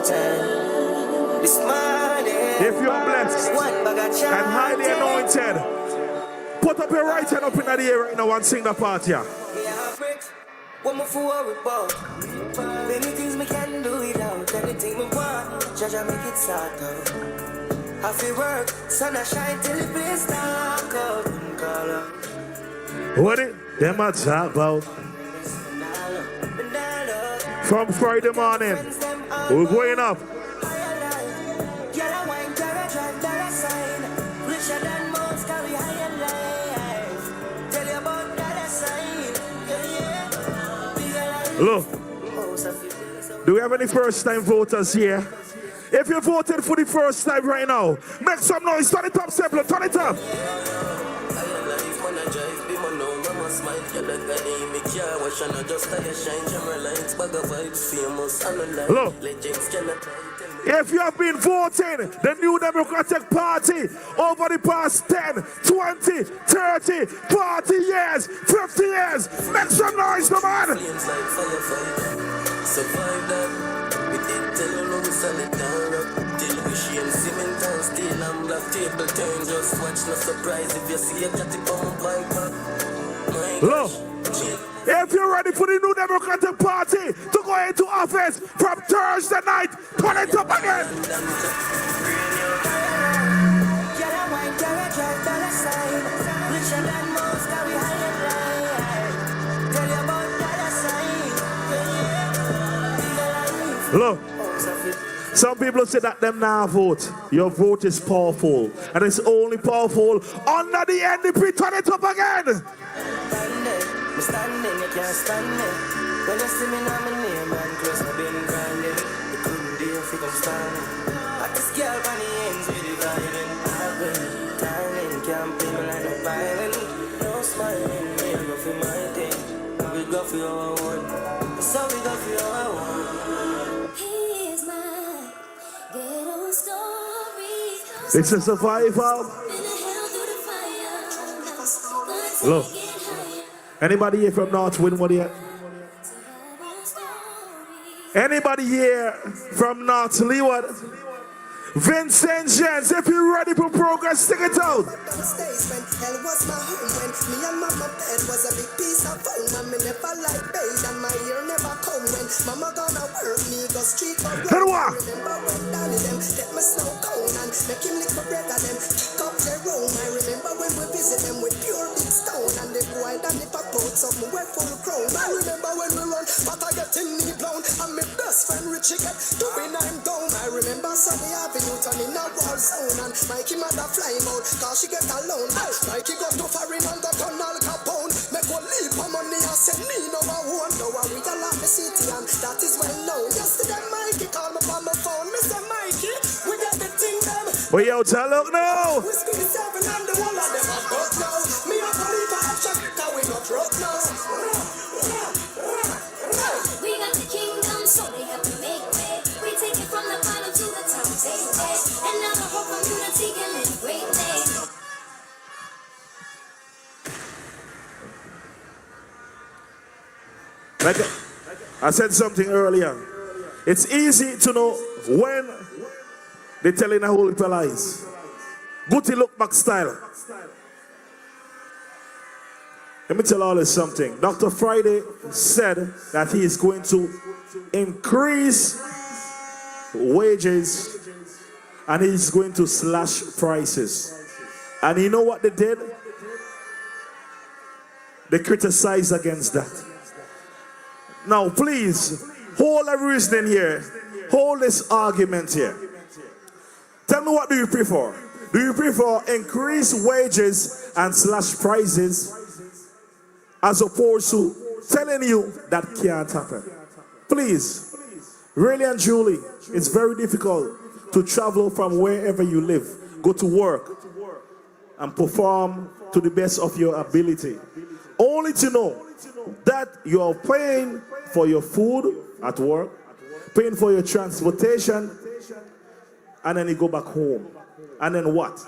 This morning, if you are blessed and highly anointed, put up your right hand up in the air right now and sing the part here. What more for worry about? Many things we can do without anything we want. Judge I make it start out. I feel work, sun I shine till the place dark out. What it? Them I talk about. From Friday morning, we're going up. Look, do we have any first-time voters here? If you voted for the first time right now, make some noise. Turn it up, Simple. Turn it up. Look, if you have been voting the New Democratic Party over the past 10, 20, 30, 40 years, 50 years, make some noise, no man. Survive that. We did tell you no, we sell it down. Till we shame cement and steel and black table turn. Just watch, no surprise if you see a catty come bike back. Look, if you're ready for the New Democratic Party to go into office from Thursday night, turn it up again. Look, some people say that them now vote. Your vote is powerful, and it's only powerful under the NDP. Turn it up again. Standing, you can't stand it. When you see me now, my name and close, I've been grinding. You couldn't deal if you come standing. At this girl, on the ends, we dividing. I've been turning, can't pay me like no violent. No smiling, we go for my thing. We go for your one. So we go for your one. Here's my ghetto story. It's a survival. Look. Anybody here from North Winwood yet? Anybody here from North Leeward? Vincent Jens, if you're ready for progress, stick it out. Those days when hell was my home, when me and mama bed was a big piece of foam, and me never like bathe, and my ear never come when mama gonna work me go street for work. Remember when Danny them get my snow cone and make him lick my bread and them kick up their room. I remember when we visit them with pure big stone, and they go and nip a pot something wet full of crown. I remember when we run, but I get in knee blown, and my best friend Richie get doing I'm down. I remember Sunday Avenue turn in a war zone, and Mikey mother fly out cause she get alone. Mikey go to foreign and go to Al Capone, make one leap of money and send me no one. No one we all have the city, and that is well known. Yesterday Mikey called me on my phone. Mr. Mikey, we get the thing them. Well, yo, tell look now. We speak 7 and the whole of them are broke now. Me a believe I have shot that we not broke now. We got the kingdom, so they have to make way. We take it from the bottom to the top, take it. And now the whole community can live greatly. Like I said something earlier. It's easy to know when they're telling a whole heap of lies. Booty look back style. Let me tell all this something. Dr. Friday said that he is going to increase wages and he's going to slash prices. And you know what they did? They criticized against that. Now, please, hold a reasoning here. Hold this argument here. Tell me, what do you prefer? Do you prefer increase wages and slash prices as opposed to telling you that can't happen? Please, really and truly, it's very difficult to travel from wherever you live, go to work, and perform to the best of your ability, only to know that you are paying for your food at work, paying for your transportation, and then you go back home. And then what?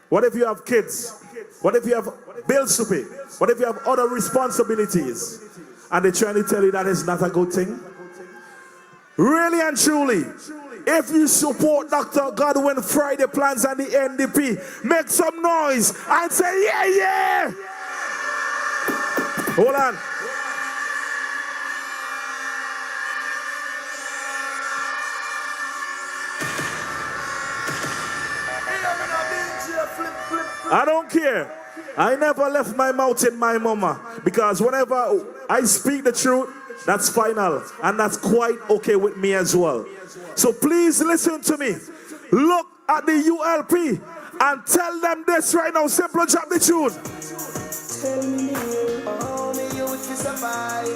What if you have kids? What if you have bills to pay? What if you have other responsibilities? And they're trying to tell you that is not a good thing? really and truly, if you support Dr. Godwin Friday Plans and the NDP, make some noise and say, yeah, yeah. Hold on. I don't care. I never left my mouth in my mama, because whenever I speak the truth, that's final, and that's quite okay with me as well. So please listen to me. Look at the ULP and tell them this right now. Simple, drop the tune. Tell me, oh, me you would survive.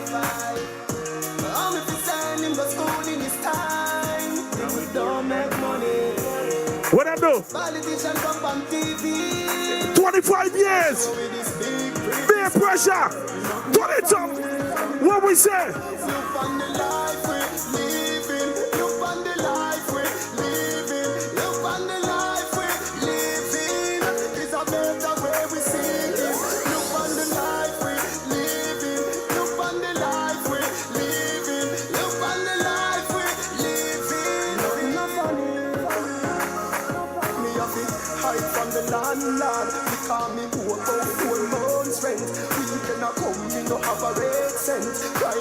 Oh, me fi send him to school in his time. We don't make money. What I do? Politicians come on TV. 25 years. Beer pressure. Turn it up. What we say? Look on the life we're living. Look on the life we're living. Look on the life we're living. It's a better way we see it. Look on the life we're living. Look on the life we're living. Look on the life we're living. No funny. Me have it hide from the landlord. Because me work out 4 months rent. We cannot come, me no have a red cent. Cry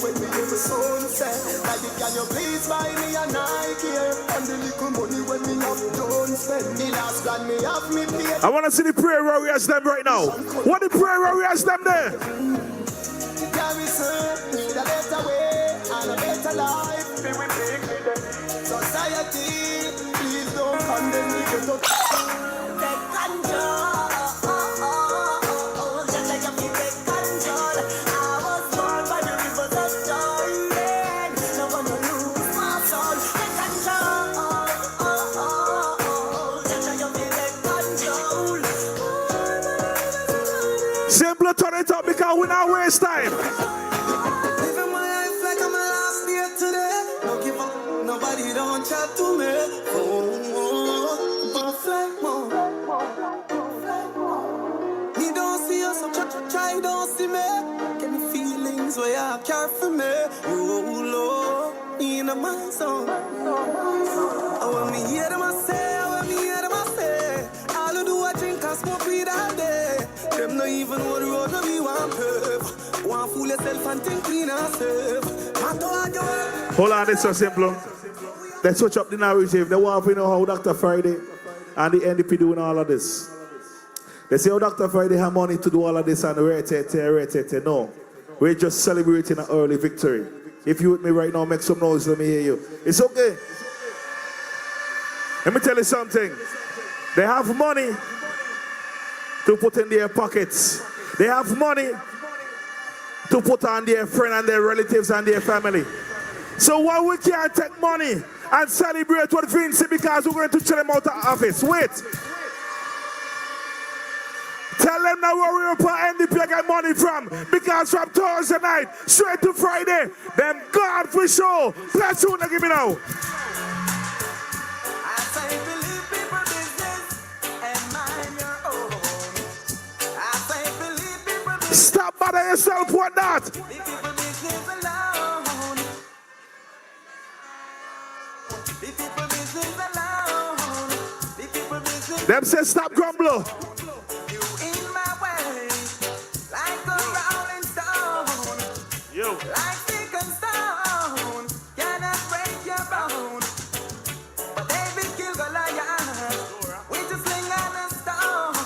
when we hear the sunset. Like, can you please buy me a Nike here? And the little money when me have done spend. The last grand me have me pay. I want to see the prayer warriors them right now. What the prayer warriors them there? Garrison need a better way and a better life. Society, please don't condemn me. Take control. Simple, turn it up because we not waste time. Living my life like I'm a last day today. Don't give up, nobody don't chat to me. But fly more. Me don't see us, so try don't see me. Get me feelings where you care for me. You Lord, me in a my song. I want me hear them I say, I want me hear them I say. All you do I drink and smoke weed all day. Them no even know the road no be one perp. One fool yourself and think clean yourself. Hold on, it's so simple. Let's switch up the narrative. They want to know how Dr. Friday and the NDP doing all of this. They say, oh, Dr. Friday have money to do all of this and no. We're just celebrating an early victory. If you with me right now, make some noise, let me hear you. It's okay. Let me tell you something. They have money to put in their pockets. They have money to put on their friends and their relatives and their family. So why we can't take money and celebrate with Vinci because we're going to chill them out of office? Wait. Tell them now where we're for NDP get money from. Because from Thursday night straight to Friday, them God for sure. Let's soon give me now. Stop bothering yourself, what not? Them say stop grumble. You in my way, like a rolling stone. Yo. Like stick and stone, cannot break your bone. But David killed Goliath with a sling and a stone.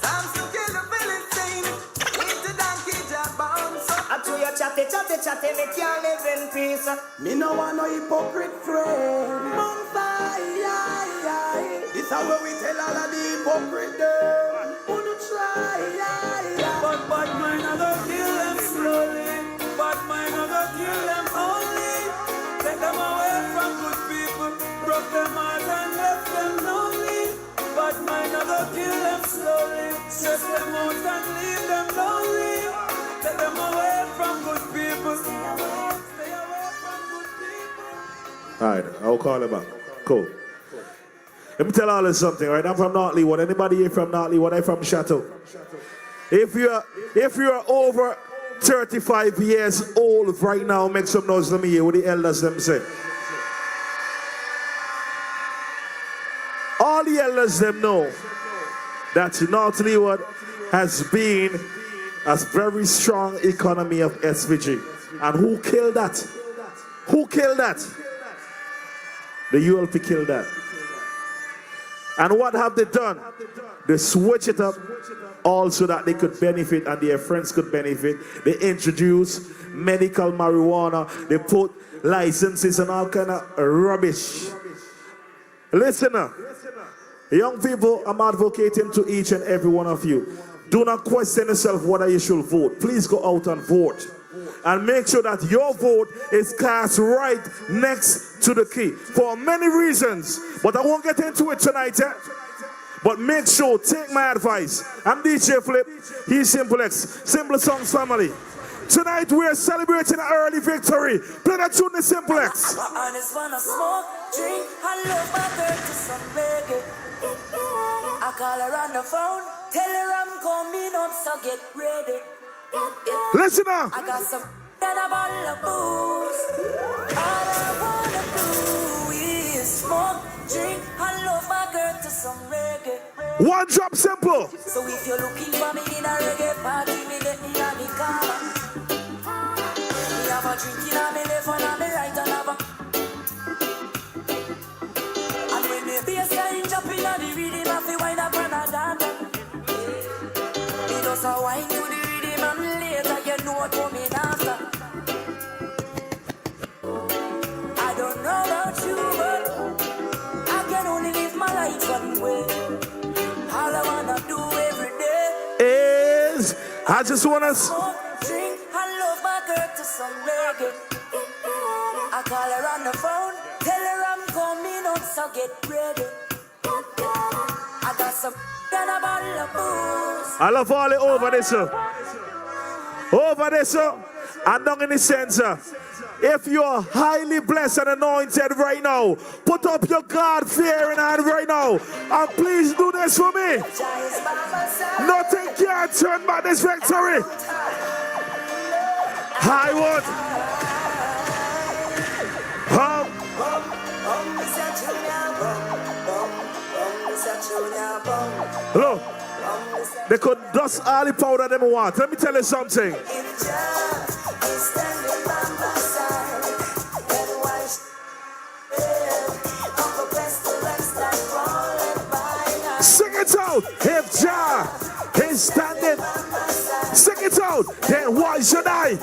Samson killed the Philistine with a donkey jawbone. So I do your chatty, me can't live in peace. Me no want no hypocrite friend. This is what we tell all of the hypocrite them. Wanna try, But mine I go kill them slowly. But mine I go kill them only. Take them away from good people. Broke them heart and left them lonely. But mine I go kill them slowly. Stress them out and leave them lonely. Take them away from good people. Stay away from good people. Alright, I'll call him back. Cool. Let me tell all of something, right? I'm from North Leeward. Anybody here from North Leeward? I'm from Chateau. If you're over 35 years old right now. Make some noise. Let me hear what the elders them say. All the elders them know that North Leeward has been a very strong economy of SVG. And who killed that? Who killed that? The ULP killed that. And what have they done? They switch it up all so that they could benefit and their friends could benefit. They introduce medical marijuana. They put licenses and all kind of rubbish. Listen now. Young people, I'm advocating to each and every one of you. Do not question yourself whether you should vote. Please go out and vote. And make sure that your vote is cast right next to the key. For many reasons. But I won't get into it tonight. But make sure, take my advice. I'm DJ Flip. He's Simple X. Simple Songs family. Tonight we're celebrating an early victory. Play that tune in Simple X. I just wanna smoke, drink, I love my girl to some reggae. I call her on the phone, tell her I'm coming up, so get ready. Listen up. I got some and a bottle of booze. All I wanna do is smoke, drink, I love my girl to some reggae. One drop simple. So if you're looking for me in a reggae party, me let me on the car. Me have a drink in a me left and a me right and have a. And when the bassline jump in a the rhythm, I feel wind up and a dance. Me just a wine to the rhythm and later you know what coming after. I don't know about you, but I can only live my life one way. All I wanna do every day is I just wanna smoke, drink, I love my girl to some reggae. I call her on the phone, tell her I'm coming up, so get ready. I got some and a bottle of booze. I love all it over this. Over this. And down in the center. If you're highly blessed and anointed right now, put up your God-fearing hand right now. And please do this for me. Nothing can turn back this victory. I would. Look, they could dust all the powder they want. Let me tell you something. Sing it out. If Jah is standing, sing it out. Then why should I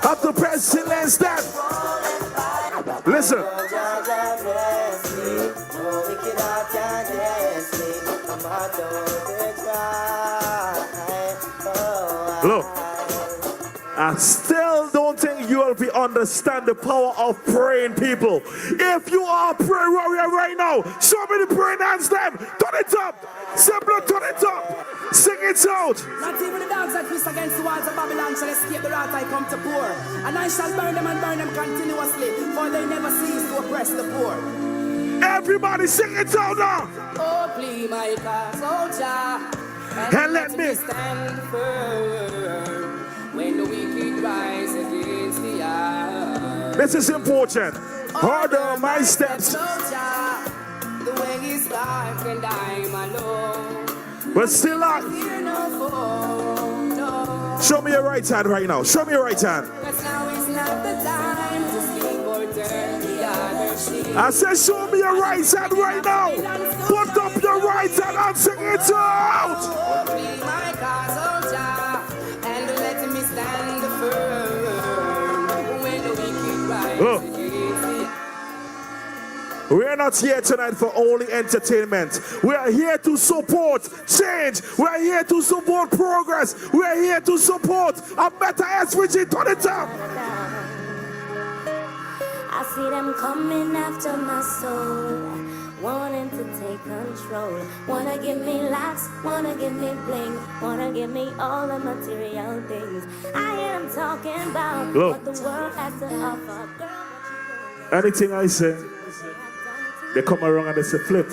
have to pestilence that? Listen. Look, I still don't think you will be understand the power of praying people. If you are a prayer warrior right now, show me the praying hands them. Turn it up. Simple, turn it up. Sing it out. Not even the dogs that twist against the walls of Babylon shall escape the wrath I come to pour. And I shall burn them and burn them continuously, for they never cease to oppress the poor. Everybody sing it out now. Oh, please, my cause, oh, Jah, and let me stand firm when the wicked rise against the earth. This is important. Order my steps. Oh, Jah, the way is dark and I'm alone. But still I fear no foe, no. Show me your right hand right now. Show me your right hand. But now is not the time to skip or turn the other cheek. I said show me your right hand right now. Put up your right hand and sing it out. Oh, be my cause, oh Jah, and let me stand firm when the wicked rise against the. We are not here tonight for only entertainment. We are here to support change. We are here to support progress. We are here to support a better SVG. Turn it up. I see them coming after my soul, wanting to take control. Wanna give me locks, wanna give me bling, wanna give me all the material things. I hear them talking about what the world has to offer. Girl, anything I say, they come around and they say, Flip,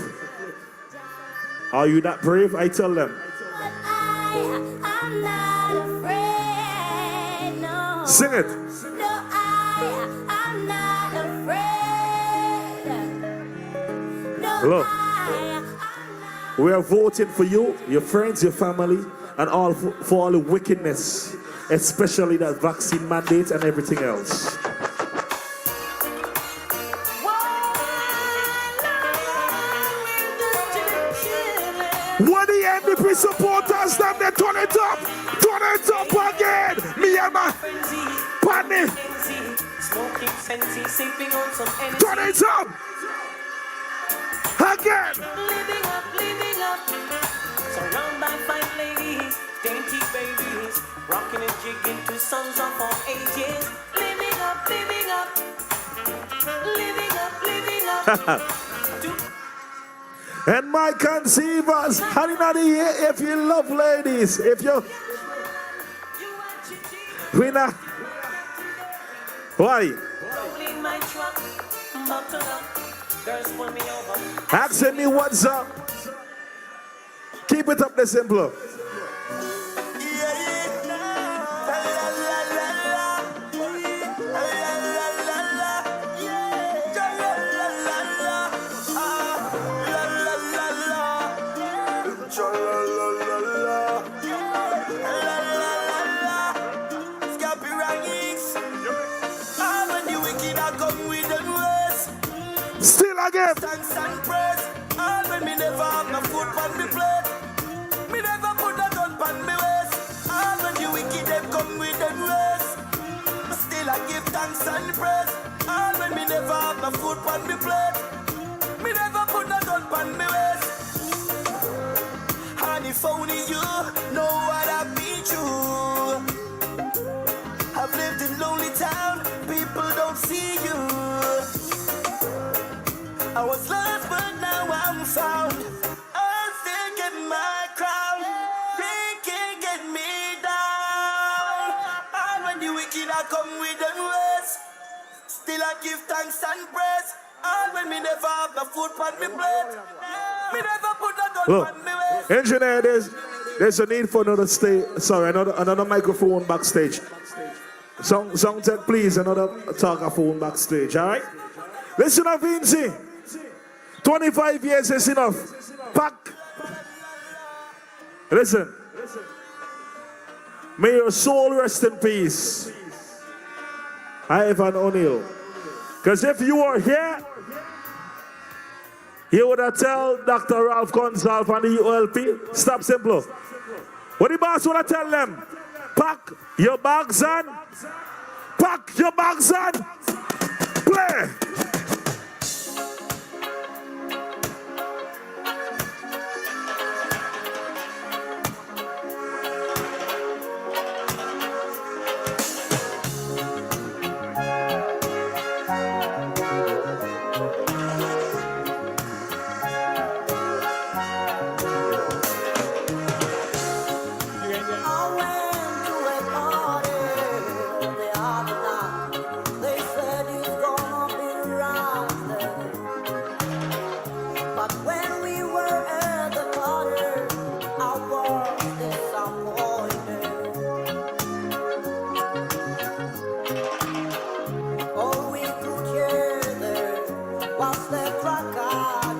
are you that brave? I tell them. I'm not afraid. Sing it. No, I'm not afraid. No, Look. I'm not. We are voting for you, your friends, your family, and all for all the wickedness, especially that vaccine mandate and everything else. What the NDP supporters, them, they turn it up again. Me and my partner. Smoking fancy, sipping on some energy. Turn it up again. Living up. Surrounded by fine ladies, dainty babies, rocking and jigging to songs of all ages. Living up. And my conceivers, honey, if you love ladies, if you winner, why? Rolling my truck, buckle up, girls pull me over. Asking me what's up. Keep it up the simple. Still again. Thanks and praise. All when me never have my foot on me plate. Me never put a gun on me waist. All when the wicked them come with them race. But still I give thanks and praise. All when me never have my foot on me plate. Me never put a gun on me waist. And if only you know what I've been through. I've lived in lonely town. People don't see you. I was lost, but now I'm found. I'll still get my crown. They can't get me down. And when the wicked are come with them ways, still I give thanks and praise. And when me never have my foot on me plate, me never put a gun Look, on me waist. engineer, there's a need for another microphone backstage. Sound tech, please, another talkerphone backstage, all right? Listen up, Vinci. 25 years is enough. Pack. Listen. May your soul rest in peace. Ivan O'Neill. Because if you were here, you would have tell Dr. Ralph Gonsalves and the ULP, stop simple. What the boss would have tell them? Pack your bags and play.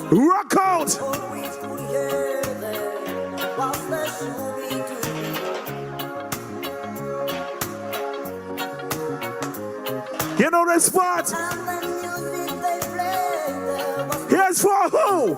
Rock out! You know the spot? Here's for who?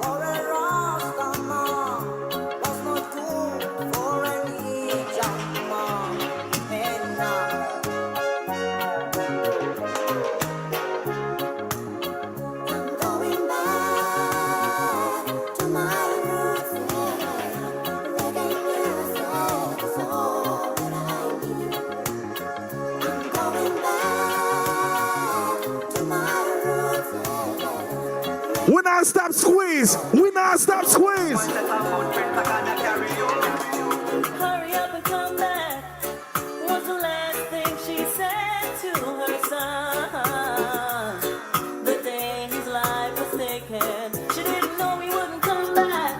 We not stop squeeze. We not stop squeeze. Hurry up and come back was the last thing she said to her son. The day his life was taken, she didn't know he wouldn't come back.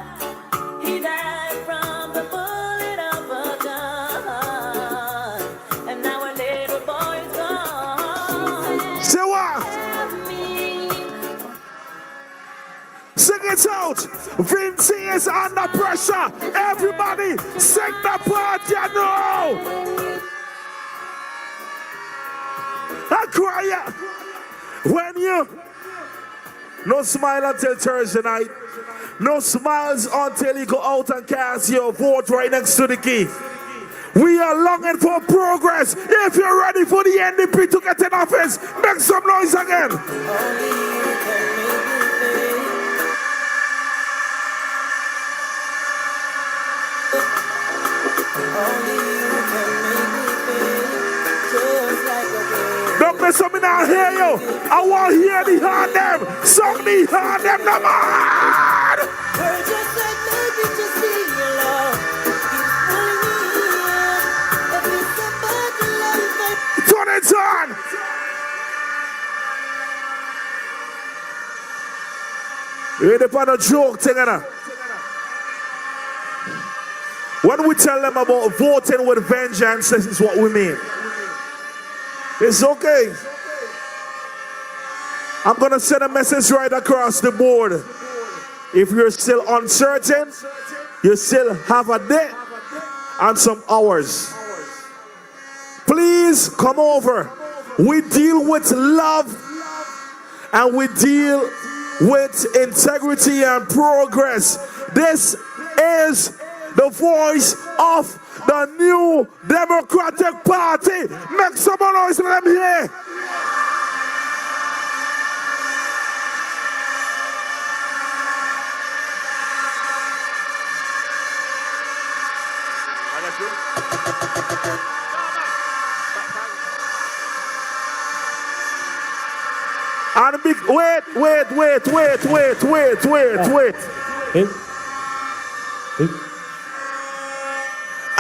He died from the bullet of a gun. And now her little boy is is under pressure. Everybody, sing the part, you know. I cry when you. No smile until Thursday night. No smiles until you go out and cast your vote right next to the key. We are longing for progress. If you're ready for the NDP to get in office, make some noise again. Don't mess up, me now hear you. I want to hear the hand them. Song the hand them, no man. Turn it on. You ain't upon a joke thing, innit? When we tell them about voting with vengeance, this is what we mean. It's okay. I'm going to send a message right across the board. If you're still uncertain, you still have a day and some hours. Please come over. We deal with love and we deal with integrity and progress. This is the voice of the new Democratic Party. Make some noise, let them hear. And big, wait.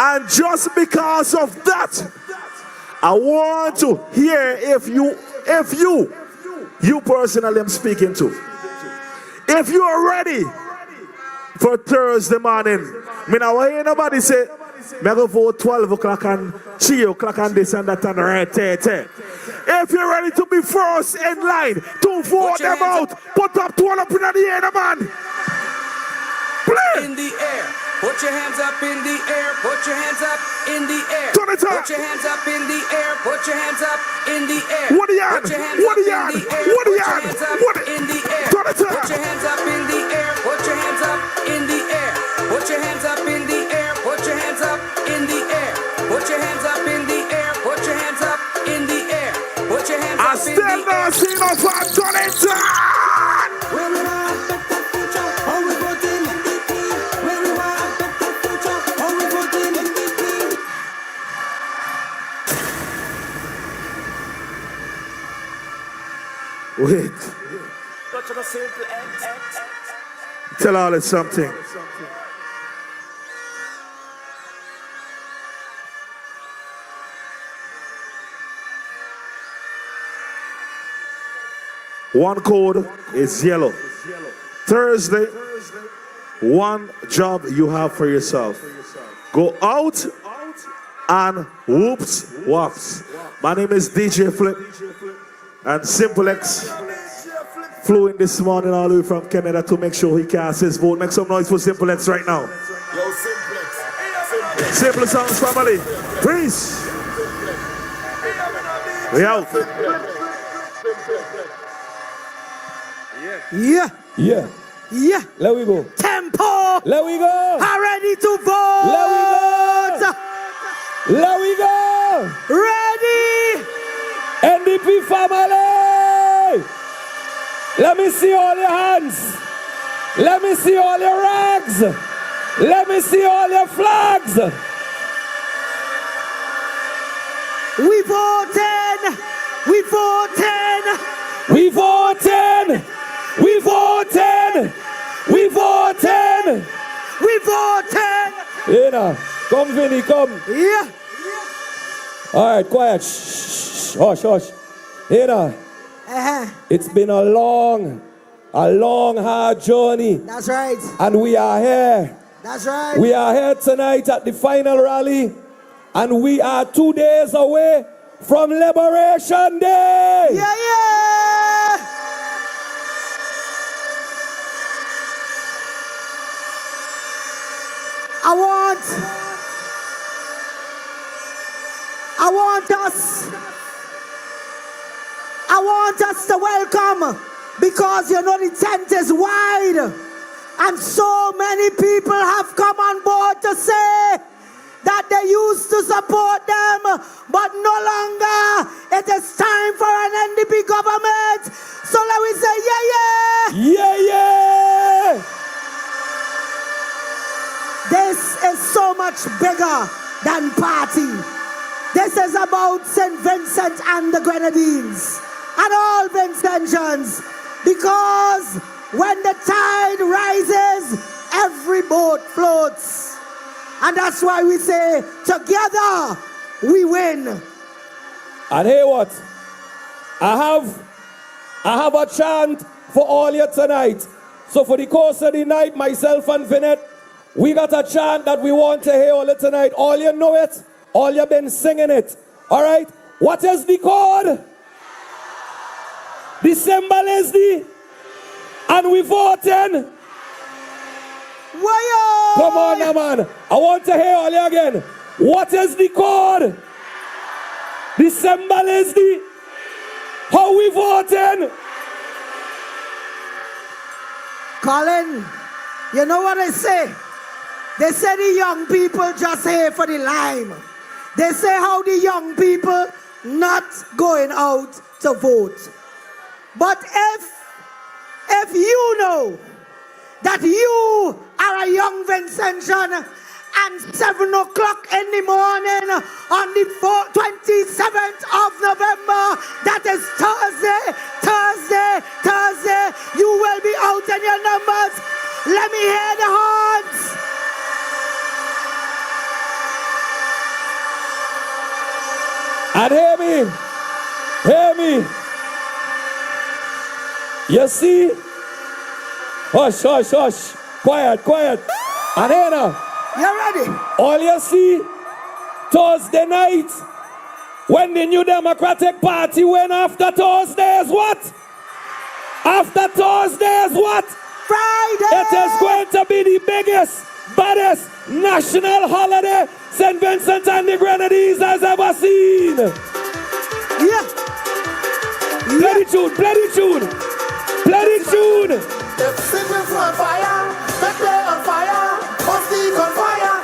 And just because of that, I want to hear if you personally I'm speaking to, if you are ready for Thursday morning. I mean, I want to hear nobody say, I go vote 12 o'clock and 3 o'clock and this and that and right. If you're ready to be first in line to vote them out, put up 12 up in the air, man. Play. In the air. Put your hands up in the air. Put your hands up in the air. Turn it up. Put your hands up in the air. Put your hands up in the air. What the hand? Put your hands What up the in hand? the air. What the Put your hand? hands up What in the air. Turn it up. Put your hands up in the air. Put your hands up in the air. Put your hands up in the air. Put your hands up in the air. Put your hands up in the air. Put your hands up in the air. Put your hands up in the air. I still not see no fun. Turn it on. When we want better future, how we voting NDP? When we want better future, how we voting NDP? Wait. Tell all it something. One code is yellow. Thursday, one job you have for yourself. Go out and whoops whops. My name is DJ Flip and Simple X flew in this morning all the way from Canada to make sure he casts his vote. Make some noise for Simple X right now. Yo, Simplex. Simple Sounds family. Peace. We out. Yeah. Let we go. Tempo. Let we go. Are ready to vote. Let we go. Let we go. Ready. NDP family. Let me see all your hands. Let me see all your rags. Let me see all your flags. We voting. We voting. We voting. We voting. We voting. We voting. You know, come Vinny, come. Yeah. All right, quiet. Shh. Hush, hush. You know, it's been a long, hard journey. That's right. And we are here. That's right. We are here tonight at the final rally. And we are 2 days away from Liberation Day. Yeah. I want us to welcome, because you know the tent is wide and so many people have come on board to say that they used to support them, but no longer. It is time for an NDP government. So let me say, yeah. This is so much bigger than party. This is about St. Vincent and the Grenadines and all Vincentians, because when the tide rises, every boat floats. And that's why we say, together we win. And hear what? I have a chant for all you tonight. So for the course of the night, myself and Vinette, we got a chant that we want to hear all you tonight. All you know it, all you been singing it. All right? What is the code? The symbol is the, and we voting. Why? Come on now, man. I want to hear all you again. What is the code? The symbol is the, how we voting? Colin, you know what I say? They say the young people just here for the lime. They say how the young people not going out to vote. But if you know that you are a young Vincentian and 7 o'clock in the morning on the 27th of November, that is Thursday, you will be out in your numbers. Let me hear the horns. And hear me. You see? Hush. Quiet. And here now. You ready? All you see, Thursday night, when the New Democratic Party went after Thursday is what? After Thursday is what? Friday. It is going to be the biggest, baddest national holiday St. Vincent and the Grenadines has ever seen. Yeah. Play the tune. If sickness on fire, that day on fire, must be on fire.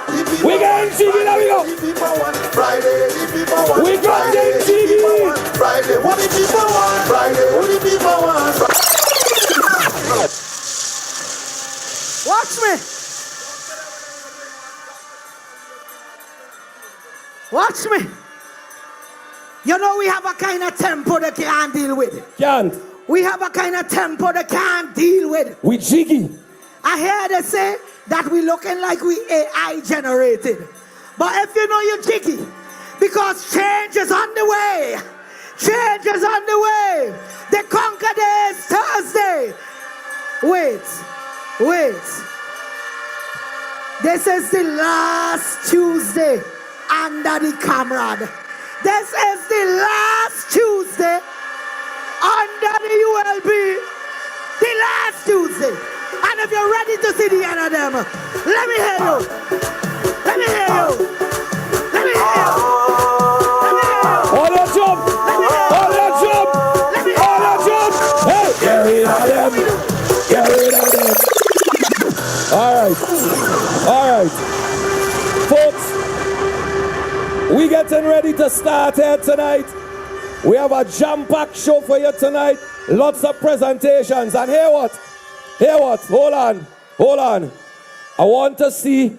We getting jiggy, there we go. The people want Friday, the people want We got Friday, them the jiggy. people want Friday, what the people want Friday, what the people want Watch me. Watch me. You know we have a kind of tempo that can't deal with. Can't. We have a kind of tempo that can't deal with. We jiggy. I hear they say that we looking like we AI generated. But if you know you're jiggy, because change is on the way. Change is on the way. The conquer day is Thursday. Wait. This is the last Tuesday under the comrade. This is the last Tuesday under the ULB. The last Tuesday. And if you're ready to see the end of them, let me hear you. Let me hear you. Let me hear you. Let me hear you. All your jump. Let me hear you. All your jump. Let me hear All your jump. Hey, get rid of them. Get rid of them. All right. Folks, we getting ready to start here tonight. We have a jam-packed show for you tonight. Lots of presentations. And hear what? Hold on. I want to see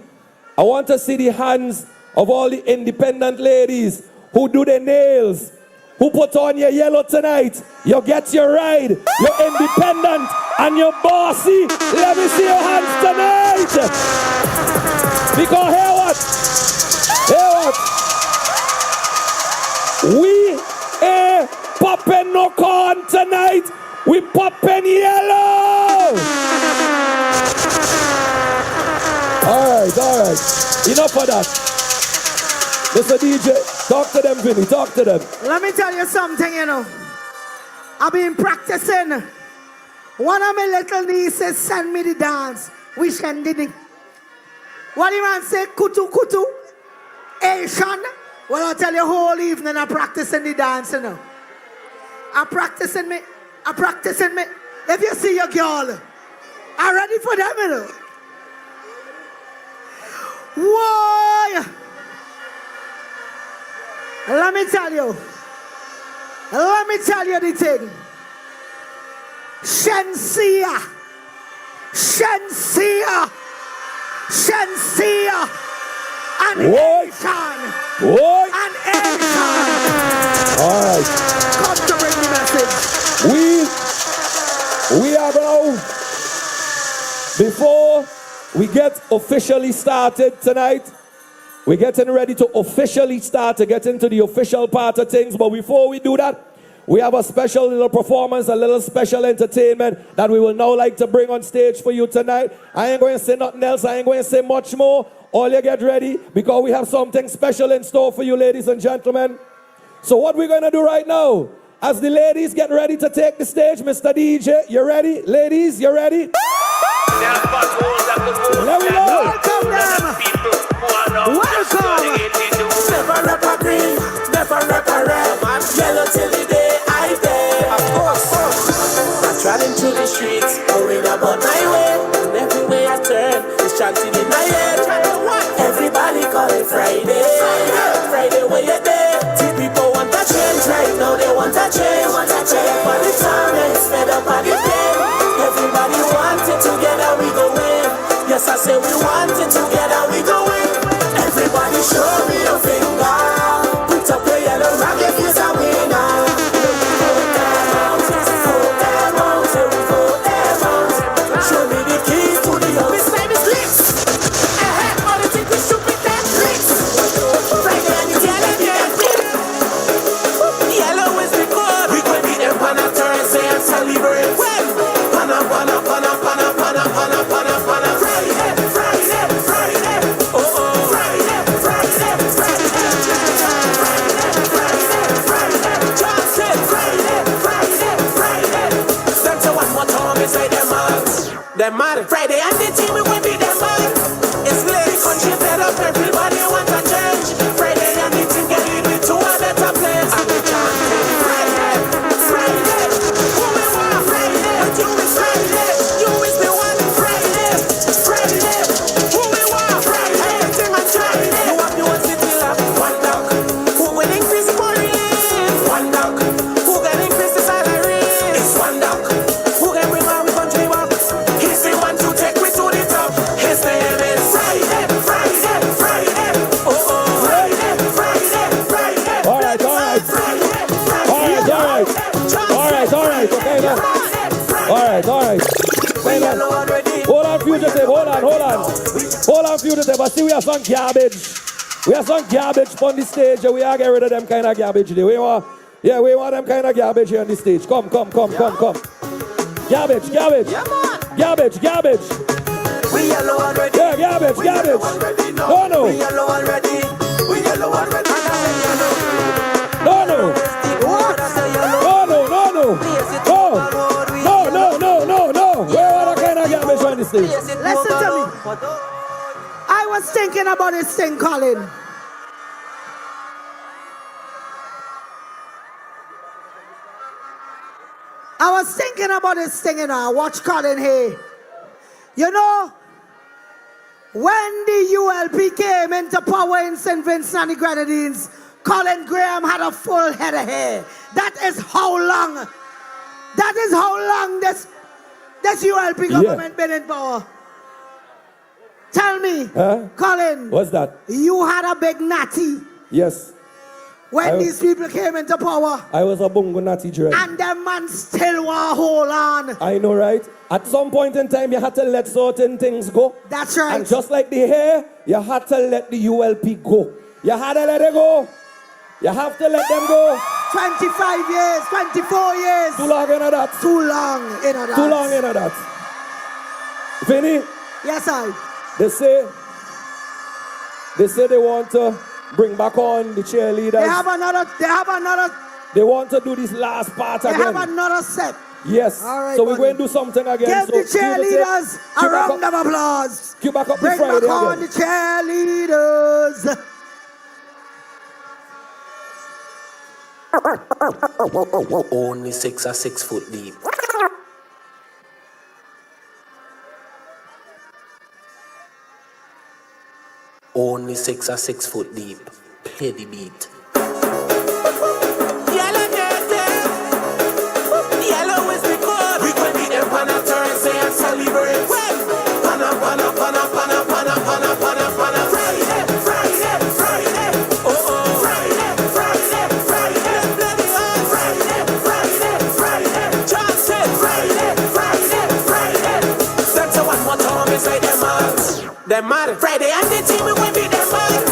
the hands of all the independent ladies who do their nails, who put on your yellow tonight. You get your ride. You're independent and you're bossy. Let me see your hands tonight. Because hear what? We ain't popping no corn tonight. We popping yellow. All right. Enough of that. Mr. DJ, talk to them, Vinny. Talk to them. Let me tell you something, you know. I've been practicing. One of my little nieces sent me the dance. We can did it. What do you man say? Kutu kutu? Asian? Well, I'll tell you whole evening I'm practicing the dance, you know. I'm practicing me. If you see your girl, I'm ready for them, you know. Why? Let me tell you the thing. Shensia, and Asian, and Asian. All right. Come to bring the message. We are now, before we get officially started tonight, we're getting ready to officially start to get into the official part of things. But before we do that, we have a special little performance, a little special entertainment that we will now like to bring on stage for you tonight. I ain't going to say nothing else. I ain't going to say much more. All you get ready because we have something special in store for you, ladies and gentlemen. So what we're going to do right now, as the ladies get ready to take the stage, Mr. DJ, you ready? Ladies, you ready? Let me go. Welcome them. Welcome. Never rap a green, never rap a red. Yellow till the day I die. Of course. I'm trotting through the streets, worried about my way. And everywhere I turn, it's chanting in my head. Everybody call it Friday. Friday where you there? See people want a change right now, they want a change. But the time is fed up on the game. Everybody wants it together, we go win. Yes, I say we want it together, we go win. Everybody show me your finger. Put up your yellow rag if you're a winner. Show me the keys to the house. This time is lit. All the things we should be that lit. Friday and it's yellow is the code. We can be them on a Thursday and celebrate. Pana. Friday. Them mad. Friday and the team we will be them mad. It's late, country set up, everybody want a change. Friday and the team get lead me to a better place. And the chanting Friday. Who we want Friday? But you is Friday. You is the one Friday. Who we want Friday? Everything I try. You have the one city love. One dog. Who will increase for relief? One dog. Who can increase the salary? It's one dog. Who can bring our country back? He's the one to take me to the top. His name is Friday. Friday. All right. Okay, now. All right. Hold on, fugitive. Hold on, fugitive. I see we have some garbage. We have some garbage on the stage. We are getting rid of them kind of garbage. We want them kind of garbage here on the stage. Come. Garbage. Yeah, man. Garbage. We yellow already. Yeah, garbage. No. We yellow already. No. What? I say yellow. No. Where are the kind of garbage on the stage? Listen to me. I was thinking about this thing, Colin. I was thinking about this thing, and I watch Colin here. You know, when the ULP came into power in St. Vincent and the Grenadines, Colin Graham had a full head of hair. That is how long this ULP government been in power. Tell me, Colin. What's that? You had a big natty. Yes. When these people came into power. I was a bungo natty dread. And them man still want hold on. I know, right? At some point in time, you had to let certain things go. That's right. And just like the hair, you had to let the ULP go. You had to let it go. You have to let them go. 25 years, 24 years. Too long into that. Too long into that. Vinny? Yes, I. They say they want to bring back on the cheerleaders. They have another. They want to do this last part again. They have another set. Yes. All right, So we're buddy. going to do something again. Give So the cheerleaders a round of applause. Cue back up the Bring back Friday on again. the cheerleaders. Only 6 or 6 foot deep. Only 6 or 6 foot deep. Play the beat. Yellow dirty. Yellow is the code. We can be them on a Thursday and celebrate. Pana, pana, pana, pana, pana, pana, pana, pana. Friday, Friday, Friday. Oh, oh. Friday, Friday, Friday. Bloody hell. Friday, Friday, Friday. Johnson. Friday, Friday, Friday. Send to one more time, it's like them man. Them man. Friday and the team, we will be them man.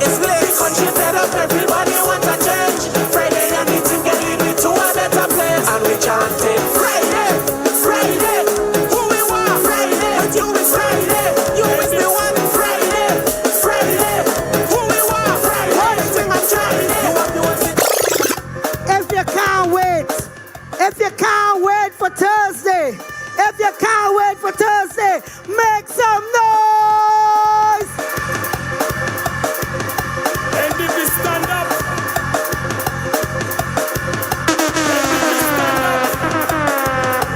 It's lit. The country set up, everybody want a change. Friday and the team get lead me to a better place. And we chanting Friday, Friday. Who we want? Friday. But you is Friday. You is the one. Friday, Friday. Who we want? Friday. Everything I'm trying. You want the ones If you can't wait, if you can't wait for Thursday, if you can't wait for Thursday, make some noise. and if we stand up.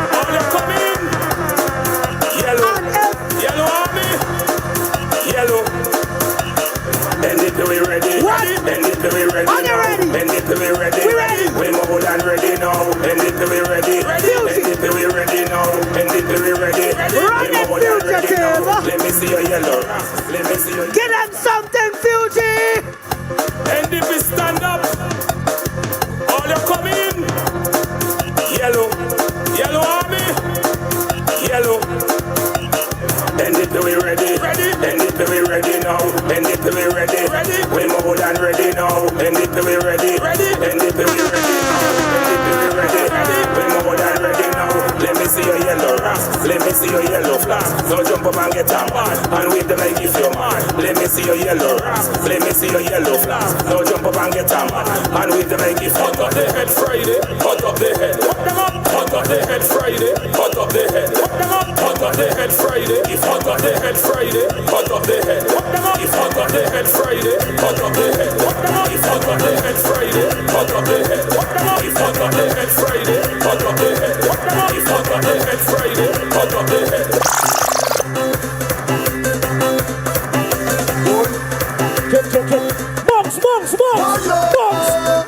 All you come in. Yellow. And if Yellow army. Yellow. Bend it till we ready. What? Bend it till we ready. Are you now. ready? Bend it till we ready. We ready? We more than ready now. Bend it till we ready. Music. Bend it till we ready now. Bend it till we ready. Run We it, more than ready fugitive. now. Let me see your yellow. Let me see your. get them something, Fuji. And if we stand up, all you come in. Yellow, yellow army, yellow. Bend it till we ready. Bend it till we ready now. Bend it till we ready. We more than ready now. Bend it till we ready. Bend it till we ready now. Bend it till we ready. We more than ready now. Let me see your yellow rasp. Let me see your yellow flash. So jump up and get a man and wave them like if you're mad. Let me see your yellow rasp. Let me see your yellow flash. So jump up and get a man and wave them like if hot up the head Friday. Hot up the head. Hot them up. Hot up the head Friday. Hot up the head. Hot them up. Hot up the head Friday. If hot up the head Friday. Hot up the head. Hot them up. If hot up the head Friday. Hot up the head. Hot them up. If hot up the head Friday. Hot up the head. Hot them up. If hot up the head Friday. Hot up the head. Hot them up. If hot up the head Friday. Hot up the head. Bunks, bunks, bunks, bunks,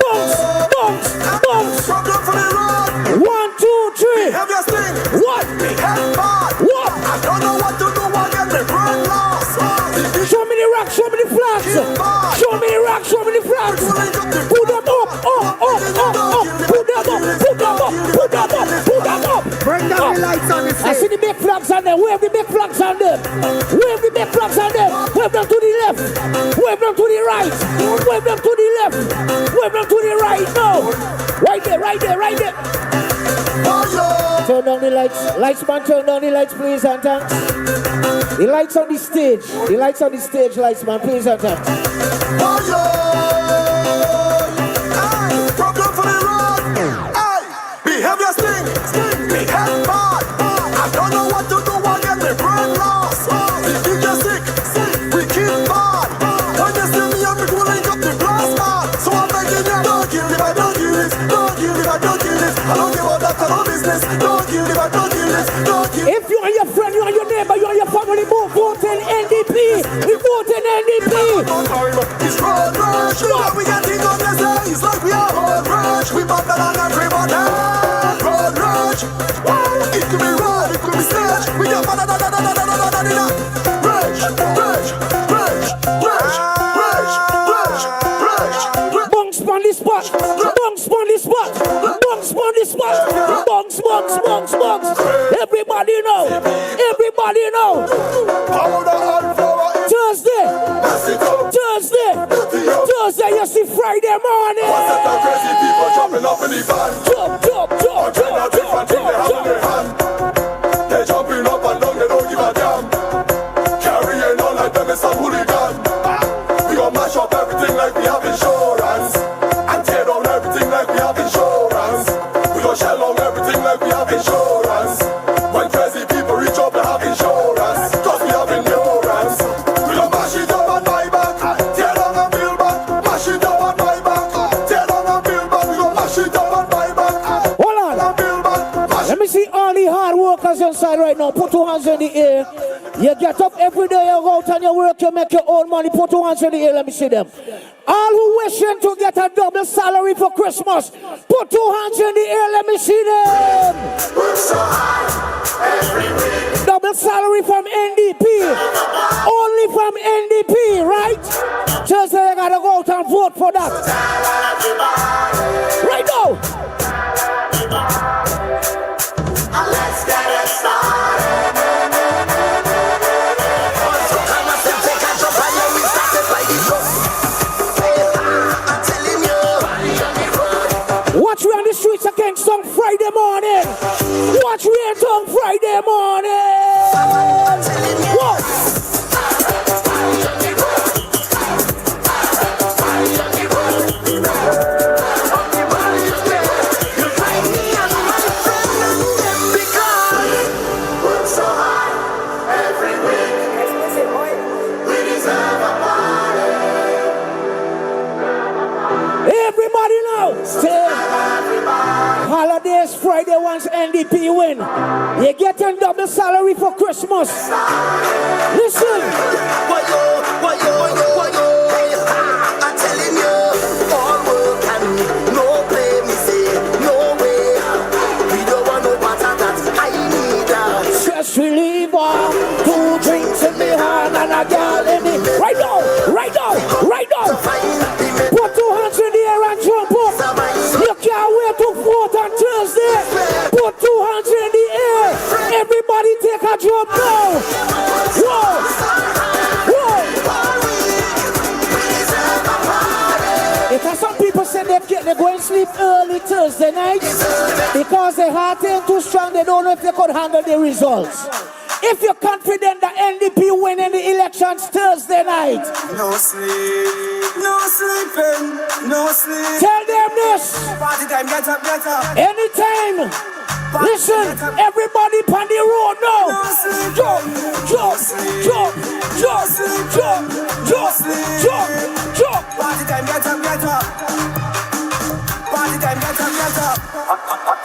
bunks, bunks, bunks. Problem for the road. 1, 2, 3. Have your sting. What? Head bad. What? I don't know what to do again. The brain lost. Show me the rock, show me the flags. Show me the rock, show me the flags. Put them up, up, up, up, up. Put them up, put them up, put them up, put them up. Bring down the lights on the I see stage. the big flags on them. Wave the big flags on them. Wave the big flags on them. Wave them to the left. Wave them to the right. Wave them to the left. Wave them to the right. No. Right there, right there, right there. Turn down the lights. Lights, man, turn down the lights, please, and thanks. The lights on the stage. The lights on the stage, lights, man, please, and thanks. Problem for the road. Hey, behavior sting. Me head bad. I don't know what to do again. The brain lost. The DJ sick. We keep bad. When you see me, I'm going up the blast man. So I'm begging you, don't kill if I don't kill this. Don't kill if I don't kill this. I don't give up that kind of business. Don't kill if I don't kill this. Don't kill. If you and your friend, you and your neighbor, you and your family both vote in NDP, we vote in NDP. It's road rush. What we getting on the side? It's like we are road rush. We battle on everybody. Road rush. It could be road, it could be stage. We got rush, rush, rush, rush, rush, rush, rush, rush. Bunks on the spot. Bunks on the spot. Bunks on the spot. Bunks, bunks, bunks, bunks. Everybody know. Everybody know. Powder and flour. Thursday. Thursday. Thursday, you see Friday morning. Crazy people jumping up in the van. Jump, jump, jump, jump, jump, jump, jump. They jumping up and down, they don't give a damn. Carrying on like them is a hooligan. We gon' mash up everything like we have insurance, and tear down everything like we have insurance. We gon' shell on everything like we have insurance. workers inside right now, put 2 hands in the air. You get up every day, you go out and you work, you make your own money, put 2 hands in the air, let me see them. All who wishing to get a double salary for Christmas, put 2 hands in the air, let me see them. Work so hard every week. Double salary from NDP. Only from NDP, right? Just say you gotta go out and vote for that. Right now. And let's get it started. So come on, take a jump and let me start it by the drum. I'm telling you. Watch we on the streets against on Friday morning. Watch we on Friday morning. Whoa. Everybody now, still holidays Friday once NDP win. You're getting double salary for Christmas. Listen. I'm telling you, all work and no play, me say, no way. We don't want no matter that I need that. Stress reliever, 2 drinks in me hand and a girl in me. Right now, right now, right now. Put 2 hands in the air and jump up. You can't wait to vote on Thursday. Put 2 hands in the air. Everybody take a jump now. Whoa. Whoa. Because some people say they're going to sleep early Thursday night because their heart ain't too strong, they don't know if they could handle the results. If you're confident that NDP win in the elections Thursday night, no sleep, no sleeping, no sleep. Tell them this. Party time, get up, get up. Anytime. Listen, everybody on the road now. Jump, jump, jump, jump, jump, jump, jump, jump. Party time, get up, get up. Party time, get up, get up.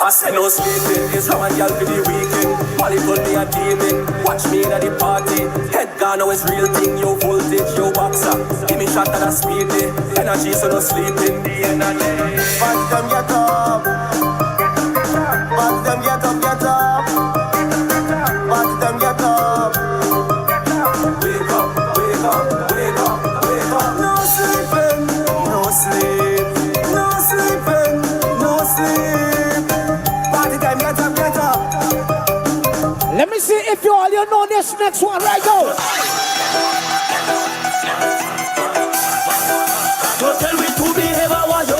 I say no sleeping, it's from a girl for the weekend. Molly told me a demon, watch me at the party. Head gone, now it's real thing, yo voltage, yo boxer. Give me shot at a speedy, energy so no sleeping. Party time, get up. Party time, get up, get up. Party time, get up. Wake up, wake up, wake up, wake up. No sleeping, no sleep. No sleeping, no sleep. Party time, get up, get up. Let me see if you all know this next one right now. Don't tell me to behave, I want you.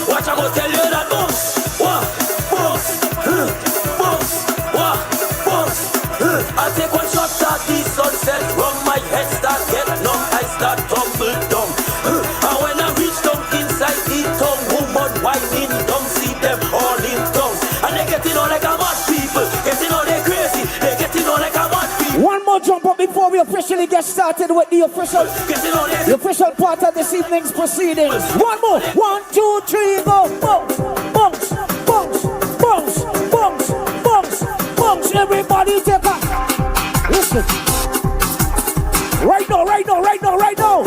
Watch, I go tell you that I take one shot at the sunset, run my head start get numb, I start tumble down. And when I reach down inside the tongue, woman whining, don't see them all in tongues. And they getting on like a mad people, getting on they crazy, they getting on like a mad people. One more jump up before we officially get started with the official part of this evening's proceedings. One more. 1, 2, 3, go. Bounce, bounce, bounce, bounce, bounce, bounce, bounce. Everybody take a listen. Right now, right now, right now, right now.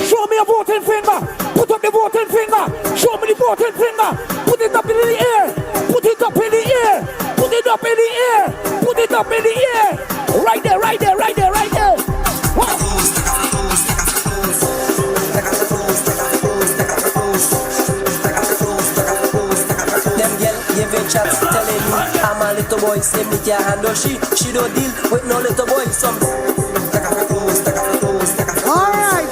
Show me a voting finger. Put up the voting finger. Show me the voting finger. Put it up in the air. Put it up in the air. Put it up in the air. Put it up in the air. Right there, right there, right there, right there. What? Them girl giving chats telling me I'm a little boy, say me can't handle she don't deal with no little boy. Some Alright,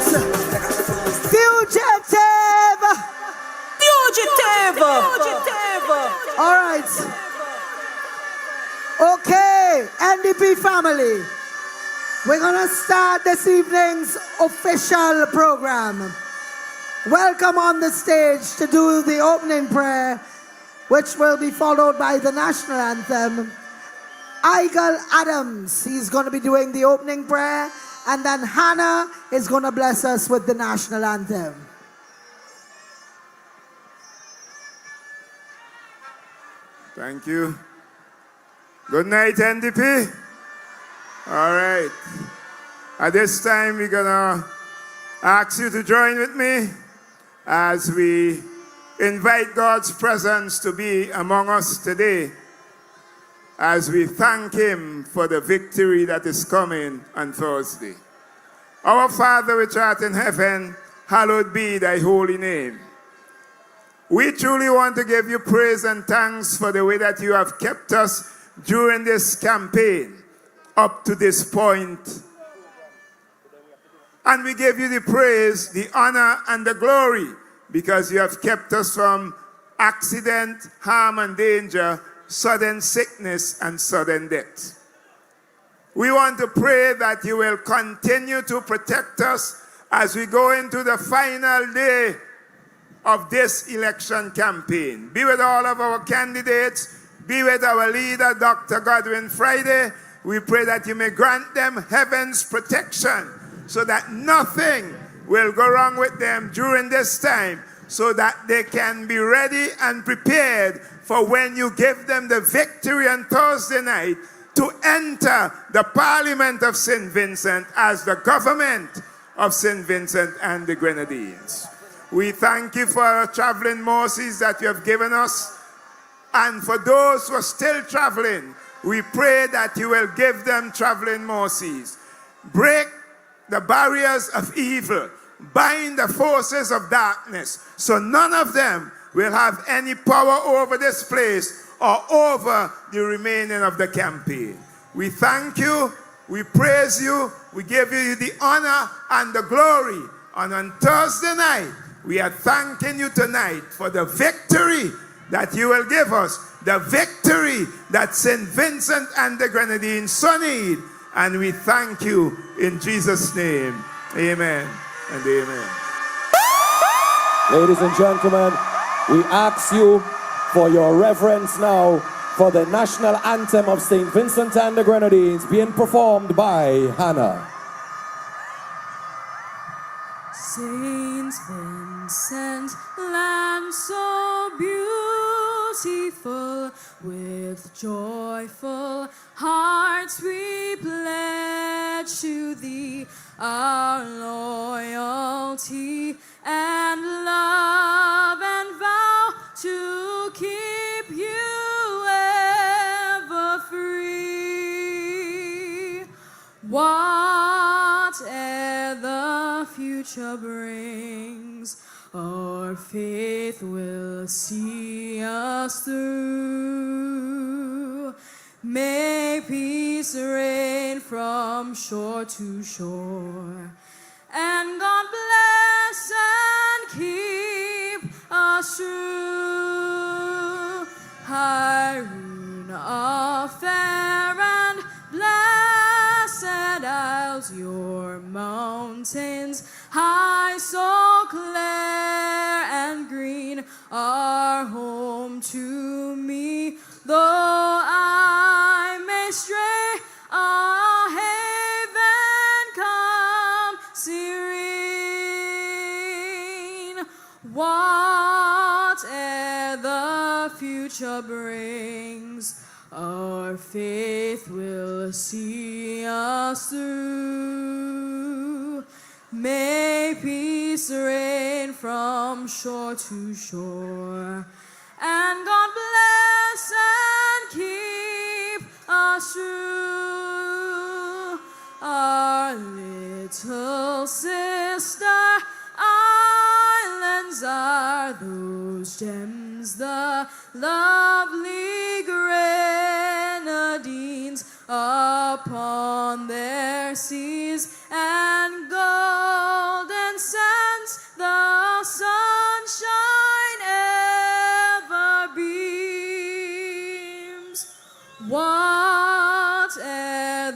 fugitive. Alright. Okay, NDP family. We're gonna start this evening's official program. Welcome on the stage to do the opening prayer, which will be followed by the national anthem. Igel Adams, he's going to be doing the opening prayer, and then Hannah is going to bless us with the national anthem. Thank you. Good night, NDP. All right. At this time, we're going to ask you to join with me as we invite God's presence to be among us today, as we thank Him for the victory that is coming on Thursday. Our Father which art in heaven, hallowed be thy holy name. We truly want to give you praise and thanks for the way that you have kept us during this campaign up to this point. And we give you the praise, the honor, and the glory because you have kept us from accident, harm, and danger, sudden sickness, and sudden death. We want to pray that you will continue to protect us as we go into the final day of this election campaign. Be with all of our candidates. Be with our leader, Dr. Godwin Friday. We pray that you may grant them heaven's protection so that nothing will go wrong with them during this time, so that they can be ready and prepared for when you give them the victory on Thursday night to enter the Parliament of St. Vincent as the government of St. Vincent and the Grenadines. We thank you for our traveling mercies that you have given us. And for those who are still traveling, we pray that you will give them traveling mercies. Break the barriers of evil. Bind the forces of darkness, so none of them will have any power over this place or over the remaining of the campaign. We thank you, we praise you, we give you the honor and the glory. And on Thursday night, we are thanking you tonight for the victory that you will give us, the victory that St. Vincent and the Grenadines so need. And we thank you in Jesus' name. Amen and amen. Ladies and gentlemen, we ask you for your reverence now for the national anthem of St. Vincent and the Grenadines being performed by Hannah. Saint Vincent, land so beautiful, with joyful hearts we pledge to thee our loyalty and love, and vow to keep you ever free. Whate'er the future brings, our faith will see us through. May peace reign from shore to shore, and God bless and keep us true. Haroon are fair and blessed isles, your mountains high, so clear and green, are home to me. Though I may stray, a haven come serene. Whate'er the future brings, our faith will see us through. May peace reign from shore to shore, and God bless and keep us true. Our little sister islands are those gems, the lovely Grenadines upon their seas, and golden sands the sunshine ever beams. Whate'er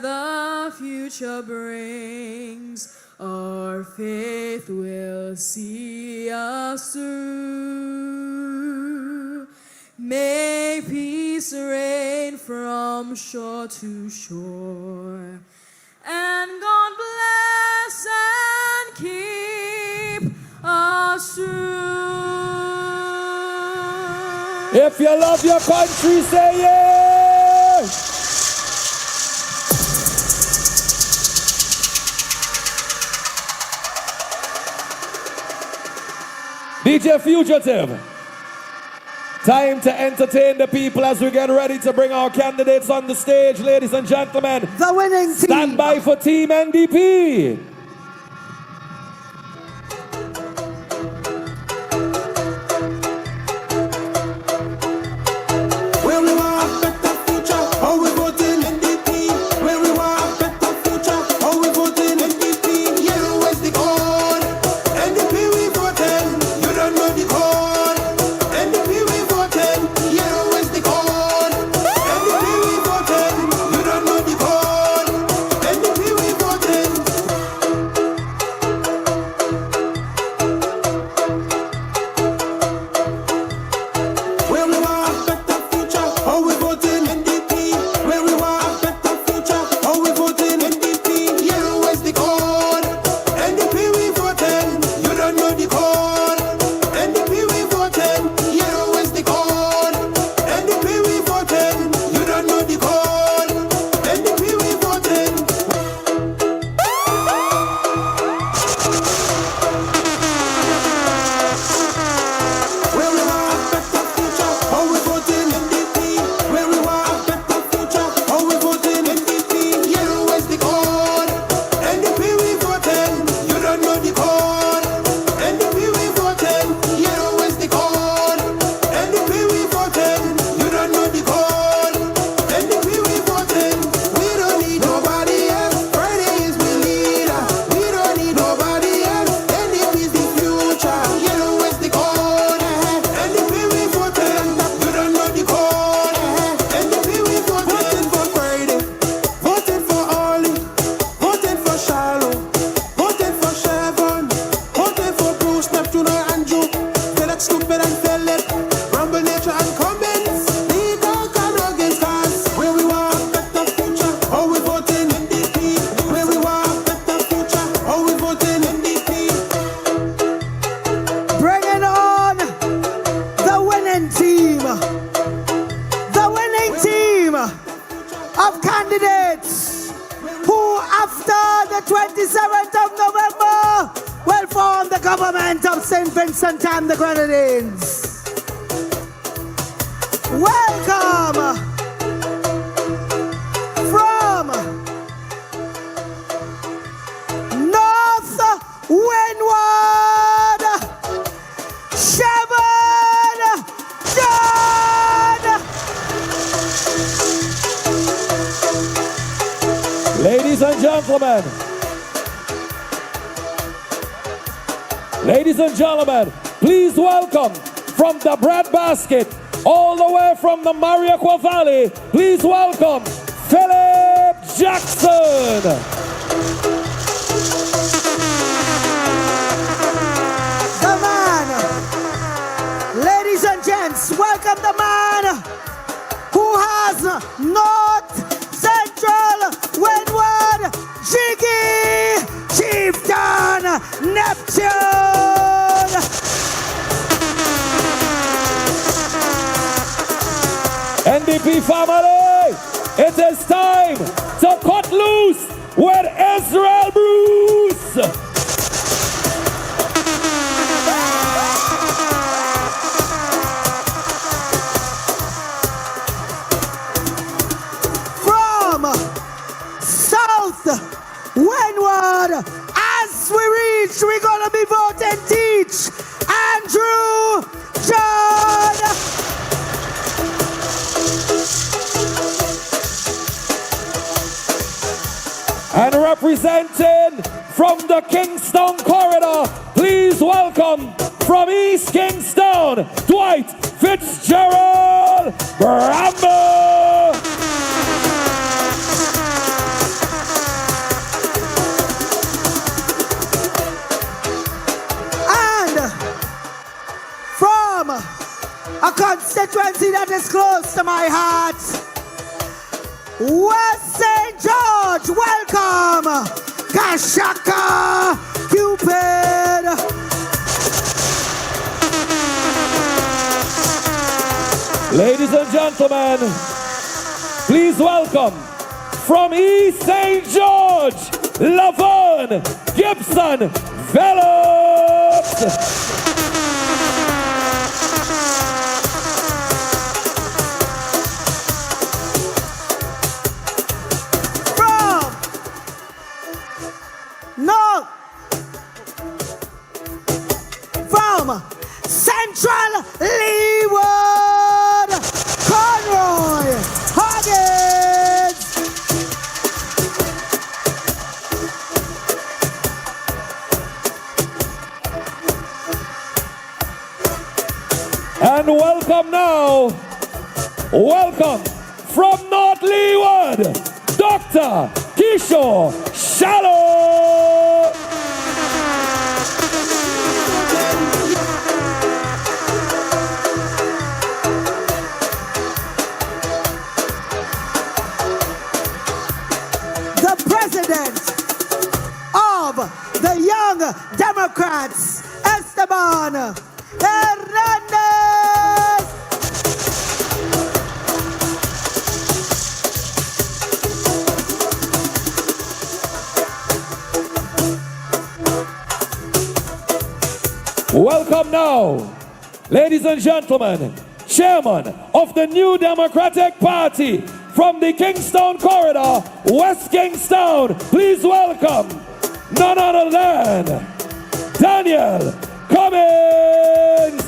the future brings, our faith will see us through. May peace reign from shore to shore, and God bless and keep us true. If you love your country, say yeah. DJ Fugitive. Time to entertain the people as we get ready to bring our candidates on the stage, ladies and gentlemen. The winning team. Stand by for Team NDP. Where we want a better future, how we voting NDP. Where we want a better future, how we voting NDP. Yellow is the code, NDP we voting. You don't know the code, NDP we voting. Yellow is the code, NDP we voting. You don't know the code, NDP we voting. Where we want a better future, how we voting NDP. Where we want a better future, how we voting NDP. Yellow is the code, NDP we voting. You don't know the code, NDP we voting. Yellow is the code, NDP we voting. You don't know the code, NDP we voting. Where we want a better future, how we voting NDP. Where we want a better future, how we voting NDP. Yellow is the code, NDP we voting. You don't know the code, NDP we voting. Yellow is the code, NDP we voting. You don't know the code, NDP we voting. We don't need nobody else. Friday is we leader. We don't need nobody else. NDP is the future. Yellow is the code, NDP we voting. You don't know the code, NDP we voting. Voting for Friday, voting for Ollie, voting for Shallow, voting for Chevron, voting for Bruce, Neptune or Andrew. Feel it stupid and feel it. Rumble nature and comments. Lead dog and against cars. Where we want a better future, how we voting NDP. Where we want a better future, how we voting NDP. Bringing on the winning team. The winning team of candidates who, after the 27th of November, will form the government of St. Vincent and the Grenadines. Welcome from North Windward, Chevron John. Ladies and gentlemen, please welcome from the breadbasket, all the way from the Mariaqua Valley, please welcome Philip Jackson. The man, ladies and gents, welcome the man who has North Central Windward Jiggy Chieftain Neptune. NDP family, it is time to cut loose with Israel Bruce. From South Windward, as we reach, we're gonna be voting Teach Andrew John. And representing from the Kingston corridor, please welcome from East Kingston, Dwight Fitzgerald Bramble. And from a constituency that is close to my heart, West St. George, welcome, Gashaka Cupid. Ladies and gentlemen, please welcome from East St. George, Laverne Gibson Velops. From Central Leeward, Conroy Huggins. And welcome now, welcome from North Leeward, Dr. Kishore Shallow. The president of the Young Democrats, Esteban Hernandez. Welcome now, ladies and gentlemen, Chairman of the New Democratic Party from the Kingstown Corridor, West Kingstown. Please welcome none other than Daniel Cummins.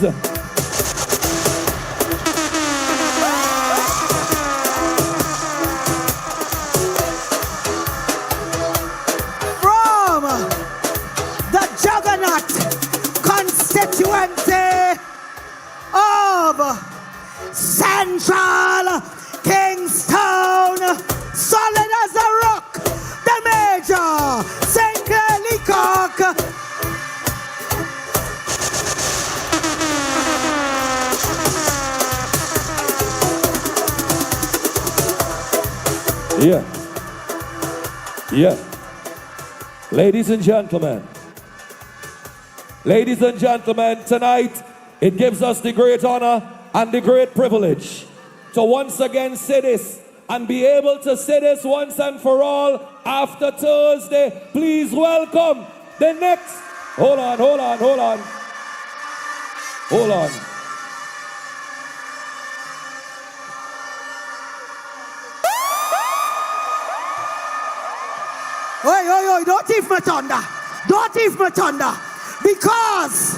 From the Juggernaut constituency of Central Kingstown, solid as a rock, the Major, St. Clair Leacock. Yeah. Ladies and gentlemen, tonight it gives us the great honor and the great privilege to once again say this and be able to say this once and for all after Thursday. Please welcome the next. Hold on. Oi, don't thief my thunder. Don't thief my thunder. Because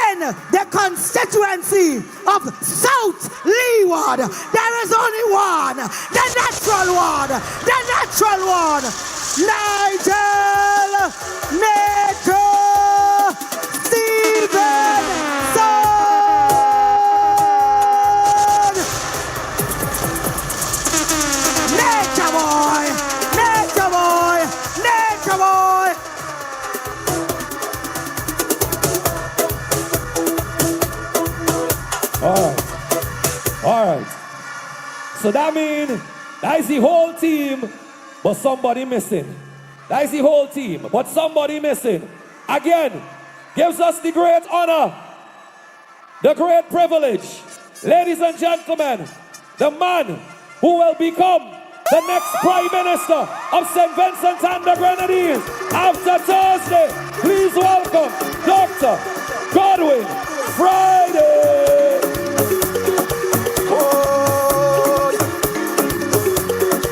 in the constituency of South Leeward, there is only one, the natural one, Nigel Nato Stevenson. Nature boy. All right. So that means that's the whole team, but somebody missing. That's the whole team, but somebody missing. Again, gives us the great honor, the great privilege. Ladies and gentlemen, the man who will become the next Prime Minister of St. Vincent and the Grenadines after Thursday. Please welcome Dr. Godwin Friday. Oh,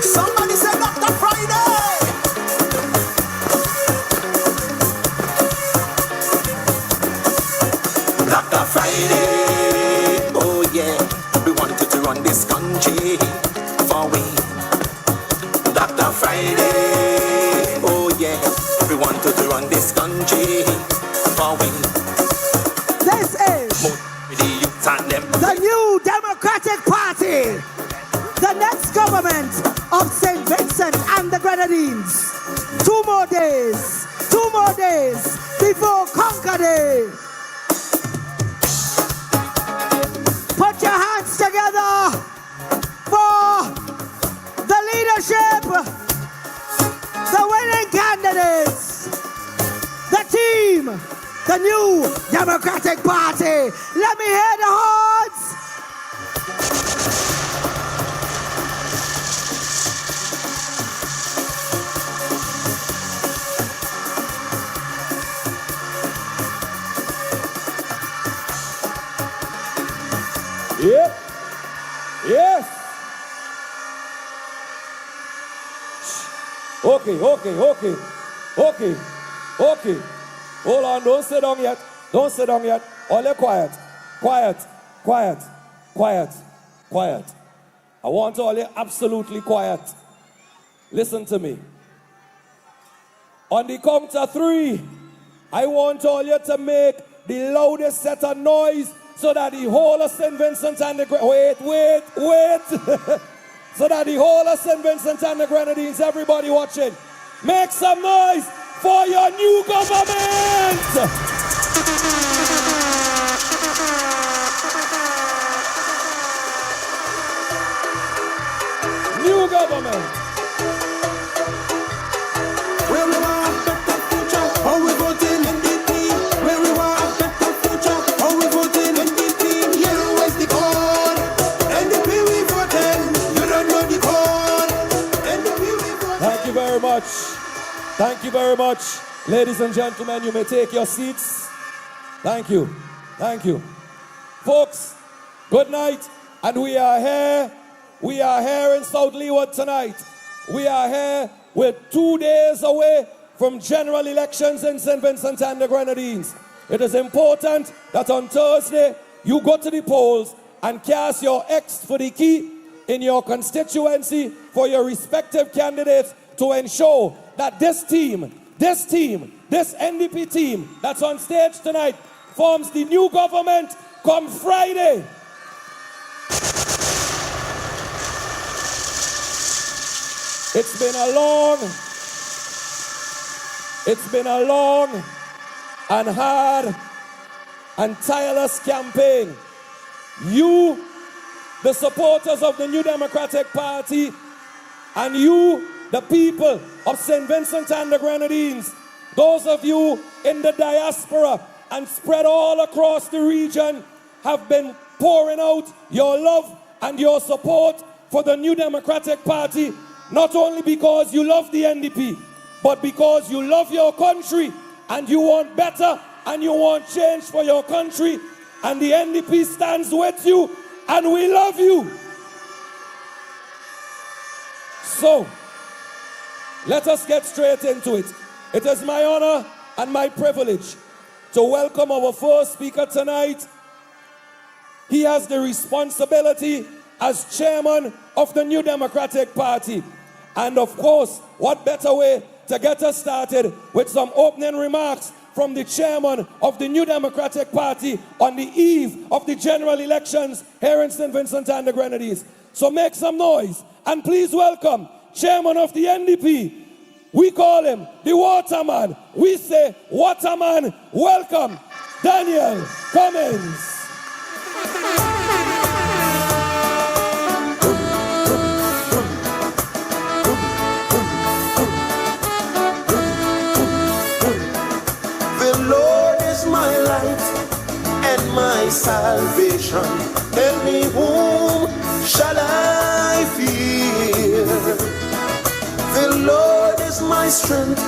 somebody say Dr. Friday. Dr. Friday. Oh yeah, we wanted to run this country for we. Dr. Friday. Oh yeah, we wanted to run this country for we. This is the New Democratic Party, the next government of St. Vincent and the Grenadines. 2 more days before Conquer Day. Put your hands together for the leadership, the winning candidates, the team, the New Democratic Party. Let me hear the horn. Yeah. Yes. Okay. Hold on, don't sit down yet. All you quiet. I want all you absolutely quiet. Listen to me. On the count of 3, I want all you to make the loudest set of noise so that the whole of St. Vincent and the wait. So that the whole of St. Vincent and the Grenadines, everybody watching, make some noise for your new government! New government. Where we want a better future, how we voting NDP. Where we want a better future, how we voting NDP. Yellow is the code, NDP we voting. You don't know the code, NDP we voting. Thank you very much. Thank you very much. Ladies and gentlemen, you may take your seats. Thank you. Folks, good night. And we are here in South Leeward tonight. We are here. We're 2 days away from general elections in St. Vincent and the Grenadines. It is important that on Thursday, you go to the polls and cast your X for the key in your constituency for your respective candidates to ensure that this NDP team that's on stage tonight forms the new government come Friday. It's been a long and hard and tireless campaign. You, the supporters of the New Democratic Party, and you, the people of St. Vincent and the Grenadines, those of you in the diaspora and spread all across the region, have been pouring out your love and your support for the New Democratic Party, not only because you love the NDP, but because you love your country and you want better and you want change for your country, and the NDP stands with you and we love you. So, let us get straight into it. It is my honor and my privilege to welcome our first speaker tonight. He has the responsibility as chairman of the New Democratic Party. And of course, what better way to get us started with some opening remarks from the chairman of the New Democratic Party on the eve of the general elections here in St. Vincent and the Grenadines. So make some noise and please welcome chairman of the NDP. We call him the Waterman. We say Waterman, welcome, Daniel Cummins. The Lord is my light and my salvation. Tell me whom shall I fear? The Lord is my strength,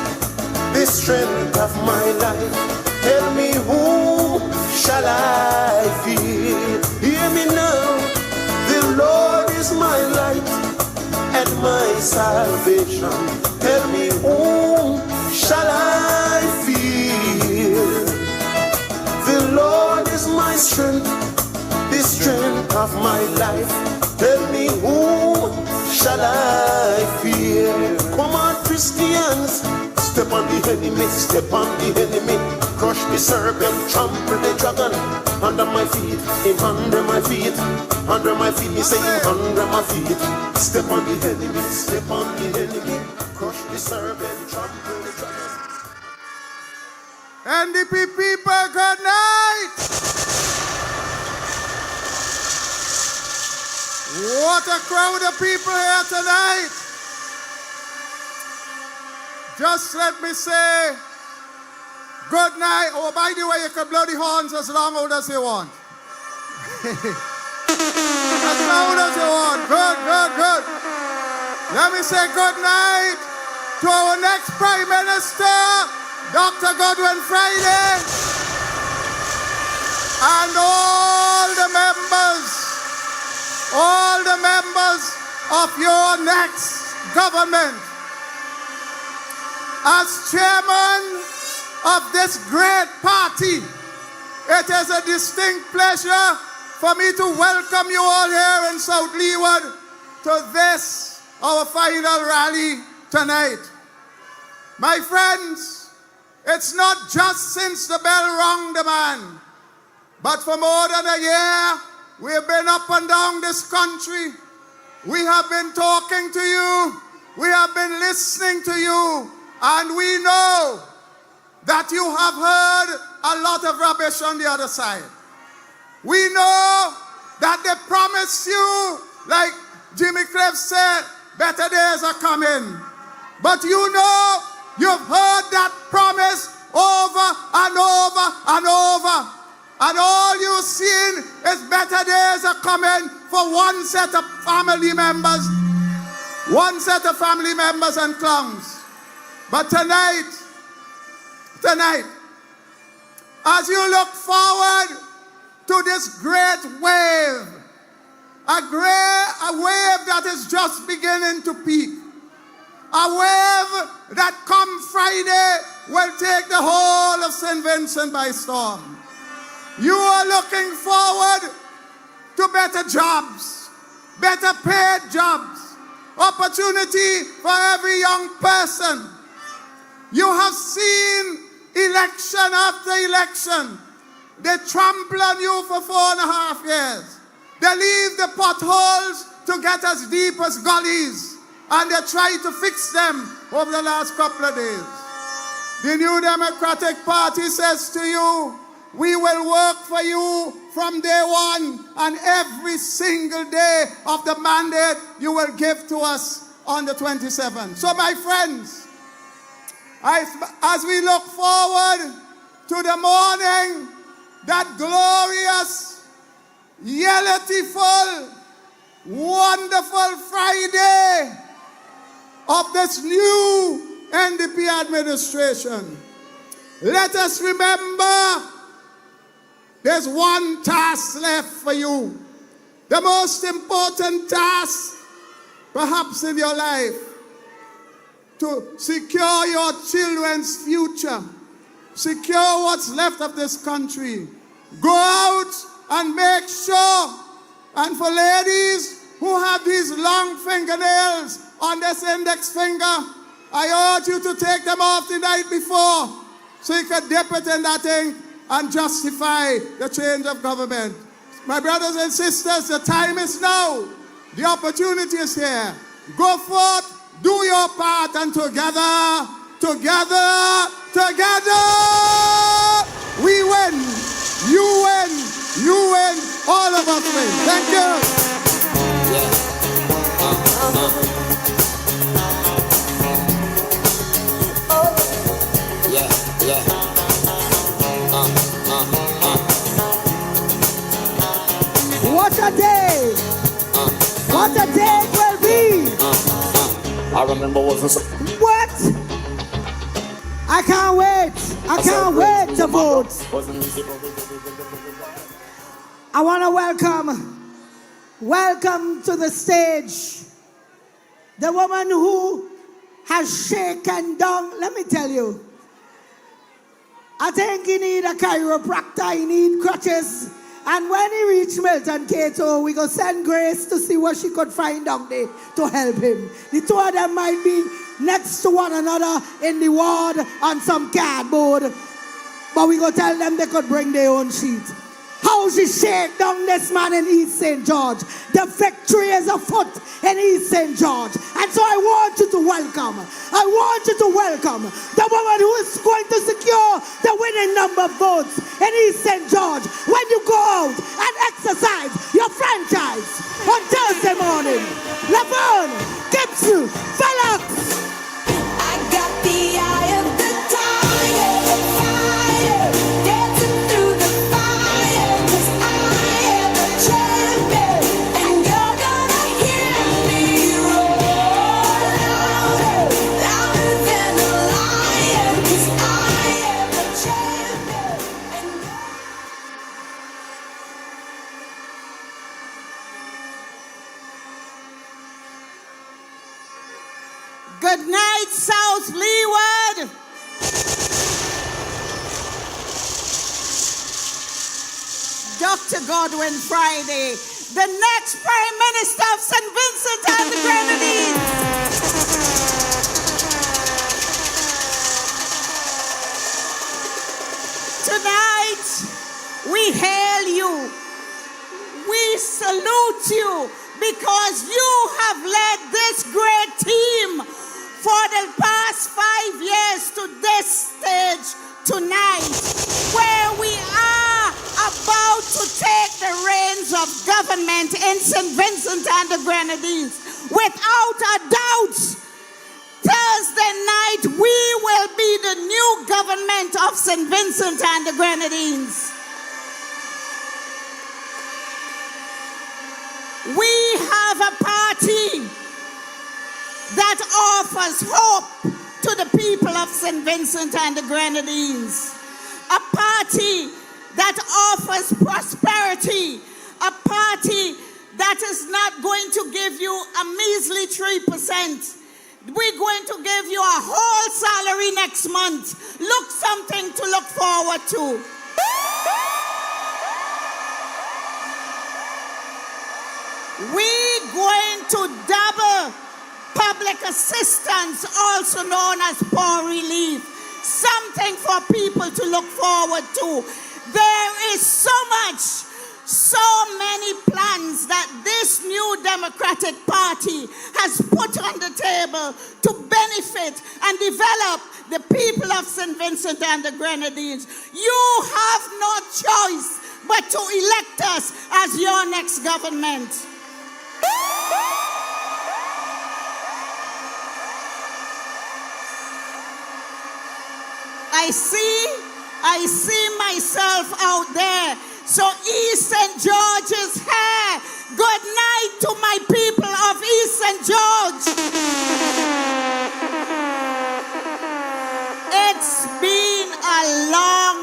the strength of my life. Tell me whom shall I fear? Hear me now. The Lord is my light and my salvation. Tell me whom shall I fear? The Lord is my strength, the strength of my life. Tell me whom shall I fear? Come on, Christians, step on the enemy, step on the enemy. Crush the serpent, trample the dragon. Under my feet, him under my feet. Under my feet, me say him under my feet. Step on the enemy, step on the enemy. Crush the serpent, trample the dragon. NDP people, good night! What a crowd of people here tonight! Just let me say good night. Oh, by the way, you can blow the horns as long as you want. As loud as you want. Good. Let me say good night to our next Prime Minister, Dr. Godwin Friday, and all the members all the members of your next government. As chairman of this great party, it is a distinct pleasure for me to welcome you all here in South Leeward to this, our final rally tonight. My friends, it's not just since the bell rung the man, but for more than a year, we've been up and down this country. We have been talking to you. We have been listening to you. And we know that you have heard a lot of rubbish on the other side. We know that they promise you, like Jimmy Cliff said, better days are coming. But you know, you've heard that promise over and over and over. And all you've seen is better days are coming for one set of family members. One set of family members and clowns. But tonight, as you look forward to this great wave, a wave that is just beginning to peak, a wave that come Friday will take the whole of St. Vincent by storm. You are looking forward to better jobs, better paid jobs, opportunity for every young person. You have seen election after election. They trample on you for 4.5 years. They leave the potholes to get as deep as gullies, and they try to fix them over the last couple of days. The New Democratic Party says to you, we will work for you from day one, and every single day of the mandate you will give to us on the 27th. So my friends, as we look forward to the morning, that glorious, yellowful, wonderful Friday of this new NDP administration, let us remember there's one task left for you. The most important task, perhaps in your life, to secure your children's future, secure what's left of this country. Go out and make sure, and for ladies who have these long fingernails on this index finger, I urge you to take them off the night before so you can dip it in that thing and justify the change of government. My brothers and sisters, the time is now. The opportunity is here. Go forth, do your part, and together, we win. You win, all of us win. Thank you. What a day! What a day it will be! I remember What? I can't wait. I can't wait to vote. I want to welcome to the stage the woman who has shaken down. Let me tell you, I think he need a chiropractor, he need crutches. And when he reach Milton Cato, we go send Grace to see what she could find down there to help him. The two of them might be next to one another in the ward on some cardboard, but we go tell them they could bring their own sheet. How she shake down this man in East St. George. The victory is afoot in East St. George. And so I want you to welcome the woman who is going to secure the winning number of votes in East St. George when you go out and exercise your franchise on Thursday morning. Laverne, Gibson, Felix. I got the eye of the tiger, fire, dancing through the fire, 'cause I am the champion, and you're gonna hear me roar louder, louder than a lion, 'cause I am the champion, and Dr. Godwin Friday, the next Prime Minister of St. Vincent and the Grenadines. Tonight, we hail you. We salute you because you have led this great team for the past 5 years to this stage tonight, where we are about to take the reins of government in St. Vincent and the Grenadines. Without a doubt, Thursday night we will be the new government of St. Vincent and the Grenadines. We have a party that offers hope to the people of St. Vincent and the Grenadines. A party that offers prosperity. A party that is not going to give you a measly 3%. We're going to give you a whole salary next month. Look, something to look forward to. We're going to double public assistance, also known as poor relief. Something for people to look forward to. There is so many plans that this new Democratic Party has put on the table to benefit and develop the people of St. Vincent and the Grenadines. You have no choice but to elect us as your next government. I see myself out there. So East St. George's here. Good night to my people of East St. George. It's been a long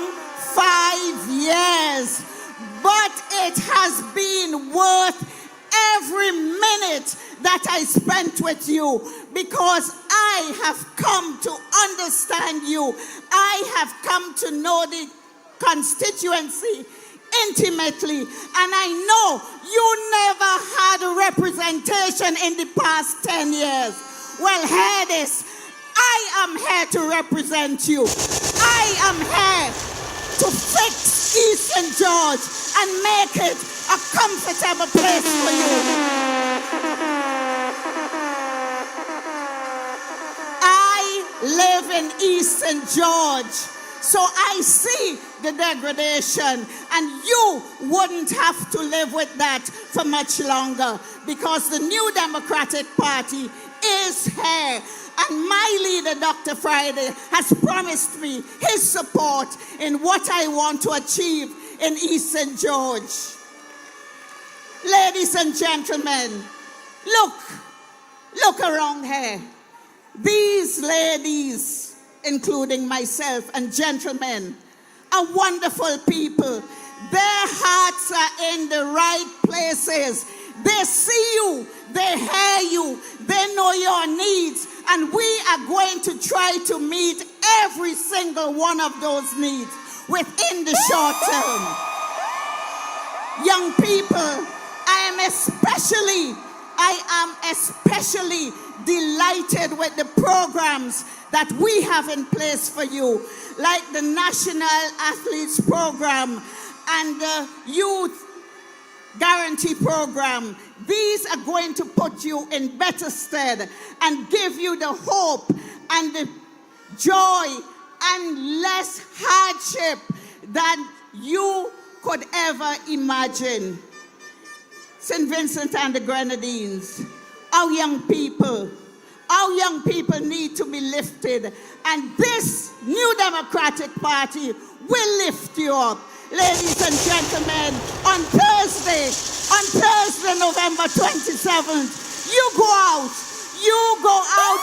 5 years, but it has been worth every minute that I spent with you, because I have come to understand you. I have come to know the constituency intimately, and I know you never had a representation in the past 10 years. Well, hear this. I am here to represent you. I am here to fix East St. George and make it a comfortable place for you. I live in East St. George, so I see the degradation, and you wouldn't have to live with that for much longer, because the new Democratic Party is here. And my leader, Dr. Friday, has promised me his support in what I want to achieve in East St. George. Ladies and gentlemen, look around here. These ladies, including myself, and gentlemen, are wonderful people. Their hearts are in the right places. They see you, they hear you, they know your needs, and we are going to try to meet every single one of those needs within the short term. Young people, I am especially delighted with the programs that we have in place for you, like the National Athletes Program and the Youth Guarantee Program. These are going to put you in better stead and give you the hope and the joy and less hardship than you could ever imagine. St. Vincent and the Grenadines, our young people need to be lifted, and this new Democratic Party will lift you up. Ladies and gentlemen, on Thursday, November 27th, you go out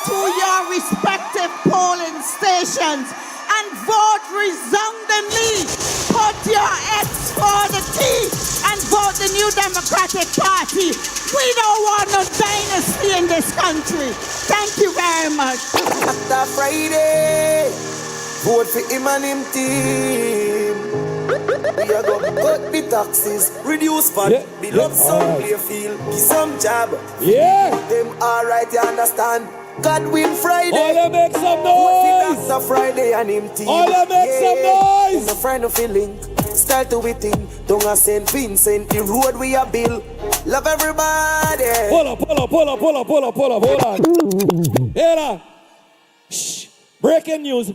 to your respective polling stations and vote resoundingly. Put your X for the T and vote the new Democratic Party. We don't want no dynasty in this country. Thank you very much. After Friday, vote for him and him team. We are go cut the taxes, reduce fat, build up some play field, give some job. Yeah. Them alright, you understand? God win Friday. All you make some noise. That's Friday and him team. All you make some noise. No friend no feeling. Start to witting. Don't a St. Vincent. The road we are build. Love everybody. Pull up. Hold on. Hold on. Shh. Breaking news.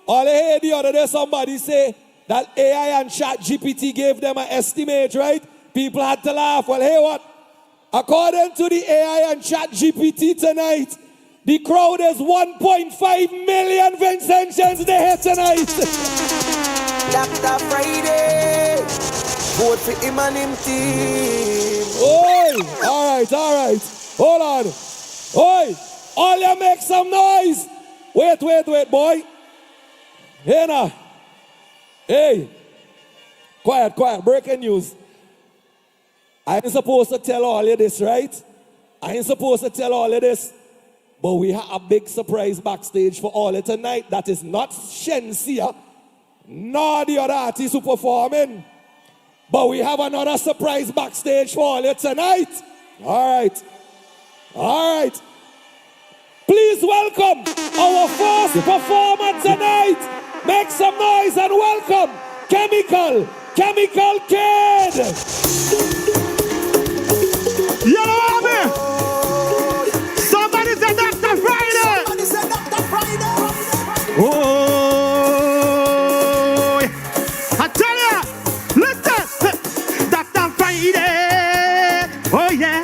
All I heard the other day somebody say that AI and ChatGPT gave them an estimate, right? People had to laugh. Well, hey, what? According to the AI and ChatGPT tonight, the crowd is 1.5 million Vincentians they here tonight. Dr. Friday, vote for him and him team. Oi, all right. Hold on. Oi, all you make some noise. Wait, boy. Hey, now. Hey. Quiet. Breaking news. I ain't supposed to tell all of this, right? But we have a big surprise backstage for all of tonight. That is not Shensia, nor the other artists who performing. But we have another surprise backstage for all of tonight. All right. Please welcome our first performer tonight. Make some noise and welcome Chemical Kid. Yellow Army! Somebody said Dr. Friday! Oh, I tell ya, listen, Dr. Friday. Oh yeah,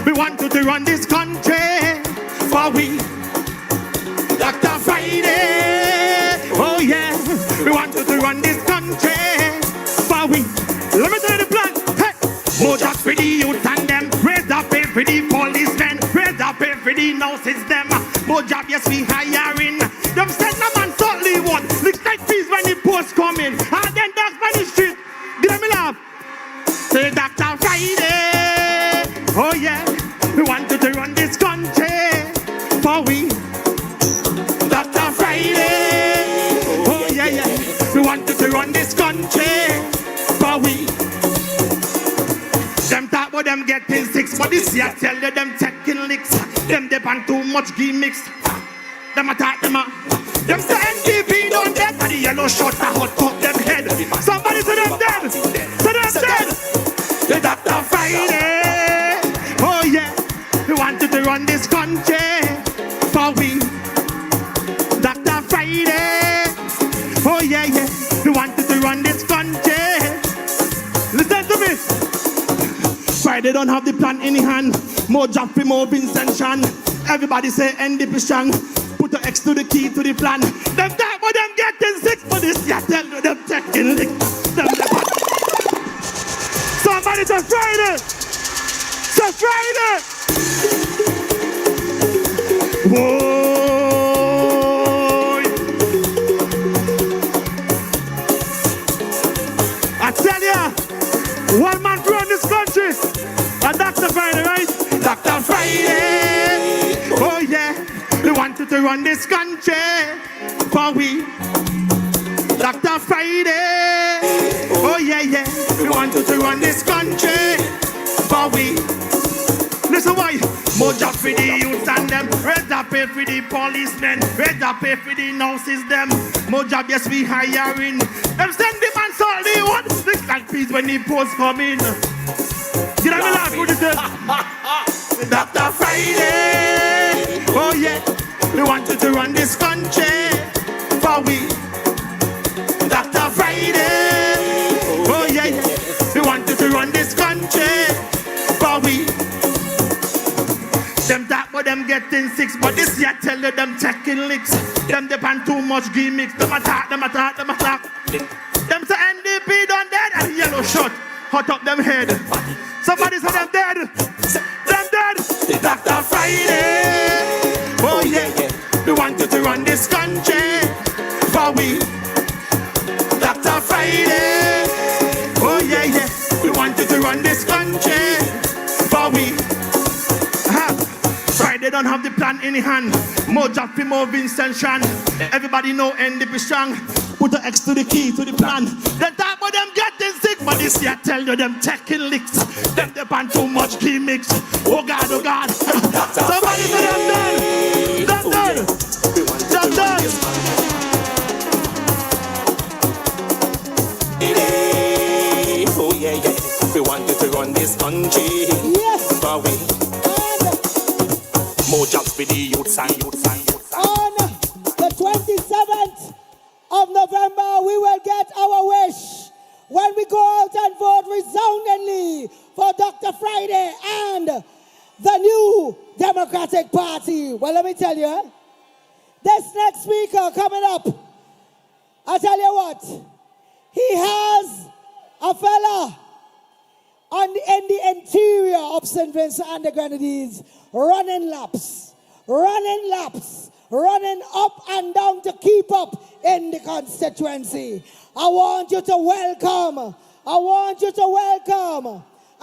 we want to run this country for we. Dr. Friday. Oh yeah, we want to run this country for we. Let me tell you the plan. Hey, Mojack for the youth and them. Raise up pay for the policemen. Raise up pay for the nurses them. Mojack, yes, we hiring. Them send a man certainly one. Looks like peace when the post coming. And then dogs by the street. Give me laugh. Say Dr. Friday. Oh yeah, we want to run this country for we. Dr. Friday. Oh yeah. We want to run this country for we. Them talk about them getting six, but this year tell you them taking licks. Them depend too much gimmicks. Them attack them up. Them say NDP don't dead, and the yellow shot a hot top them head. Somebody say them dead. Say them dead. The Dr. Friday. Oh yeah, we wanted to run this country for we. Dr. Friday. Oh yeah, we wanted to run this country. Listen to me. Friday don't have the plan in hand. More jumping, more Vincent Chan. Everybody say NDP strong. Put an X to the key to the plan. Them talk about them getting sick for this. Yeah, tell you them taking lick. Somebody say Friday. Say Friday. Whoa. I tell ya, one man run this country. And Dr. Friday, right? Dr. Friday. Oh yeah, we wanted to run this country for we. Dr. Friday. Oh yeah, we wanted to run this country for we. Listen why. Moja for the youth and them. Red up pay for the policemen. Red up pay for the nurses them. Moja, yes, we hiring. Them send the man so they want. This like peace when the post come in. Did I laugh? What you say? Dr. Friday. Oh yeah, we wanted to run this country for we. Dr. Friday. Oh yeah, we wanted to run this country for we. Them talk about them getting six, but this year tell you them taking licks. Them depend too much gimmicks. Them attack. Them say NDP done dead and yellow shot. Hot up them head. Somebody say them dead. Them dead. Dr. Friday. Oh yeah. We wanted to run this country for we. Dr. Friday. Oh yeah. We wanted to run this country for we. Friday don't have the plan in hand. More Jaffy, more Vincent Chan. Everybody know NDP strong. put an X to the key to the plan. Then talk about them getting sick, but this year tell you them taking licks. Them depend too much gimmicks. Oh God, oh God. Somebody say I'm done. I'm done. I'm done. Oh yeah, yeah. We want you to run this country. Yes. For we. More jobs for the youths and youths and youths. On the 27th of November, we will get our wish when we go out and vote resoundingly for Dr. Friday and the new Democratic Party. Well, let me tell you, this next speaker coming up, I tell you what, he has a fella in the interior of St. Vincent and the Grenadines running laps, running up and down to keep up in the constituency. I want you to welcome a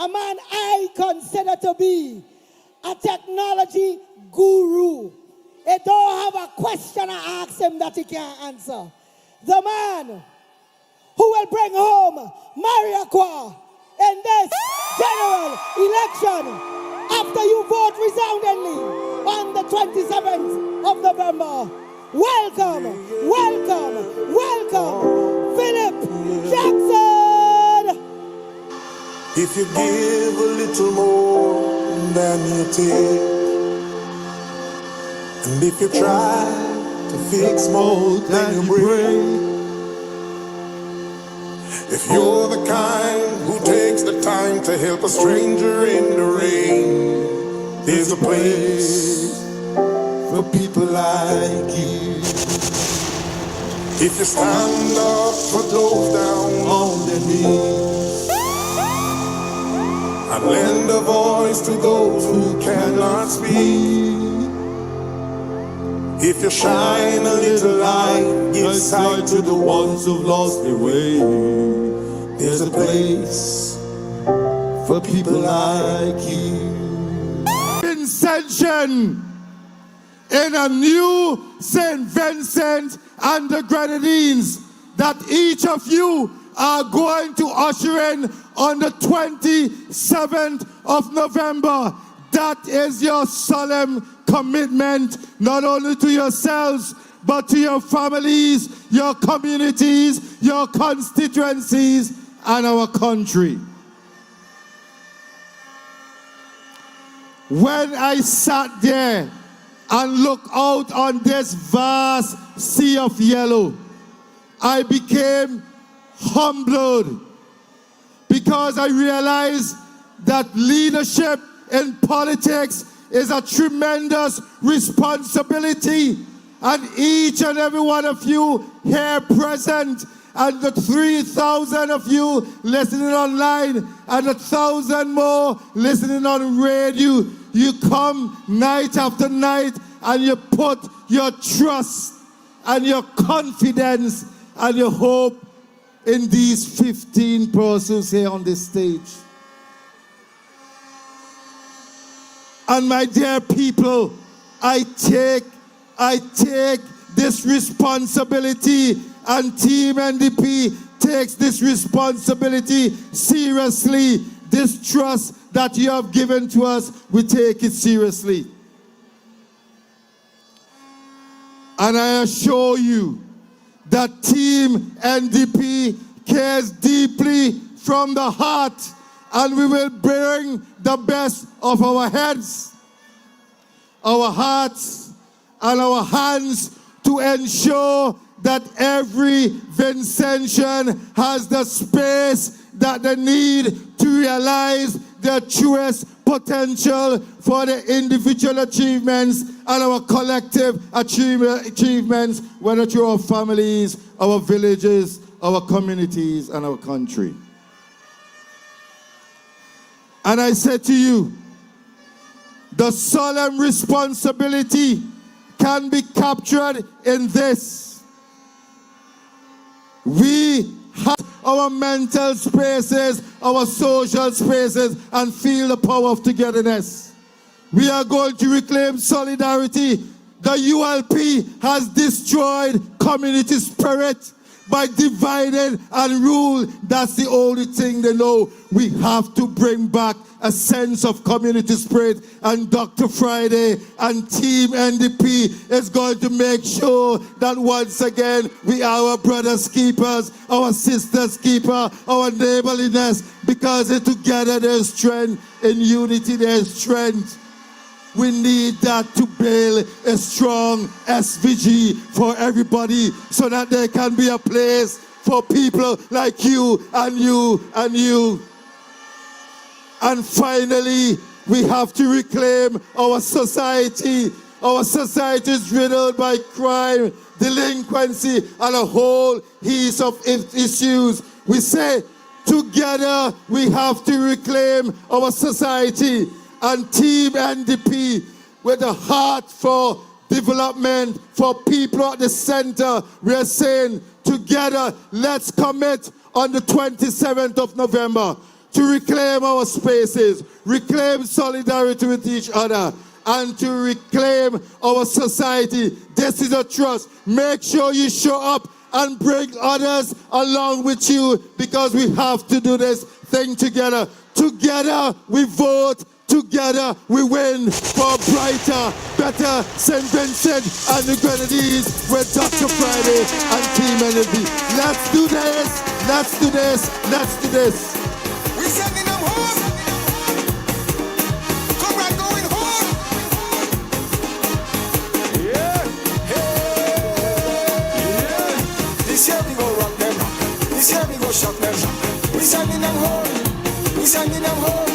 man I consider to be a technology guru. He don't have a question I ask him that he can't answer. The man who will bring home Mariaqua in this general election after you vote resoundingly on the 27th of November. Welcome, Philip Jackson. If you give a little more than you take, and if you try to fix more than you break, if you're the kind who takes the time to help a stranger in the rain, there's a place for people like you. If you stand up for those down on their knees and lend a voice to those who cannot speak, if you shine a little light, give sight to the ones who've lost their way, there's a place for people like you. Ascension in a new St. Vincent and the Grenadines that each of you are going to usher in on the 27th of November. That is your solemn commitment, not only to yourselves, but to your families, your communities, your constituencies, and our country. When I sat there and looked out on this vast sea of yellow, I became humbled because I realized that leadership in politics is a tremendous responsibility, and each and every one of you here present, and the 3,000 of you listening online, and 1,000 more listening on radio, you come night after night and you put your trust and your confidence and your hope in these 15 persons here on this stage. And my dear people, I take this responsibility, and Team NDP takes this responsibility seriously. This trust that you have given to us, we take it seriously. And I assure you that Team NDP cares deeply from the heart, and we will bring the best of our heads, our hearts, and our hands to ensure that every Vincentian has the space that they need to realize their truest potential for the individual achievements and our collective achievements, whether through our families, our villages, our communities, and our country. And I say to you, the solemn responsibility can be captured in this. We have our mental spaces, our social spaces, and feel the power of togetherness. We are going to reclaim solidarity. The ULP has destroyed community spirit. by divided and rule. That's the only thing they know. We have to bring back a sense of community spirit, and Dr. Friday and Team NDP is going to make sure that once again we are our brothers' keepers, our sisters' keeper, our neighborliness, because together there's strength, in unity there's strength. We need that to build a strong SVG for everybody so that there can be a place for people like you and you and you. And finally, we have to reclaim our society. Our society is riddled by crime, delinquency, and a whole heap of issues. We say, together we have to reclaim our society. And Team NDP, with a heart for development, for people at the center, we are saying, together, let's commit on the 27th of November to reclaim our spaces, reclaim solidarity with each other, and to reclaim our society. This is a trust. Make sure you show up and bring others along with you, because we have to do this thing together. Together we vote. Together we win for a brighter, better St. Vincent and the Grenadines with Dr. Friday and Team NDP. Let's do this. Let's do this. Let's do this. We sending them home. Come right going home. Yeah. Yeah. This year we go rock them. This year we go shock them. We sending them home. We sending them home.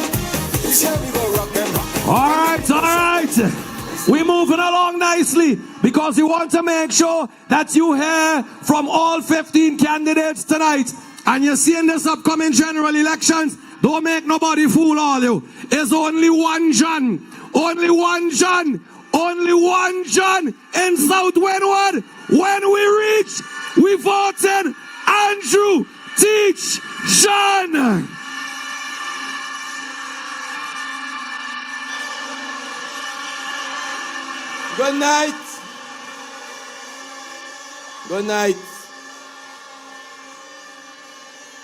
This year we go rock them. All right. We're moving along nicely because we want to make sure that you hear from all 15 candidates tonight. And you're seeing this upcoming general elections. Don't make nobody fool all you. It's only one John. Only one John. Only one John in South Windward. When we reach, we voted Andrew Teach John. Good night. Good night.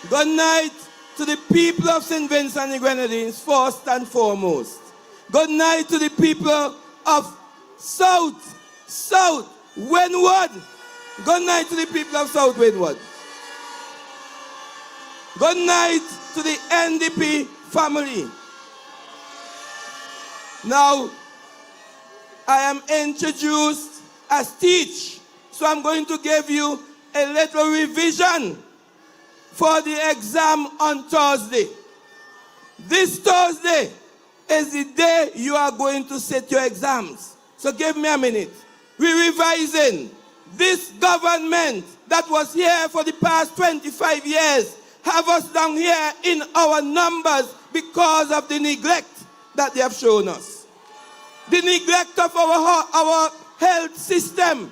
Good night to the people of St. Vincent and the Grenadines, first and foremost. Good night to the people of South Windward. Good night to the people of South Windward. Good night to the NDP family. Now, I am introduced as Teach, so I'm going to give you a little revision for the exam on Thursday. This Thursday is the day you are going to sit your exams. So give me a minute. We're revising. This government that was here for the past 25 years have us down here in our numbers because of the neglect that they have shown us. The neglect of our health system.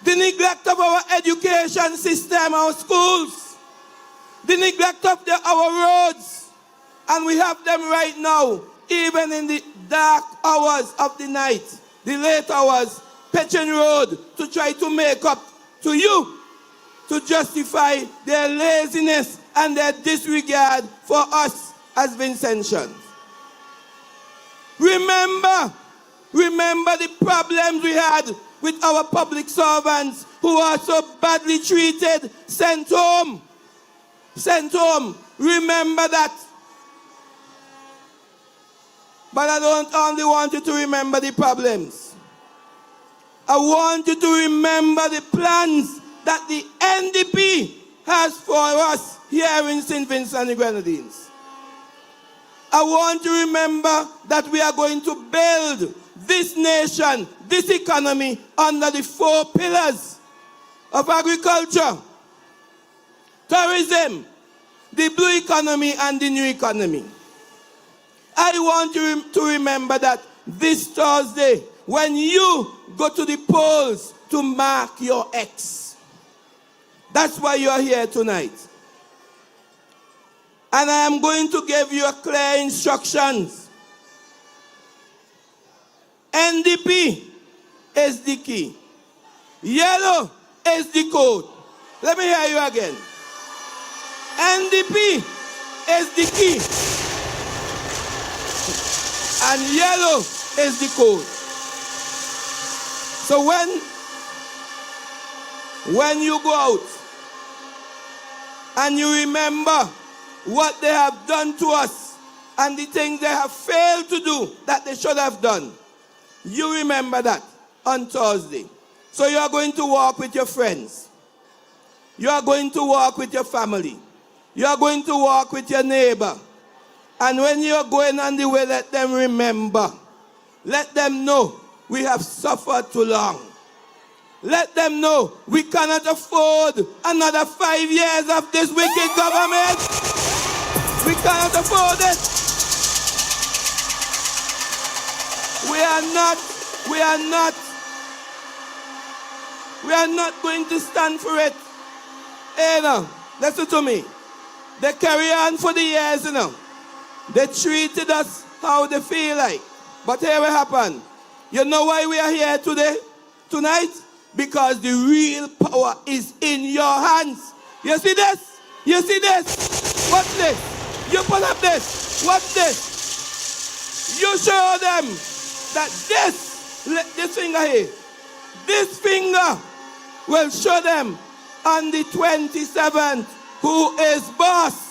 The neglect of our education system, our schools. The neglect of our roads. And we have them right now, even in the dark hours of the night, the late hours, pitching road to try to make up to you, to justify their laziness and their disregard for us as Vincentians. Remember the problems we had with our public servants who are so badly treated, sent home. Sent home. Remember that. But I don't only want you to remember the problems. I want you to remember the plans that the NDP has for us here in St. Vincent and the Grenadines. I want you to remember that we are going to build this nation, this economy, under the 4 pillars of agriculture, tourism, the blue economy, and the new economy. I want you to remember that this Thursday, when you go to the polls to mark your X, that's why you are here tonight. And I am going to give you a clear instructions. NDP is the key. Yellow is the code. Let me hear you again. NDP is the key. And yellow is the code. So when you go out and you remember what they have done to us and the things they have failed to do that they should have done, you remember that on Thursday. So you are going to walk with your friends. You are going to walk with your family. You are going to walk with your neighbor. And when you are going on the way, let them remember. Let them know we have suffered too long. Let them know we cannot afford another 5 years of this wicked government. We cannot afford it. We are not going to stand for it. Hey, now, listen to me. They carry on for the years, you know. They treated us how they feel like. But here what happened. You know why we are here tonight? Because the real power is in your hands. You see this? You see this? What's this? You put up this. What's this? You show them that this finger here, this finger will show them on the 27th who is boss.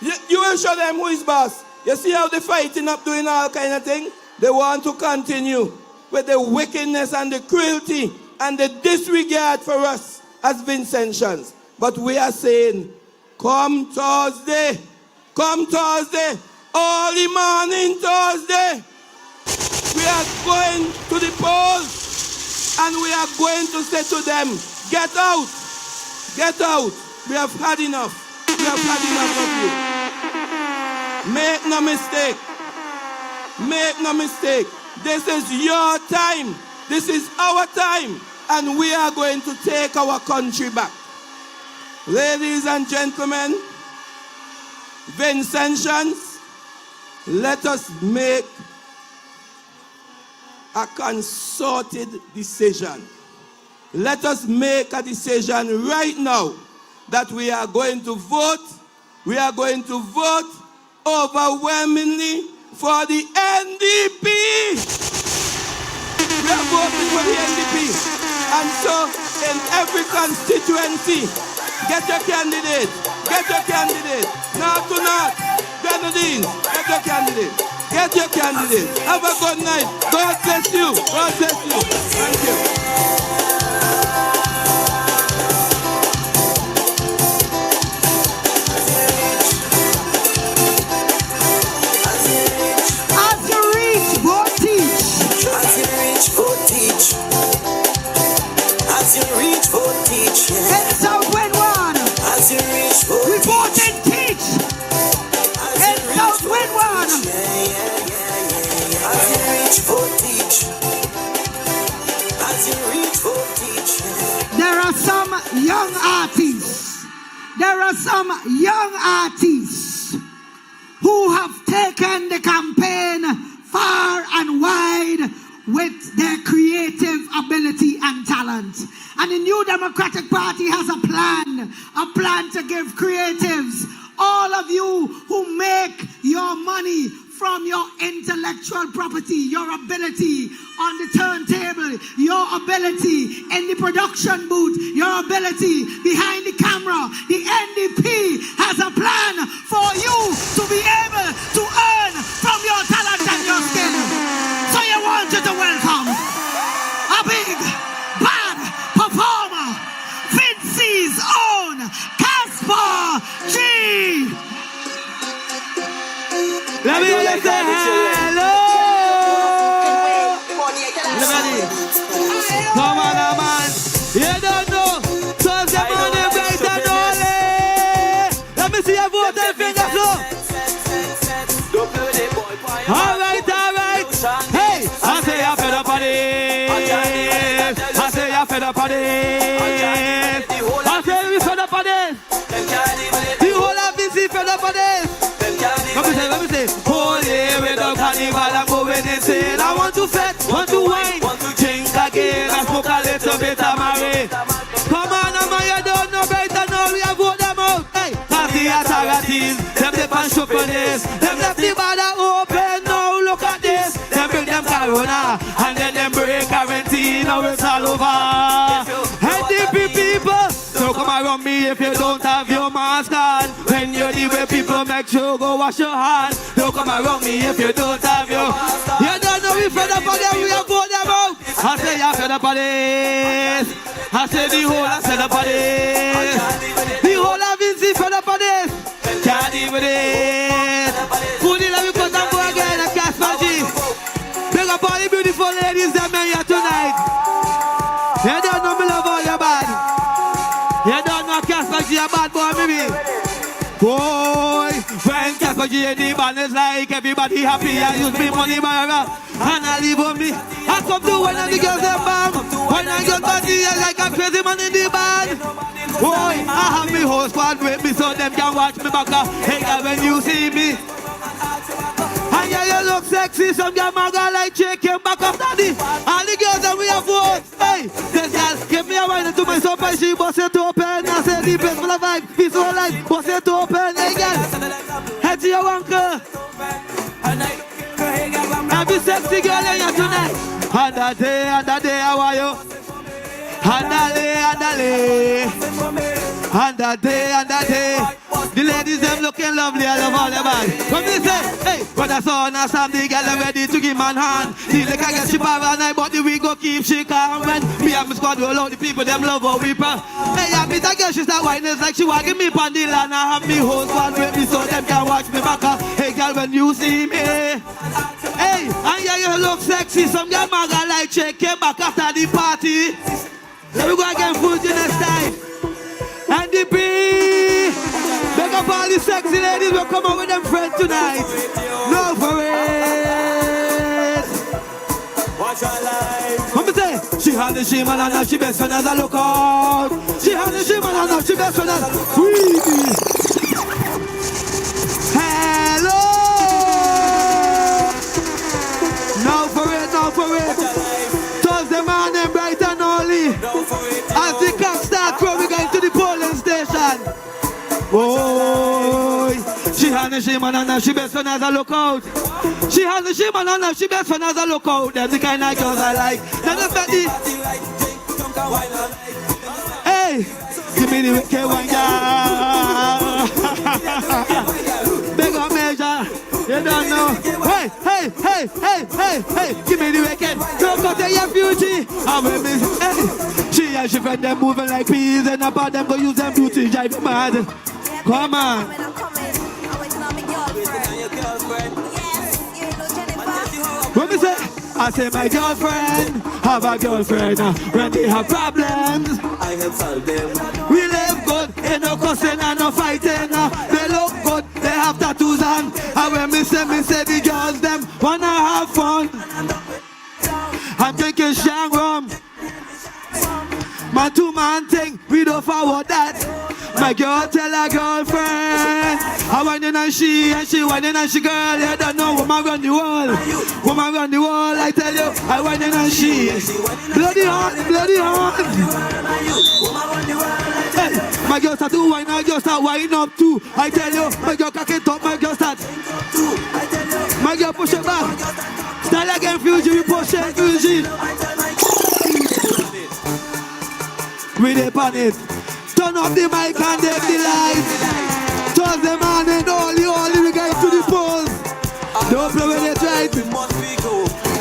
You will show them who is boss. You see how they're fighting up, doing all kind of thing? They want to continue with the wickedness and the cruelty and the disregard for us as Vincentians. But we are saying, come Thursday, early morning Thursday, we are going to the polls and we are going to say to them, get out, we have had enough. We have had enough of you. Make no mistake. Make no mistake. This is your time. This is our time. And we are going to take our country back. Ladies and gentlemen, Vincentians, let us make a concerted decision. Let us make a decision right now that we are going to vote. We are going to vote overwhelmingly for the NDP. We are voting for the NDP. And so in every constituency, get your candidate. Get your candidate. North to North, Grenadines, get your candidate. Get your candidate. Have a good night. God bless you. God bless you. Thank you. As you reach for teach, yeah. And so when one, as you reach for we teach, vote and teach. And so when one, as you reach for teach, as you reach for teach, yeah. There are some young artists. There are some young artists who have taken the campaign far and wide with their creative ability and talent. And the New Democratic Party has a plan to give creatives, all of you who make your money from your intellectual property, your ability on the turntable, your ability in the production booth, your ability behind the camera. The NDP has a plan for you to be able to earn from your talent and your skill. So you want you to welcome a big, bad performer, Vincey's own Casper G. Let me hear you say hello. Come on, man. You don't know. Thursday morning, bright and early. Let me see your vote and fingers up. All right. Hey, I say you're fed up on it. I say you're fed up on it. I say you're fed up on it. The whole of BC fed up on it. Let me say, holy with the carnival, I'm going insane. I want to fete, want to wine, want to drink again, I smoke a little bit of my corona. And then them break quarantine, now it's all over. NDP people, so come around me if you don't have your mask on. When you're the way people, make sure go wash your hands. Don't come around me if you don't have your mask on. You don't know we fed up on them, we have voted them out. I say you fed up on this. I say the whole I fed up on this. The whole of Vinci fed up on this. Can't deal with it. Food in every cut and go again and cash magic. Big up all the beautiful ladies that are here tonight. You don't know me love all your bad. You don't know Casper G a bad boy, maybe. Boy, when Casper G in the band is like everybody happy. I use me money barrier and I leave on me. I come to one of the girls them bang. When I get body, I like a crazy man in the band. Boy, I have me whole squad with me so them can watch me back. Hey, girl, when you see me. And yeah, you look sexy, some girl man go like chicken back up daddy. All the girls that we have votes, hey, this girl give me a wine to my surprise, she bust it open. I say the place full of vibe, peace all life, bust it open, hey girl. Head to your uncle. Every sexy girl in here tonight. And that day, how are you? And that day. The ladies them looking lovely, I love all the band. Come me say, hey, brother son and Sam, the girl them ready to give man hand. The liquor get she power and I but the we go keep she calm. When me and my squad roll out, the people them love how we pray. Hey, I meet a girl, she start whining like she want give me on the land. I have me whole squad with me so them can watch me back. Hey girl, when you see me, hey, and yeah, you look sexy. Some girl maga like check came back after the party. Let me go again, food you next time. NDP, big up all the sexy ladies will come out with them friends tonight. No for it. Watch your life. Come say, she had the shimmer and now she best friend as a lookout. She had the shimmer and now she best friend as a hello. No for it, no for it. Thursday morning, bright and early. As the cock start crowing, we going to the polling station. Boy, she had a shame and now she best friend as a lookout. She has a shame and now she best friend as a lookout. That's the kind of girls I like. Now the fatty. Hey, give me the wicked one, girl. Big up measure. You don't know. Hey, give me the weekend. Don't go to your future. I'm with me. Hey, she and she friend them moving like peas and about them go use them beauty drive me mad. Come on. What me say? I say my girlfriend have a girlfriend. When they have problems, I help solve them. We live good, ain't no cussing and no fighting. They look good, they have tattoos on. And when me say the girls them wanna have fun. I'm drinking shang rum. Man to man thing, we don't forward that. My girl tell her girlfriend, I whining and she whining and she girl. You don't know woman run the world. Woman run the world, I tell you, I whining and she. Bloody hard. Hey, my girl start to whine, my girl start whining up too. I tell you, my girl cock it up, my girl start. My girl push it back. Style again, Fuji, we push it, Fuji. We dip on it. Turn up the mic and dim the light. Toss the man and all we get to the pose. Don't play with it right.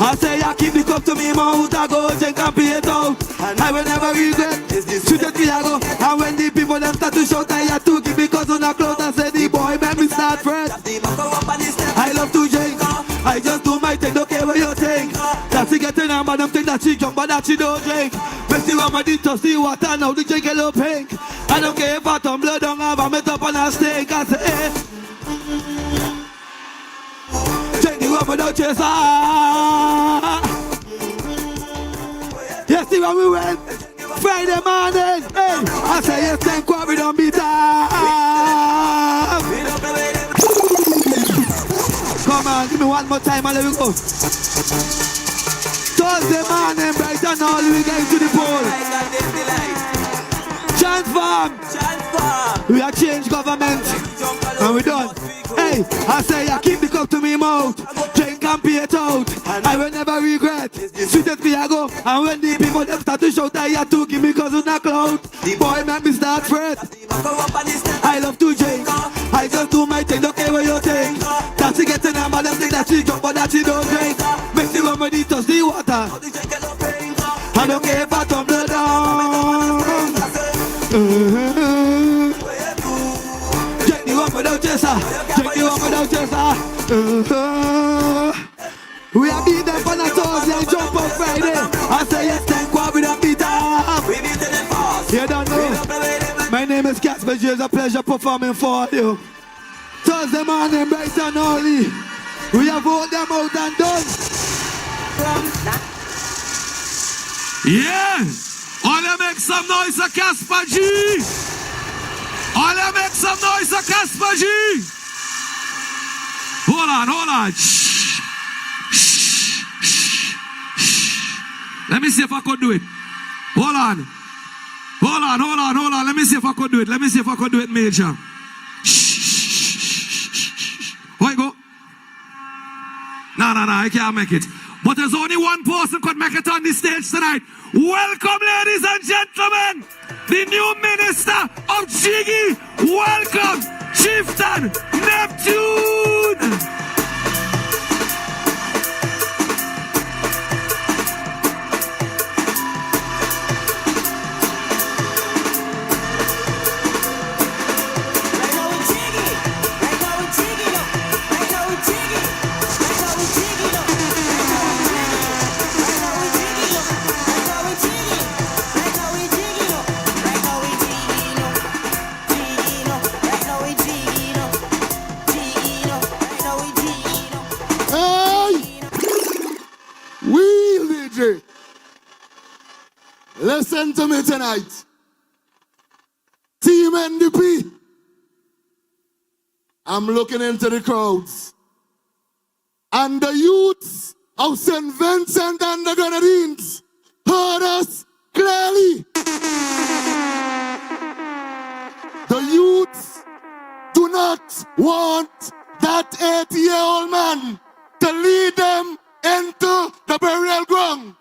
I say I keep the cup to me mouth. I go drink and pay it out. I will never regret. Shoot it till I go. And when the people them start to shout, I have to give because on the cloud and say the boy make me start fresh. I love to drink. I just do my thing, don't care what you think. That's it getting on, but them think that she drunk, but that she don't drink. Messy with my dick to see water, now the drink a little pink. I don't care if I turn blood on her, I met up on a steak. I say, hey. Drink the rum without chaser. Yes, see when we went Friday morning, hey. I say, yes, thank God we don't beat up. Come on, give me one more time and let me go. Thursday morning, bright and all, we get to the poll. Transform. We have changed government. And we done. Hey, I say, I keep the cup to me mouth. Drink and pay it out. I will never regret. yo. And when the people them start to shout, I had to give me cause of the clout. Boy, make me start fret. I love to drink. I just do my thing, don't care what you think. That she get a number, them think that she drunk, but that she don't drink. Make the woman touch the water. I don't care if I tumble down. Drink the one without chaser. Drink the one without chaser. We are beat them on a Thursday and jump on Friday. I say yes, thank God we don't beat up. You don't know. My name is Cats, but it's a pleasure performing for you. Thursday morning, bright and early. We have voted them out and done. Yeah! All you make some noise for Casper G! All you make some noise for Casper G! Hold on. Shh. Let me see if I could do it. Hold on. Let me see if I could do it, Major. Where you go? No, I can't make it. But there's only one person could make it on this stage tonight. Welcome, ladies and gentlemen, the new minister of Jiggy. Welcome, Chieftain Neptune. Listen to me tonight. Team NDP. I'm looking into the crowds. And the youths of St. Vincent and the Grenadines heard us clearly. The youths do not want that 80-year-old man to lead them into the burial ground.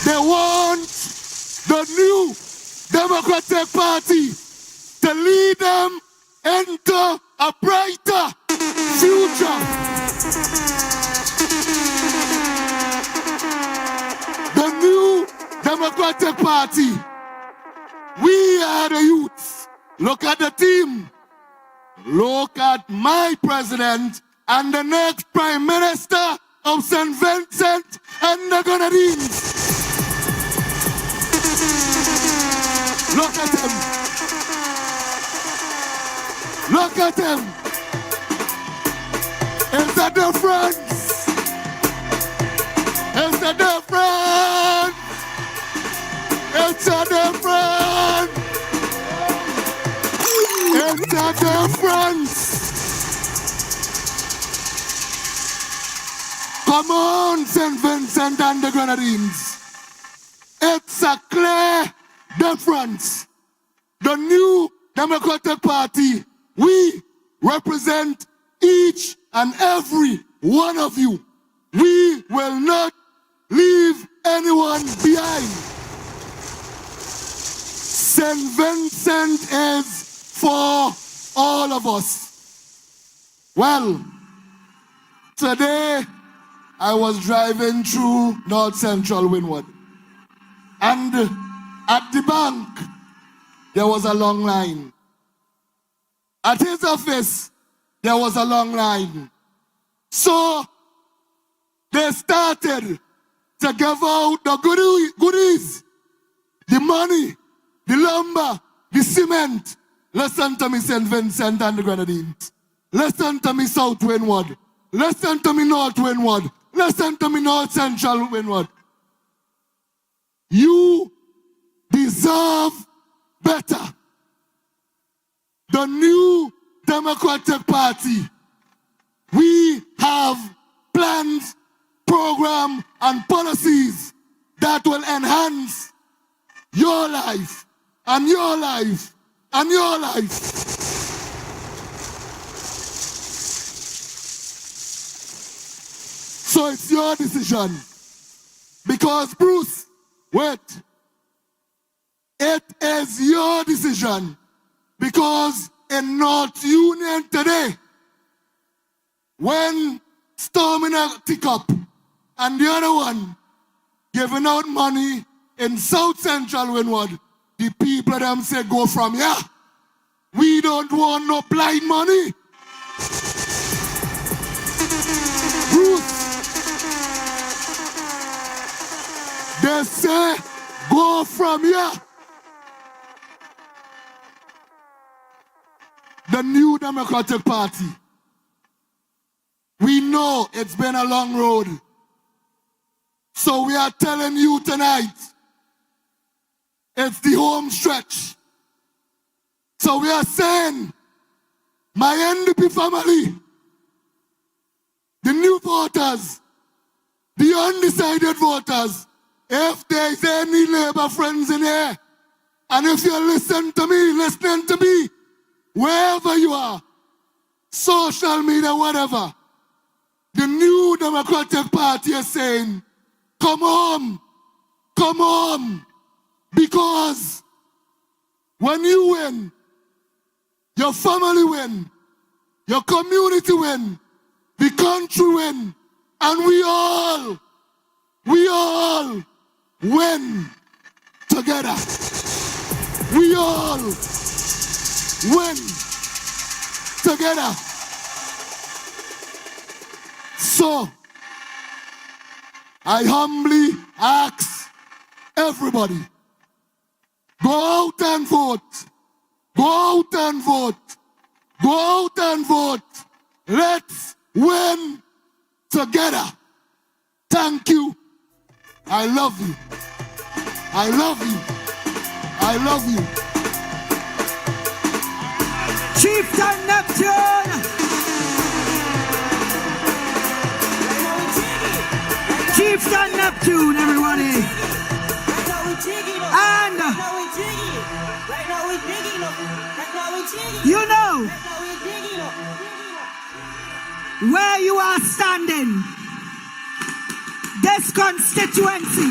They want the new Democratic Party to lead them into a brighter future. The new Democratic Party. We are the youths. Look at the team. Look at my president and the next Prime Minister of St. Vincent and the Grenadines. Look at him. Look at him. It's a difference. It's a difference. It's a difference. It's a difference. Come on, St. Vincent and the Grenadines. It's a clear difference. The new Democratic Party, we represent each and every one of you. We will not leave anyone behind. St. Vincent is for all of us. Well, today I was driving through North Central Wynwood. And at the bank, there was a long line. At his office, there was a long line. So, they started to give out the goodies, the money, the lumber, the cement. Listen to me, St. Vincent and the Grenadines. Listen to me, South Wynwood. Listen to me, North Wynwood. Listen to me, North Central Wynwood. You deserve better. The new Democratic Party, we have plans, programs, and policies that will enhance your life, and your life, and your life. So So it's your decision. Because Bruce, wait. It is your decision. Because in North Union today, when storming a tick up and the other one giving out money in South Central Windward, the people them say go from here. We don't want no blind money. Bruce, they say go from here. The New Democratic Party. We know it's been a long road. So we are telling you tonight, it's the home stretch. So we are saying, my NDP family, the new voters, the undecided voters, if there is any Labour friends in here, and if you listening to me, wherever you are, social media, whatever, the New Democratic Party is saying, come home, because when you win, your family win, your community win, the country win, and we all win together. We all win together. So, I humbly ask everybody, go out and vote. Go out and vote. Go out and vote. Let's win together. Thank you. I love you. I love you. I love you. Chieftain Neptune! Chieftain Neptune, everybody! And you know where you are standing, this constituency,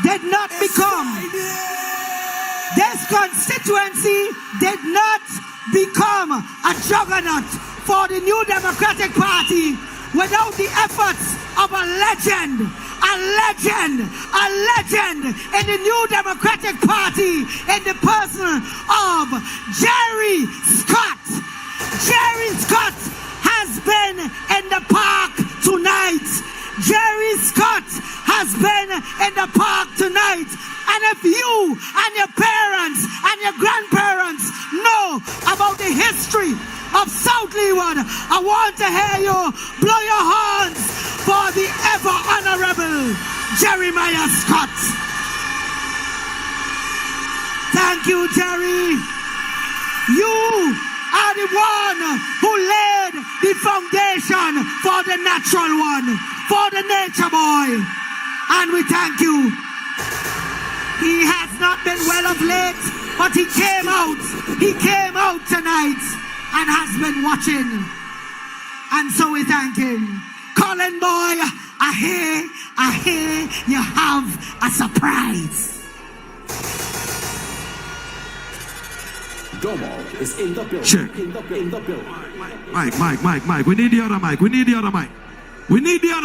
did not become a juggernaut for the New Democratic Party without the efforts of a legend in the New Democratic Party in the person of Jerry Scott. Jerry Scott has been in the park tonight. Jerry Scott has been in the park tonight. And if you and your parents and your grandparents know about the history of South Leeward, I want to hear you blow your horns for the ever honorable Jeremiah Scott. Thank you, Jerry. You are the one who laid the foundation for the natural one, for the nature boy. And we thank you. He has not been well of late, but he came out tonight and has been watching. And so we thank him. Colin boy, I hear you have a surprise. Domo is in the building. Check. In the building. Mike. We need the other mic. We need the other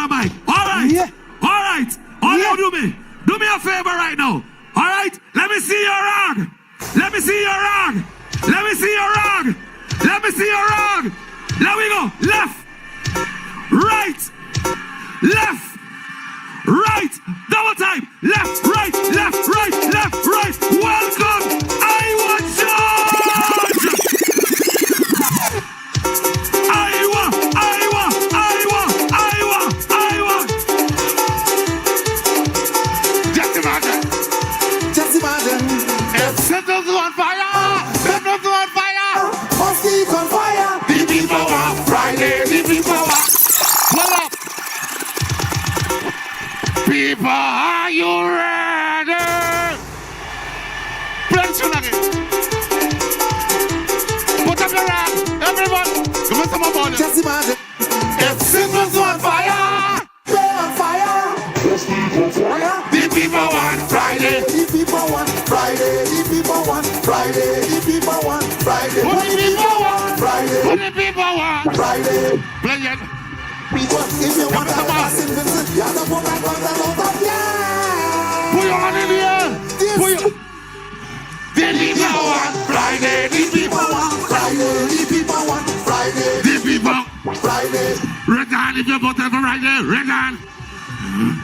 mic. All right. Yeah. All right. All you do me a favor right now. All right. Let me see your rag. Let me see your rag. Let me see your rag. Let me see your rag. Let me go. Left. Right. Left. Right. Double time. Left. Right. Left. Right. Left. Right. Welcome. Iowa George. Iowa. Just imagine. If Central's on fire, Central's on fire. Must keep on fire. The people are Friday, the people are. Pull up. People, are you ready? tune again. Put up your hand, everyone. Give me some more volume. Just imagine. If singles on fire, Play on fire. the people want Friday. The people want Friday. The people want Friday. The people want Friday. What the people want Friday. What the people want Friday. Play it. If you want to have St. Vincent, you have to put that on the love of yeah. Put your hand in the air. Put your... The people want Friday. The people want Friday. The people want Friday. The people Friday. Regan, if you vote for Friday, Regan.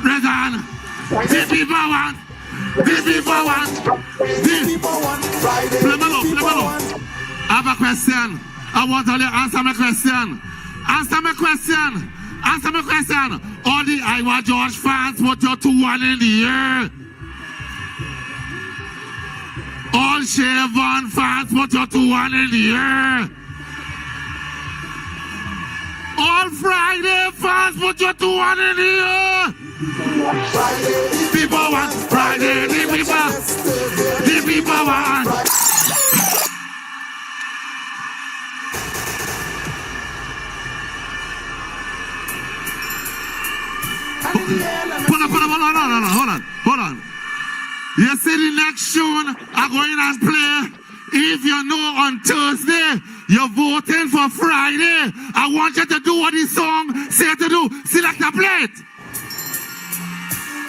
Regan. The people want. The people want. The people want Friday. Flemelo. I have a question. I want you to answer my question. Answer my question. Answer my question. All the Iowa George fans put your 2-1 in the air. All Shavon fans put your 2-1 in the air. All Friday fans put your 2-1 in the air. Friday. People want Friday. The people want. Hold on. You see the next tune I'm going and play. If you know on Thursday you're voting for Friday, I want you to do what this song said to do. Select a plate.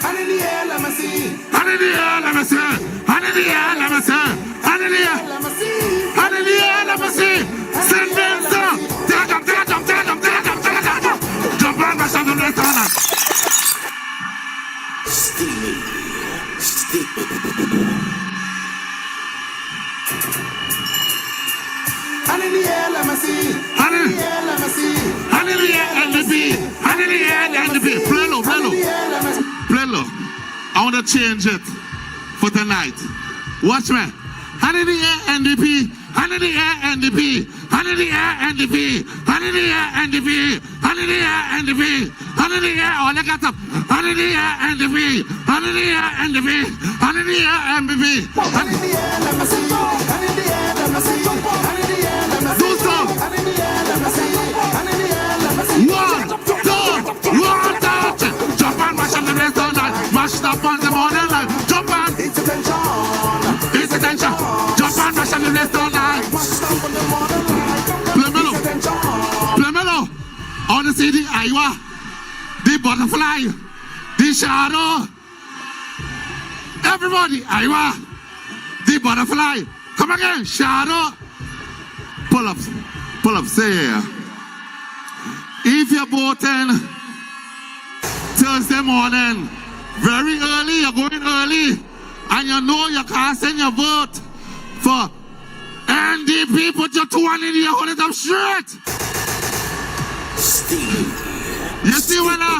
And in the air, let me see. And in the air, let me see. And in the air, let me see. And in the air, let me see. And in the air, let me see. Send them some. Take them. Jump on my son of the corner. Steamy. And in the air, let me see. And in the air, let me see. And in the air, and the beat. And in the air, and the beat. Play low. Play low. I want to change it for tonight. Watch me. And in the air, and the beat. And in the air, and the beat. And in the air, and the beat. And in the air, and the beat. And in the air, and the beat. And in the air, all I got up. And in the air, and the beat. And in the air, and the beat. And in the air, and the beat. And in the air, let me see. And in the air, let me see. And in the air, let me see. Do so. And in the air, let me see. And in the air, let me see. 1, 2, 1, 2. Jump on, mash up the rest all night. Mash up on the morning light. Jump on. It's attention. It's attention. Jump on, mash up the rest all night. Play mellow. I want to see the Iowa, the butterfly, the shadow. Everybody, Iowa, the butterfly. Come again, shadow. Pull up, say here. If you're voting Thursday morning, very early, you're going early, and you know you're casting your vote for NDP, put your 2-1 in here, hold it up straight. You see when I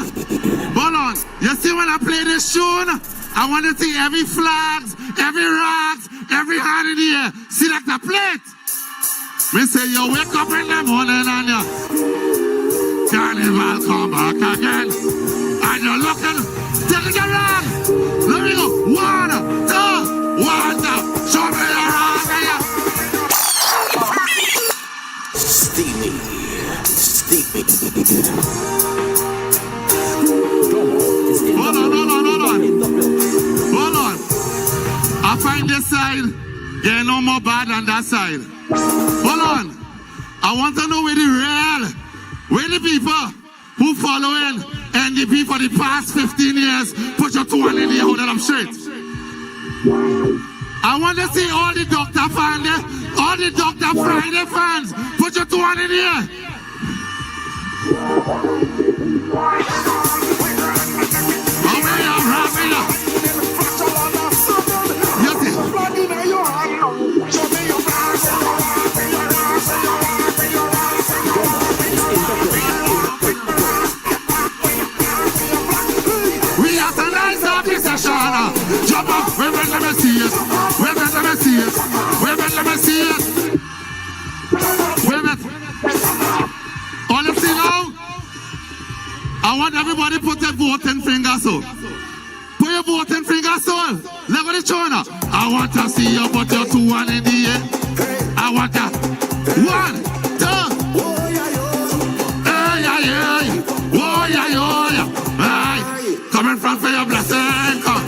play this tune, I want to see every flags, every rags, every hand in the air. Select a plate. We say you wake up in the morning and your carnival come back again. And you're looking, take it around. Let me go. 1, 2, 1, 2. Show me your hand. Steamy. Hold on. I find this side, yeah, no more bad than that side. Hold on. I want to know where the people who following NDP for the past 15 years, put your 2-1 in here, hold it up straight. I want to see all the Dr. fans, all the Dr. Friday fans, put your 2-1 in here. We are tonight's office session. Jump up, let me see it. Let me see it. Let me see it. All you see now? I want everybody put their voting fingers up. Put you voting finger soul. Level the China. I want to see you put your 2 1 in the air. I want to 1, 2. Ay, ay, ay. Oh, yeah, oh, yeah. Ay. Coming from for your blessing. Come.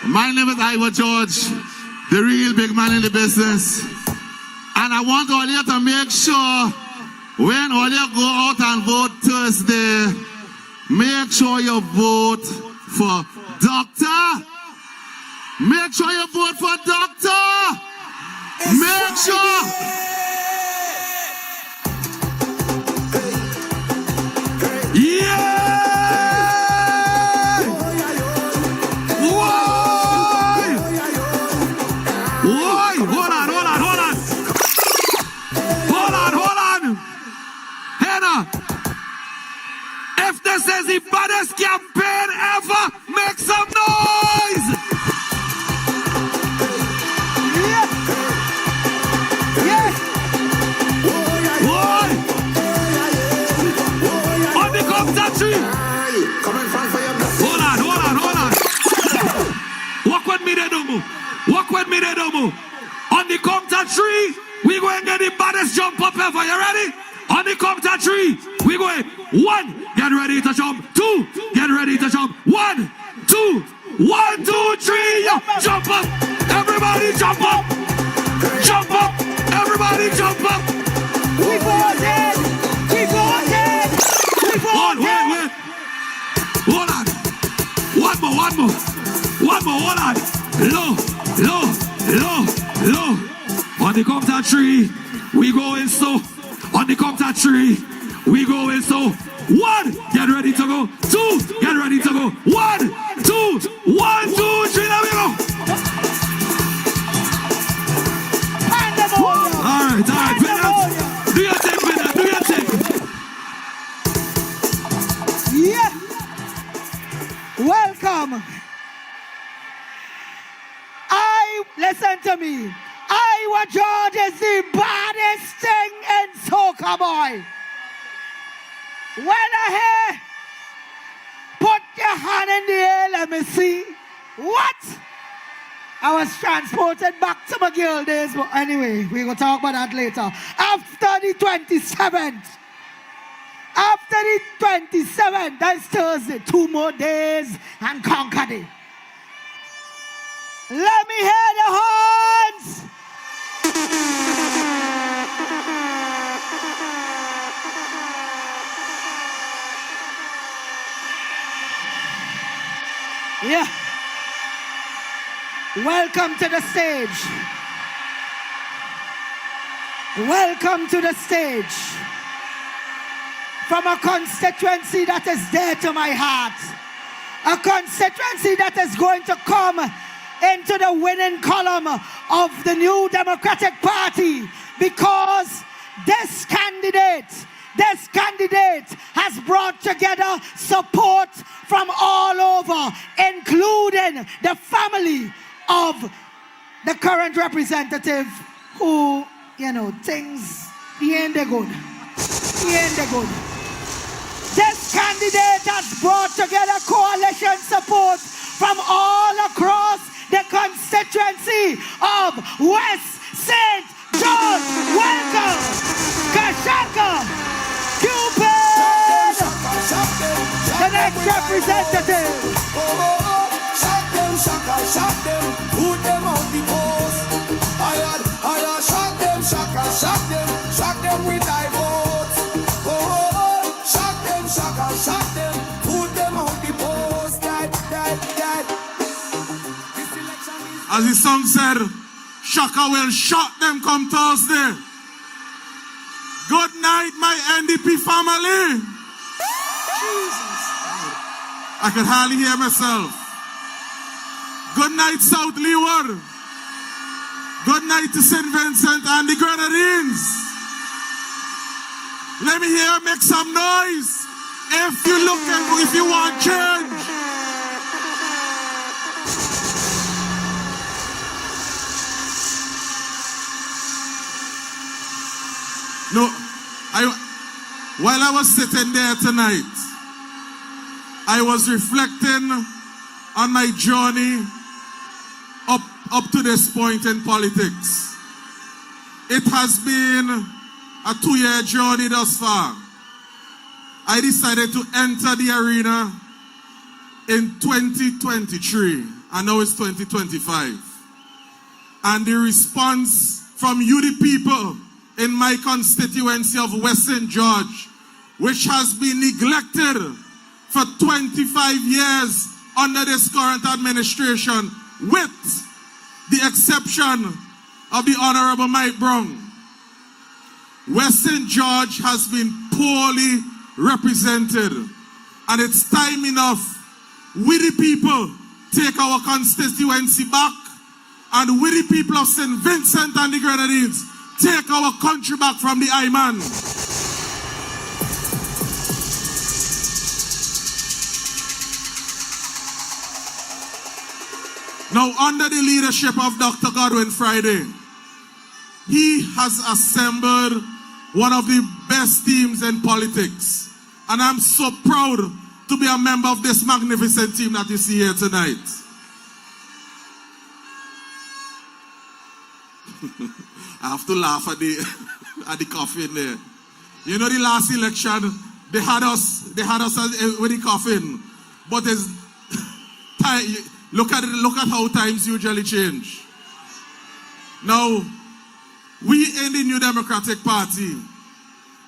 My name is Iowa George, the real big man in the business. And I want all you to make sure when all you go out and vote Thursday, make sure you vote for Doctor. Make sure you vote for Doctor. Make sure. Yeah! If this is the baddest campaign ever, make some noise! Yeah! Yeah! Boy! On the country! Hold on. Walk with me there, Domo. Walk with me there, Domo. On the count of 3, we go and get the baddest jump up ever. You ready? On the count of 3, we go 1, get ready to jump. 2, get ready to jump. 1, 2, 1, 2, 3, yeah. Jump up. Everybody jump up. Jump up. Everybody jump up. We voted. We voted. We voted. Wait. Hold on. One more. Hold on. Low. On the count of 3, we go in so. On the count of 3, we go in so. 1, get ready to go. 2, get ready to go. 1, 2, 1, 2, 3, there we go. All right. Do your thing. Yeah. Welcome. Listen to me. Iowa George is the baddest thing in soca, boy. When I hear, put your hand in the air, let me see. What? I was transported back to my girl days, but anyway, we're going to talk about that later. After the 27th, that's Thursday, 2 more days and conquer day. Let me hear the horns. Yeah. Welcome to the stage. Welcome to the stage. From a constituency that is dear to my heart. A constituency that is going to come into the winning column of the new Democratic Party, because this candidate has brought together support from all over, including the family of the current representative who, things, he ain't the good. This candidate has brought together coalition support from all across the constituency of West St. John. Welcome, Kashaka, Cupid, the next representative. Shock them, put them on the post. I shock them with thy votes. Shock them, put them on the post. As the song said, Shaka will shot them come Thursday. Good night, my NDP family. Jesus. I could hardly hear myself. Good night, South Leeward. Good night to St. Vincent and the Grenadines. Let me hear you make some noise. If you want change. No, While I was sitting there tonight, I was reflecting on my journey up to this point in politics. It has been a 2-year journey thus far. I decided to enter the arena in 2023, and now it's 2025. And the response from you, the people in my constituency of West St. George, which has been neglected for 25 years under this current administration, with the exception of the Honorable Mike Brown. West St. George has been poorly represented, and it's time enough we the people take our constituency back, and we the people of St. Vincent and the Grenadines take our country back from the I-Man. Now, under the leadership of Dr. Godwin Friday, he has assembled one of the best teams in politics. And I'm so proud to be a member of this magnificent team that you see here tonight. I have to laugh at the coffin there. You know, the last election, they had us with the coffin. But it's time. Look at how times usually change. Now, we in the New Democratic Party,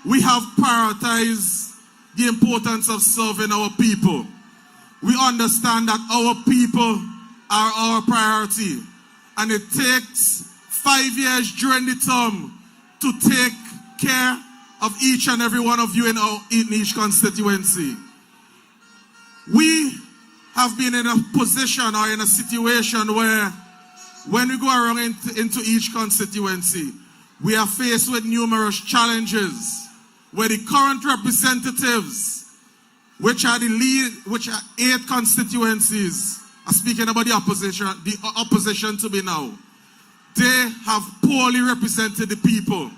we have prioritized the importance of serving our people. We understand that our people are our priority, and it takes 5 years during the term to take care of each and every one of you in each constituency. We have been in a position or in a situation where when we go around into each constituency, we are faced with numerous challenges where the current representatives, which are 8 constituencies, are speaking about the opposition to be now. They have poorly represented the people.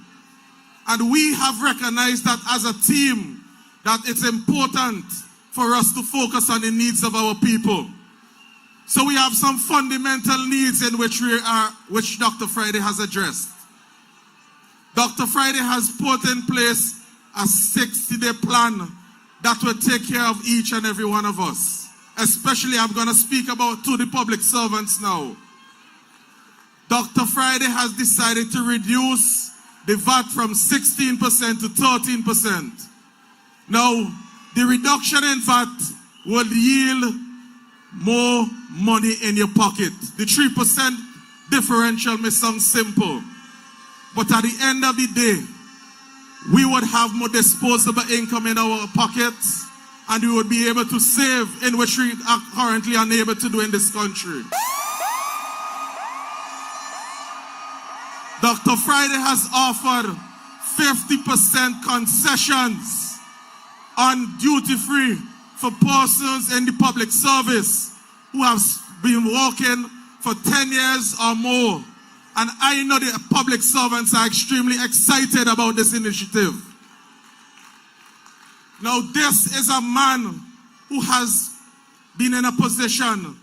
And we have recognized that as a team, that it's important for us to focus on the needs of our people. So we have some fundamental needs in which Dr. Friday has addressed. Dr. Friday has put in place a 60-day plan that will take care of each and every one of us. Especially, I'm going to speak about to the public servants now. Dr. Friday has decided to reduce the VAT from 16% to 13%. Now, the reduction in VAT will yield more money in your pocket. The 3% differential may sound simple, but at the end of the day, we would have more disposable income in our pockets, and we would be able to save, in which we are currently unable to do in this country. Dr. Friday has offered 50% concessions on duty-free for persons in the public service who have been working for 10 years or more. And I know the public servants are extremely excited about this initiative. Now, this is a man who has been in a position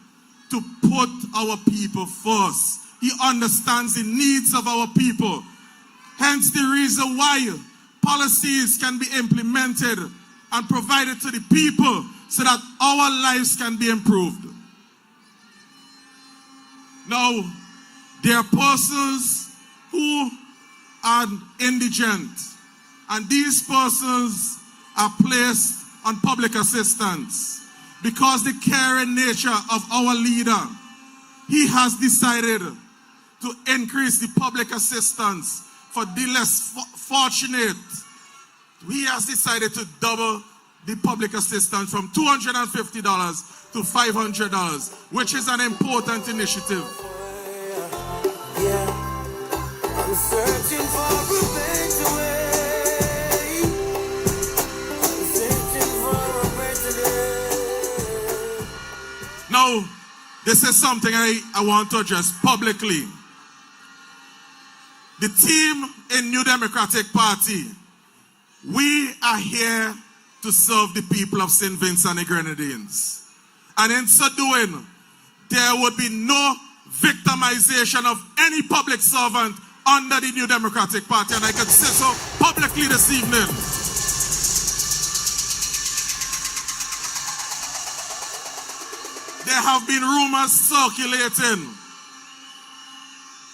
to put our people first. He understands the needs of our people. Hence the reason why policies can be implemented and provided to the people so that our lives can be improved. Now, there are persons who are indigent, and these persons are placed on public assistance because the caring nature of our leader, he has decided to increase the public assistance for the less fortunate. He has decided to double the public assistance from $250 to $500, which is an important initiative. I'm searching for a better way. I'm searching for a better day. Now, this is something I want to address publicly. The team in New Democratic Party We are here to serve the people of St. Vincent and the Grenadines. And in so doing, there would be no victimization of any public servant under the New Democratic Party, and I can say so publicly this evening. There have been rumors circulating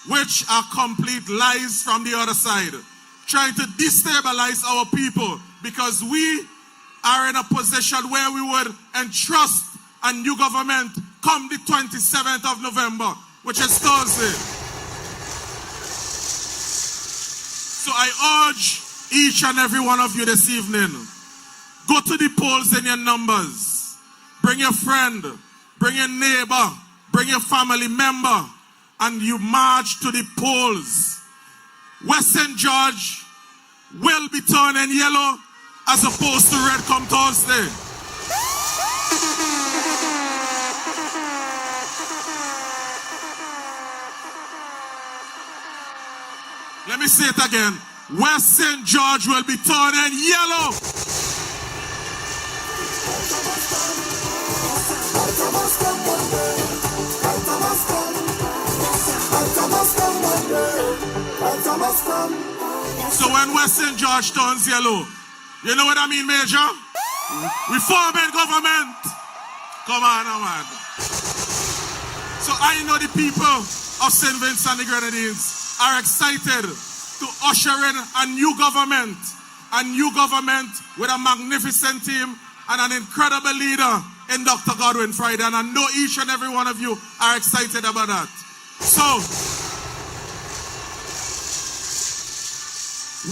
which are complete lies from the other side, trying to destabilize our people because we are in a position where we would entrust a new government come the 27th of November, which is Thursday. So I urge each and every one of you this evening, go to the polls in your numbers. Bring your friend, bring your neighbor, bring your family member, and you march to the polls. West St. George will be turning yellow as opposed to red come Thursday. Let me say it again. West St. George will be turning yellow. So when West St. George turns yellow, you know what I mean, Major? We form a government. Come on, man. So I know the people of St. Vincent and the Grenadines are excited to usher in a new government with a magnificent team and an incredible leader in Dr. Godwin Friday. And I know each and every one of you are excited about that. So,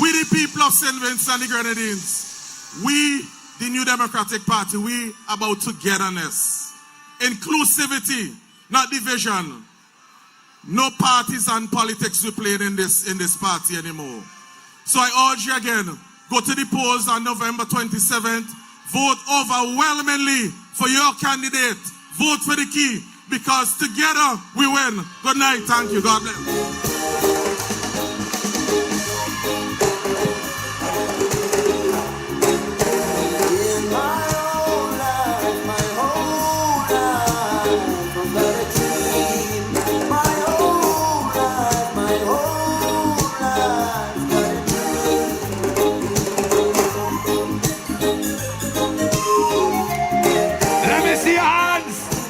we the people of St. Vincent and the Grenadines, we, the New Democratic Party, we about togetherness, inclusivity, not division. No parties and politics we playing in this party anymore. So I urge you again, go to the polls on November 27th, vote overwhelmingly for your candidate, vote for the key, because together we win. Good night, thank you, God bless.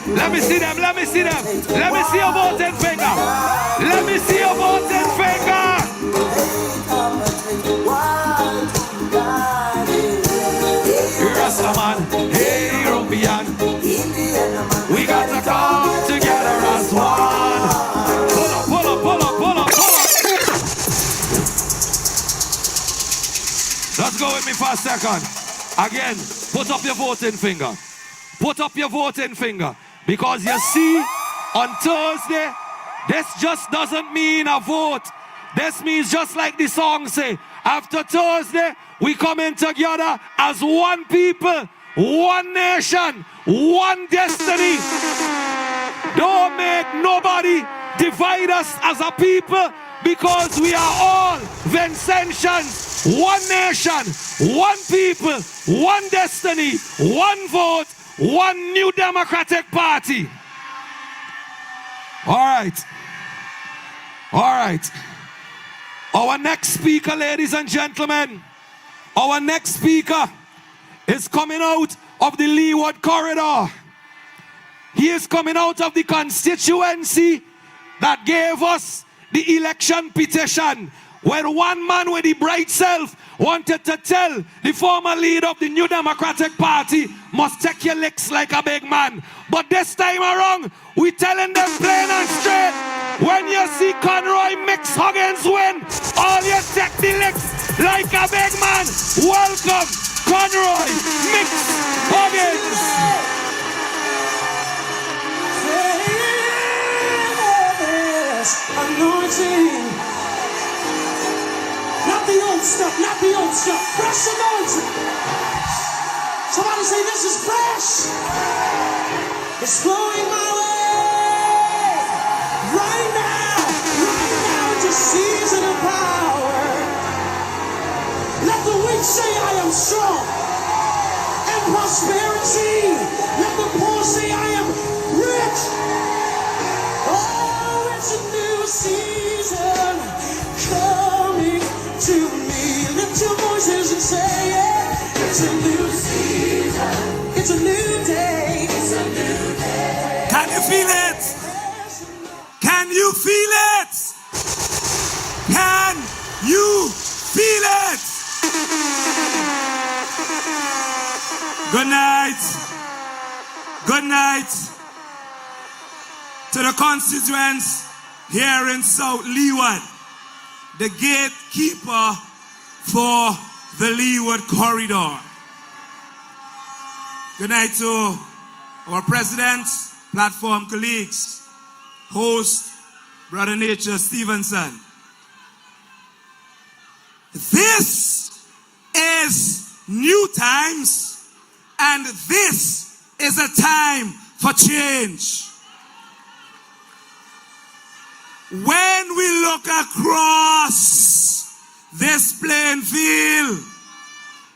Let me see them, let me see them. Let me see your voting finger. Let me see your voting finger. Rastaman, hey, European. We got to come together as one. Pull up, pull up, pull up, pull up, pull up. Let's go with me for a second. Again, put up your voting finger. Put up your voting finger. Because you see, on Thursday, this just doesn't mean a vote. This means just like the song say, after Thursday, we come in together as one people, one nation, one destiny. Don't make nobody divide us as a people, because we are all Vincentians, one nation, one people, one destiny, one vote, one New Democratic Party. All right. All right. Our next speaker, ladies and gentlemen, our next speaker is coming out of the Leeward Corridor. He is coming out of the constituency that gave us the election petition, when one man with the bright self wanted to tell the former leader of the New Democratic Party, must take your licks like a big man. But this time around, we telling them plain and straight, when you see Conroy Mix Huggins win, all you take the licks like a big man. Welcome, Conroy Mix Huggins. Anointing. Not the old stuff, not the old stuff. Fresh anointing. Somebody say this is fresh. It's flowing my way. Right now, it's a season of power. Let the weak say am strong and prosperity. Let the poor say I am rich. Oh, it's a new season coming to me. Lift your voices and say it. It's a new season. It's a new day. It's a new day. Can you feel it? Can you feel it? Can you feel it? Good night. Good night to the constituents here in South Leeward, the gatekeeper for the Leeward Corridor. Good night to our president, platform colleagues, host, Brother Nature Stevenson. This is new times, and this is a time for change. When we look across this playing field,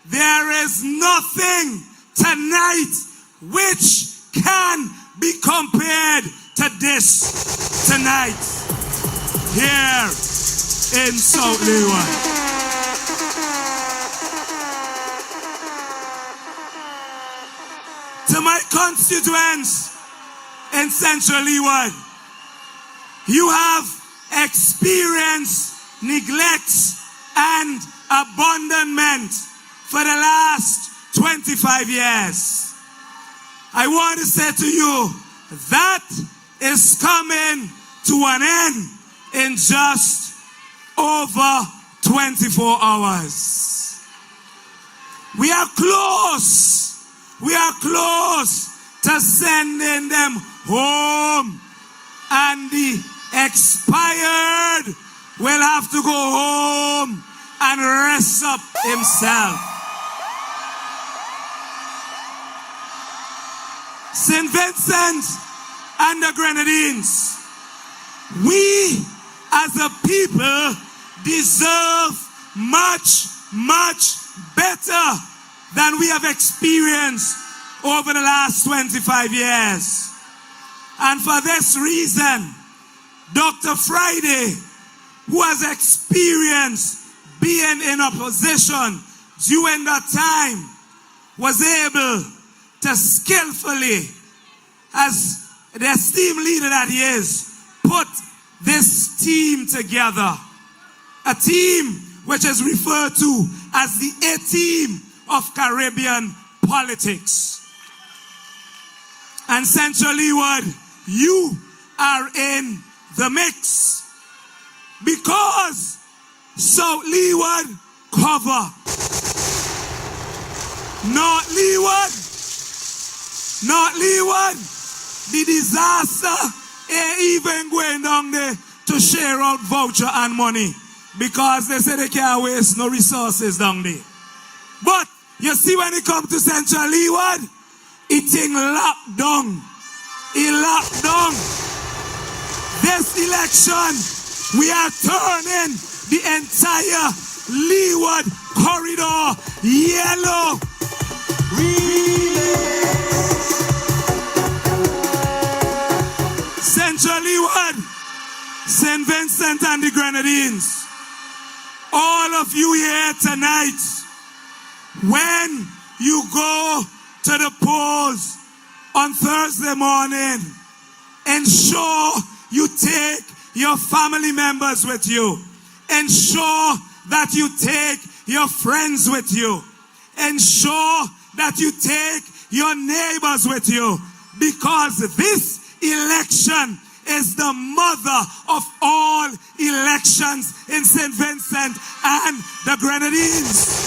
there is nothing tonight which can be compared to this tonight here in South Leeward. To my constituents in Central Leeward, you have experienced neglect and abandonment for the last 25 years. I want to say to you, that is coming to an end in just over 24 hours. We are close. We are close to sending them home. And the expired will have to go home and rest up himself. St. Vincent and the Grenadines, we as a people deserve much, much better than we have experienced over the last 25 years. And for this reason, Dr. Friday, who has experienced being in opposition during that time, was able to skillfully, as the esteemed leader that he is, put this team together. A team which is referred to as the A-team of Caribbean politics. And Central Leeward, you are in the mix because South Leeward cover. North Leeward, the disaster ain't even going down there to share out voucher and money because they say they can't waste no resources down there. But you see, when it comes to Central Leeward, it's in lockdown. In lockdown. This election, we are turning the entire Leeward corridor yellow. Central Leeward, St. Vincent and the Grenadines, all of you here tonight, when you go to the polls on Thursday morning, ensure you take your family members with you. Ensure that you take your friends with you. Ensure that you take your neighbors with you. Because this election is the mother of all elections in St. Vincent and the Grenadines.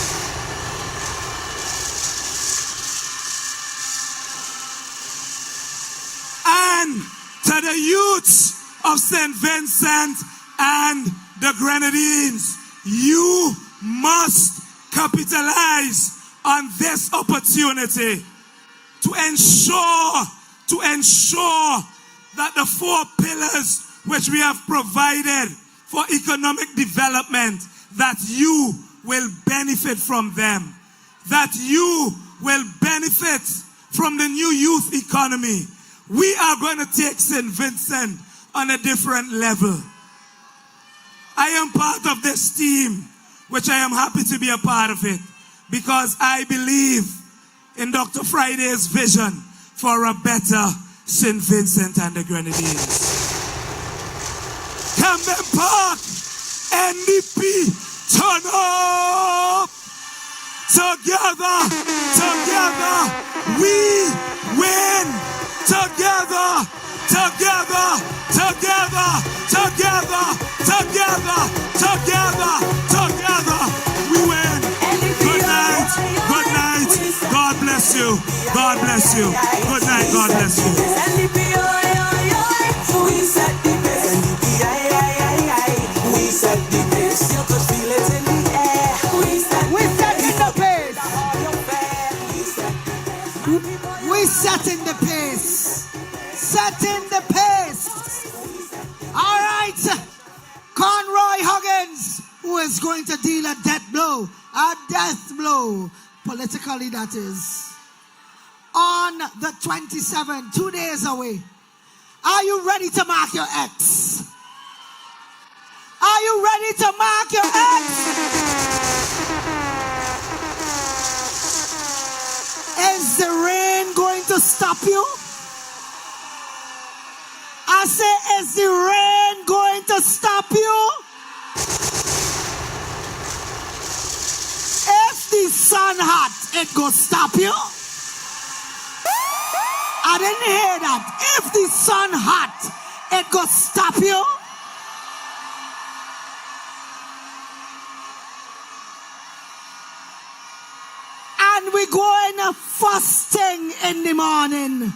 And to the youths of St. Vincent and the Grenadines, you must capitalize on this opportunity to ensure that the 4 pillars which we have provided for economic development, that you will benefit from them. that you will benefit from the new youth economy. We are going to take St. Vincent on a different level. I am part of this team, which I am happy to be a part of it, because I believe in Dr. Friday's vision for a better St. Vincent and the Grenadines. Campden Park, NDP, turn up! Together, we win! Together, we win! Good night, God bless you, God bless you. Good night, God bless you. We set the pace. We set the pace. You could feel it in the air. We set the pace. We setting the pace. Setting the pace. All right. Conroy Huggins, who is going to deal a death blow, politically that is, on the 27th, 2 days away. Are you ready to mark your X? Are you ready to mark your X? Is the rain going to stop you? I say, is the rain going to stop you? If the sun hot, it go stop you? I didn't hear that. If the sun hot, it go stop you? And we going first thing in the morning.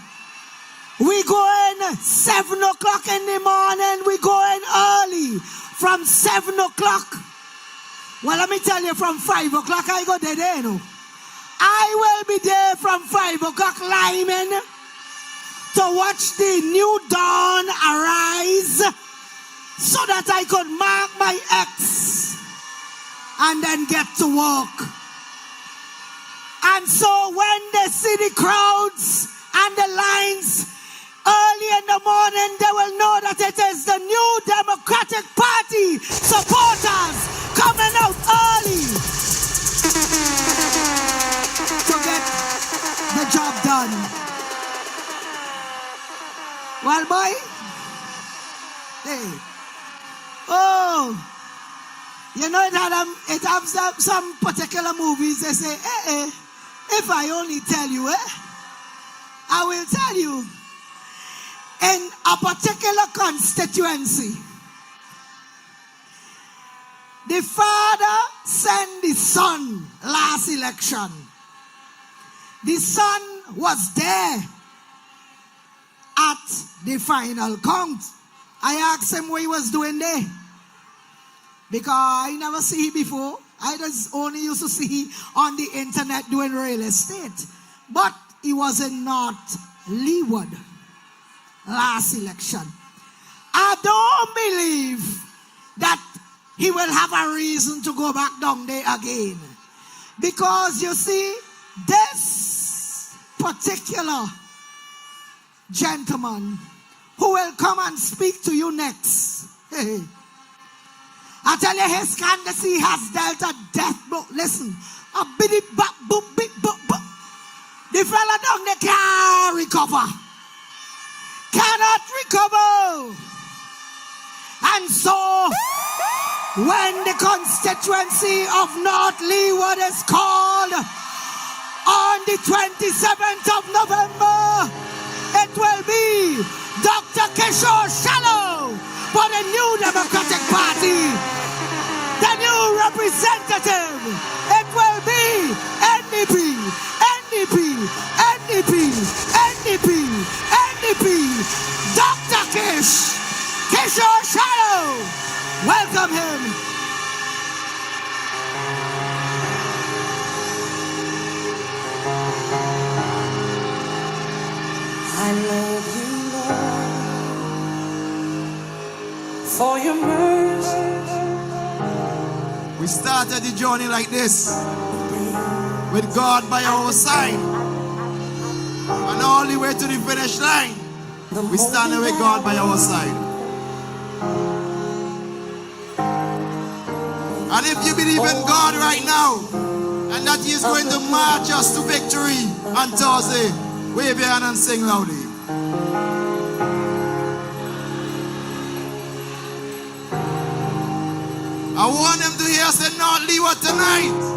We going 7 o'clock in the morning. We going early from 7 o'clock. Well, let me tell you, from 5 o'clock I go there, you know. I will be there from 5 o'clock Lyman to watch the new dawn arise so that I could mark my X and then get to work. And so when they see the crowds and the lines early in the morning, they will know that it is the New Democratic Party supporters coming out early to get the job done. Well, boy, hey, oh, you know it has some particular movies. They say, if I only tell you, I will tell you. In a particular constituency, the father sent the son last election. The son was there at the final count. I asked him what he was doing there, because I never see him before. I just only used to see him on the internet doing real estate. But he was in North Leeward last election. I don't believe that he will have a reason to go back down there again. Because you see, this particular gentleman who will come and speak to you next, I tell you, his candidacy has dealt a death blow. Listen, a bitty bop, boop, big boop, boop. The fella down there can't recover. Cannot recover. And so, when the constituency of North Leeward is called on the 27th of November, it will be Dr. Kishore Shallow for the New Democratic Party. The new representative, it will be NDP, Dr. Kishore Shallow. Welcome him. I love you, Lord, for your mercy. We started the journey like this. with God by our side. And all the way to the finish line, we stand with God by our side. And if you believe in God right now, and that He is going to march us to victory on Thursday, wave your hand and sing loudly. I want them to hear us say, not leave us tonight.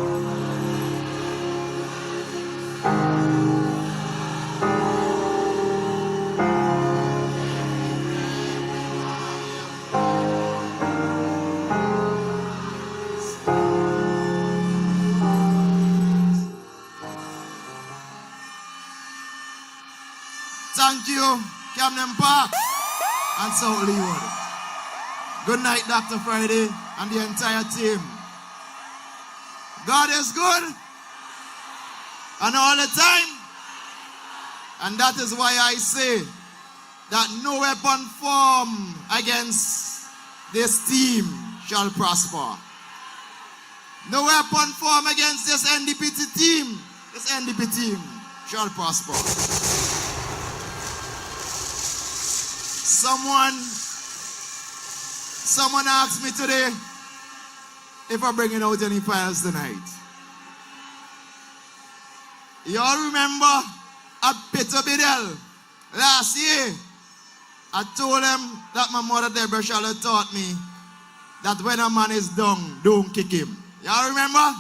Thank you, Campden Park and South Leeward. Good night, Dr. Friday and the entire team. God is good and all the time. And that is why I say that no weapon formed against this team shall prosper. No weapon formed against this NDP team shall prosper. Someone asked me today if I'm bringing out any files tonight. Y'all remember at Peter Bidel last year? I told them that my mother Deborah Charlotte taught me that when a man is down, don't kick him. Y'all remember?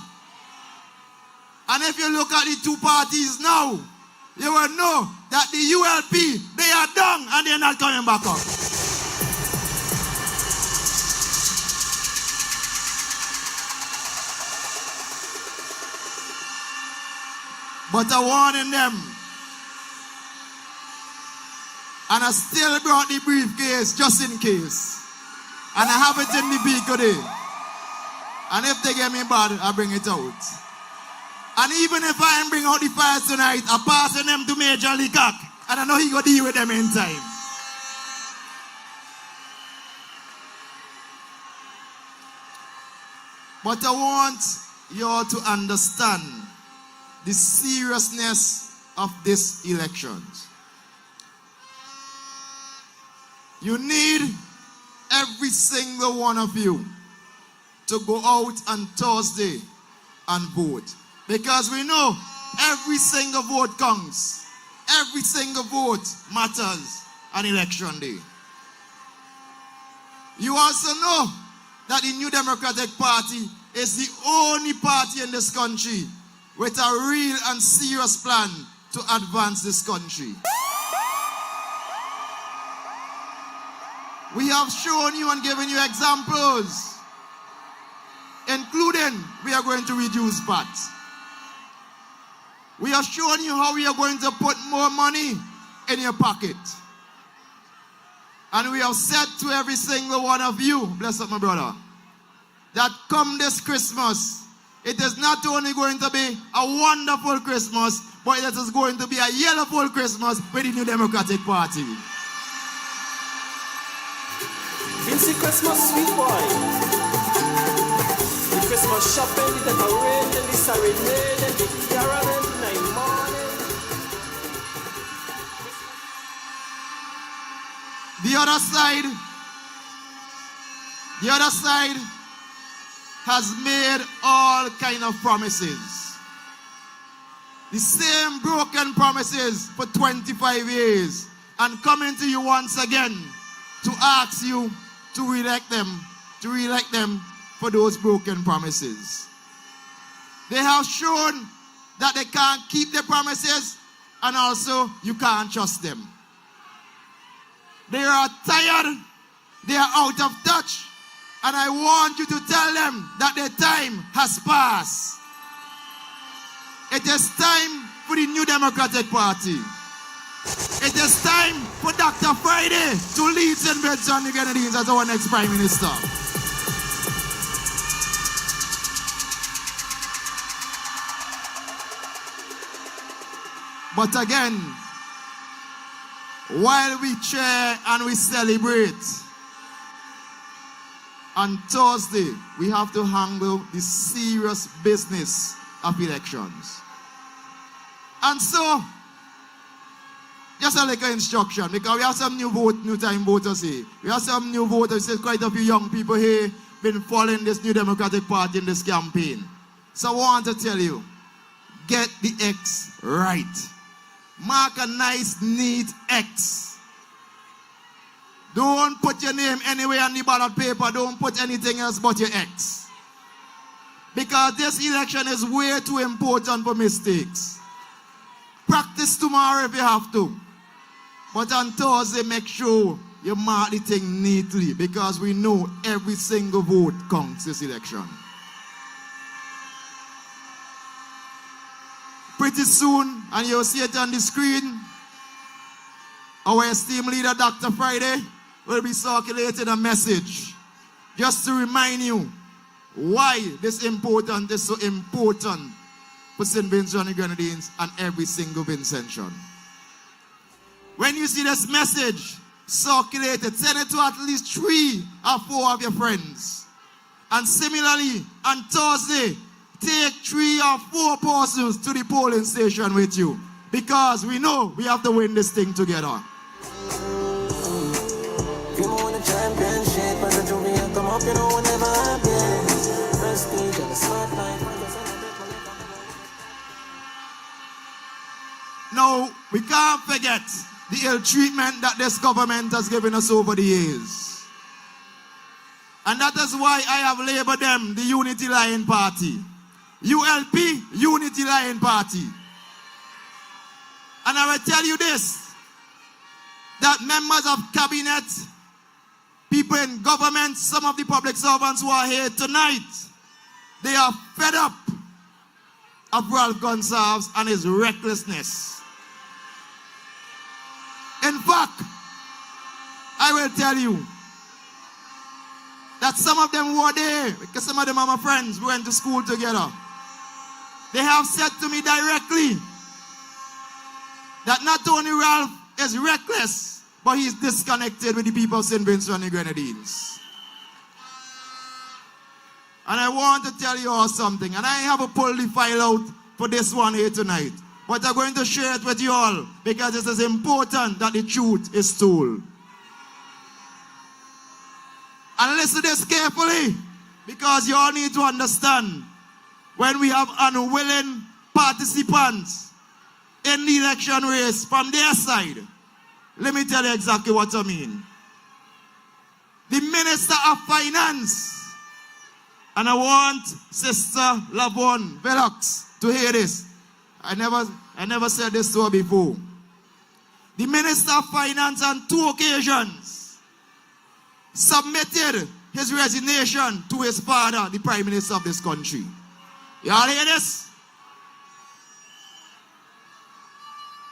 And if you look at the two parties now, you will know that the ULP, they are down and they're not coming back up. But I warned them. And I still brought the briefcase just in case. And I have it in the vehicle today. And if they get me bad, I bring it out. And even if I ain't bring out the files tonight, I'm passing them to Major Leacock. And I know he gonna deal with them in time. But I want you all to understand the seriousness of this election. You need every single one of you to go out on Thursday and vote. Because we know every single vote counts. Every single vote matters on election day. You also know that the New Democratic Party is the only party in this country with a real and serious plan to advance this country. We have shown you and given you examples, including we are going to reduce VAT. We have shown you how we are going to put more money in your pocket. And we have said to every single one of you, bless up my brother, that come this Christmas, it is not only going to be a wonderful Christmas, but it is going to be a yellowful Christmas with the New Democratic Party. It's the Christmas sweet boy. The Christmas shopping, the decorating, the serenade, the caroling, the night morning. The other side has made all kind of promises. The same broken promises for 25 years, and coming to you once again to ask you to re-elect them for those broken promises. They have shown that they can't keep their promises, and also you can't trust them. They are tired, they are out of touch, and I want you to tell them that their time has passed. It is time for the New Democratic Party. It is time for Dr. Friday to lead St. Vincent and the Grenadines as our next Prime Minister. But again, while we cheer and we celebrate, on Thursday, we have to handle the serious business of elections. And so, just a little instruction, because we have some new time voters here. We have some new voters, quite a few young people here been following this New Democratic Party in this campaign. So I want to tell you, get the X right. Mark a nice, neat X. Don't put your name anywhere on the ballot paper. Don't put anything else but your X. Because this election is way too important for mistakes. Practice tomorrow if you have to. But on Thursday, make sure you mark the thing neatly, because we know every single vote counts this election. Pretty soon, and you'll see it on the screen, our esteemed leader, Dr. Friday, will be circulating a message just to remind you why this is so important for St. Vincent and the Grenadines and every single Vincentian. When you see this message circulated, send it to at least 3 or 4 of your friends. And similarly, on Thursday, take 3 or 4 persons to the polling station with you, because we know we have to win this thing together. Now, we can't forget the ill treatment that this government has given us over the years. And that is why I have labeled them the Unity Lion Party. ULP, Unity Lion Party. And I will tell you this, that members of cabinet, people in government, some of the public servants who are here tonight, they are fed up of Ralph Gonsalves and his recklessness. In fact, I will tell you that some of them who are there, because some of them are my friends, we went to school together, they have said to me directly that not only Ralph is reckless, but he's disconnected with the people of St. Vincent and the Grenadines. And I want to tell you all something, and I haven't pulled the file out for this one here tonight, but I'm going to share it with you all, because it is important that the truth is told. And listen to this carefully, because you all need to understand, when we have unwilling participants in the election race from their side, let me tell you exactly what I mean. The Minister of Finance, and I want Sister Lavon Velox to hear this. I never said this to her before. The Minister of Finance on 2 occasions submitted his resignation to his father, the Prime Minister of this country. You all hear this?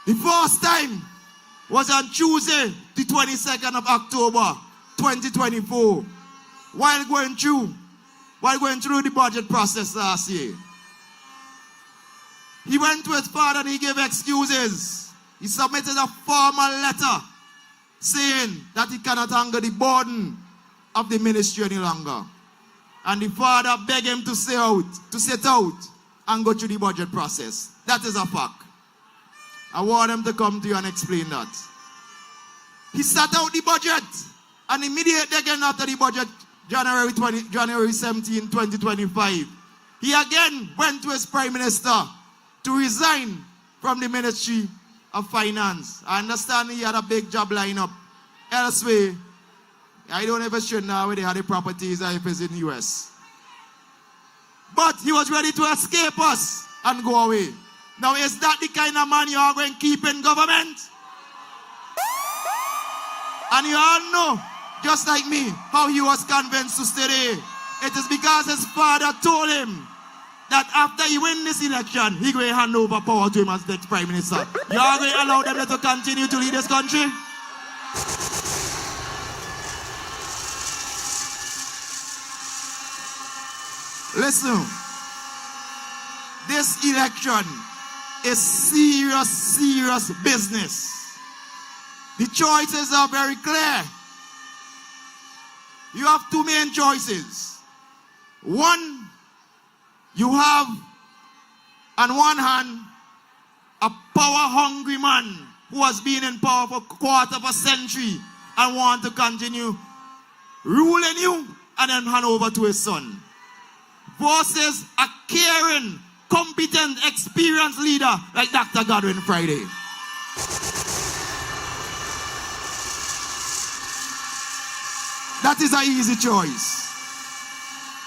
The first time was on Tuesday, the 22nd of October, 2024, while going through the budget process last year. He went to his father and he gave excuses. He submitted a formal letter saying that he cannot handle the burden of the ministry any longer. And the father begged him to sit out and go through the budget process. That is a fact. I want him to come to you and explain that. He sat out the budget, and immediately again after the budget, January 17, 2025, he again went to his Prime Minister to resign from the Ministry of Finance. I understand he had a big job lined up elsewhere. I don't ever sure now where they had the properties if it's in the US. But he was ready to escape us and go away. Now, is that the kind of man you are going to keep in government? And you all know, just like me, how he was convinced to stay there. It is because his father told him that after he win this election, he going to hand over power to him as next Prime Minister. You are going to allow them to continue to lead this country? Listen, this election is serious business. The choices are very clear. You have 2 main choices. One, you have On one hand, a power-hungry man who has been in power for a quarter of a century and want to continue ruling you and then hand over to his son. Versus a caring, competent, experienced leader like Dr. Godwin Friday. That is an easy choice.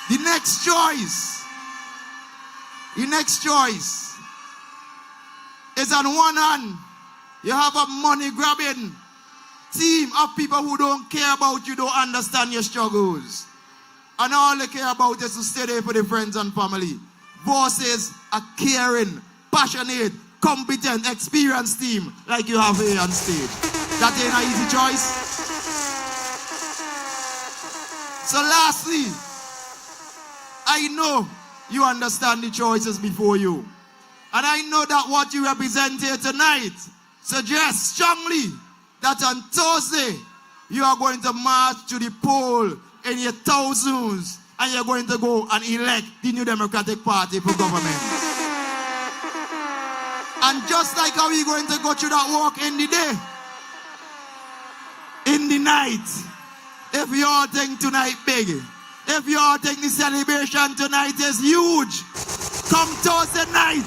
The next choice is on one hand, you have a money-grabbing team of people who don't care about you, don't understand your struggles. And all they care about is to stay there for their friends and family. Versus a caring, passionate, competent, experienced team like you have here on stage. That ain't an easy choice. So lastly, I know you understand the choices before you. And I know that what you represent here tonight suggests strongly that on Thursday, you are going to march to the poll in your thousands and you're going to go and elect the New Democratic Party for government. And just like how we're going to go through that walk in the day, in the night, if you all think tonight big, if you all think the celebration tonight is huge, come Thursday night,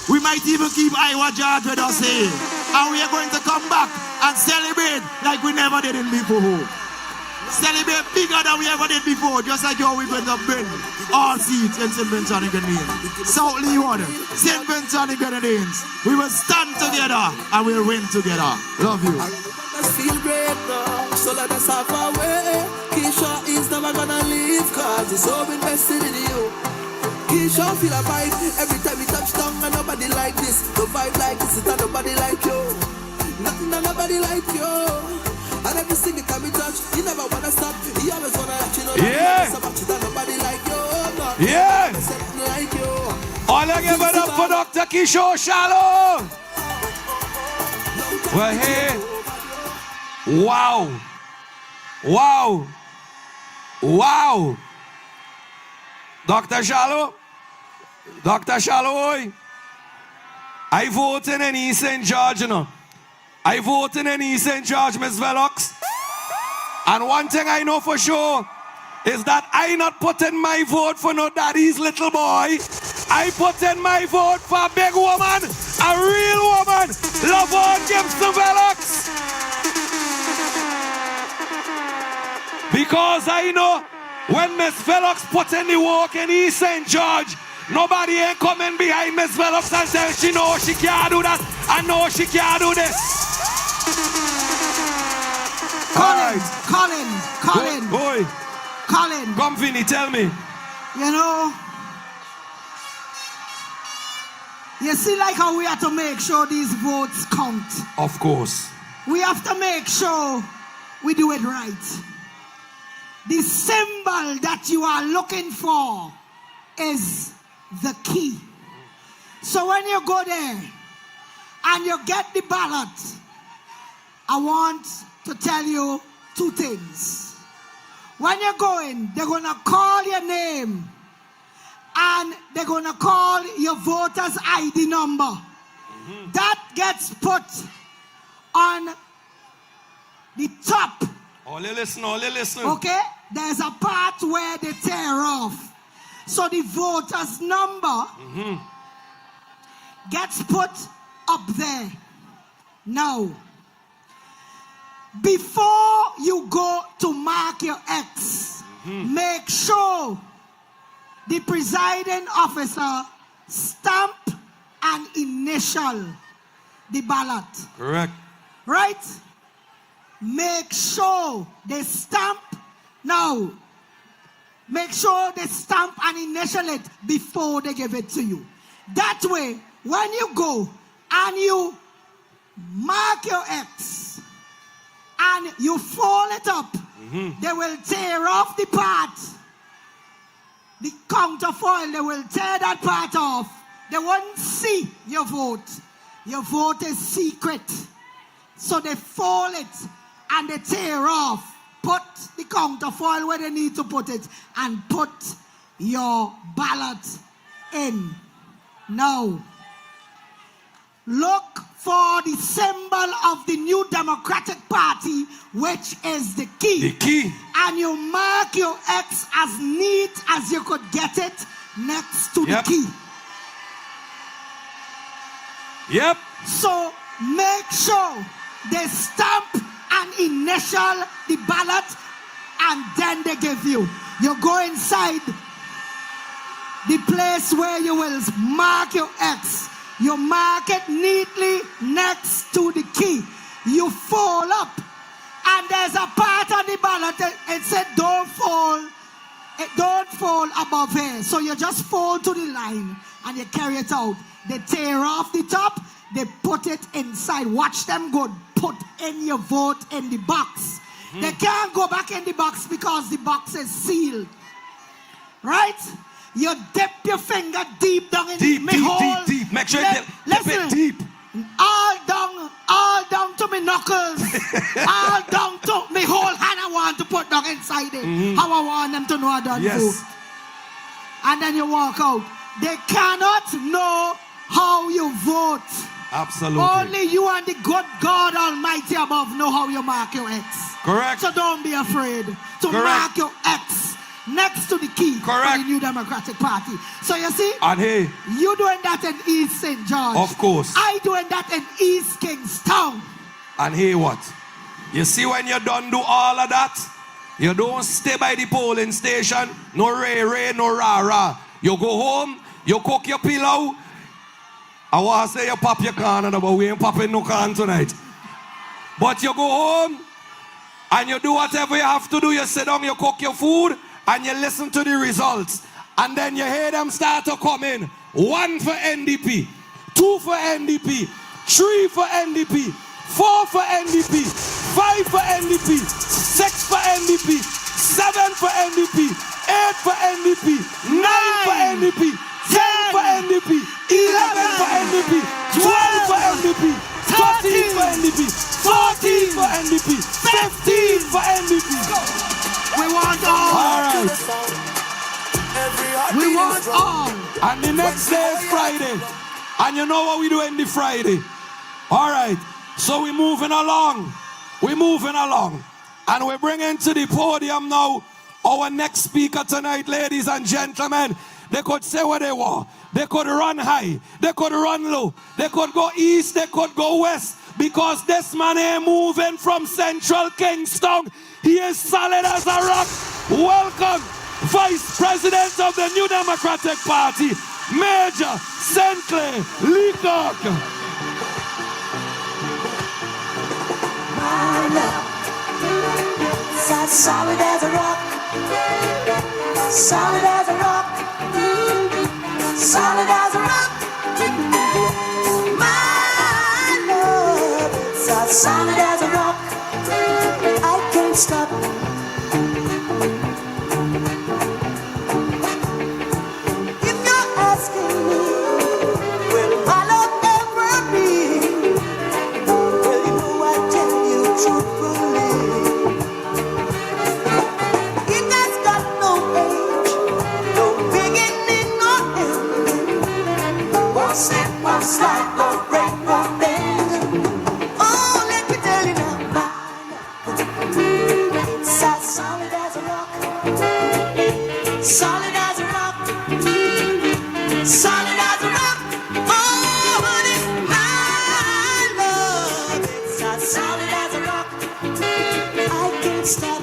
we might even keep Iowa George with us here. And we are going to come back and celebrate like we never did it before. Celebrate bigger than we ever did before, just like how we're going to bring all seats in St. Vincent and Grenadines. South Leeward, St. Vincent and Grenadines. We will stand together and we'll win together. Love you. Let's feel great now, so let us have our way. Keisha is never gonna leave, cause it's so invested in you. Keisha feel a vibe every time we touch down, and nobody like this. No vibe like this, it's not nobody like you. Nothing and nobody like you. And every single time we touch, you never wanna stop. You always wanna let you know that you about you, that nobody like you. No, Yeah. like you. All I give it up for Dr. Kishore Shallow. We're here. Wow. Wow. Wow. Dr. Shallow. Dr. Shallow. I vote in East St. George, you know. I vote in East St. George, Miss Velox. And one thing I know for sure is that I not put in my vote for no daddy's little boy. I put in my vote for a big woman, a real woman, Lavon Gibson Velox. Because I know when Miss Velox put in the work in East St. George, nobody ain't coming behind Miss Velox and saying she know she can't do that and know she can't do this. Colin. Boy. Colin. Come, Vinny, tell me. You know, you see like how we have to make sure these votes count. Of course. We have to make sure we do it right. The symbol that you are looking for is the key. So when you go there and you get the ballot, I want to tell you two things. When you're going, they're going to call your name and they're going to call your voter's ID number. That gets put on the top. All you listen. Okay? There's a part where they tear off. So the voter's number gets put up there. Now, before you go to mark your X, make sure the presiding officer stamp and initial the ballot. Correct. Right? Make sure they stamp. Now, make sure they stamp and initial it before they give it to you. That way, when you go and you mark your X and you fold it up, they will tear off the part, the counterfoil, they will tear that part off. They won't see your vote. Your vote is secret. So they fold it and they tear off. Put the counterfoil where they need to put it and put your ballot in. Now, look for the symbol of the New Democratic Party, which is the key. The key. And you mark your X as neat as you could get it next to the key. Yep. So make sure they stamp and initial the ballot, and then they give you. You go inside the place where you will mark your X. You mark it neatly next to the key. You fold up, and there's a part on the ballot. It said don't fold above here. So you just fold to the line and you carry it out. They tear off the top, they put it inside. Watch them go. Put in your vote in the box. They can't go back in the box because the box is sealed. Right? You dip your finger deep down in deep, me hole. Deep. Make sure you dip it deep. All down to me knuckles. All down to me whole hand I want to put down inside it. How I want them to know I done vote. And then you walk out. They cannot know how you vote. Absolutely. Only you and the good God Almighty above know how you mark your X. Correct. So don't be afraid to mark your X next to the key for the New Democratic Party. So you see, and hey, you doing that in East St. George. Of course. I doing that in East Kingstown. And hey, what? You see, when you done do all of that, you don't stay by the polling station. No ray, no rah. You go home, you cook your pillow. I want to say you pop your can, but we ain't popping no can tonight. But you go home and you do whatever you have to do. You sit down, you cook your food, and you listen to the results. And then you hear them start to come in. 1 for NDP, 2 for NDP, 3 for NDP, 4 for NDP, 5 for NDP, 6 for NDP, 7 for NDP, 8 for NDP, 9 for NDP, 10 for NDP, 11 for NDP, 12 for NDP, 13 for NDP, 14 for NDP, 15 for NDP. We want all. All right. We want all. And the next day is Friday. And you know what we do in the Friday. All right. So we're moving along. And we're bringing to the podium now our next speaker tonight, ladies and gentlemen. They could say what they want. They could run high. They could run low. They could go east. They could go west. Because this man ain't moving from Central Kingston. He is solid as a rock. Welcome, Vice President of the New Democratic Party, Major St. Clair Leacock. My love, as solid as a rock, solid as a rock, solid as a rock. My love, as solid as a rock, I can't stop. If you're asking me, will my love ever be? Well, you know I tell you truthfully, it has got no age, no beginning nor ending. Won't slip, won't slide, won't break, won't bend. Oh, let me tell you now, my love, it's as solid as a rock, solid as a rock, solid as a rock. Oh, honey, my love, it's as solid as a rock. I can't stop.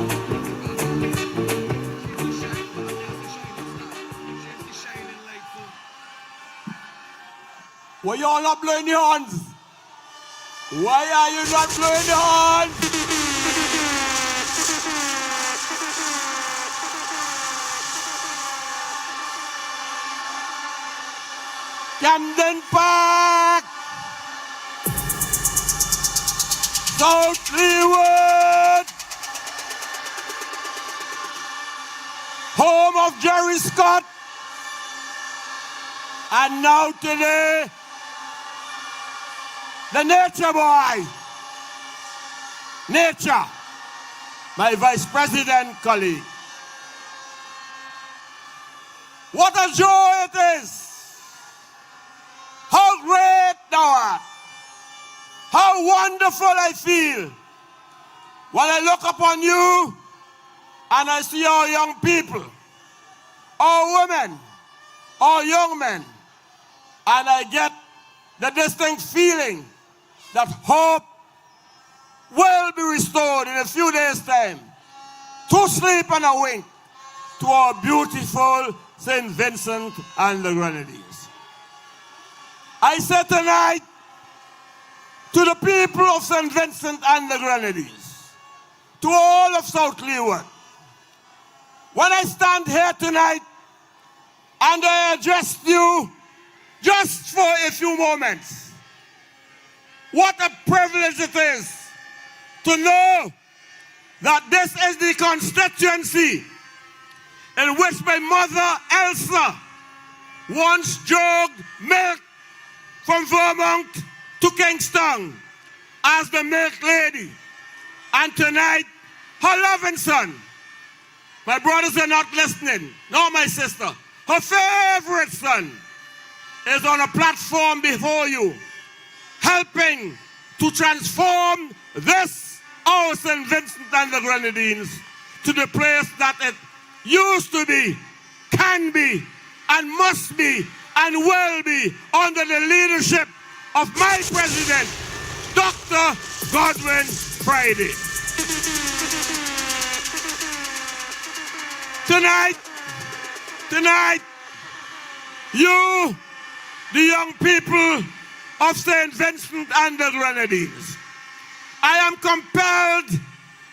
Why y'all not blowing your hands? Why are you not blowing your hands? Campden Park, South Leeward, home of Jerry Scott, and now today, the Nature Boy, Nature, my Vice President colleague. What a joy it is How great thou art. How wonderful I feel when I look upon you and I see our young people, our women, our young men, and I get the distinct feeling that hope will be restored in a few days' time to sleep and a wink to our beautiful St. Vincent and the Grenadines. I say tonight to the people of St. Vincent and the Grenadines, to all of South Leeward, when I stand here tonight and I address you just for a few moments, what a privilege it is to know that this is the constituency in which my mother, Elsa, once jogged milk from Vermont to Kingston as the milk lady. And tonight, her loving son, my brothers are not listening, nor my sister, her favorite son, is on a platform before you, helping to transform this, our St. Vincent and the Grenadines, to the place that it used to be, can be, and must be, and will be under the leadership of my president, Dr. Godwin Friday. Tonight, you, the young people of St. Vincent and the Grenadines, I am compelled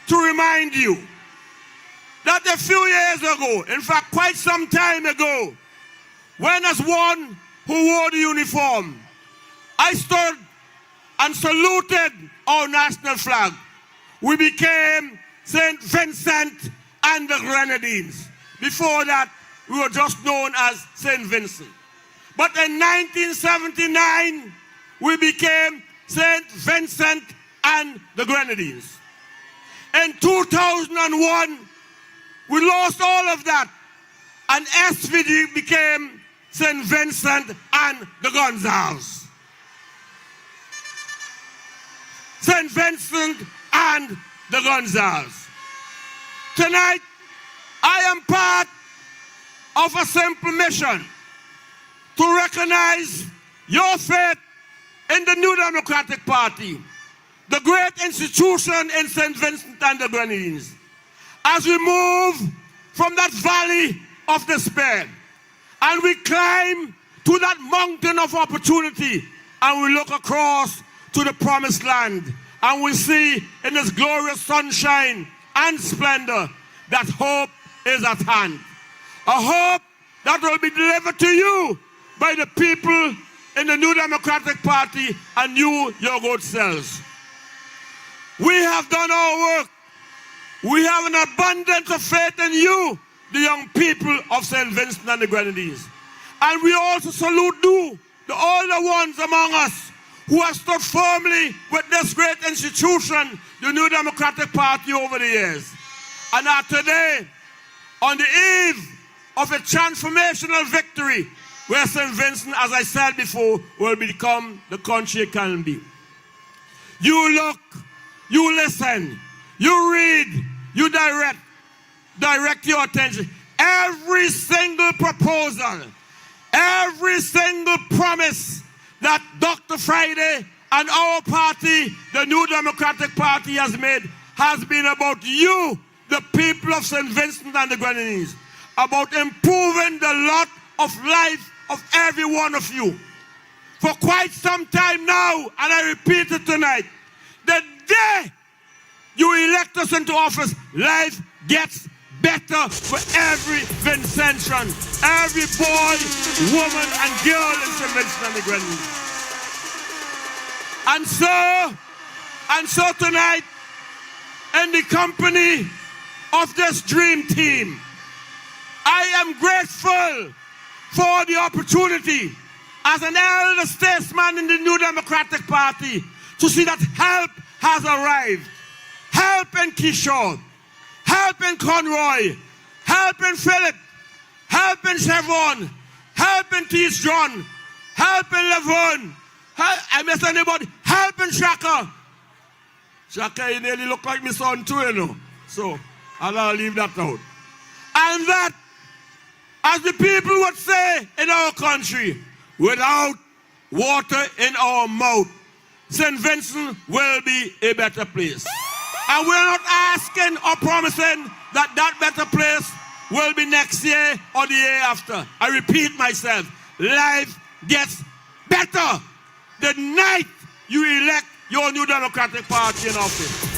to remind you that a few years ago, in fact quite some time ago, when as one who wore the uniform, I stood and saluted our national flag, we became St. Vincent and the Grenadines. Before that, we were just known as St. Vincent. But in 1979, we became St. Vincent and the Grenadines. In 2001, we lost all of that, and SVG became St. Vincent and the Gonzales. St. Vincent and the Gonzales. Tonight, I am part of a simple mission to recognize your faith in the New Democratic Party, the great institution in St. Vincent and the Grenadines, as we move from that valley of despair and we climb to that mountain of opportunity and we look across to the promised land and we see in this glorious sunshine and splendor that hope is at hand. A hope that will be delivered to you by the people in the New Democratic Party and you, your good selves. We have done our work. We have an abundance of faith in you, the young people of St. Vincent and the Grenadines. And we also salute you, the older ones among us, who have stood firmly with this great institution, the New Democratic Party, over the years. And are today on the eve of a transformational victory where St. Vincent, as I said before, will become the country it can be. You look, you listen, you read, you direct your attention. Every single proposal, every single promise that Dr. Friday and our party, the New Democratic Party, has made has been about you, the people of St. Vincent and the Grenadines, about improving the lot of life of every one of you. For quite some time now, and I repeat it tonight, the day you elect us into office, life gets better for every Vincentian, every boy, woman, and girl in St. Vincent and the Grenadines. And so tonight, in the company of this dream team, I am grateful for the opportunity as an elder statesman in the New Democratic Party to see that help has arrived. Help in Kishore, help in Conroy, help in Philip, help in Chevron, help in Tees John, helping Levon. I miss anybody. Helping Shaka. Shaka, he nearly look like my son too, you know. So, I'll leave that out. And that, as the people would say in our country, without water in our mouth, St. Vincent will be a better place. And we're not asking or promising that that better place will be next year or the year after. I repeat myself, life gets better the night you elect your new Democratic Party in office.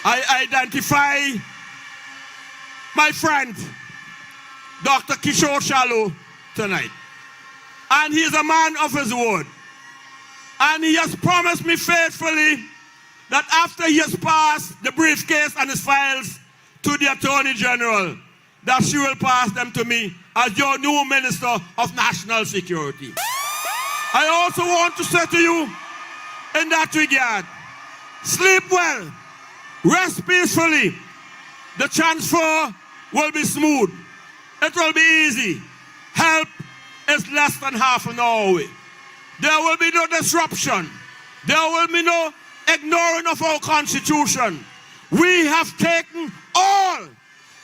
I identify my friend, Dr. Kishore Shallow, tonight. And he is a man of his word. And he has promised me faithfully that after he has passed the briefcase and his files to the Attorney General, that she will pass them to me as your new Minister of National Security. I also want to say to you in that regard, sleep well, rest peacefully. The transfer will be smooth. It will be easy. Help is less than half an hour away. There will be no disruption. There will be no ignoring of our Constitution. We have taken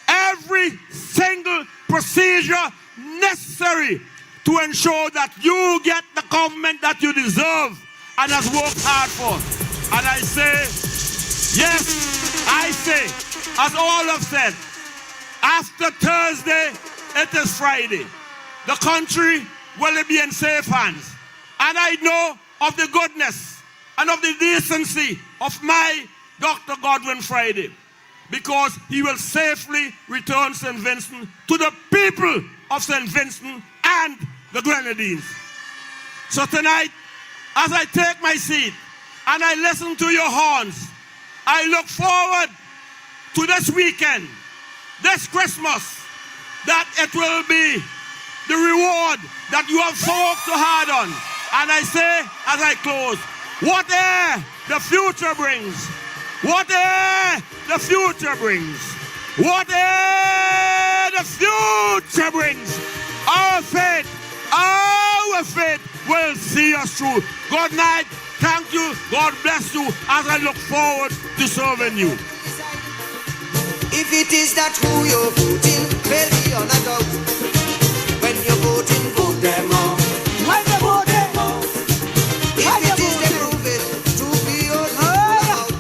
every single procedure necessary to ensure that you get the government that you deserve and has worked hard for. And I say, yes, I say, as all have said, after Thursday, it is Friday. The country will be in safe hands. And I know of the goodness and of the decency of my Dr. Godwin Friday, because he will safely return St. Vincent to the people of St. Vincent and the Grenadines. So tonight, as I take my seat and I listen to your horns, I look forward to this weekend, this Christmas, that it will be the reward that you have fought so hard on. And I say, as I close, whatever the future brings, whatever the future brings, whatever the future brings, our faith will see us through. Good night. Thank you. God bless you as I look forward to serving you. If it is that who you're voting, well, you're not out. When you're voting, vote them out. When you vote them out. If it is they prove it to be your out.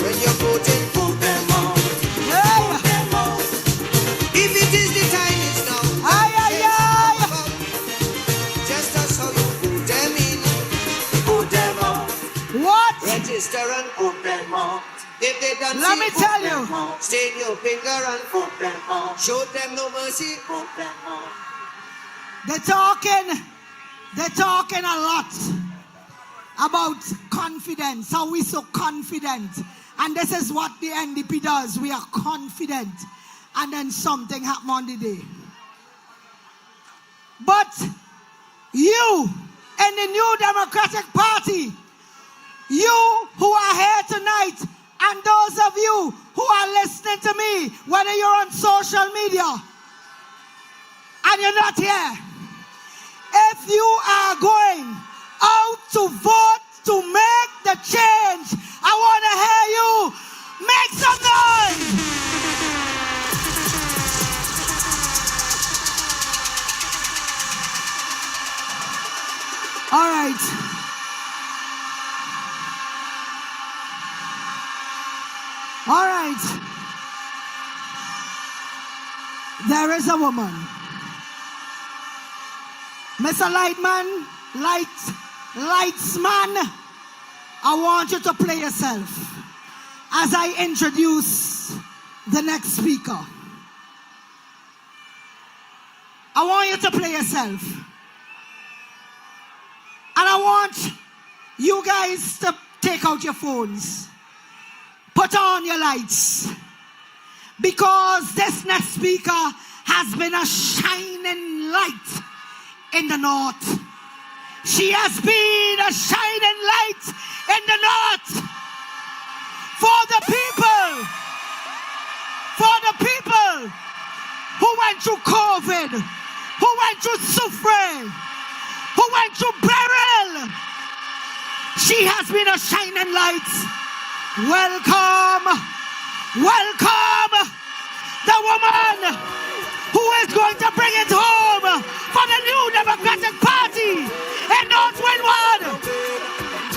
When you're voting, vote them out. Vote them out. If it is the time is now. Just as how you vote them in, vote them out. What? Register and vote them out. If they don't let me tell you, stain your finger and vote them out. Show them no mercy, vote them out. They're talking a lot about confidence, how we're so confident. And this is what the NDP does. We are confident. And then something happened on the day. But you in the New Democratic Party, you who are here tonight, and those of you who are listening to me, whether you're on social media and you're not here, if you are going out to vote to make the change, I want to hear you make some noise. All right. All right. There is a woman. Mr. Lightman, Lightsman, I want you to play yourself as I introduce the next speaker. I want you to play yourself. And I want you guys to take out your phones. Put on your lights, because this next speaker has been a shining light in the north. She has been a shining light in the north for the people, through COVID, who went through suffering, who went through burial. She has been a shining light. Welcome, welcome, the woman who is going to bring it home for the new Democratic Party in North Windward.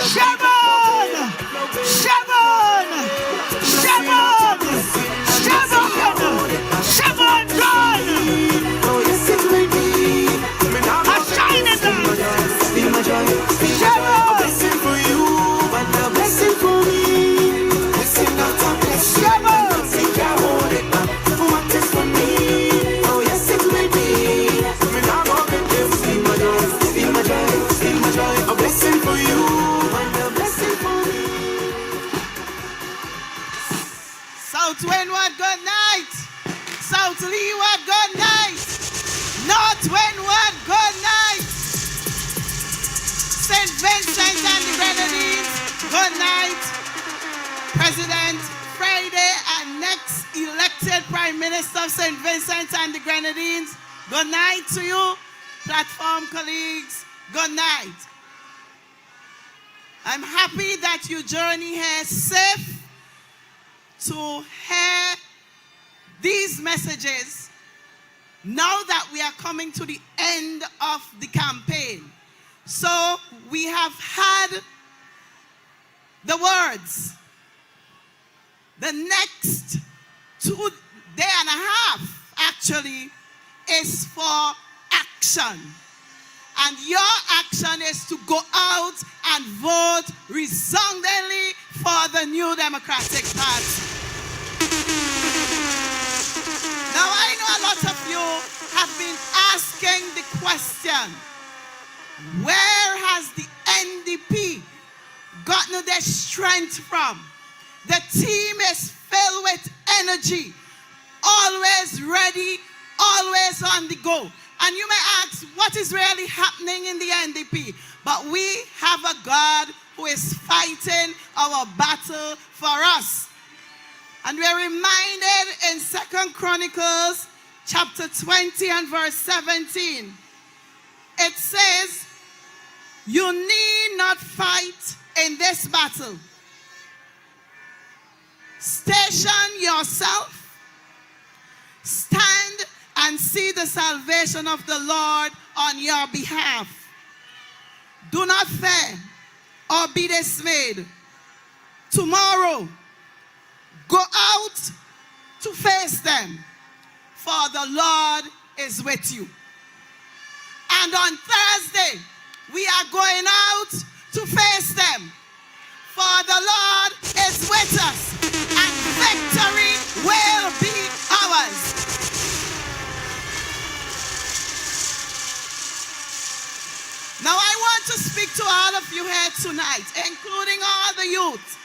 Sherman! Sherman! Sherman! Sherman! Sherman John! A shining light! Sherman! A blessing for you and a blessing for me. Blessing not a blessing. Sherman! Blessing can't hold it back. What is for me? Oh yes it will be. Me not gonna make them see my joy. See my joy. See my joy. A blessing for you and a blessing for me. South Windward, good night. South Leeward, good night. North Windward, good night. St. Vincent and the Grenadines, good night. President Friday and next elected Prime Minister of St. Vincent and the Grenadines, good night to you. Platform colleagues, good night. I'm happy that you journey here safe to hear these messages now that we are coming to the end of the campaign. So we have had the words. The next 2 days and a half actually is for action. And your action is to go out and vote resoundingly for the New Democratic Party. Now I know a lot of you have been asking the question, where has the NDP gotten their strength from? The team is filled with energy, always ready, always on the go. And you may ask, what is really happening in the NDP? But we have a God who is fighting our battle for us. And we are reminded in 2 Chronicles chapter 20 and verse 17. It says, you need not fight in this battle. Station yourself, stand and see the salvation of the Lord on your behalf. Do not fear or be dismayed. Tomorrow, go out to face them, for the Lord is with you. And on Thursday, we are going out to face them, for the Lord is with us, and victory will be ours. Now I want to speak to all of you here tonight, including all the youth.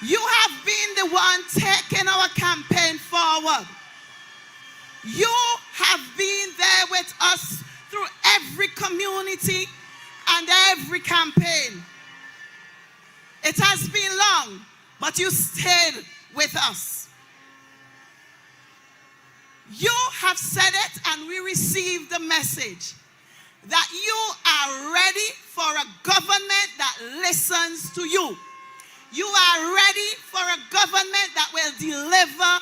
You have been the one taking our campaign forward. You have been there with us through every community and every campaign. It has been long, but you stayed with us. You have said it, and we received the message that you are ready for a government that listens to you. You are ready for a government that will deliver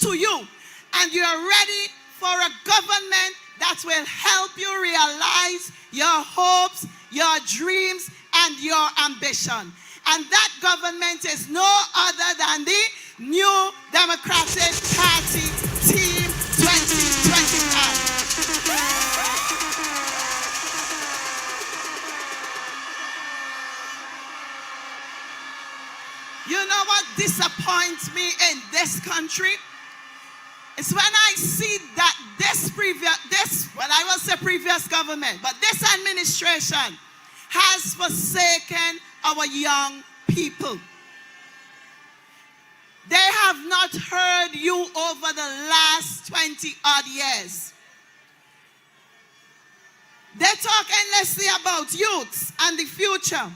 to you. And you are ready for a government that will help you realize your hopes, your dreams, and your ambition. And that government is no other than the New Democratic Party Team 2025. You know what disappoints me in this country? It's when I see that I will say previous government, but this administration has forsaken our young people. They have not heard you over the last 20 odd years. They talk endlessly about youths and the future,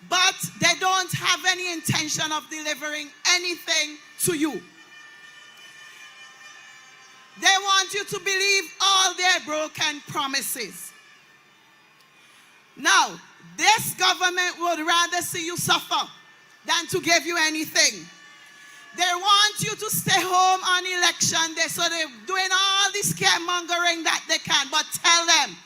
but they don't have any intention of delivering anything to you. They want you to believe all their broken promises. Now, this government would rather see you suffer than to give you anything. They want you to stay home on election day, so they're doing all this scaremongering that they can. But tell them,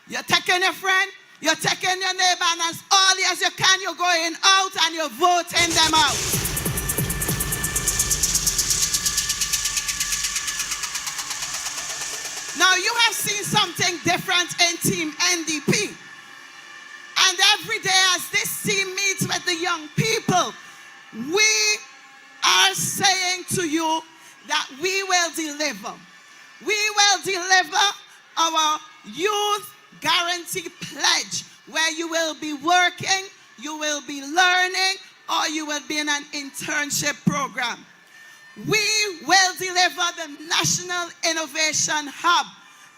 you're taking your friend, you're taking your neighbor, and as early as you can, you're going out and you're voting them out. Now, you have seen something different in Team NDP. And every day as this team meets with the young people, we are saying to you that we will deliver. We will deliver our youth guarantee pledge, where you will be working, you will be learning, or you will be in an internship program. We will deliver the National Innovation Hub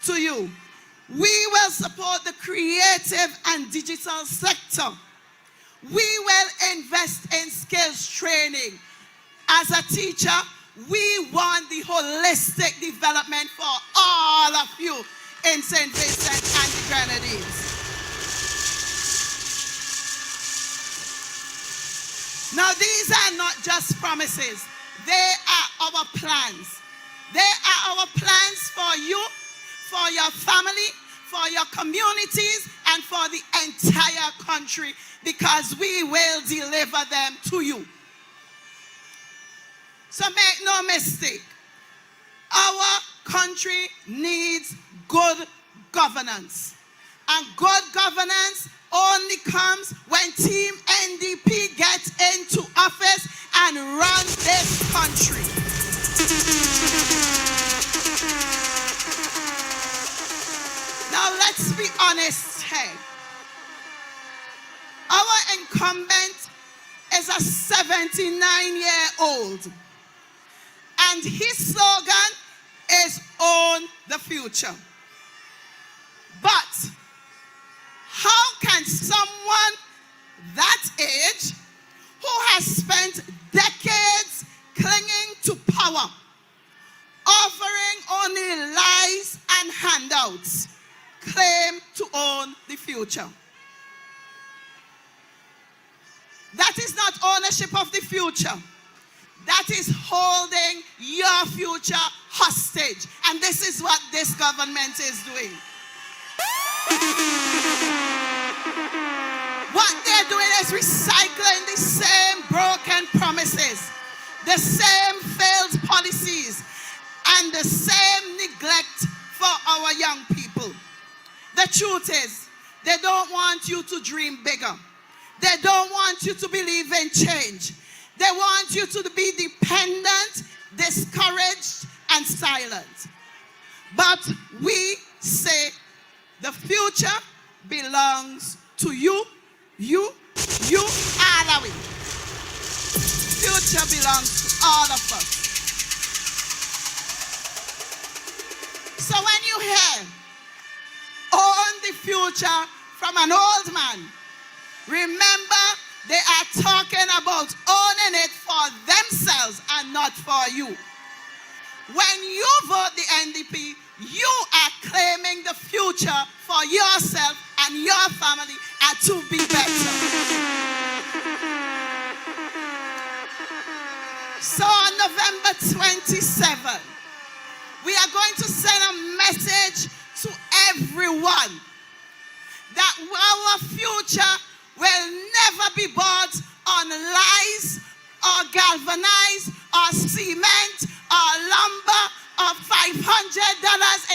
to you. We will support the creative and digital sector. We will invest in skills training. As a teacher, we want the holistic development for all of you in St. Vincent and the Grenadines. Now, these are not just promises. They are our plans. They are our plans for you, for your family, for your communities, and for the entire country, because we will deliver them to you. So make no mistake, our country needs good governance. And good governance only comes when Team NDP gets into office and run this country. Now let's be honest here. Our incumbent is a 79-year-old. And his slogan is "Own the Future." But how can someone that age, who has spent decades clinging to power, offering only lies and handouts, claim to own the future? That is not ownership of the future. That is holding your future hostage. And this is what this government is doing. What they're doing is recycling the same broken promises, the same failed policies, and the same neglect for our young people. The truth is, they don't want you to dream bigger. They don't want you to believe in change. They want you to be dependent, discouraged, and silent. But we say the future belongs to you, all of it. Future belongs to all of us. So when you hear "own the future" from an old man, remember, they are talking about owning it for themselves and not for you. When you vote the NDP, you are claiming the future for yourself and your family and to be better. So on November 27, we are going to send a message to everyone that our future will never be bought on lies or galvanized or cement or lumber or $500.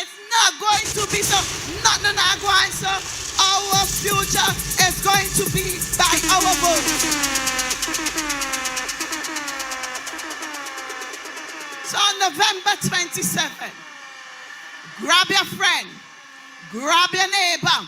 It's not going to be so. Nothing not going so. Our future is going to be by our vote. So on November 27, grab your friend, grab your neighbor,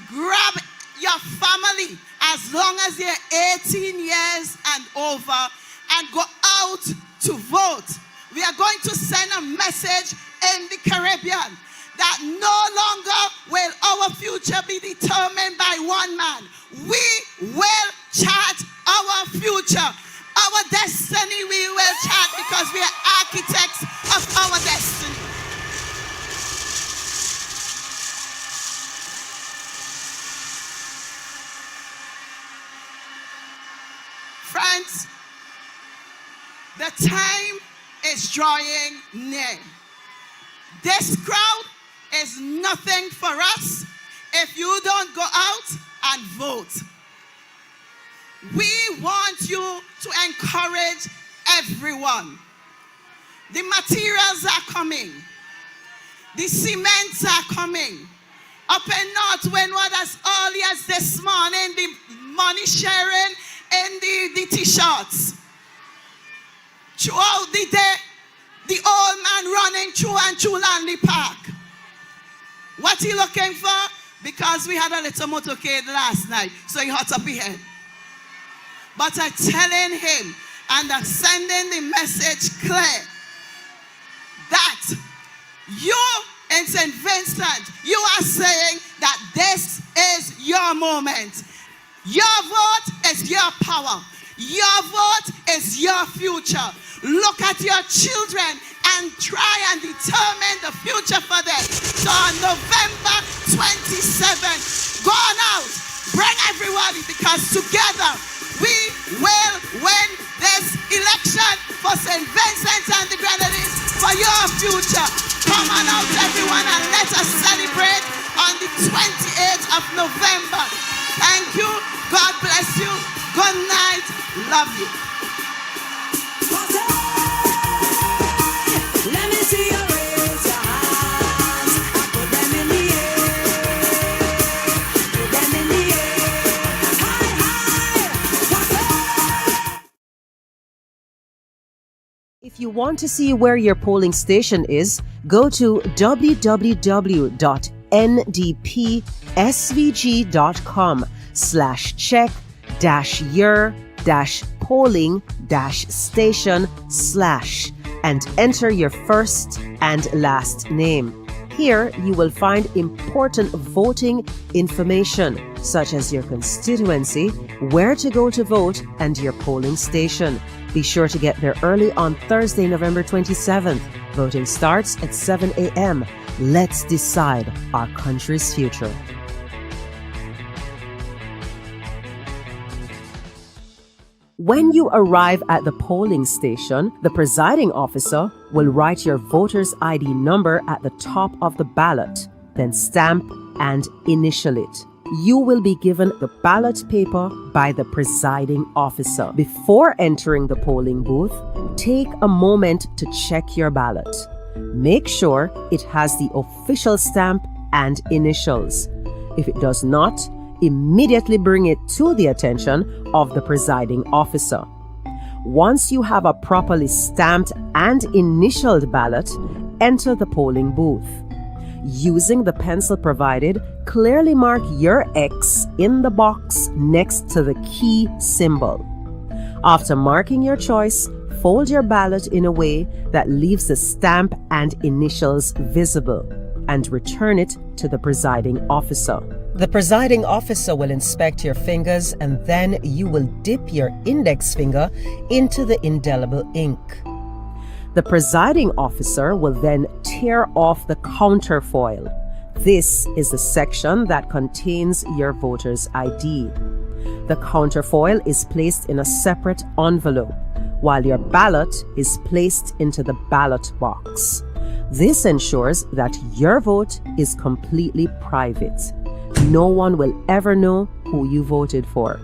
grab your family, as long as they're 18 years and over, and go out to vote. We are going to send a message in the Caribbean that no longer will our future be determined by one man. We will chart our future. Our destiny we will chart, because we are architects of our destiny. Friends, the time is drawing near. This crowd is nothing for us if you don't go out and vote. We want you to encourage everyone. The materials are coming. The cements are coming. Up in North Windward, as early as this morning, the money sharing in the t-shirts. Throughout the day, the old man running through and through Lanley Park. What he looking for? Because we had a little motorcade last night, so he hot up his head. But I'm telling him, and I'm sending the message clear, that you in St. Vincent, you are saying that this is your moment. Your vote is your power. Your vote is your future. Look at your children and try and determine the future for them. So on November 27th, go on out, bring everybody, because together we will win this election for St. Vincent and the Grenadines, for your future. Come on out, everyone, and let us celebrate on the 28th of November. Thank you. God bless you. Good night. Love you. Let me see you raise your hands and put them in the air. Put them in the air. High, If you want to see where your polling station is, go to www.ndpsvg.com/check-your-polling-station/ and enter your first and last name. Here you will find important voting information such as your constituency, where to go to vote, and your polling station. Be sure to get there early on Thursday, November 27th. Voting starts at 7 a.m. Let's decide our country's future. When you arrive at the polling station, the presiding officer will write your voter's ID number at the top of the ballot, then stamp and initial it. You will be given the ballot paper by the presiding officer. Before entering the polling booth, take a moment to check your ballot. Make sure it has the official stamp and initials. If it does not, immediately bring it to the attention of the presiding officer. Once you have a properly stamped and initialed ballot, enter the polling booth. Using the pencil provided, clearly mark your X in the box next to the key symbol. After marking your choice, fold your ballot in a way that leaves the stamp and initials visible and return it to the presiding officer. The presiding officer will inspect your fingers, and then you will dip your index finger into the indelible ink. The presiding officer will then tear off the counterfoil. This is the section that contains your voter's ID. The counterfoil is placed in a separate envelope, while your ballot is placed into the ballot box. This ensures that your vote is completely private. No one will ever know who you voted for.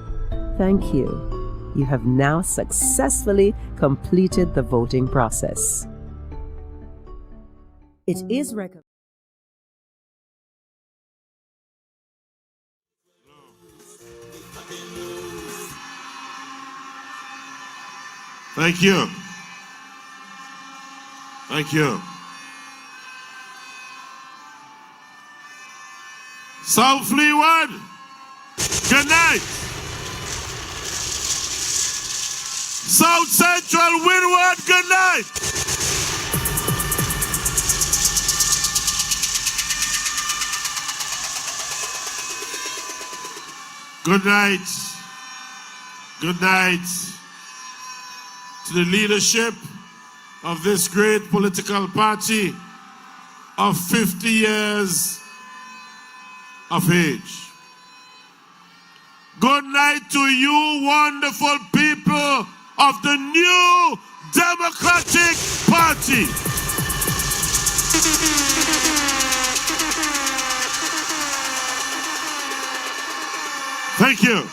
Thank you. You have now successfully completed the voting process. It is recommended. Thank you. Thank you. South Leeward, good night. South Central Windward, good night. Good night. Good night to the leadership of this great political party of 50 years of age. Good night to you wonderful people of the new Democratic Party. Thank you.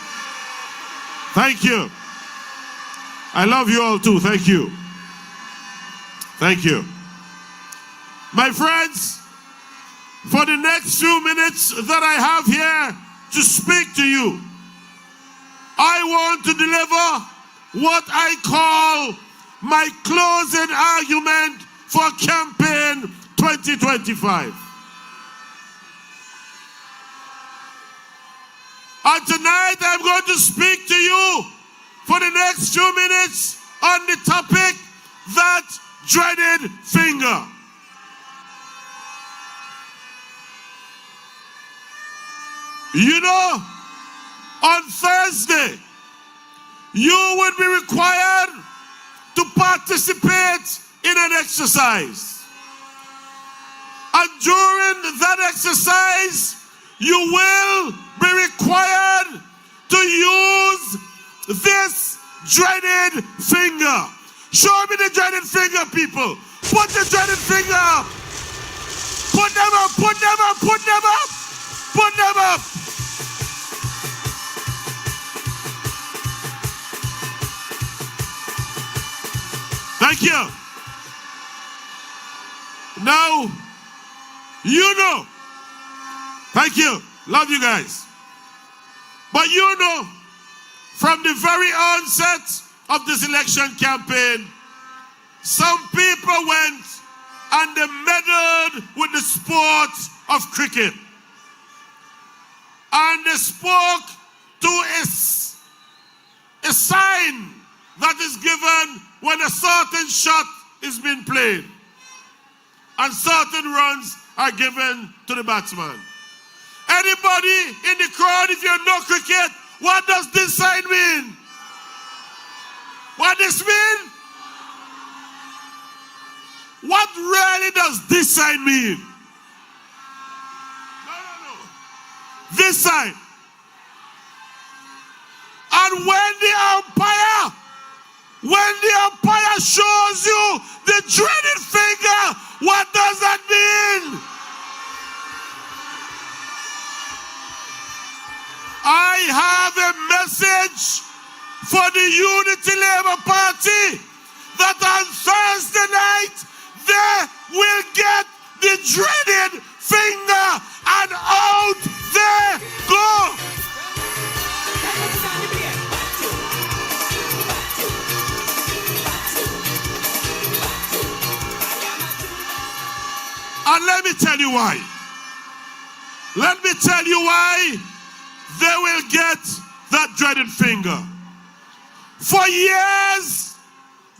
Thank you. I love you all too. Thank you. Thank you. My friends, for the next few minutes that I have here to speak to you, I want to deliver what I call my closing argument for campaign 2025. And tonight I'm going to speak to you for the next few minutes on the topic, that dreaded finger. You know, on Thursday, you would be required to participate in an exercise. And during that exercise, you will be required to use this dreaded finger. Show me the dreaded finger, people. Put the dreaded finger up. Put them up, put them up, put them up. Put them up. Thank you. Now, you know. Thank you. Love you guys. But you know, from the very onset of this election campaign, some people went and they meddled with the sport of cricket. And they spoke to a sign that is given when a certain shot is being played. And certain runs are given to the batsman. Anybody in the crowd, if you know cricket, what does this sign mean? What does this mean? What really does this sign mean? No. This sign. And when the umpire shows you the dreaded finger, what does that mean? I have a message for the Unity Labour Party that on Thursday night they will get the dreaded finger and out they go. And let me tell you why. Let me tell you why they will get that dreaded finger. For years,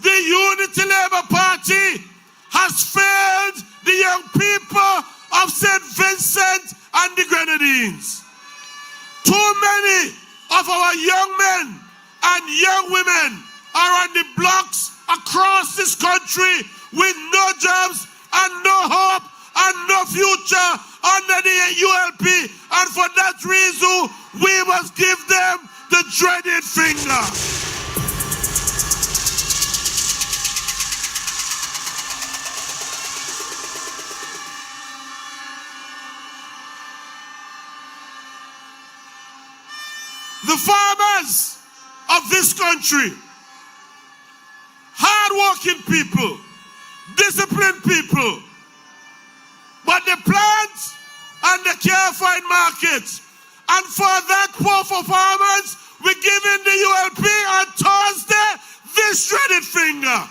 the Unity Labour Party has failed the young people of St. Vincent and the Grenadines. Too many of our young men and young women are on the blocks across this country with no jobs and no hope and no future under the ULP, and for that reason we must give them the dreaded finger. The farmers of this country, hard-working people, disciplined people, but they plant and they can't find markets. And for that poor for farmers, we're giving the ULP on Thursday this dreaded finger.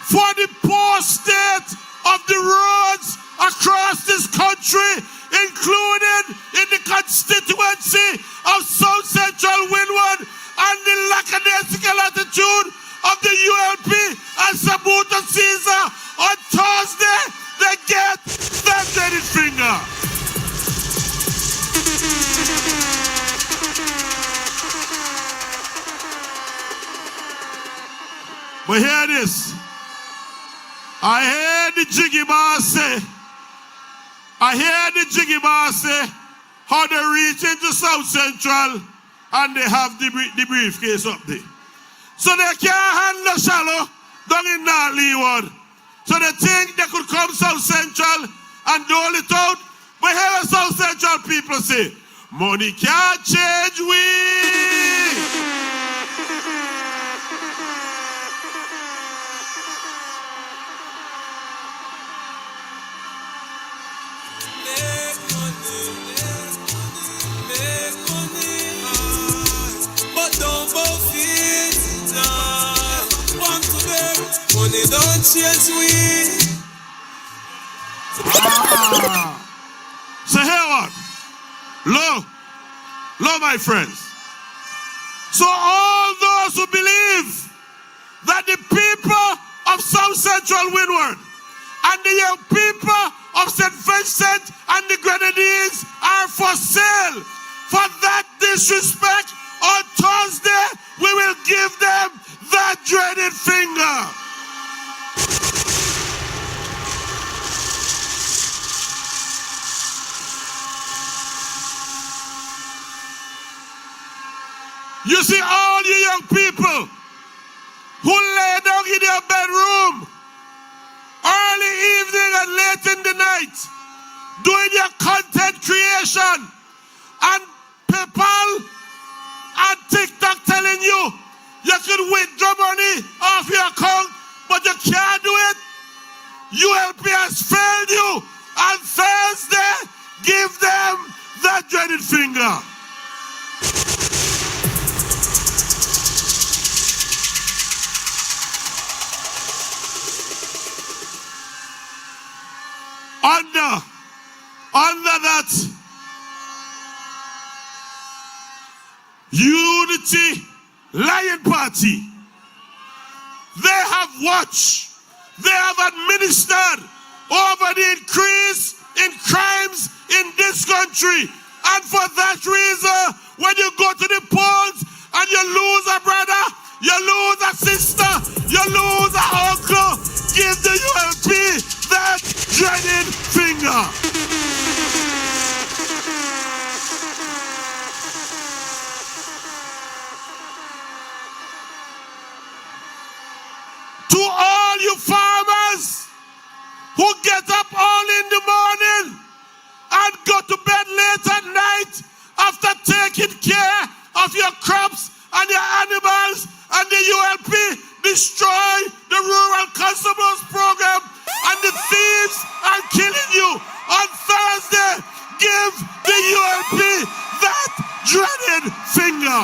For the poor state of the roads across this country, included in the constituency of South Central Windward, and the lackadaisical attitude of the ULP and Sabuto Caesar, on Thursday they get that dreaded finger. But hear this. I heard the jiggy bar say, I hear the jiggy bar say how they reach into South Central and they have the briefcase up there. So they can't handle shallow down in North Leeward. So they think they could come South Central and dole it out. But here South Central people say, money can't change we. But don't both feet want to beg. Money don't change we. So here what? Lo, my friends. So all those who believe that the people of South Central Windward and the young people of St. Vincent and the Grenadines are for sale, for that disrespect, on Thursday we will give them that dreaded finger. You see all you young people who lay down in your bedroom early evening and late in the night doing your content creation and PayPal and TikTok telling you you could withdraw money off your account but you can't do it. ULP has failed you. On Thursday, give them that dreaded finger. Under that Unity Lion Party, they have watched, they have administered over the increase in crimes in this country. And for that reason, when you go to the polls and you lose a brother, you lose a sister, you lose an uncle, give the ULP that dreaded finger. To all you farmers who get up early in the morning and go to bed late at night after taking care of your crops and your animals, and the ULP destroy the rural constables program and the thieves are killing you. On Thursday, give the ULP that dreaded finger.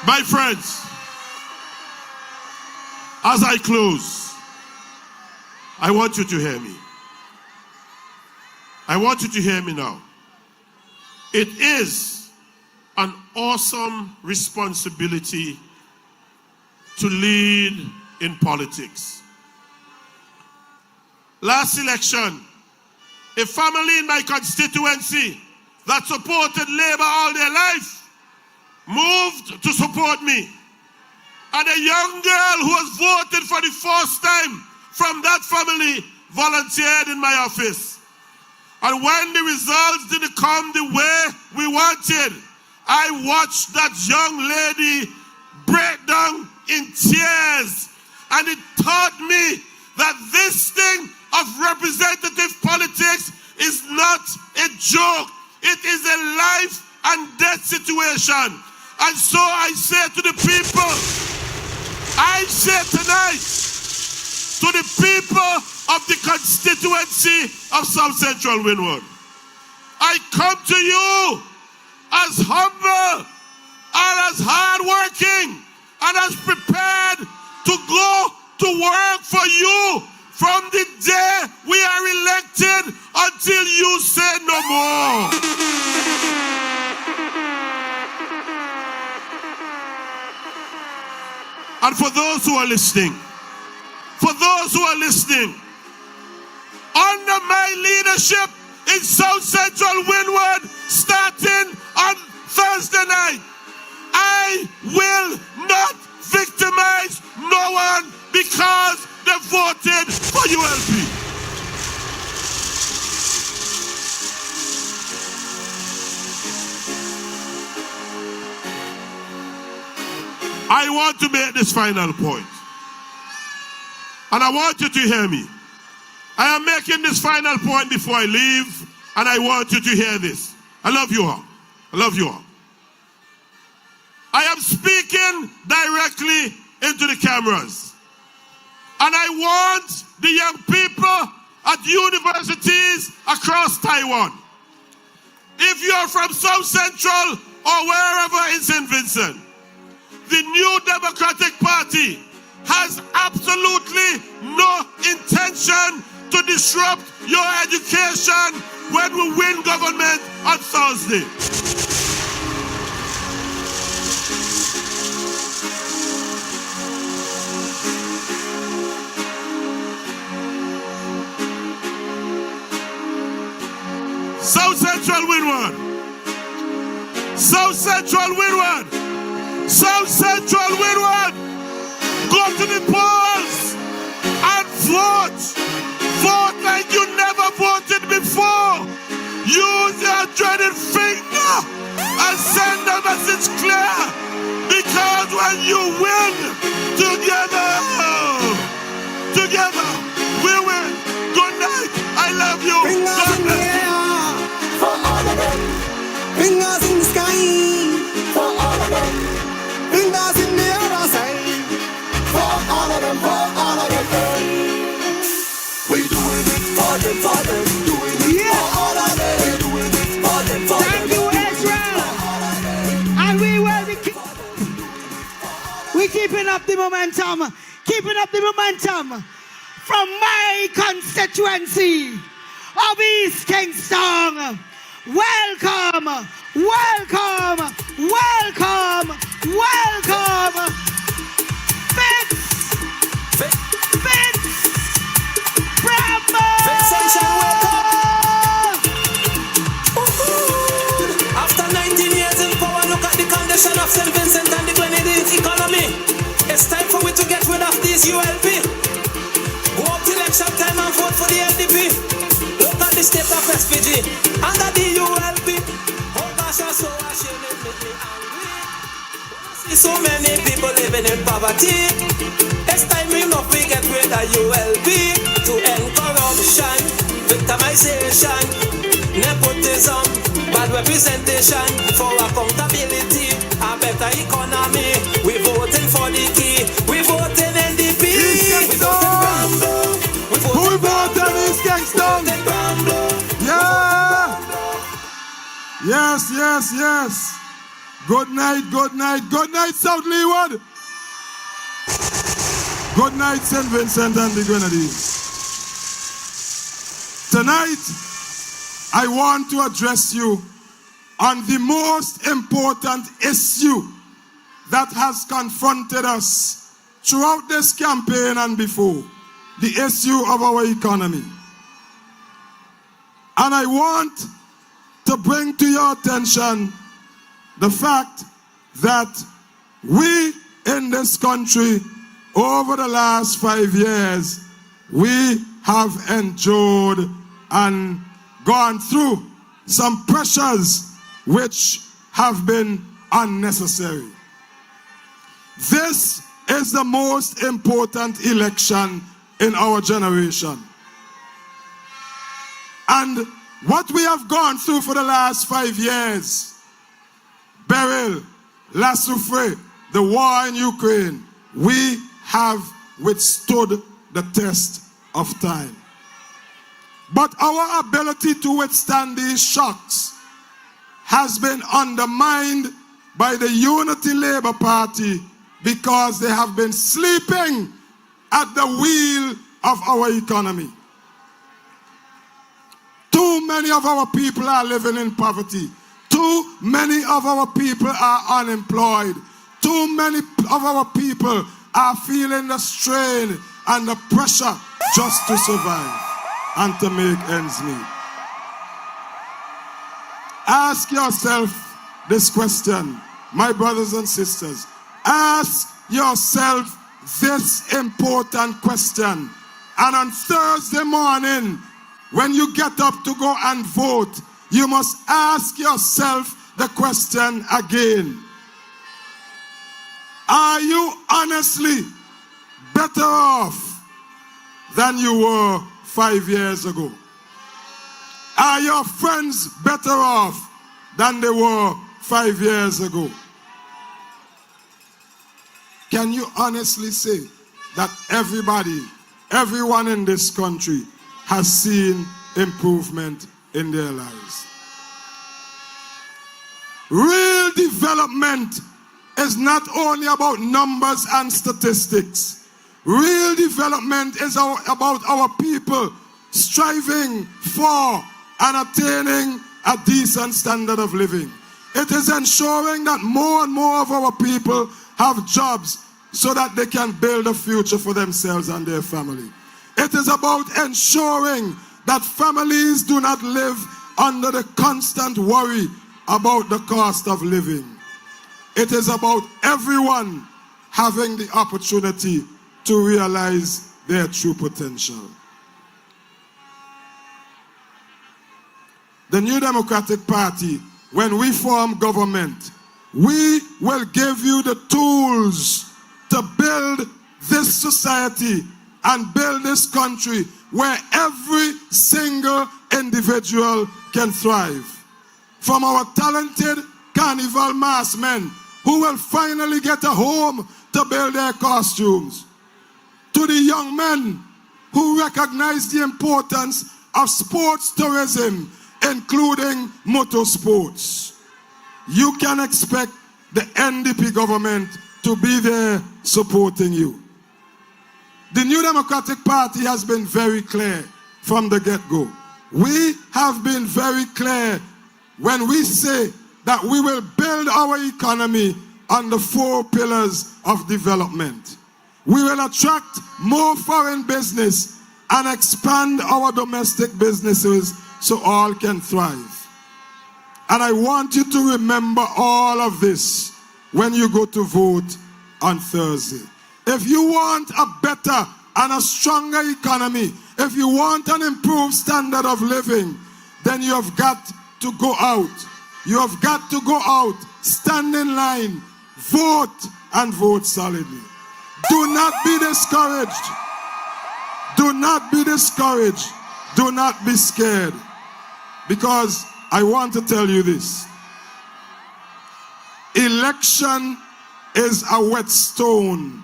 My friends, as I close, I want you to hear me. I want you to hear me now. It is an awesome responsibility to lead in politics. Last election, a family in my constituency that supported Labour all their life moved to support me. And a young girl who was voted for the first time from that family volunteered in my office. And when the results didn't come the way we wanted, I watched that young lady break down in tears. And it taught me that this thing of representative politics is not a joke. It is a life and death situation. And so I say to the people, I say tonight to the people of the constituency of South Central Windward, I come to you as humble and as hardworking and as prepared to go to work for you from the day we are elected until you say no more. And for those who are listening, under my leadership in South Central Windward, starting on Thursday night, I will not victimize no one because they voted for ULP. I want to make this final point. And I want you to hear me. I am making this final point before I leave, and I want you to hear this. I love you all. I love you all. I am speaking directly into the cameras. And I want the young people at universities across Taiwan. If you are from South Central or wherever in St. Vincent, the New Democratic Party has absolutely no intention to disrupt your education when we win government on Thursday. South Central win one. South Central win one. South Central win one. Go to the polls and vote. Vote like you never voted before. Use your dreaded finger and send a message clear. Because when you win, together, we win. Good night. I love you. God bless you. For all of them, fingers in the sky. For all of them, fingers in the other side. For all of them, we doing it for them, doing it for all of them. We doing it for them, Thank you, Israel. And we will be keeping up the momentum, from my constituency of East Kingston. Welcome, welcome, welcome, welcome. After 19 years in power, look at the condition of St. Vincent and the Grenadines economy. It's time for we to get rid of these ULP. Go up to election time and vote for the LDP. Look at the state of West Fiji under the ULP. Oh gosh, I'm so ashamed, it make me angry. See so many people living in poverty. It's time enough we get rid of ULP to end corruption, victimization, nepotism, bad representation, for accountability, a better economy. We voting for the key. We voting NDP. We voting Bramble. Who voted East Kingston? Yeah. Yes. Good night, South Leeward. Good night, St. Vincent and the Grenadines. Tonight, I want to address you on the most important issue that has confronted us throughout this campaign and before, the issue of our economy. And I want to bring to your attention the fact that we in this country, over the last 5 years, we have endured and gone through some pressures which have been unnecessary. This is the most important election in our generation. And what we have gone through for the last 5 years, Beryl, La Soufrière, the war in Ukraine, we have withstood the test of time. But our ability to withstand these shocks has been undermined by the Unity Labour Party because they have been sleeping at the wheel of our economy. Too many of our people are living in poverty. Too many of our people are unemployed. Too many of our people are feeling the strain and the pressure just to survive and to make ends meet. Ask yourself this question, my brothers and sisters. Ask yourself this important question. And on Thursday morning, when you get up to go and vote, you must ask yourself the question again. Are you honestly better off than you were 5 years ago? Are your friends better off than they were 5 years ago? Can you honestly say that everyone in this country has seen improvement in their lives? Real development is not only about numbers and statistics. Real development is about our people striving for and attaining a decent standard of living. It is ensuring that more and more of our people have jobs so that they can build a future for themselves and their family. It is about ensuring that families do not live under the constant worry about the cost of living. It is about everyone having the opportunity to realize their true potential. The New Democratic Party, when we form government, we will give you the tools to build this society and build this country where every single individual can thrive. From our talented carnival mass men who will finally get a home to build their costumes, to the young men who recognize the importance of sports tourism, including motorsports. You can expect the NDP government to be there supporting you. The New Democratic Party has been very clear from the get-go. We have been very clear when we say that we will build our economy on the 4 pillars of development. We will attract more foreign business and expand our domestic businesses so all can thrive. And I want you to remember all of this when you go to vote on Thursday. If you want a better and a stronger economy, if you want an improved standard of living, then you have got to go out. You have got to go out, stand in line, vote, and vote solidly. Do not be discouraged. Do not be discouraged. Do not be scared. Because I want to tell you this. Election is a whetstone.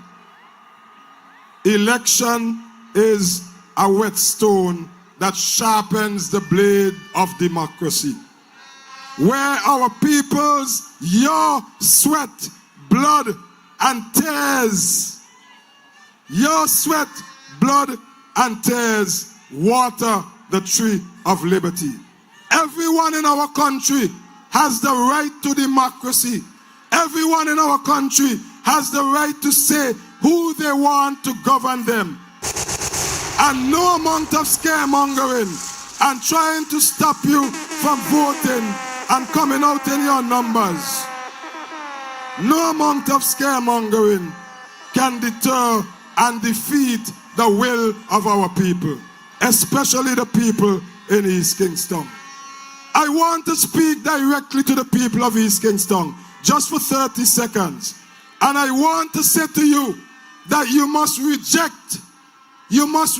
Election is a whetstone that sharpens the blade of democracy. Where our people's, your sweat, blood, and tears, your sweat, blood, and tears water the tree of liberty. Everyone in our country has the right to democracy. Everyone in our country has the right to say who they want to govern them. And no amount of scaremongering and trying to stop you from voting and coming out in your numbers. No amount of scaremongering can deter and defeat the will of our people, especially the people in East Kingston. I want to speak directly to the people of East Kingston, just for 30 seconds. And I want to say to you that you must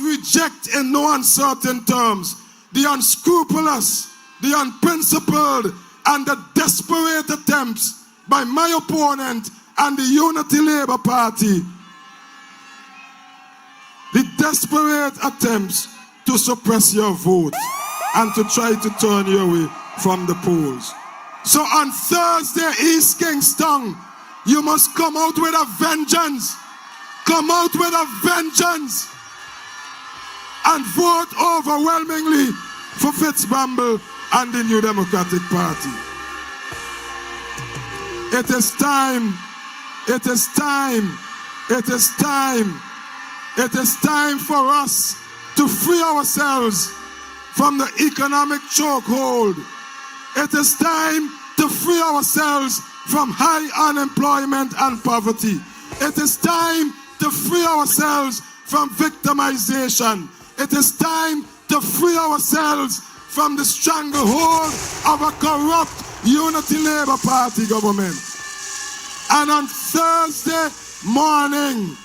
reject in no uncertain terms the unscrupulous, the unprincipled, and the desperate attempts by my opponent and the Unity Labour Party. The desperate attempts to suppress your vote and to try to turn you away from the polls. So on Thursday, East Kingston, you must come out with a vengeance. Come out with a vengeance and vote overwhelmingly for Fitzbamble and the New Democratic Party. It is time. It is time. It is time. It is time for us to free ourselves from the economic chokehold. It is time to free ourselves from high unemployment and poverty. It is time to free ourselves from victimization. It is time to free ourselves from the stranglehold of a corrupt Unity Labour Party government. And on Thursday morning,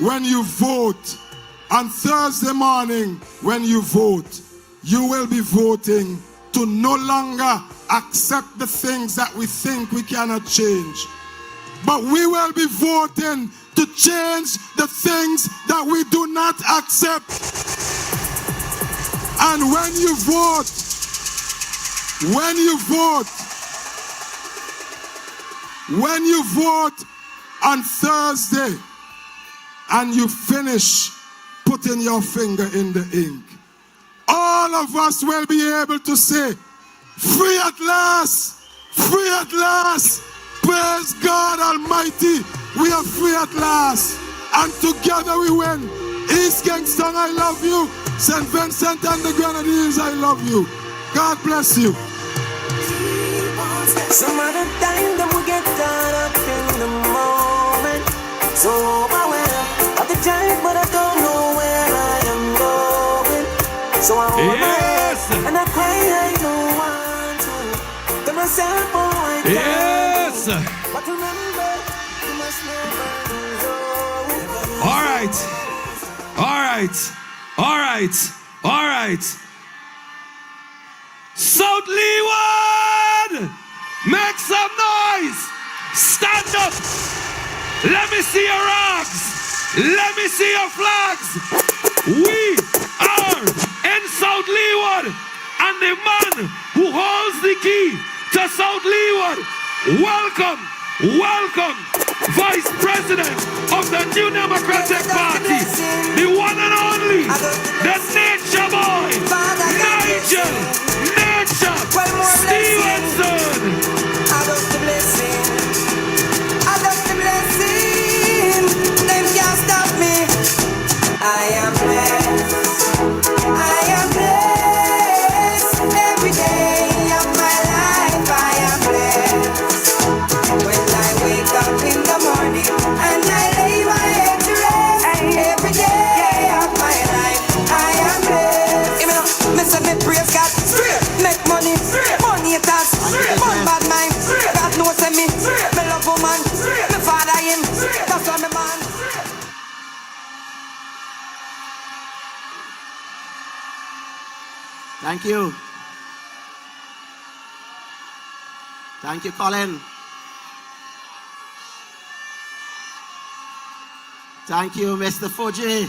when you vote, you will be voting to no longer accept the things that we think we cannot change. But we will be voting to change the things that we do not accept. And when you vote on Thursday and you finish putting your finger in the ink, all of us will be able to say, free at last, free at last. Praise God Almighty, we are free at last. And together we win. East Kingston, I love you. St. Vincent and the Grenadines, I love you. God bless you. Some of the time them we get caught up in the moment. So overwhelmed at the time, but I don't know where I am going. So I Yes. and I cry, I don't want to. To myself, oh, I can't. Yes. But remember, you must never lose your All right. All right. All right. All right. South Leeward, make some noise. Stand up. Let me see your rocks. Let me see your flags. We are in South Leeward, and the man who holds the key to South Leeward. Welcome, welcome, Vice President of the New Democratic Party, the one and only, the Nature Boy, Nigel Stevenson. I got the blessing. I got the blessing. Them can't stop me. I am blessed. I am blessed. Every day of my life I am blessed. When I wake up in the morning and I lay my head to rest. Every day of my life I am blessed. Me say me praise God. Make money. Money it has. One bad mind. God knows me. Me love woman. Me father him. That's why me man. Thank you. Thank you, Colin. Thank you, Mr. Fuji.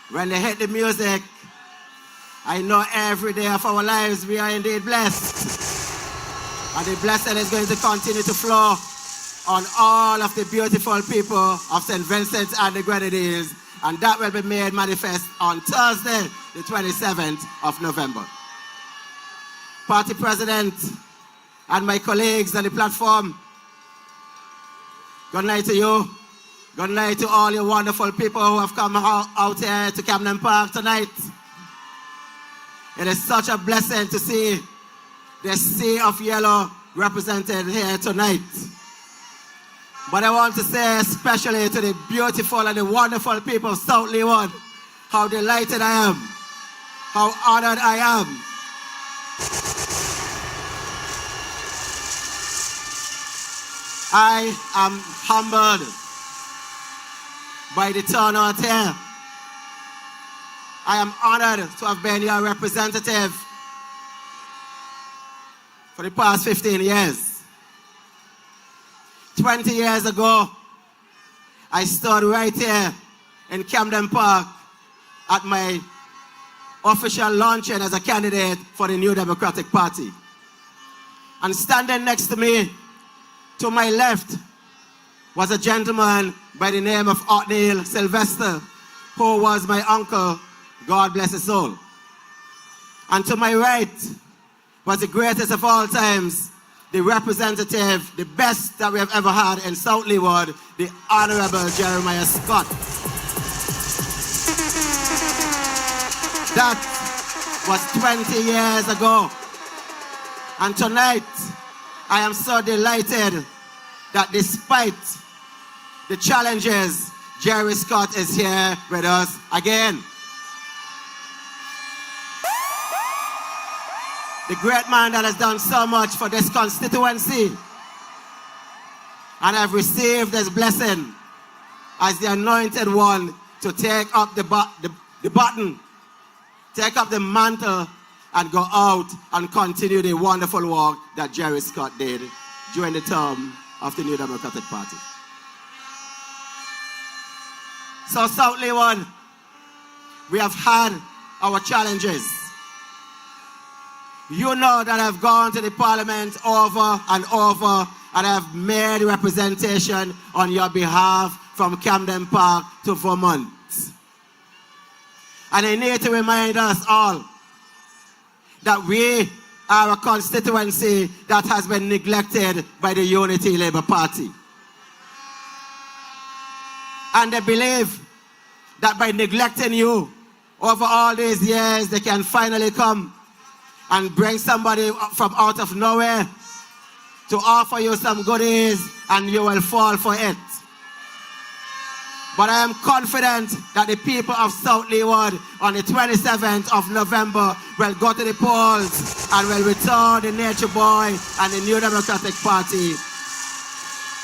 When they hit the music, I know every day of our lives we are indeed blessed. And the blessing is going to continue to flow on all of the beautiful people of St. Vincent and the Grenadines. And that will be made manifest on Thursday, the 27th of November. Party President and my colleagues on the platform, good night to you. Good night to all you wonderful people who have come out here to Campden Park tonight. It is such a blessing to see the sea of yellow represented here tonight. But I want to say especially to the beautiful and the wonderful people of South Leeward, how delighted I am, how honored I am. I am humbled by the turnout here. I am honored to have been your representative for the past 15 years. 20 years ago, I stood right here in Campden Park at my official launching as a candidate for the New Democratic Party. And standing next to me, to my left, was a gentleman by the name of Othniel Sylvester, who was my uncle, God bless his soul. And to my right was the greatest of all times, the representative, the best that we have ever had in South Leeward, the Honorable Jeremiah Scott. That was 20 years ago. And tonight, I am so delighted that despite the challenges, Jerry Scott is here with us again. The great man that has done so much for this constituency. And I've received this blessing as the anointed one to take up the button, take up the mantle, and go out and continue the wonderful work that Jerry Scott did during the term of the New Democratic Party. So South Leeward, we have had our challenges. You know that I've gone to the parliament over and over, and I've made representation on your behalf from Campden Park to Vermont. And I need to remind us all that we are a constituency that has been neglected by the Unity Labour Party. And they believe that by neglecting you over all these years, they can finally come and bring somebody from out of nowhere to offer you some goodies, and you will fall for it. But I am confident that the people of South Leeward on the 27th of November will go to the polls and will return the Nature Boy and the New Democratic Party.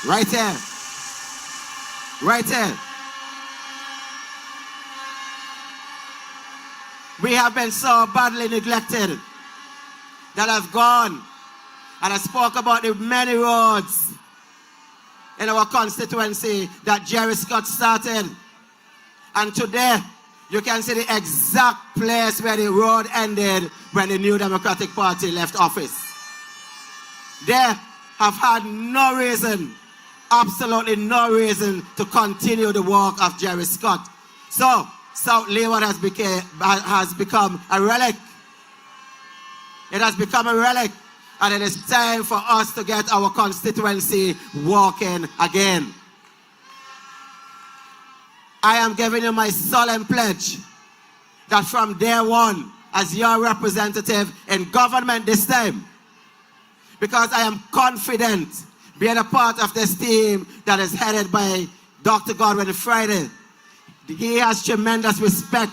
Right here. Right here. We have been so badly neglected that I've gone and I spoke about the many roads in our constituency that Jerry Scott started. And today, you can see the exact place where the road ended when the New Democratic Party left office. They have had no reason, absolutely no reason, to continue the work of Jerry Scott. So, South Leeward has become a relic. It has become a relic, and it is time for us to get our constituency walking again. I am giving you my solemn pledge that from day one, as your representative in government this time, because I am confident being a part of this team that is headed by Dr. Godwin Friday, he has tremendous respect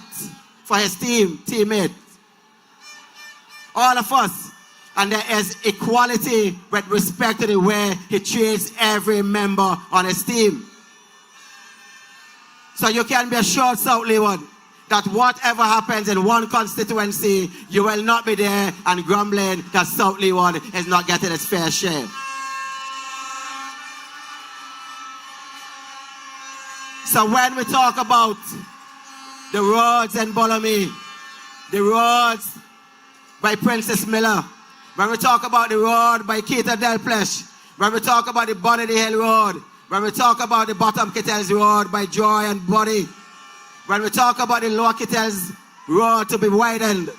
for his teammates. All of us. And there is equality with respect to the way he treats every member on his team. So you can be assured, South Leeward, that whatever happens in one constituency, you will not be there and grumbling that South Leeward is not getting its fair share. So when we talk about the roads in Bolomy, the roads by Princess Miller, when we talk about the road by Keita Delplesh, when we talk about the Bonnie Hill Road, when we talk about the Bottom Kittels Road by Joy and Buddy, when we talk about the Lower Kittels Road to be widened,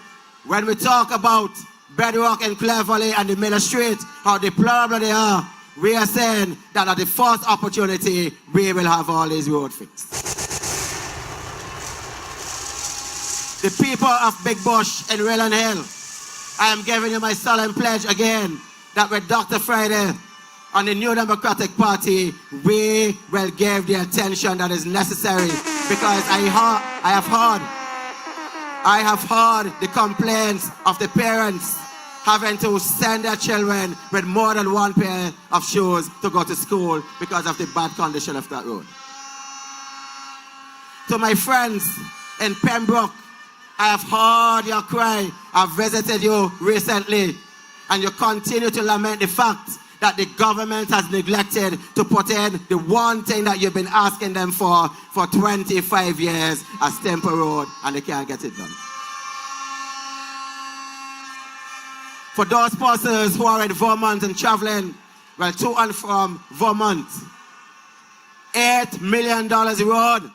when we talk about Bedrock and Cleverly and the Miller Street, how deplorable they are, we are saying that at the first opportunity, we will have all these roads fixed. The people of Big Bush and Raylan Hill, I am giving you my solemn pledge again that with Dr. Friday on the New Democratic Party, we will give the attention that is necessary, because I have heard the complaints of the parents having to send their children with more than one pair of shoes to go to school because of the bad condition of that road. To my friends in Pembroke, I have heard your cry. I've visited you recently, and you continue to lament the fact that the government has neglected to put in the one thing that you've been asking them for 25 years, a Stemper Road, and they can't get it done. For those persons who are in Vermont and traveling, well, to and from Vermont, $8 million road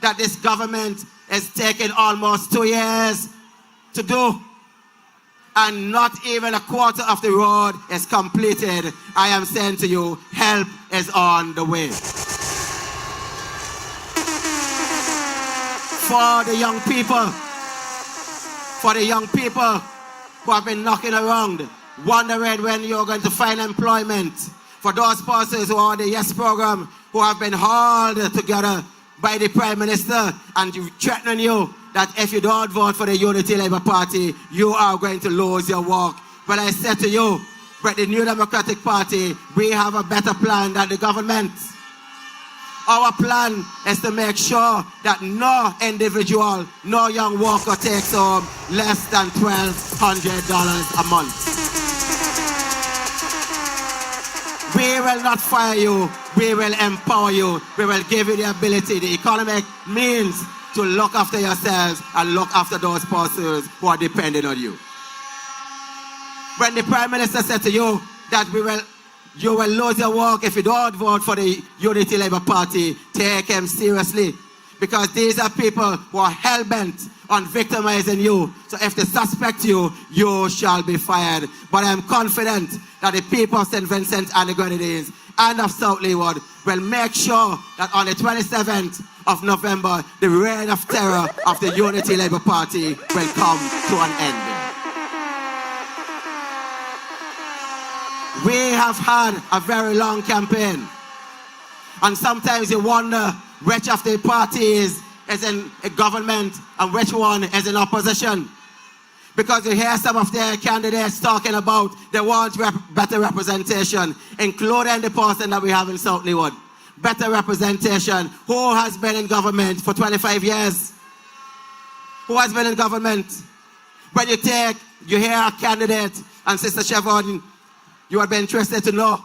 that this government is taking almost 2 years to do, and not even a quarter of the road is completed. I am saying to you, help is on the way. For the young people who have been knocking around, wondering when you're going to find employment, For those persons who are on the Yes program, who have been hauled together by the Prime Minister and threatening you that if you don't vote for the Unity Labour Party, you are going to lose your work. But I said to you, but the New Democratic Party, we have a better plan than the government. Our plan is to make sure that no individual, no young worker takes home less than $1,200 a month. We will not fire you, we will empower you, we will give you the ability, the economic means to look after yourselves and look after those persons who are depending on you. When the Prime Minister said to you that you will lose your work if you don't vote for the Unity Labour Party, take him seriously. Because these are people who are hell-bent on victimizing you. So if they suspect you, you shall be fired. But I am confident that the people of St. Vincent and the Grenadines and of South Leeward will make sure that on the 27th of November, the reign of terror of the Unity Labour Party will come to an end. We have had a very long campaign. And sometimes you wonder which of the parties is in government and which one is in opposition. Because you hear some of their candidates talking about they want better representation, including the person that we have in South Leeward. Better representation. Who has been in government for 25 years? Who has been in government? When you hear a candidate, and Sister Chevron, you would be interested to know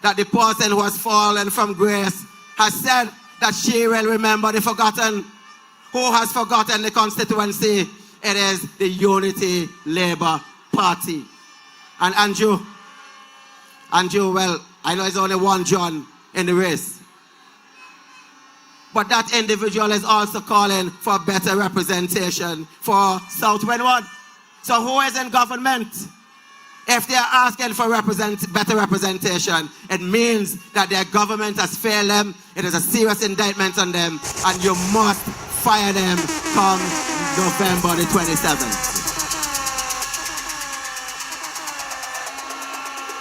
that the person who has fallen from grace has said that she will remember the forgotten. Who has forgotten the constituency? It is the Unity Labour Party. And Andrew, well, I know there's only one John in the race. But that individual is also calling for better representation for South Windward. So who is in government? If they are asking for better representation, it means that their government has failed them. It is a serious indictment on them, and you must fire them come November the 27th.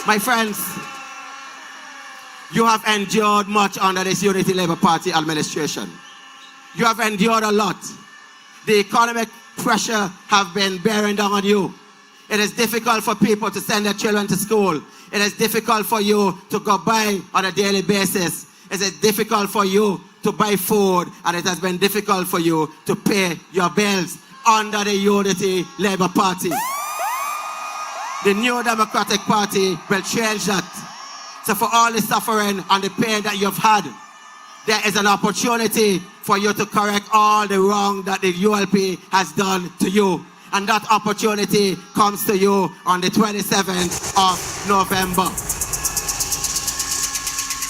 My friends, you have endured much under this Unity Labour Party administration. You have endured a lot. The economic pressure have been bearing down on you. It is difficult for people to send their children to school. It is difficult for you to go buy on a daily basis. It is difficult for you to buy food, and it has been difficult for you to pay your bills under the Unity Labour Party. The New Democratic Party will change that. So for all the suffering and the pain that you've had, there is an opportunity for you to correct all the wrong that the ULP has done to you. And that opportunity comes to you on the 27th of November.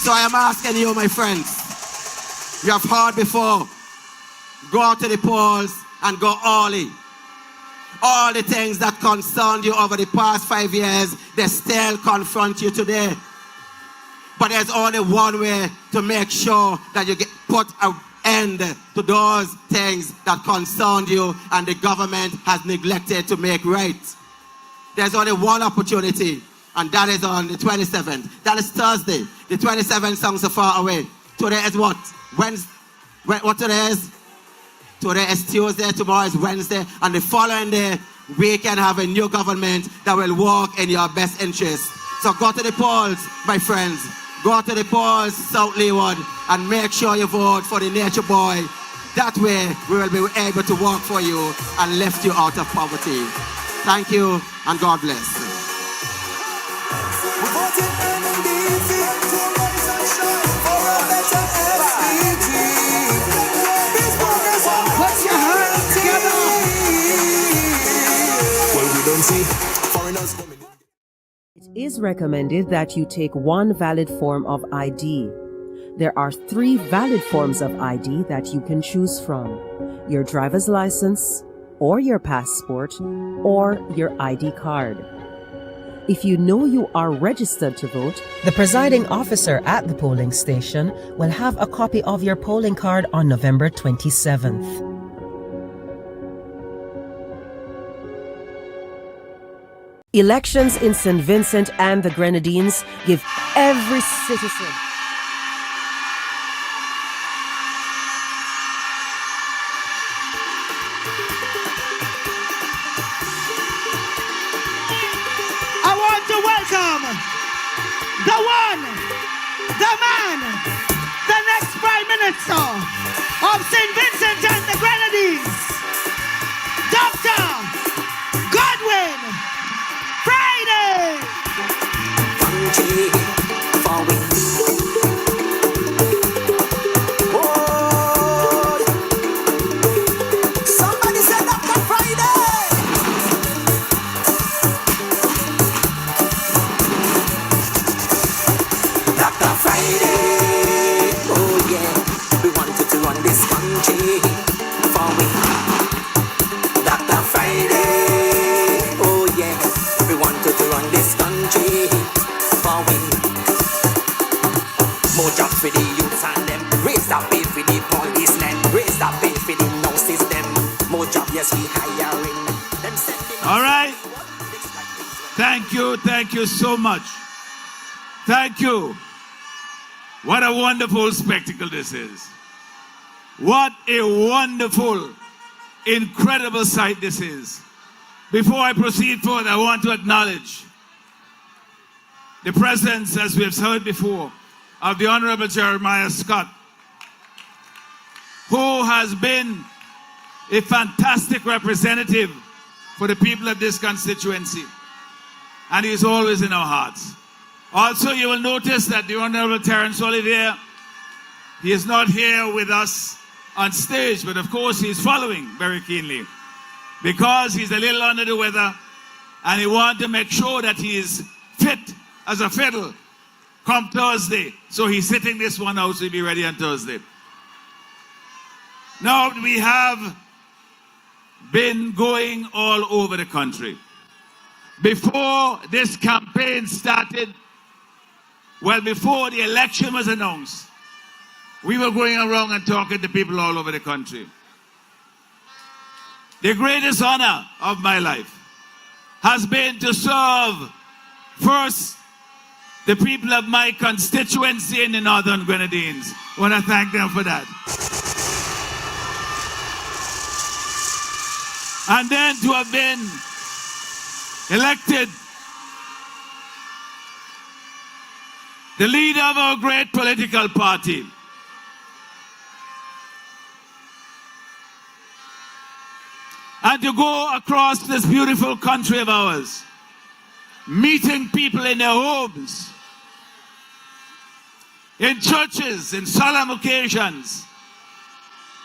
So I am asking you, my friends, you have heard before, go out to the polls and go all in. All the things that concerned you over the past 5 years, they still confront you today. But there's only one way to make sure that you put an end to those things that concern you and the government has neglected to make right. There's only one opportunity, and that is on the 27th. That is Thursday. The 27th sounds so far away. Today is what? Wednesday. What today is? Today is Tuesday, tomorrow is Wednesday, and the following day, we can have a new government that will work in your best interest. So go to the polls, my friends. Go to the polls, South Leeward, and make sure you vote for the Nature Boy. That way, we will be able to work for you and lift you out of poverty. Thank you, and God bless. It is recommended that you take one valid form of ID. There are 3 valid forms of ID that you can choose from: your driver's license, or your passport, or your ID card. If you know you are registered to vote, the presiding officer at the polling station will have a copy of your polling card on November 27th. Elections in St. Vincent and the Grenadines give every citizen I want to welcome the one, the man, the next Prime Minister of St. Vincent and the Grenadines, Dr. Godwin Friday. Somebody said Dr. Friday. Dr. Friday, oh yeah, we wanted to run this country for we. Dr. Friday, oh yeah, we wanted to run this country for we. More jobs for the youths and them, raise the pay for the policemen, raise the pay for the nurses them. More jobs, yes we hiring them. All right. Thank you so much. Thank you. What a wonderful spectacle this is. What a wonderful, incredible sight this is. Before I proceed further, I want to acknowledge the presence, as we have heard before, of the Honorable Jeremiah Scott, who has been a fantastic representative for the people of this constituency. And he is always in our hearts. Also, you will notice that the Honorable Terence Olivier, he is not here with us on stage, but of course he's following very keenly because he's a little under the weather and he wants to make sure that he is fit as a fiddle come Thursday. So he's sitting this one out, so he'll be ready on Thursday. Now, we have been going all over the country. Before this campaign started, well, before the election was announced, we were going around and talking to people all over the country. The greatest honor of my life has been to serve first the people of my constituency in the Northern Grenadines. I want to thank them for that. And then to have been elected the leader of our great political party. And to go across this beautiful country of ours, meeting people in their homes, in churches, in solemn occasions,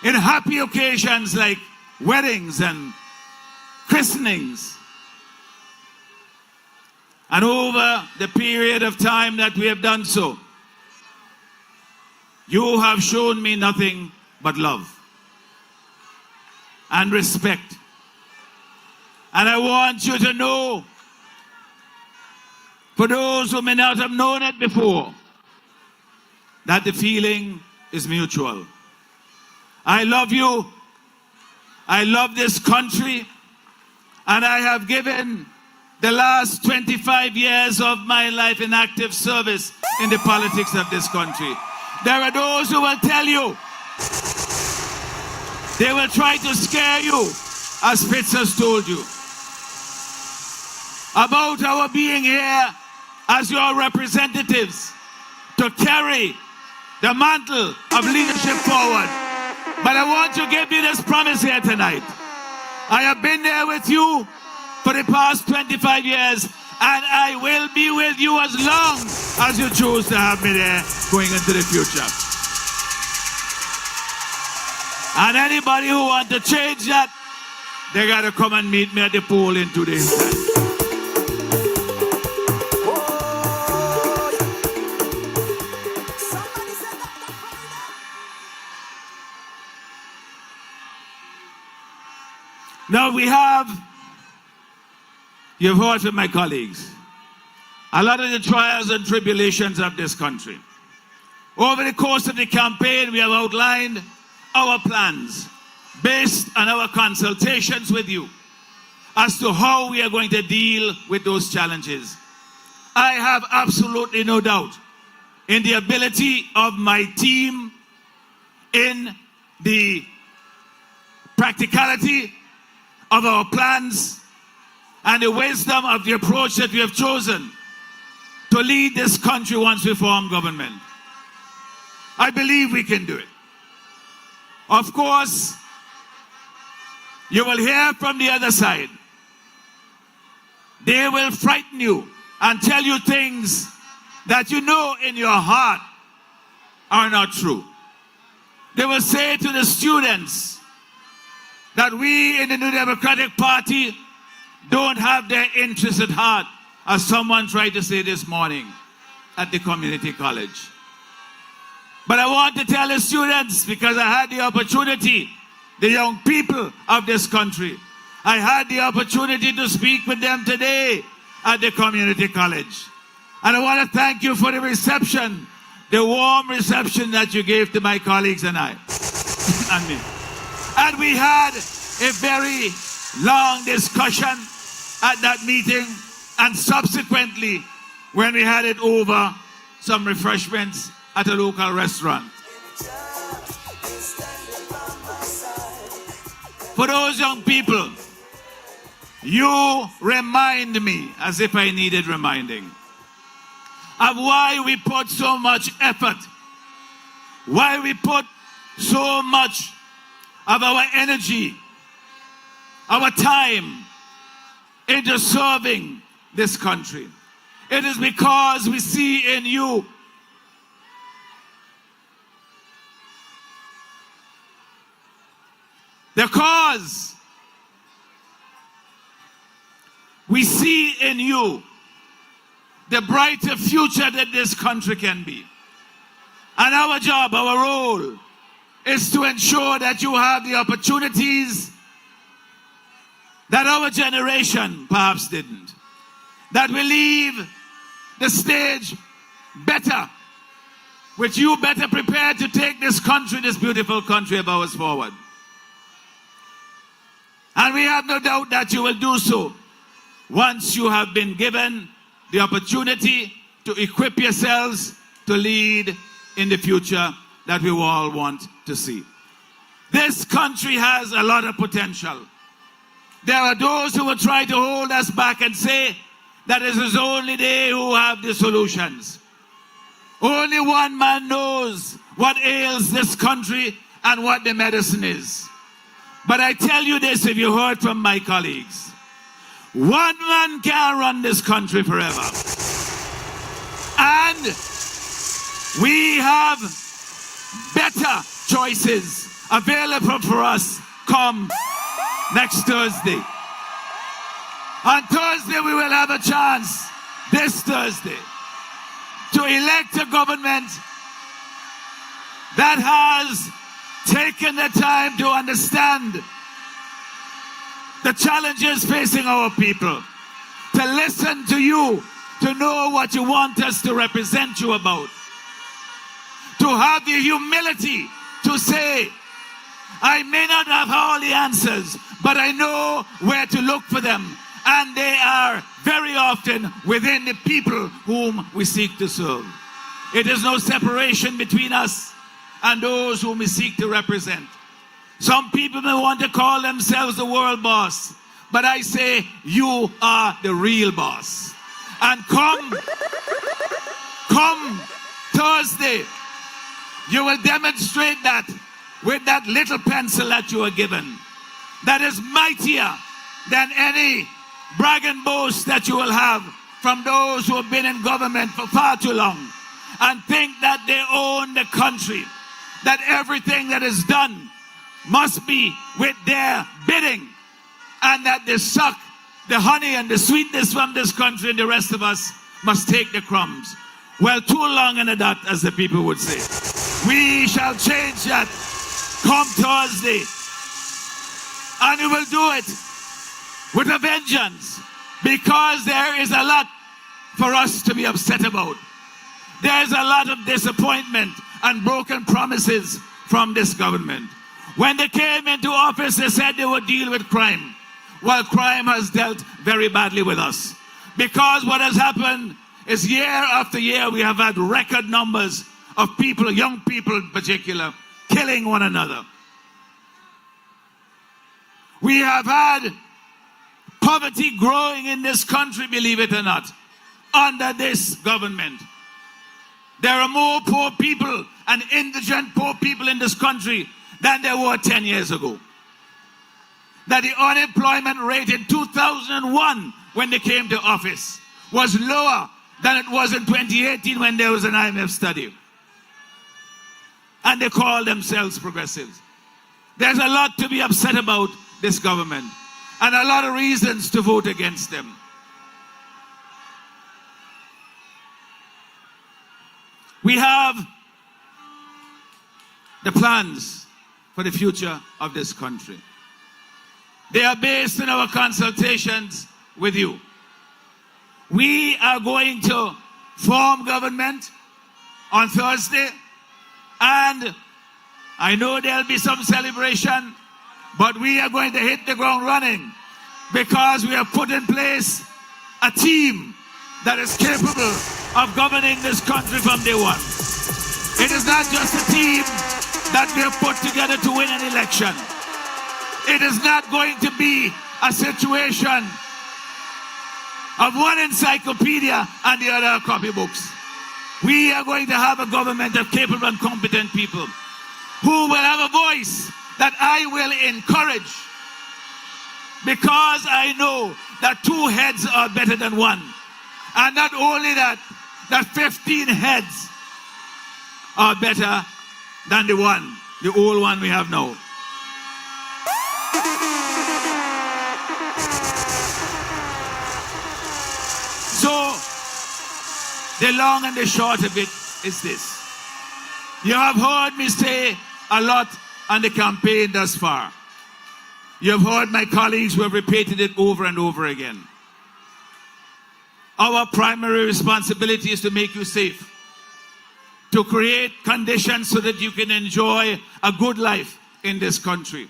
in happy occasions like weddings and christenings. And over the period of time that we have done so, you have shown me nothing but love and respect. And I want you to know, for those who may not have known it before, that the feeling is mutual. I love you. I love this country. And I have given the last 25 years of my life in active service in the politics of this country. There are those who will tell you, they will try to scare you, as Fitz has told you, about our being here as your representatives to carry the mantle of leadership forward. But I want to give you this promise here tonight. I have been there with you for the past 25 years, and I will be with you as long as you choose to have me there going into the future. And anybody who wants to change that, they got to come and meet me at the poll in 2 days' time. Now we have, you've heard from my colleagues, a lot of the trials and tribulations of this country. Over the course of the campaign, we have outlined our plans based on our consultations with you. as to how we are going to deal with those challenges. I have absolutely no doubt in the ability of my team, in the practicality of our plans, and the wisdom of the approach that we have chosen to lead this country once we form government. I believe we can do it. Of course, you will hear from the other side. They will frighten you and tell you things that you know in your heart are not true. They will say to the students that we in the New Democratic Party don't have their interests at heart, as someone tried to say this morning at the community college. But I want to tell the students, because I had the opportunity, the young people of this country, I had the opportunity to speak with them today at the community college. And I want to thank you for the reception, the warm reception that you gave to my colleagues and I, and me. And we had a very long discussion at that meeting, and subsequently, when we had it over, some refreshments at a local restaurant. For those young people, you remind me, as if I needed reminding, of why we put so much effort, why we put so much of our energy, our time into serving this country. It is because we see in you the cause. We see in you the brighter future that this country can be. And our job, our role, is to ensure that you have the opportunities that our generation perhaps didn't. That we leave the stage better, with you better prepared to take this country, this beautiful country of ours, forward. And we have no doubt that you will do so once you have been given the opportunity to equip yourselves to lead in the future that we all want to see. This country has a lot of potential. There are those who will try to hold us back and say that it is only they who have the solutions. Only one man knows what ails this country and what the medicine is. But I tell you this, if you heard from my colleagues, one man can't run this country forever. And we have better choices available for us come next Thursday. On Thursday, we will have a chance, this Thursday, to elect a government that has taken the time to understand the challenges facing our people, to listen to you, to know what you want us to represent you about, to have the humility to say, I may not have all the answers, but I know where to look for them. And they are very often within the people whom we seek to serve. It is no separation between us and those whom we seek to represent. Some people may want to call themselves the world boss, but I say you are the real boss. And come Thursday, you will demonstrate that with that little pencil that you are given, that is mightier than any brag and boast that you will have from those who have been in government for far too long and think that they own the country, that everything that is done must be with their bidding, and that they suck the honey and the sweetness from this country and the rest of us must take the crumbs. Well, too long in the dot, as the people would say. We shall change that come Thursday, and we will do it with a vengeance, because there is a lot for us to be upset about. There's a lot of disappointment and broken promises from this government. When they came into office, they said they would deal with crime. while crime has dealt very badly with us. Because what has happened is year after year we have had record numbers of people, young people in particular, killing one another. We have had poverty growing in this country, believe it or not, under this government. There are more poor people and indigent poor people in this country than there were 10 years ago. That the unemployment rate in 2001, when they came to office, was lower than it was in 2018 when there was an IMF study. And they call themselves progressives. There's a lot to be upset about this government, and a lot of reasons to vote against them. We have the plans for the future of this country. They are based on our consultations with you. We are going to form government on Thursday, and I know there'll be some celebration, but we are going to hit the ground running because we have put in place a team that is capable of governing this country from day one. It is not just a team that we have put together to win an election. It is not going to be a situation of one encyclopedia and the other copybooks. We are going to have a government of capable and competent people who will have a voice that I will encourage, because I know that 2 heads are better than 1. And not only that, that 15 heads are better than the old one we have now. So, the long and the short of it is this. You have heard me say a lot on the campaign thus far. You have heard my colleagues who have repeated it over and over again. Our primary responsibility is to make you safe, to create conditions so that you can enjoy a good life in this country,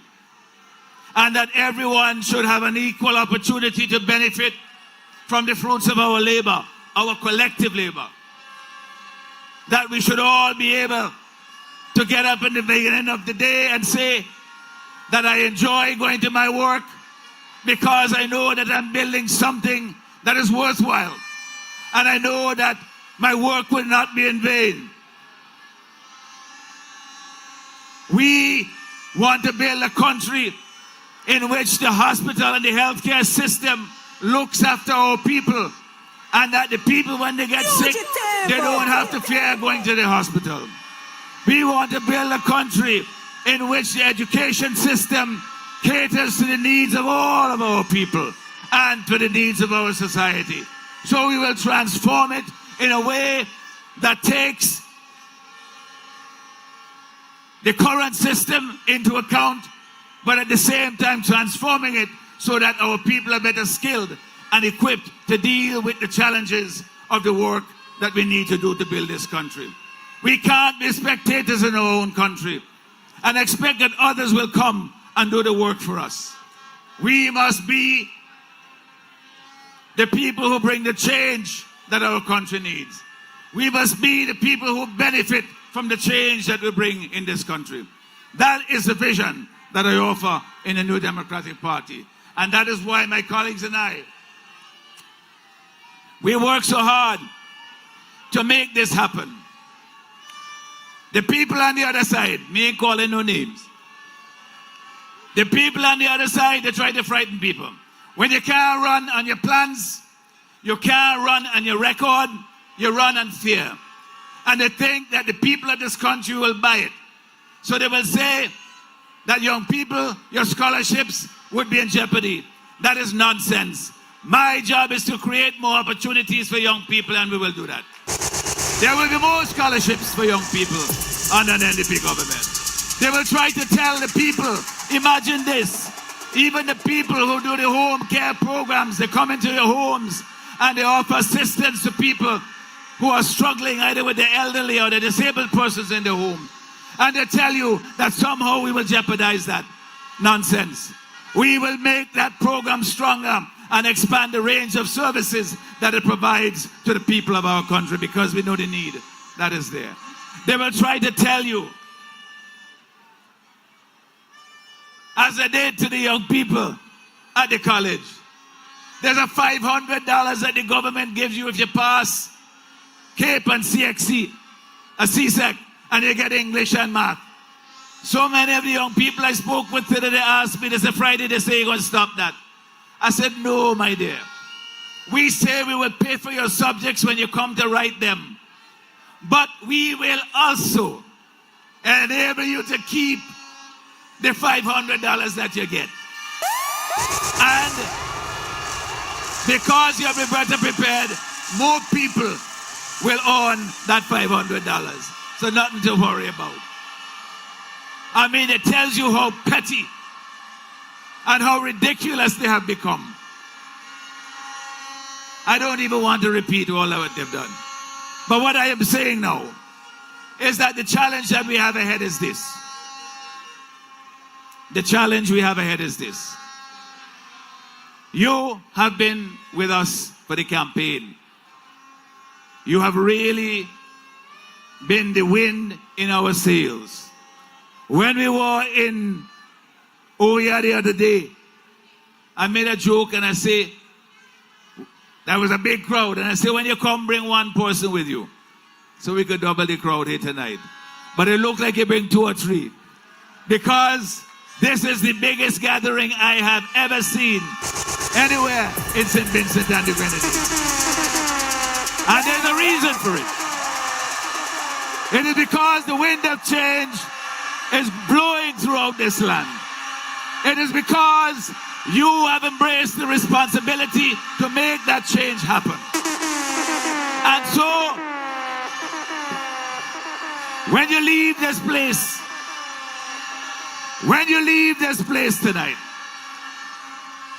and that everyone should have an equal opportunity to benefit from the fruits of our labor, our collective labor. That we should all be able to get up in the beginning of the day and say that I enjoy going to my work because I know that I'm building something that is worthwhile. And I know that my work will not be in vain. We want to build a country in which the hospital and the healthcare system looks after our people, and that the people, when they get sick, they don't have to fear going to the hospital. We want to build a country in which the education system caters to the needs of all of our people and to the needs of our society. So we will transform it in a way that takes the current system into account, but at the same time transforming it so that our people are better skilled and equipped to deal with the challenges of the work that we need to do to build this country. We can't be spectators in our own country and expect that others will come and do the work for us. We must be the people who bring the change that our country needs. We must be the people who benefit from the change that we bring in this country. That is the vision that I offer in the New Democratic Party. And that is why my colleagues and I, we work so hard to make this happen. The people on the other side, me ain't calling no names. The people on the other side, they try to frighten people. When you can't run on your plans, you can't run on your record, you run on fear. And they think that the people of this country will buy it. So they will say that young people, your scholarships would be in jeopardy. That is nonsense. My job is to create more opportunities for young people, and we will do that. There will be more scholarships for young people under an NDP government. They will try to tell the people, imagine this, even the people who do the home care programs, they come into your homes and they offer assistance to people who are struggling either with the elderly or the disabled persons in the home. And they tell you that somehow we will jeopardize that. Nonsense. We will make that program stronger and expand the range of services that it provides to the people of our country, because we know the need that is there. They will try to tell you, as I did to the young people at the college, there's a $500 that the government gives you if you pass CAPE and CXC, a CSEC, and you get English and math. So many of the young people I spoke with today, they asked me, this is Friday, they say you're going to stop that. I said, no, my dear. We say we will pay for your subjects when you come to write them. But we will also enable you to keep the $500 that you get. And because you'll be better prepared, more people will earn that $500. So nothing to worry about. I mean, it tells you how petty and how ridiculous they have become. I don't even want to repeat all of what they've done. But what I am saying now is that the challenge that we have ahead is this. The challenge we have ahead is this. You have been with us for the campaign. You have really been the wind in our sails. When we were in Oya the other day, I made a joke and I say, that was a big crowd. And I said, when you come, bring one person with you. So we could double the crowd here tonight. But it looked like you bring 2 or 3. Because this is the biggest gathering I have ever seen anywhere in St. Vincent and the Grenadines. And there's a reason for it. It is because the wind of change is blowing throughout this land. It is because you have embraced the responsibility to make that change happen. And so, when you leave this place tonight,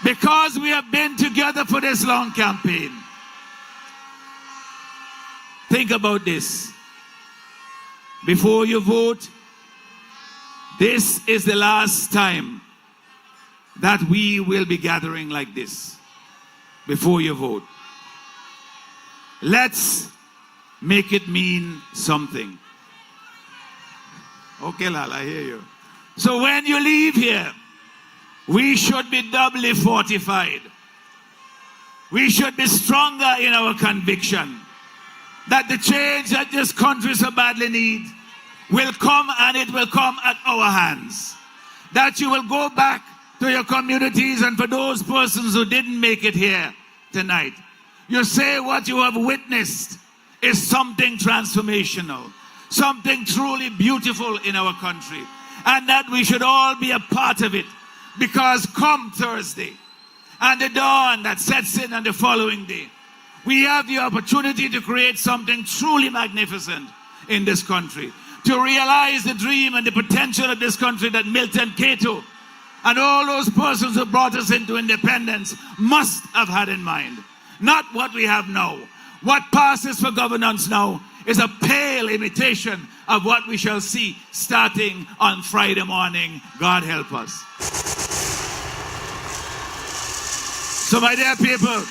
because we have been together for this long campaign, think about this. Before you vote, this is the last time that we will be gathering like this before you vote. Let's make it mean something. Okay, Lal, I hear you. So when you leave here, we should be doubly fortified. We should be stronger in our conviction that the change that this country so badly needs will come, and it will come at our hands. That you will go back to your communities, and for those persons who didn't make it here tonight, you say what you have witnessed is something transformational, something truly beautiful in our country, and that we should all be a part of it, because come Thursday and the dawn that sets in on the following day, we have the opportunity to create something truly magnificent in this country, to realize the dream and the potential of this country that Milton Cato and all those persons who brought us into independence must have had in mind. Not what we have now. What passes for governance now is a pale imitation of what we shall see starting on Friday morning. God help us. So my dear people,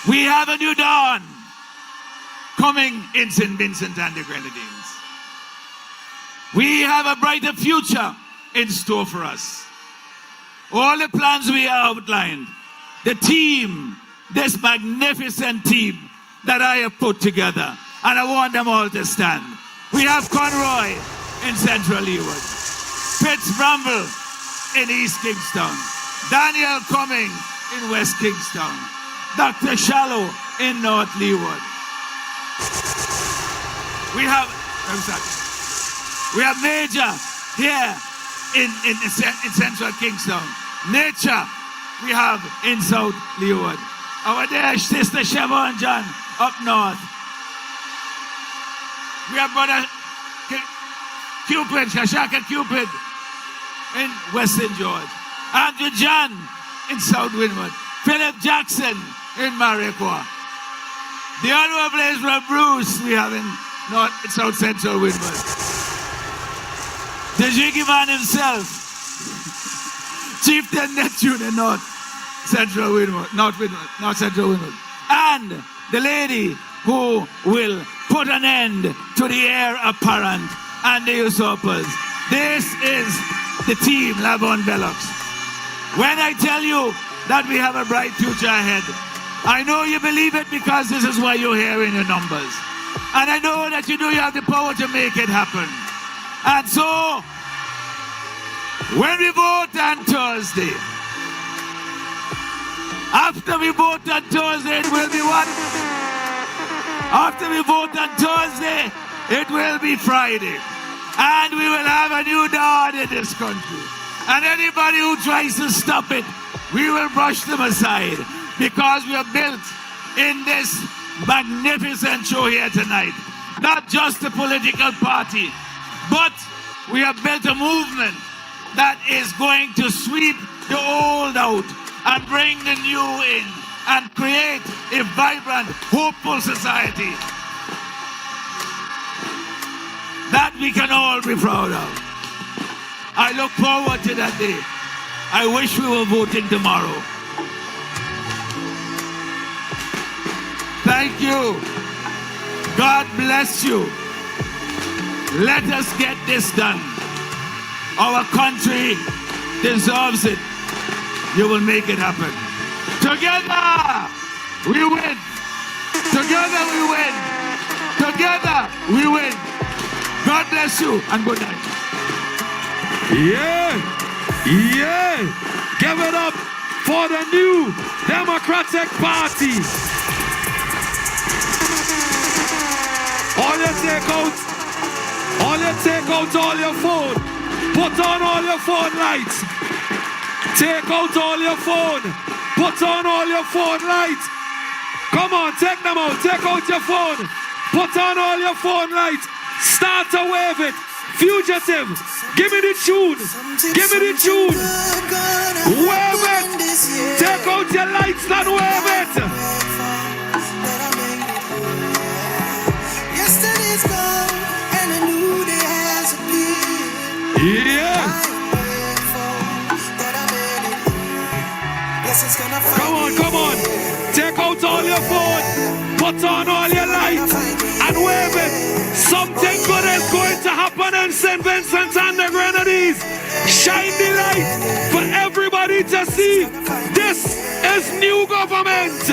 we have a new dawn coming in St. Vincent and the Grenadines. We have a brighter future in store for us. All the plans we have outlined, the team, this magnificent team that I have put together, and I want them all to stand. We have Conroy in Central Leeward, Fitz Bramble in East Kingstown, Daniel Cumming in West Kingstown, Dr. Shallow in North Leeward. We have Major here in Central Kingstown. Nature we have in South Leeward. Our dear sister Siobhan John up north. We have Brother Cupid, Shashaka Cupid in Western George. Andrew John in South Windward. Philip Jackson in Mariquah. The Honorable Ezra Bruce we have in South Central Windward. The Jiggy Man himself, Chieftain Neptune in North Central Winwood, North Central Winwood. And the lady who will put an end to the heir apparent and the usurpers. This is the team, Lavon Bellox. When I tell you that we have a bright future ahead, I know you believe it because this is why you're here in your numbers. And I know that you know you have the power to make it happen. And so, when we vote on Thursday, after we vote on Thursday, it will be what? After we vote on Thursday, it will be Friday. And we will have a new dawn in this country. And anybody who tries to stop it, we will brush them aside. Because we are built in this magnificent show here tonight. Not just a political party, but we have built a movement that is going to sweep the old out and bring the new in and create a vibrant, hopeful society that we can all be proud of. I look forward to that day. I wish we were voting tomorrow. Thank you. God bless you. Let us get this done. Our country deserves it. You will make it happen. Together we win. Together we win. Together we win. God bless you and good night. Yeah. Give it up for the new Democratic Party. All you take out all your phone. Put on all your phone lights. Take out all your phone. Put on all your phone lights. Come on, take them out. Take out your phone. Put on all your phone lights. Start to wave it. Fugitive. Give me the tune. Give me the tune. Wave it. Take out your lights and wave it. Yesterday's gone and a new day has appeared. Yeah. Come on. Take out all your phone. Put on all your lights and wave it. Something good is going to happen in St. Vincent and the Grenadines. Shine the light for everybody to see. This is new government.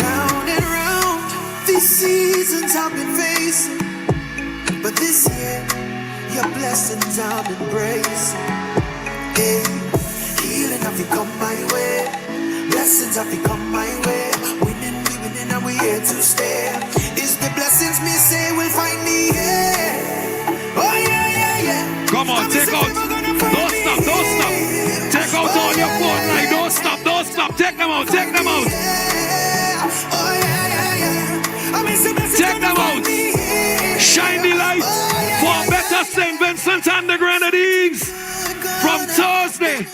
Round and round, these seasons I've been facing, but this year, your blessings I've embracing. Hey, healing have you come my way, blessings have you come my way. Winning, we winning, and we here to stay. It's the blessings me say will find me here. Oh yeah. Come on, take out. Don't stop. Take out all your phone light. Don't stop. Take them out. Take them out. Take them out. Shine the light for better St. Vincent and the Grenadines. From Thursday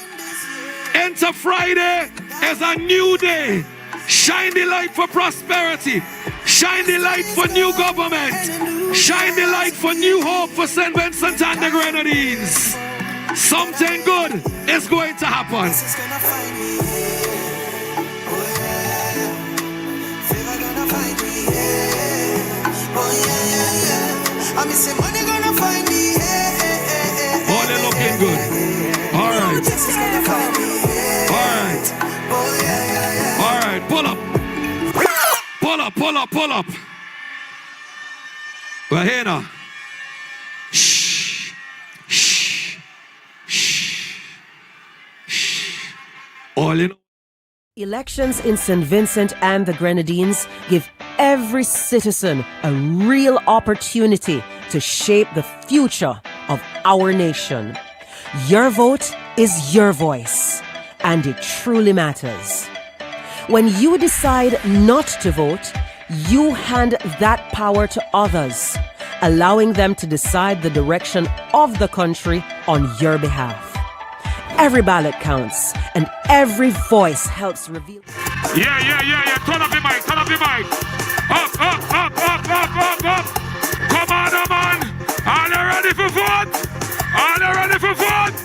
into Friday is a new day. Shine the light for prosperity. Shine the light for new government. Shine the light for new hope for St. Vincent and the Grenadines. Something good is going to happen. Oh, they're looking good. All right. Pull up. We're here now. Shh. All in. Elections in St. Vincent and the Grenadines give every citizen a real opportunity to shape the future of our nation. Your vote is your voice, and it truly matters. When you decide not to vote, you hand that power to others, allowing them to decide the direction of the country on your behalf. Every ballot counts, and every voice helps reveal. Yeah. Turn up the mic. Up. Come on, man. Are you ready for vote?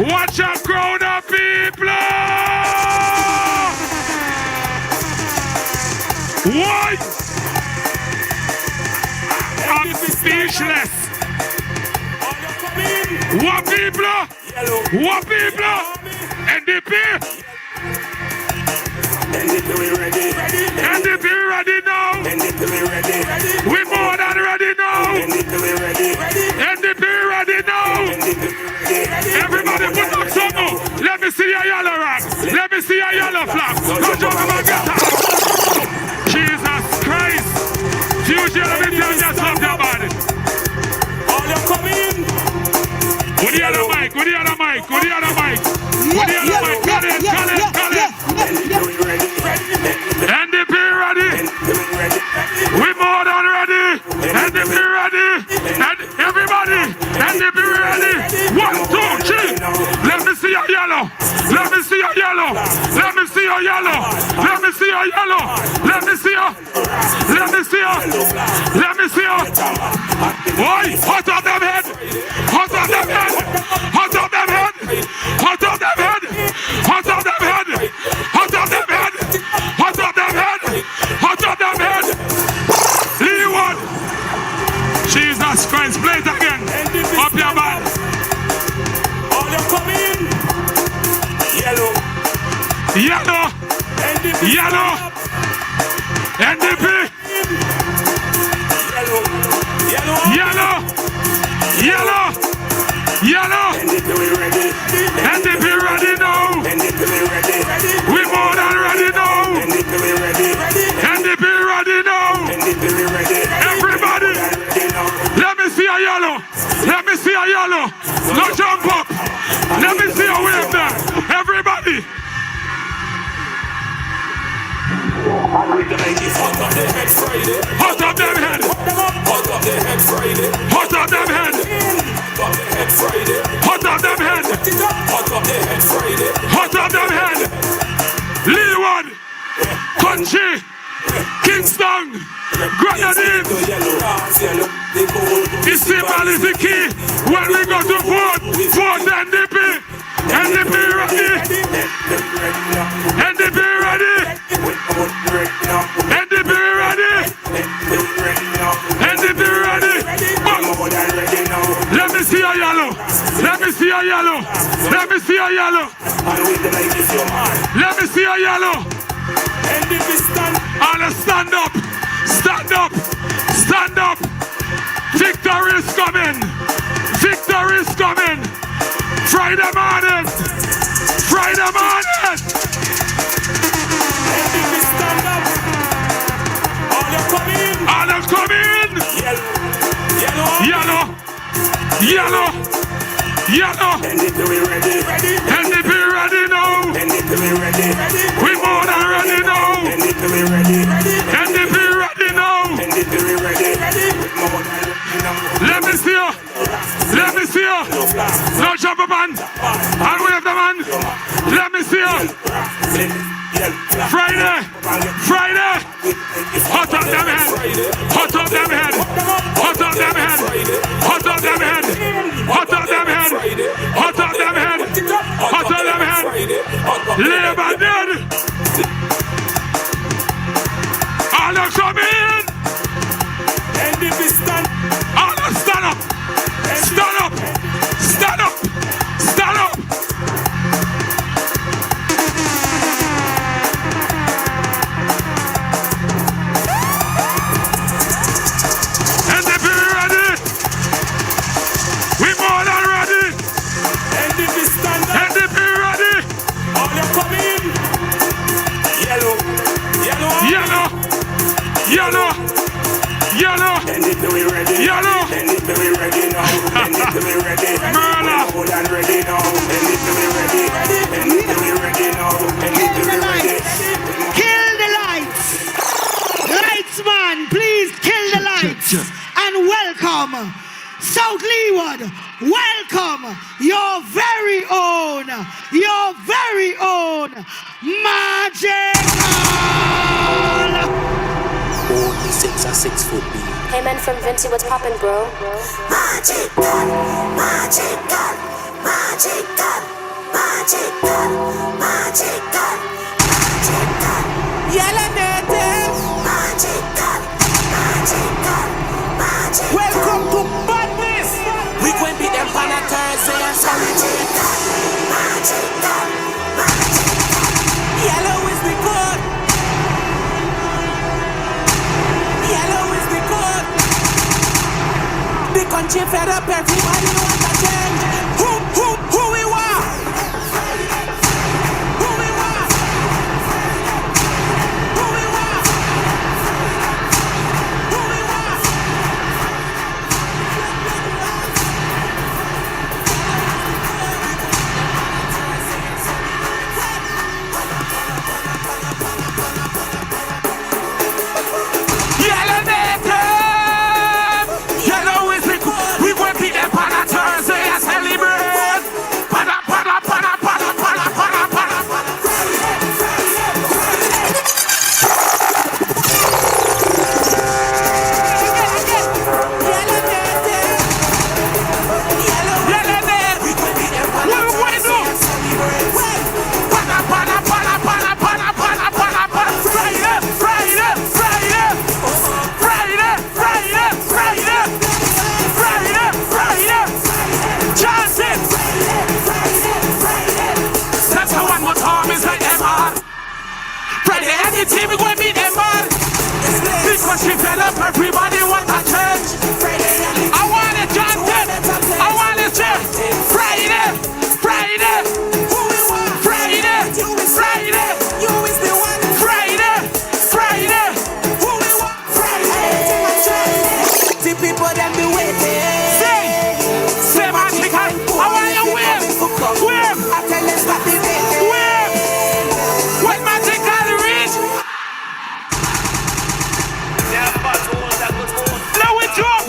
Watch a crowd of people! What? I'm speechless. What people? What people? NDP? NDP ready now? We more than ready now? NDP ready now? Everybody put up some. Let me see a yellow rock. Let me see a yellow flag. Go jump on my guitar. Jesus Christ. Future, let me tell you something about it. All you come in. With the other mic, with the other mic, with the other mic. With the other mic. Call it. NDP ready. We more than ready. NDP ready. And everybody, NDP ready. 1, 2, 3. Let me see your yellow. Let me see your yellow. Let me see your yellow. Let me see your yellow. Let me see your. Let me see your. Let me see your. Boy, hot on them head. Hot on them head. Hot on them head. Hot on them head. Hot on them head. Hot on them head. Hot on them head. Hot on them head. Leeward. Jesus Christ, play it again. Up your man. All you come in. Yellow. Yellow. Yellow. NDP. Yellow. Yellow. Yellow. Yellow. NDP ready now. We more than ready now. NDP ready now. Everybody. Let me see a yellow. Let me see a yellow. No jump up. Let me see a wave there. Everybody. Hot up them head. Hot up them head. Hot up them head. Hot up them head. Hot up them head. Leeward. Country. Kingston. Grenadine. The symbol is the key. When we go to vote, vote NDP. NDP ready. NDP ready. NDP ready. NDP ready. Let me see a yellow. Let me see a yellow. Let me see a yellow. Let me see a yellow. All stand up. Stand up. Stand up. Victory is coming. Victory is coming. Friday morning. Friday morning. Stand up. All you come in. All you come in. Yellow. Yellow. Yellow. NDP ready. NDP ready now. We more than ready now. NDP ready now. Let me see you. Let me see you. No jump up man. And wave the man. Let me see you. Friday. Friday. Hot up them head. Hot up them head. Hot up them head. Hot up them head. Hot up them head. Hot up them head. Hot up them head. Labor dead. All of come in. All of stand up. Stand up. Stand up. Stand up. NDP ready. We more than ready. NDP stand up. NDP ready. All you come in. Yellow. Yellow. Yellow. Yellow. Yellow. NDP ready. Yellow. NDP ready now. NDP ready. Murder. More than ready now. NDP ready. NDP ready now. NDP ready. Kill the lights. Lights man, please kill the lights. And welcome South Leeward. Welcome your very own Magical. Only 6 or 6 foot deep. Hey man from Vinci, what's poppin', bro? Magical, magical, magical. Magical, magical, magical. Yellow native. Magical, magical, magical. Welcome to Badness. We going beat them on a Thursday and Sunday. Magical, magical. Yellow is the code. Yellow is the code. The country fed up, everybody wants a change. Who we want? Who we want? Who we want? Who we want? Yellow native. Yellow is the code. We going beat them on a Thursday and celebrate. Pada, pada, pada, pada, pada, pada, pada, pada. Yellow native. Yellow native. We going beat them on a Thursday and celebrate. Pada, pada, pada, pada, pada, pada, pada, pada. Friday, Friday, Friday. Friday, Friday, Friday. Friday, Friday. Johnson. That's how one more time is like them on. Friday, any team we going to beat them on. Because she fed up, everybody want a change. I want it, Johnson. I want it, Jeff. Friday, Friday. Friday, Friday. You is the one. Friday, Friday. Who we want? Friday. The people them be waiting. Say magical. I want you wave. Wave. I tell them stop the waiting. Wave. What magical reach? Now we drop.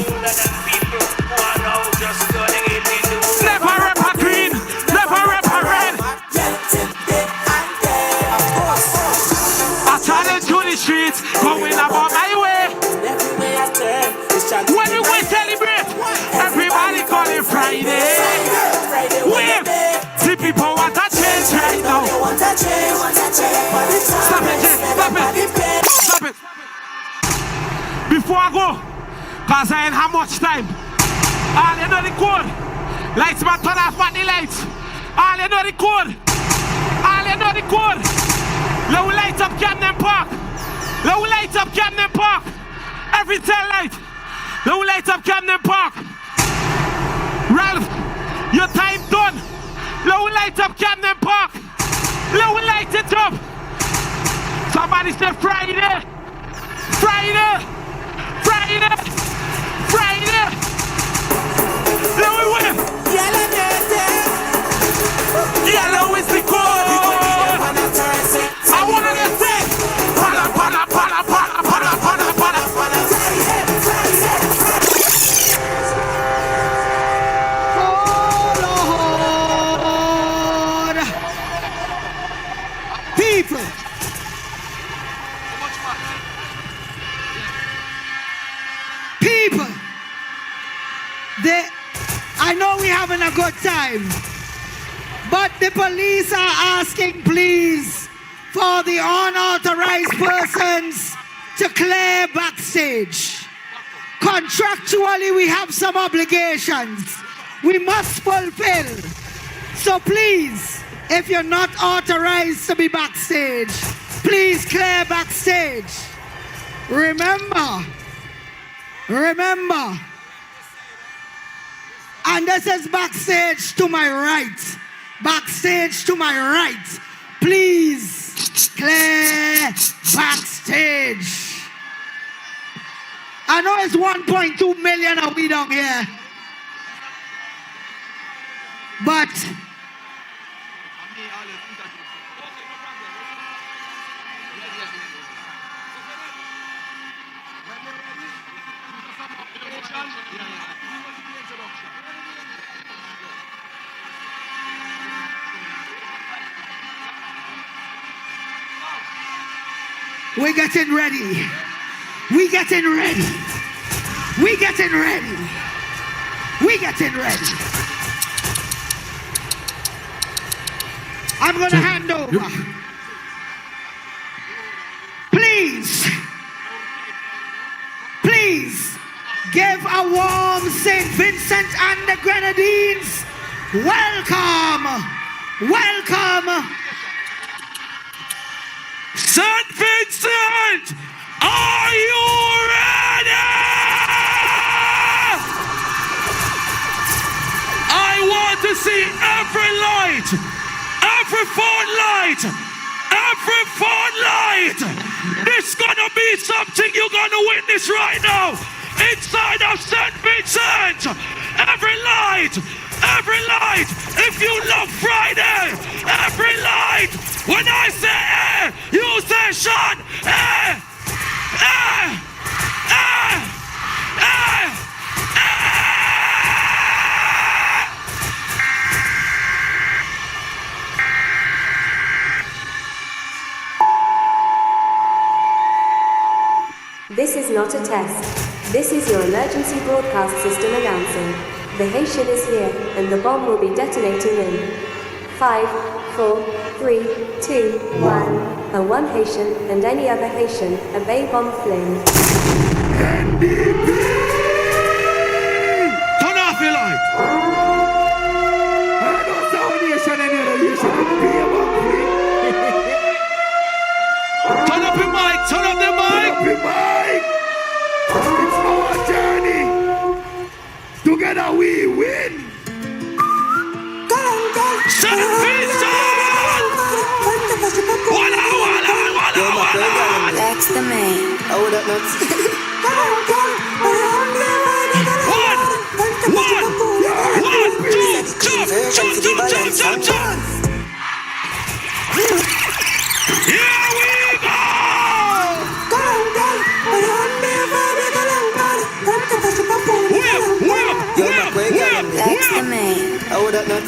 Never rep a green. Never rep a red. I challenge to the streets, going about my way. When we go celebrate, everybody call it Friday. Wave. See people want a change right now. Stop it, stop it, stop it. Before I go, cause I ain't have much time. All you know the code. Lights man turn off the lights. All you know the code. All you know the code. Let we light up Campden Park. Let we light up Campden Park. Every tail light. Let we light up Campden Park. Ralph, your time done. Let we light up Campden Park. Let we light it up. Somebody say Friday. Friday. Friday. Friday. Let we win. Yellow native. Yellow is the code. I want to get sick. Pada, pada, pada, pada, pada, pada, pada, pada. Oh, Lord. People. People. I know we're having a good time. But the police are asking, please, for the unauthorized persons to clear backstage. Contractually, we have some obligations we must fulfill. So please, if you're not authorized to be backstage, please clear backstage. Remember, and this is backstage to my right. Backstage to my right. Please clear backstage. I know it's 1.2 million of we down here. But we're getting ready. We getting ready. We getting ready. We getting ready. I'm going to hand over. Please give a warm St. Vincent and the Grenadines welcome. St. Vincent, are you ready? I want to see every light, every phone light, every phone light. This gonna be something you're gonna witness right now inside of St. Vincent. Every light, if you love Friday, every light. When I say eh, you say Sean, eh, eh, eh, eh, This is not a test. This is your emergency broadcast system announcing. The Haitian is here, and the bomb will be detonating in 5, 4, 3, 2, 1. A one Haitian and any other Haitian, obey bomb flame. turn off your light. I don't sound Haitian any other Haitian. Obey bomb flame. Turn up your mic, turn up the mic. It's our journey. Together we win. St. Vincent! Walla. That's the man. I would have not. One, two, jump. Here we go! That's the man. I would have not.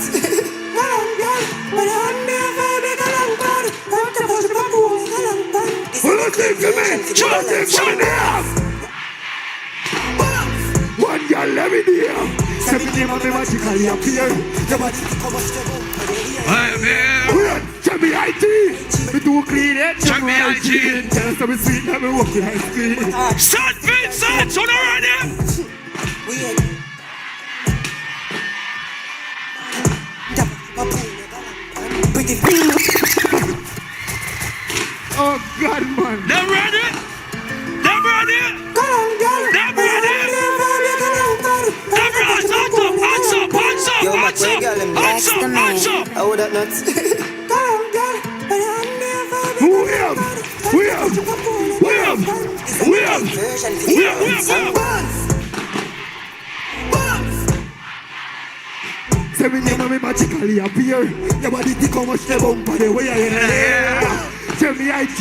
One girl, let me hear. Seven name of me magically appear. Check me IT. Me too clean it. Check me IT. Tell us me sweet and me walking ice cream. St. Vincent, on the ready? Oh God, man. Them ready? That's the man. I would have not. Seven name of me magically appear. Your body think how much they bump on the way I am. Tell me IG,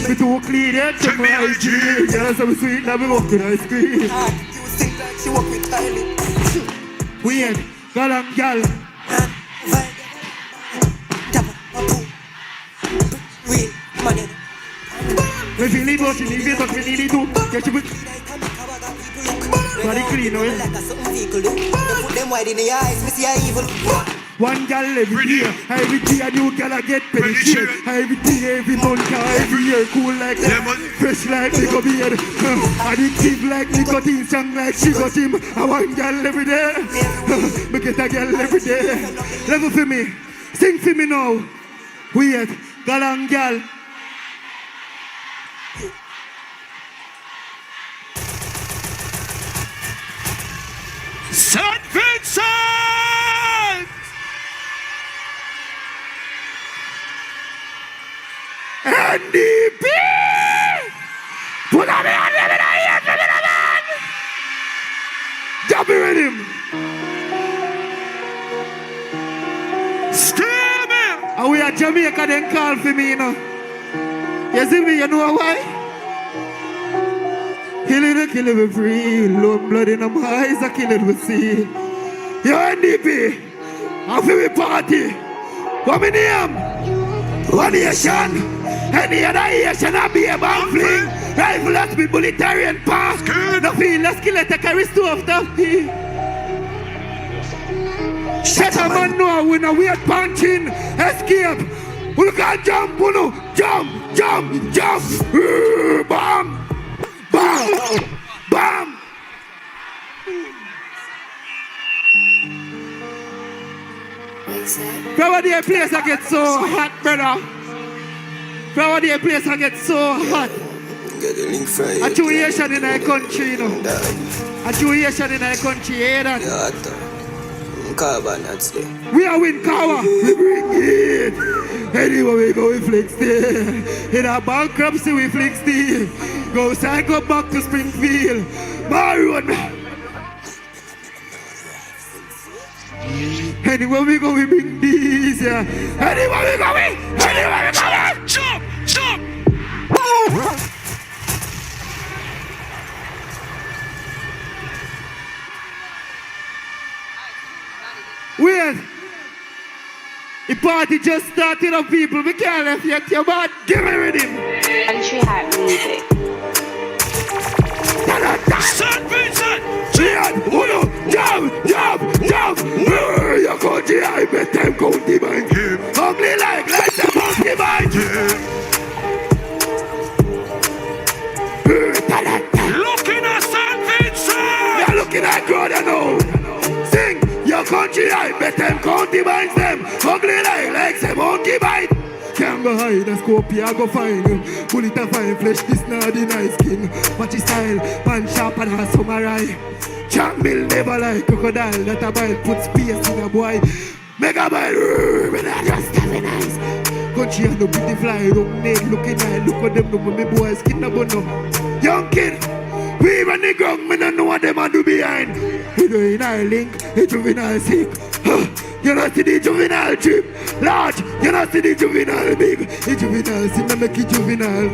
me too clean it. Tell me IG, girl, so sweet, let me walk in ice cream. You think like she walk with Kylie? Weird, girl and girl. Me feel it, but she need it, but me need it too. Yeah, she will. Body clean, no? Them wide in the eyes, me see a evil. One girl every day, every day a new girl I get penetrated. Every day, every month, every year, cool like lemon, fresh like nigga beard, addictive like nicotine, strong like sugar team. I want girl every day, me get a girl every day. Level for me, sing for me now. Weird, girl and girl. St. Vincent! NDP! Put on me on him and I hear from the man! Jump with him! Scream him! And we are Jamaica, then call for me, you know. You see me, you know why? Kill it with free. Low blood in my eyes, I kill it with sea. Yo, NDP, I feel me party. What me name? One nation. Any other nation, I be a bomb fling. Rifle us with militarian pass. No feel, let's kill it, I carry two of them. Set a man know when a weird punching, escape. We can jump, uno, jump. Bam, bam. Flower day place I get so hot, brother. Flower day place I get so hot. A situation in our country, you know. A situation in our country, you hear that? We are win power. We bring it. Anyway, we go with flex day. In our bankruptcy, we flex day. Go cycle back to Springfield. Maroon. Anywhere we go, we bring these. Yeah. Anywhere we go, jump. Wait. The party just started up, people. We can't left yet. Your man, give me rhythm. Country hat music. St. Vincent! Uno, jump! Your country, I bet them county mine. Ugly like them county mine. Looking at St. Vincent! You're looking at God, I know. Sing! Your country, I bet them county mines them. Ugly like them monkey bite. Can't go hide a scope, I go find him. Bullet a fine flesh, this not the nice skin. Watch his style, pan sharp and a samurai. Champ mill never like crocodile. That a bile put space in a boy. Mega bile, but I just have a nice. Country and no pretty fly, don't need looking at. Look at them, look at me boys, skin a bun no. Young kid, we run the ground, me don't know what them a do behind. We do in our link, a juvenile sick. You not see the juvenile trip large, you not see the juvenile big. The juvenile see me make it juvenile.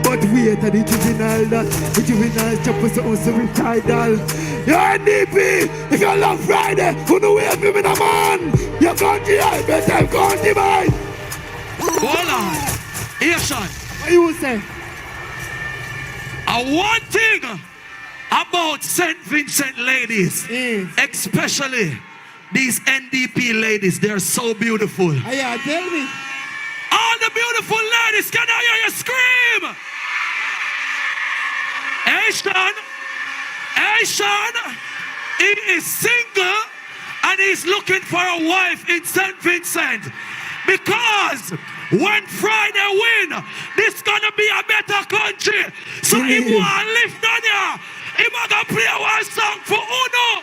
But wait at the juvenile that the juvenile chop us on some retitle. You're NDP, if you love Friday, who know where you been a man? Your country, I bet them country man. Hold on. Here, son. What you say? One thing about St. Vincent ladies, especially these NDP ladies, they're so beautiful. Yeah, tell me. All the beautiful ladies, can I hear you scream? Hey, Sean, he is single and he's looking for a wife in St. Vincent. Because when Friday win, this gonna be a better country. So he want to lift on ya. He gonna play one song for Uno.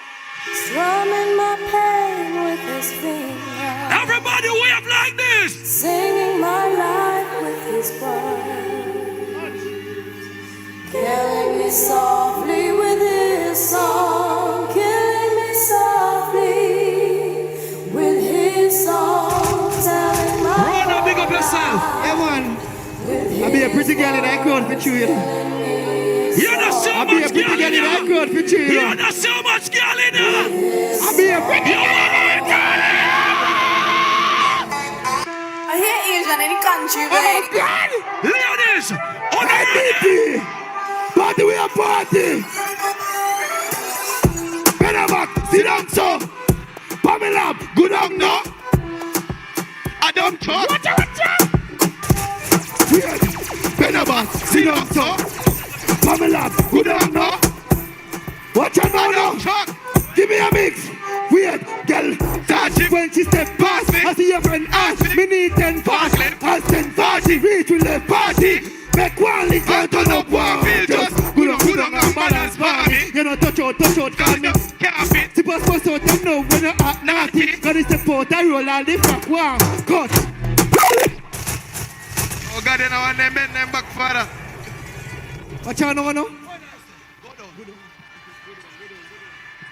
Strumming my pain with his fingers. Everybody wave like this. Singing my life with his word. Killing me softly with his song. Killing me softly with his song. Telling my Run, big up yourself. Yeah, man. I'll be a pretty girl in that crowd for you. You're not so I'll much be a pretty girl in that crowd for you. You're not so much girl in there. I'll be a pretty girl in that I hear Asian in the country, right? Ladies, on the NDP. Party, we are party. Benamak, sit down, so. Pamela, good on, no? I don't talk. Watch out. Benamak, sit down, so. Pamela, good on, no? Watch out, no? Give me a mix. Weird, girl, touch it when she step past me. I see your friend ask me need 10 pass. I'll send 40, reach with the party. Make one link, can't turn up one. Just good on, and balance for me. You know, touch out, call me. Supposed out, them know when you act naughty. Gotta step out, I roll all the fuck, wow. Cut. Oh God, you know, and them bend them back further. Watch out, no?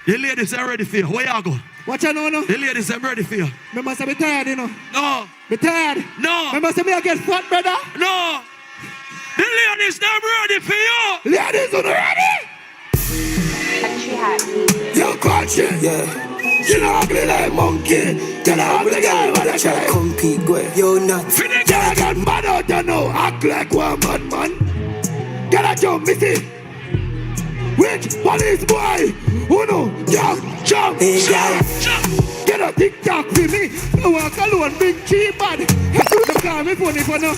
The ladies are ready for you. Where you go? Watch out, no? The ladies are ready for you. Me must be tired, you know. No. Be tired. No. Me must be a get fat, brother. No. The ladies not ready for you. Ladies are ready. Country hat. Your country. Yeah. You know, ugly like monkey. Tell her ugly guy what I try. Compete, go. Yo, not. Finna get mad out, you know. Act like one man. Get a jump, missy. Which police boy? Who know? Jump. Jump, Hey, jump, jump. Get a TikTok for me. I walk alone, big cheap bad. The car me funny for now.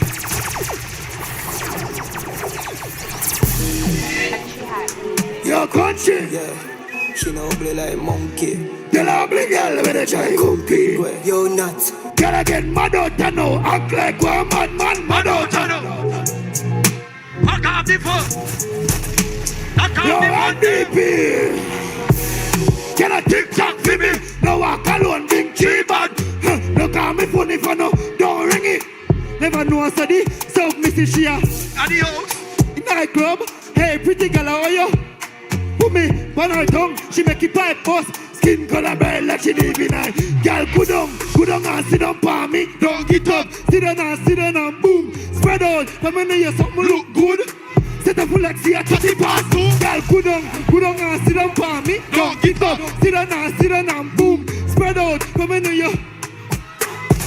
Your country. Yeah, she no ugly like monkey. Tell her ugly girl when they try compete. Yo, nuts. Gotta get mad out and now. Act like one man, mad out and now. Fuck off the phone. Yo, NDP. Get a TikTok for me. No walk alone, big cheap bad. No call me funny for no. Don't ring it. Never know a study. So Mrs. Shia. Adios. Nightclub. Hey, pretty girl, how are you? Put me on her tongue. She make it pipe bust. Skin color bright like she live in eye. Girl, go down and sit down for me. Don't get up. Sit down and boom. Spread out. Come in here, something look good. Set up full like see a 30 past 2. Girl, go down and sit down for me. Don't get up. Sit down and boom. Spread out. Come in here.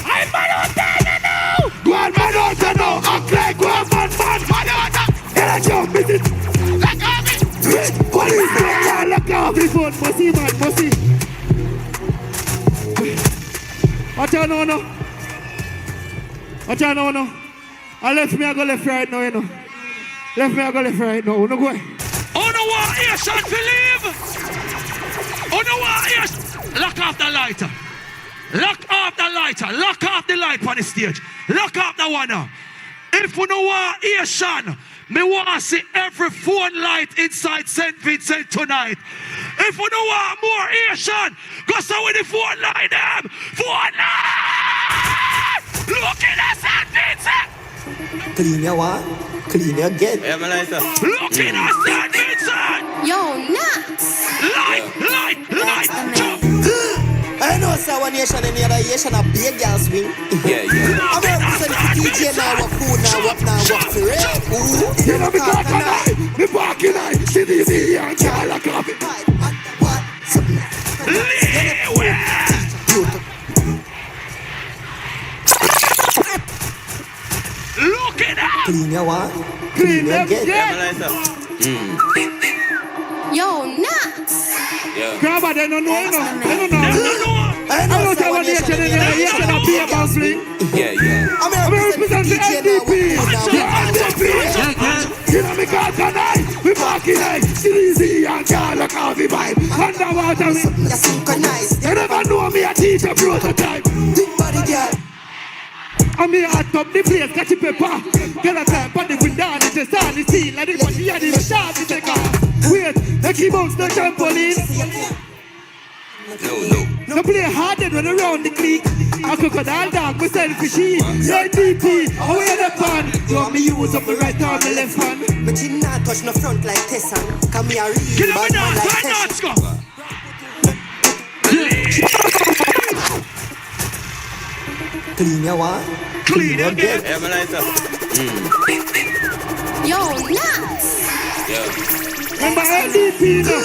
I'm mad out there now. Go on, mad out there now. Act like one man. Mad out there. Get a jump, miss it. Like off it. Police don't lock off the phone. Pussy, man, pussy. Watch out now, no. Watch out now, no. I left me, I go left right now, you know. Left me, I go left right now. No go. Oh no, what? Asian to leave. Oh no, what? Asian. Lock off the lighter. Lock off the lighter. Lock off the light on the stage. Lock off the one now. If you know what, Asian, me want to see every phone light inside St. Vincent tonight. If you know what, more Asian, go so with the phone light them. Phone light! Look at St. Vincent! Clean your what? Clean your get. Yeah, my lighter. Look at St. Vincent! Yo, nuts. Light, jump. I know someone nation and the other nation a big girl swing. Yeah. I'm representing the DJ now, what cool now, what for real. Ooh, you know me talk and I, me walk in I, see the easy and call a coffee. Look at that! Clean your what? Clean them get. Yo, nuts. Grab it, they don't know, they don't know. I know someone nation in there, yes, and a beer ball fling. Yeah. I'm representing the NDP. You know me call tonight, we walk in I, see the easy and call a coffee vibe. Underwater me. You're synchronized. You never know me a teacher prototype. Big body girl. I'm here hot up the place, catch the paper. Get a time, but the window, it's just on the scene. Like the body and the shot, it's a car. Wait, the key bounce, the trampoline. No play hard when around the clique. A crocodile dog, me selfishy. NDP, how are the pan? You want me use up the right arm, the left hand. But you not touch no front like Tessan. Come here, real bad man like Tessan. Clean your what? Clean your get. Yeah, my lighter. Yo, nuts. Remember NDP now.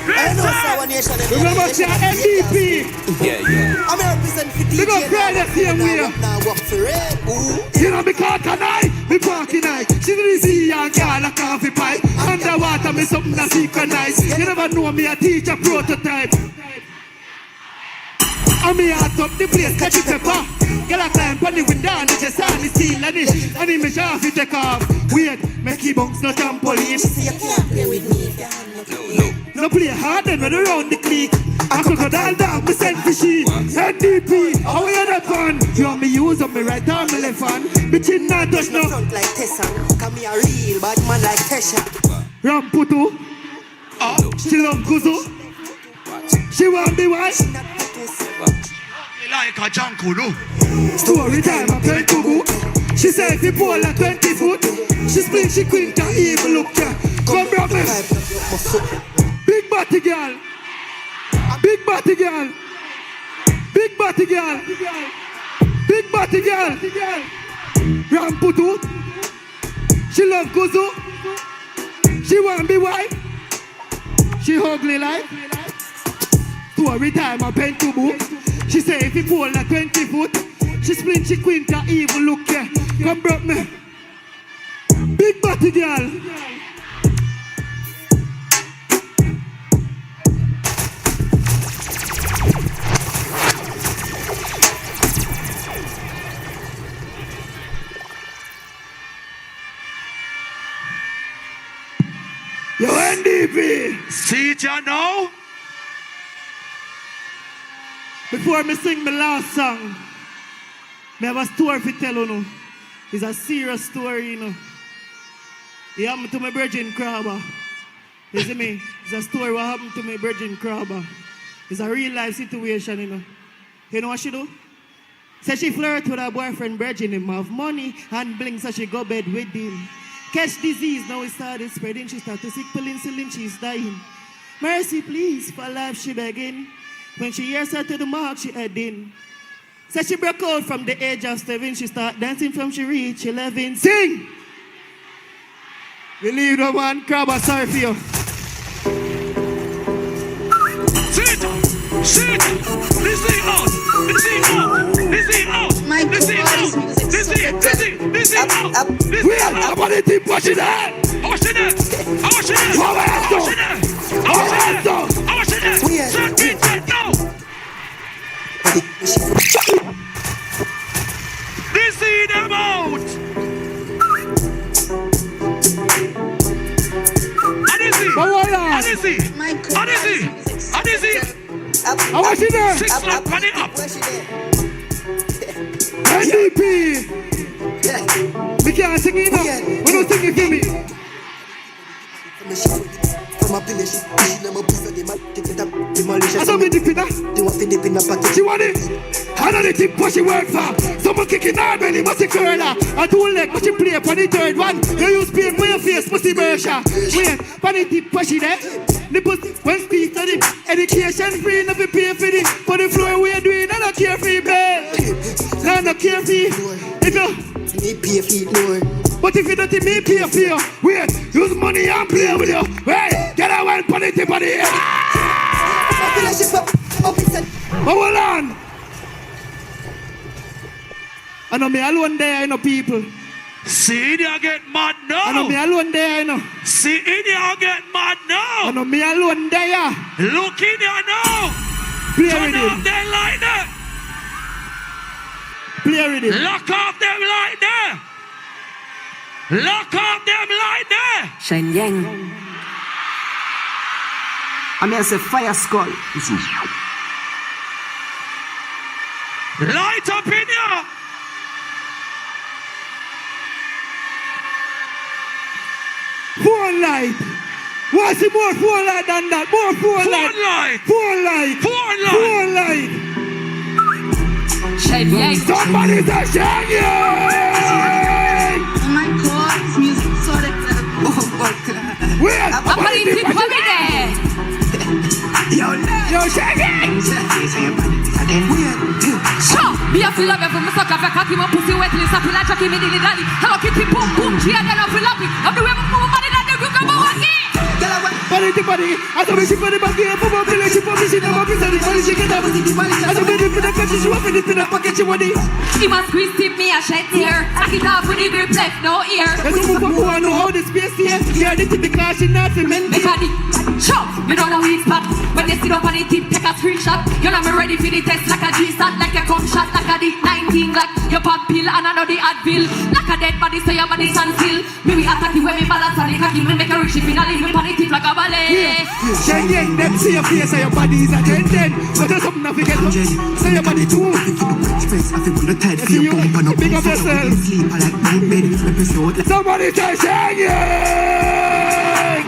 I know someone nation and the other Remember nation a NDP. big girl swing. Yeah. I'm representing the We go DJ cry the same way. now, what for real. Ooh. You know me call tonight, me parking night. She didn't see and call a coffee pipe. Underwater me something that synchronize. You never know me a teacher prototype. I'm here hot up the place, catch the pepper. Get a climb on the window and it's just on the steel and it me sure fi take off. Wait, make he bounce no trampoline. You can't play with me. No play hard then when around the clique. A crocodile dog, me selfishy. NDP, how are you the pan? You want me use up me right arm, me left hand. Me chin not touch no front like Tessan. Come here, real bad man like Tesha. Ramputu. She love Kuzu. She want me wife. Like a jungle, no? Story time, I play Kubu. She said if you pull like 20 foot. She split, she quint, and evil look, yeah. Come rob me. Big body girl. Big body girl. Big body girl. Big body girl. Ramputu. She love Kuzu. She want me wife. She ugly like. Story time, I paint to book. She say if you pull like 20 foot. She split, she quint, and evil look, yeah. Come broke me. Big body girl. Yo, NDP. See it ya now? Before me sing my last song, me have a story to tell you. It's a serious story, you know. It happened to my virgin Crabber. You see me? It's a story what happened to my virgin Crabber. It's a real life situation, you know. You know what she do? Say she flirt with her boyfriend virgin, him have money and bling, so she go bed with him. Catch disease, now it started spreading. She start to sick penicillin, she's dying. Mercy, please, for life she begging. When she hears her to the mark, she head in. So she broke out from the age of 7. She start dancing from she reach 11. Sing! Believe the one, Crabber, sorry for you. Sit! Sit! This thing out! This thing out! This thing out! This thing out! This thing out! This thing out! How about the team pushing that? How much in it? How much in it? How much in it? How much in it? How much in it? Turn beat right now! This is them out! How much is there? 6 o'clock, run it up. NDP! We can't sing it now. We don't sing it for me. I don't mean the pinna. She want it. I know the tip what she work for. Someone kicking her belly, must be curler. I two leg, but she play for the third one. You use pain for your face, must be Bersha. Wait, for the tip what she there. Nipples, when speak to the education free, never pay for the. For the floor we're doing, I don't care for you, babe. I don't care for you. If you pay for it, no. But if you don't think me pay for you, wait, use money and play with you. Wait, get a one for the tip of the head. But hold on. I know me alone there, you know, people. See in you get mad now. I know me alone there, you know. See in you get mad now. I know me alone there. Look in you now. Play Turn with him. off them light there. Play with him. Lock off them light there. Lock off them light there. Shen Yang. I mean, I say fire skull. Light up in you. Phone light. What's it more phone light than that? More phone light. Phone light. Phone light. Phone light. Shen Yang. Somebody say Shen Yang. Oh my God, this music is so different. Oh my God. Wait. I'm going to put me there. Yo, Shen Yang. Sure, be a feel of every suck up a cocky, my pussy wet, list up, like Jackie, me, dilly, dally. Hello, kitty, boom, boom, she and then I feel happy. I'm the way I'm moving, that you come on again. Body, I don't wish you for the back here, for my village, for me, she never be said, she get up. I don't mean for the country, she open it in a pocket, you want it. He must squeeze tip me a shed here. I get off with the grip left, no ear. There's a move who I know how this space here. Yeah, this is the clash in nothing, man. Because show, you don't know which spot. When they sit up on the tip, take a screenshot. You're not ready for the test like a G-start, like a cum shot, like a D19, like your pop pill and another Advil. Like a dead body, so your body stand still. Maybe attack you when we balance on the cocky, we make a rich if you not leave me on the tip like a ballet. Shen Yang, them see your face and your body is a 10-10. But there's something to forget up. Say your body too. See you, big up yourself. Somebody say Shen Yang.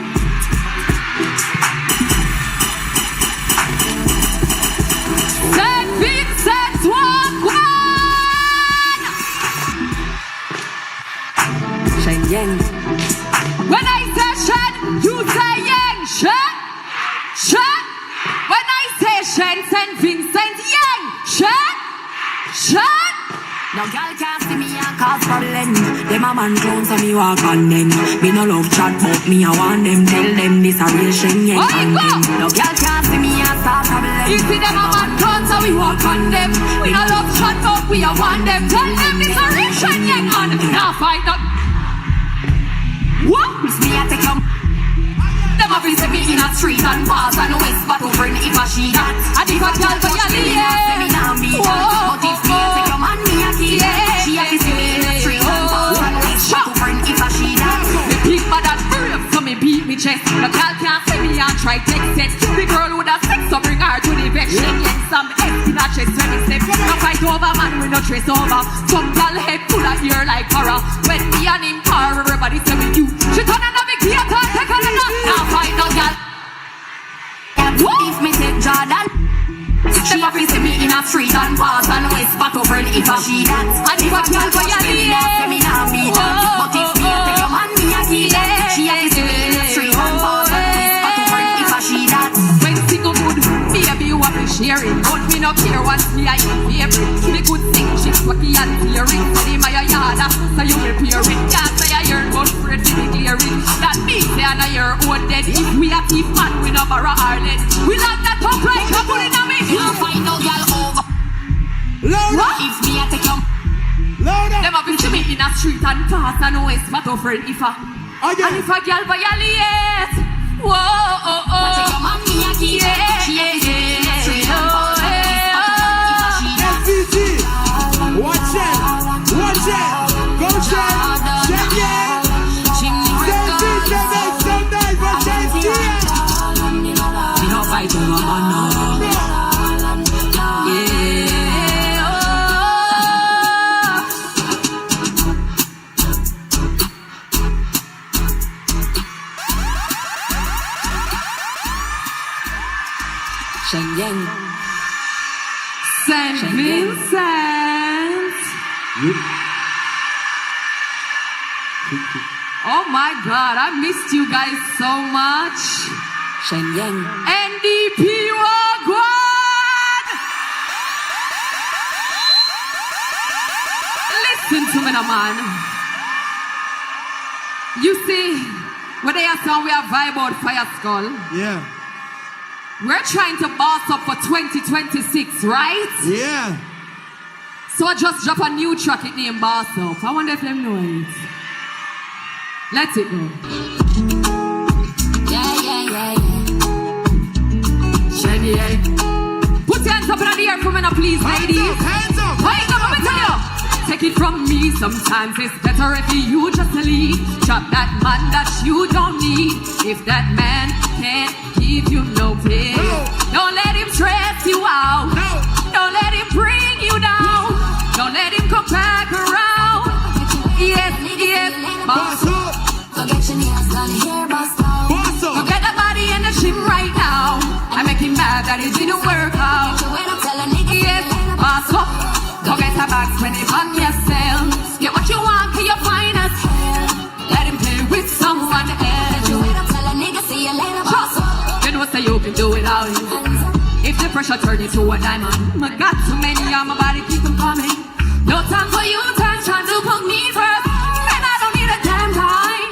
Set beat, set walk one. Shen Yang. When I say Shen, you say Yang. Shen, Shen. When I say Shen, St. Vincent, Yang. Shen, Shen. Now girl can't see me and cause problem. Them a man clown so me walk on them. Me no love chat but me a want them. Tell them this a real Shen Yang and them. Now girl can't see me and start problem. You see them a man clown so we walk on them. We no love chat but we a want them. Tell them this a real Shen Yang and now fight up. What? Me a take your them a visit me in a street and pass and whisper to friend if a she that. And if a girl for your leave. But if me a take your man me a kill. She a visit me in a street and pass and whisper to friend if a she that. Me pick bad and brave so me beat me chest. The love a man with no trace over. Some gal head full of ear like horror. When me and him par, everybody say we you. She turn a navigator, take on a nap. Now find no gal. If me take Jordan, she a fi see me in a street and pass and whisper to friend if a she that. And if a girl for your lady, say me nah be that. But if me a take your man, me a keep that. She a fi see me in a street and pass and whisper to friend if a she that. When single good, baby you a fi share it. But me no care once me a your favorite. Me good sing, she quacky and tearing. Say my yard, so you will peer it. Can't say I hear but Fred to be clearing. That means they are not your own dead. If we a thief man, we no borrow our lead. We love that pump right, come put it on me. I'll find no girl over. Louder. If me a take them. Louder. Them a be to me in a street and pass and whisper to friend if a. And if a girl violate. Whoa, oh, oh. Take your man, me a keep it. She a be in a street and pass and whisper to friend if a she that. FVG. Watch it. Watch it. Go check. Check it. Fight over man now. Yeah, Schengen. Saint Vincent. Oh my God, I missed you guys so much. Schengen. NDP Wagwan! Listen to me now, man. You see, when they are song we have vibe out Fire Skull. Yeah. We're trying to boss up for 2026, right? Yeah. So I just drop a new track it named Boss Up. I wonder if them know it. Let it go. Put your hands up in the air for me now, please, ladies. Hands up, let me tell you. Take it from me, sometimes it's better if you just leave. Drop that man that you don't need. If that man can't give you no pay, don't let him stress you out. Don't let him bring you down. Don't let him come back around. Yes, yes, boss up. Go get your nails done here, boss up. Go get the body in the gym right now. I make him mad that it didn't work out. Yes, boss up. Go get a bag, spend it on yourself. Get what you want, get your finest. Let him play with someone else. Trust, you know say you can do it all. If the pressure turn you to a diamond, I got too many on my body, keep them coming. No time for you, time trying to put me first. And I don't need a damn time.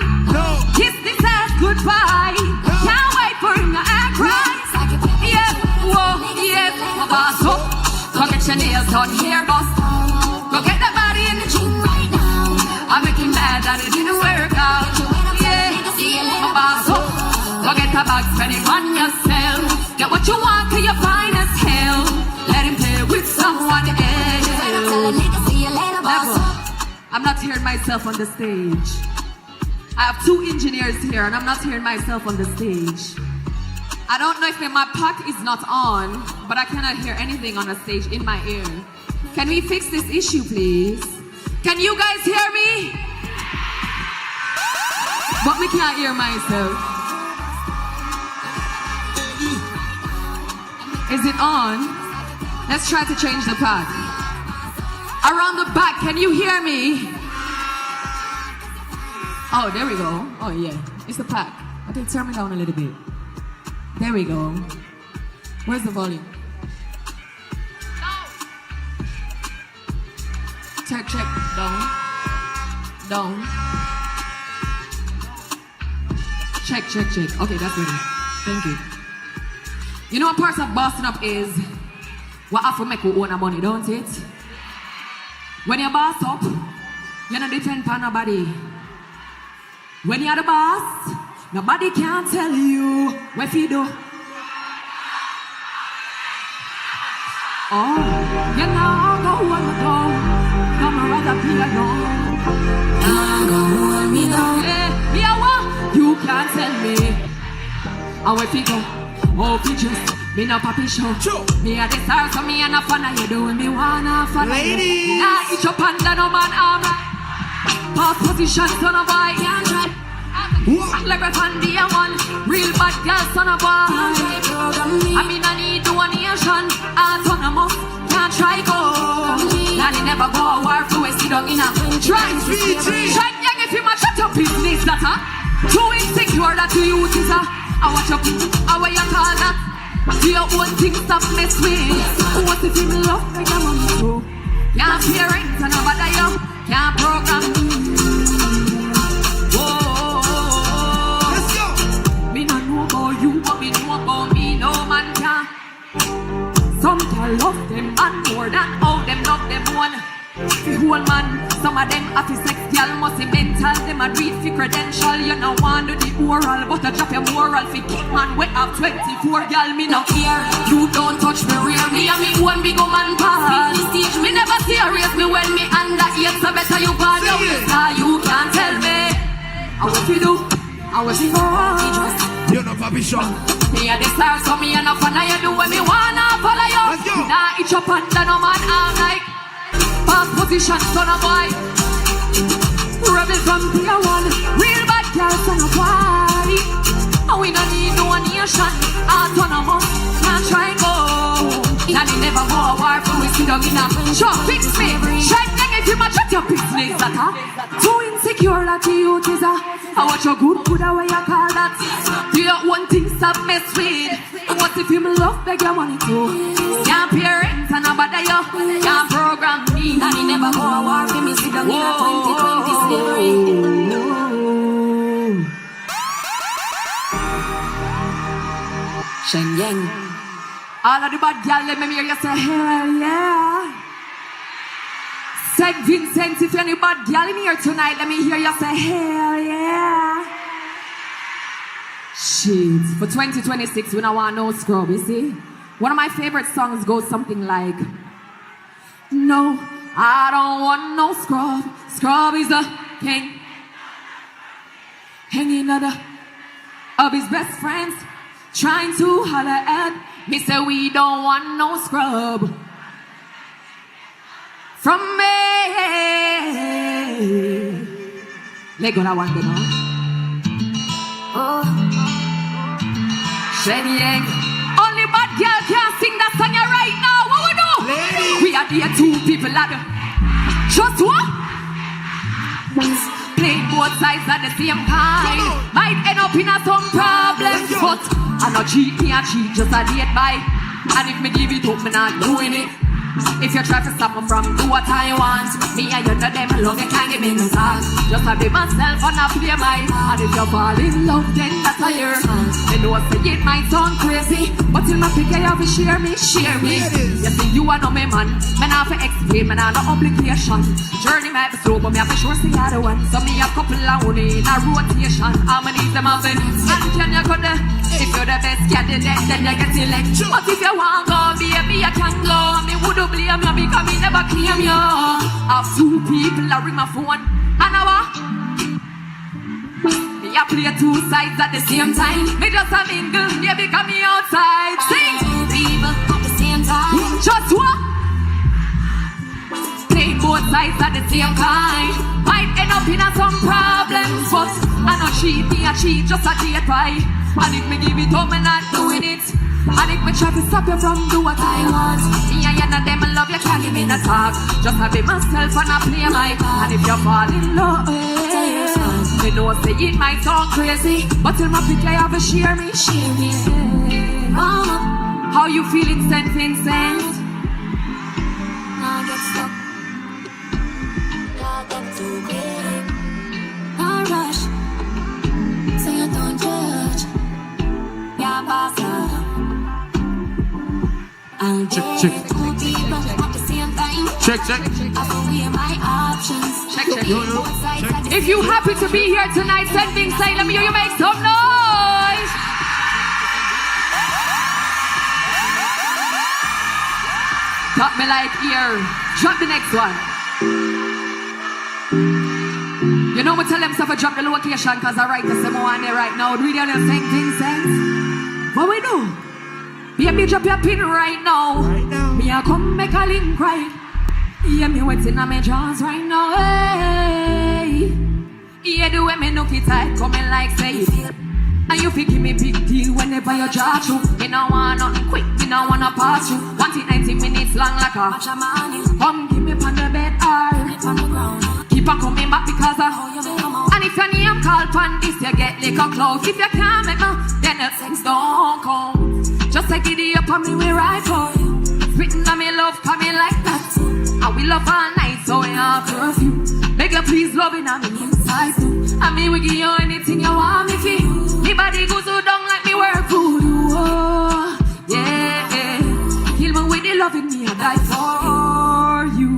Kiss this ass goodbye. Can't wait for him to act right. Yes, whoa, yes, my boss up. Go get your nails done here, boss. Go get that body in the gym right now. I'm making mad that it didn't work out. Yeah, my boss up. Go get a bag, spend it on yourself. Get what you want, till you fine as hell. Let him play with someone else. Never. I'm not hearing myself on the stage. I have 2 engineers here and I'm not hearing myself on the stage. I don't know if my pack is not on, but I cannot hear anything on the stage in my ear. Can we fix this issue, please? Can you guys hear me? But me can't hear myself. Is it on? Let's try to change the pack. Around the back, can you hear me? Oh, there we go. Oh yeah, it's the pack. Okay, turn me down a little bit. There we go. Where's the volume? Check, check. Down. Down. Check, check, check. Okay, that's better. Thank you. You know what part of bossing up is? What have to make we own our money, don't it? When you boss up, you don't depend on nobody. When you're the boss, nobody can tell you what you do. Oh, you know, go hold me down. No, my rather be alone. Go hold me down. Yeah, what? You can't tell me. And what you go? Oh, you just Me no papi show. Me a the star, so me a no fan of you doing me wanna follow you. Ladies. Nah, each up under no man arm. Past position, son of boy, can't try. Like a fan be a one. Real bad girl, son of boy. I mean I need donation. Autonomous, can't try go. Now they never go a war for sit down in a try. Try young if you match up your business, that too insecure that you use is I watch up, I wear your call that. Do your own thing, stop mess with. What if you love like a man too? Can't hear it, and nobody you can't program. Whoa, let's go. Me not know about you, but me know about me. No man can. Some can love them and more than all them love them one. The whole man, some of them have sex, girl must be mental. Them a read for credential. You know want to do the oral, but I drop your moral. For kick man, we have 24, girl me no care. You don't touch me rear, me and me one big man pass. Me never serious, me when me under 8, so better you bad. You can't tell me how what you do, how what you go. You know papi show. Me a the star, so me a no fan of you do when me wanna follow you. Let's go. Nah, it's up under no man all like. Past position, son of boy. Rebel from tier one. Real bad girl, son of boy. And we don't need no nation. Autonomous, can't try go. And they never go a war for we sit down in a show. Fix me. Try thing if you match up your business, that too insecure that you is I watch your good away you call that. Do your own thing, stop mess with. What if you love beg your money too? Can't parent and nobody you can't program me. And he never go a war for me sit down in a 2020 slavery. Shen Yang. All of the bad girl let me hear you say hell yeah. St. Vincent, if you're any bad girl in here tonight, let me hear you say hell yeah. Shit, for 2026 we don't want no scrub, you see. One of my favorite songs goes something like, no, I don't want no scrub. Scrub is the king, hanging of his best friends, trying to holler at me. Say we don't want no scrub from me. Let go that one, you know. Oh, Shady Egg. Only bad girl can't sing that song right now. What we do? Ladies. We are the two people at the just what? Playing both sides at the same time. Might end up in some problems, but I not cheat, me and cheat, just a date by. And if me give it up, me not doing it. If you try to stop me from do what I want, me and you know them alone, you can't give me no talk. Just I be myself and I play my. And if you fall in love, then that's a year. I know I say it might sound crazy, but till my pick you have to share me, share me. You see you are no me man, me not for explain, me not no obligation. Journey might be slow, but me have to sure see the other one. So me a couple of only in a rotation. How many them have it? And can you go there? If you're the best candidate, then you get elected. But if you want go, baby, you can go. Me would blame you because me never claim you. Have two people that ring my phone and me a play two sides at the same time. Me just a mingle, baby, because me outside. Sing people at the same time. Just what? Play both sides at the same time. Might end up in some problems, but I know cheat, me a cheat, just a date right. And if me give it up, me not doing it. And if me try to stop you from do what I want, me and you and them love you can't give me no talk. Just I be myself and I play my part. And if you fall in love, me know say it might sound crazy, but till my pick I have to share me, share me. Mama, how you feeling, St. Vincent? Now get stuck. Now get too quick. Now rush, so you don't judge. Yeah, boss. Check. If you happy to be here tonight, send me inside. Let me hear you make some noise. Top me like here. Drop the next one. You know what? Tell them stuff. I drop the location because I write the same one there right now. Read on the same thing, sense. What we do? Baby, drop your pin right now. Me a come make a link right. Yeah, me waiting on my jaws right now. Hey. Yeah, the way me look it tight, coming like say. And you give me big deal whenever you draw through. Me no want nothing quick, me no wanna pass you. Want it 90 minutes long like a come give me on the bed or keep on coming back because of and if your name called pan this, you get like a clout. If you can't make me, then the sex don't come. Just take it up on me, we ride for you. Written on me love, coming like that. And we love all night, so we have curfew. Beg you please love it on me inside too. And me will give you anything you want me for. Me body goes so down like me work for you. Oh, yeah, yeah. Kill me with the loving me, I die for you.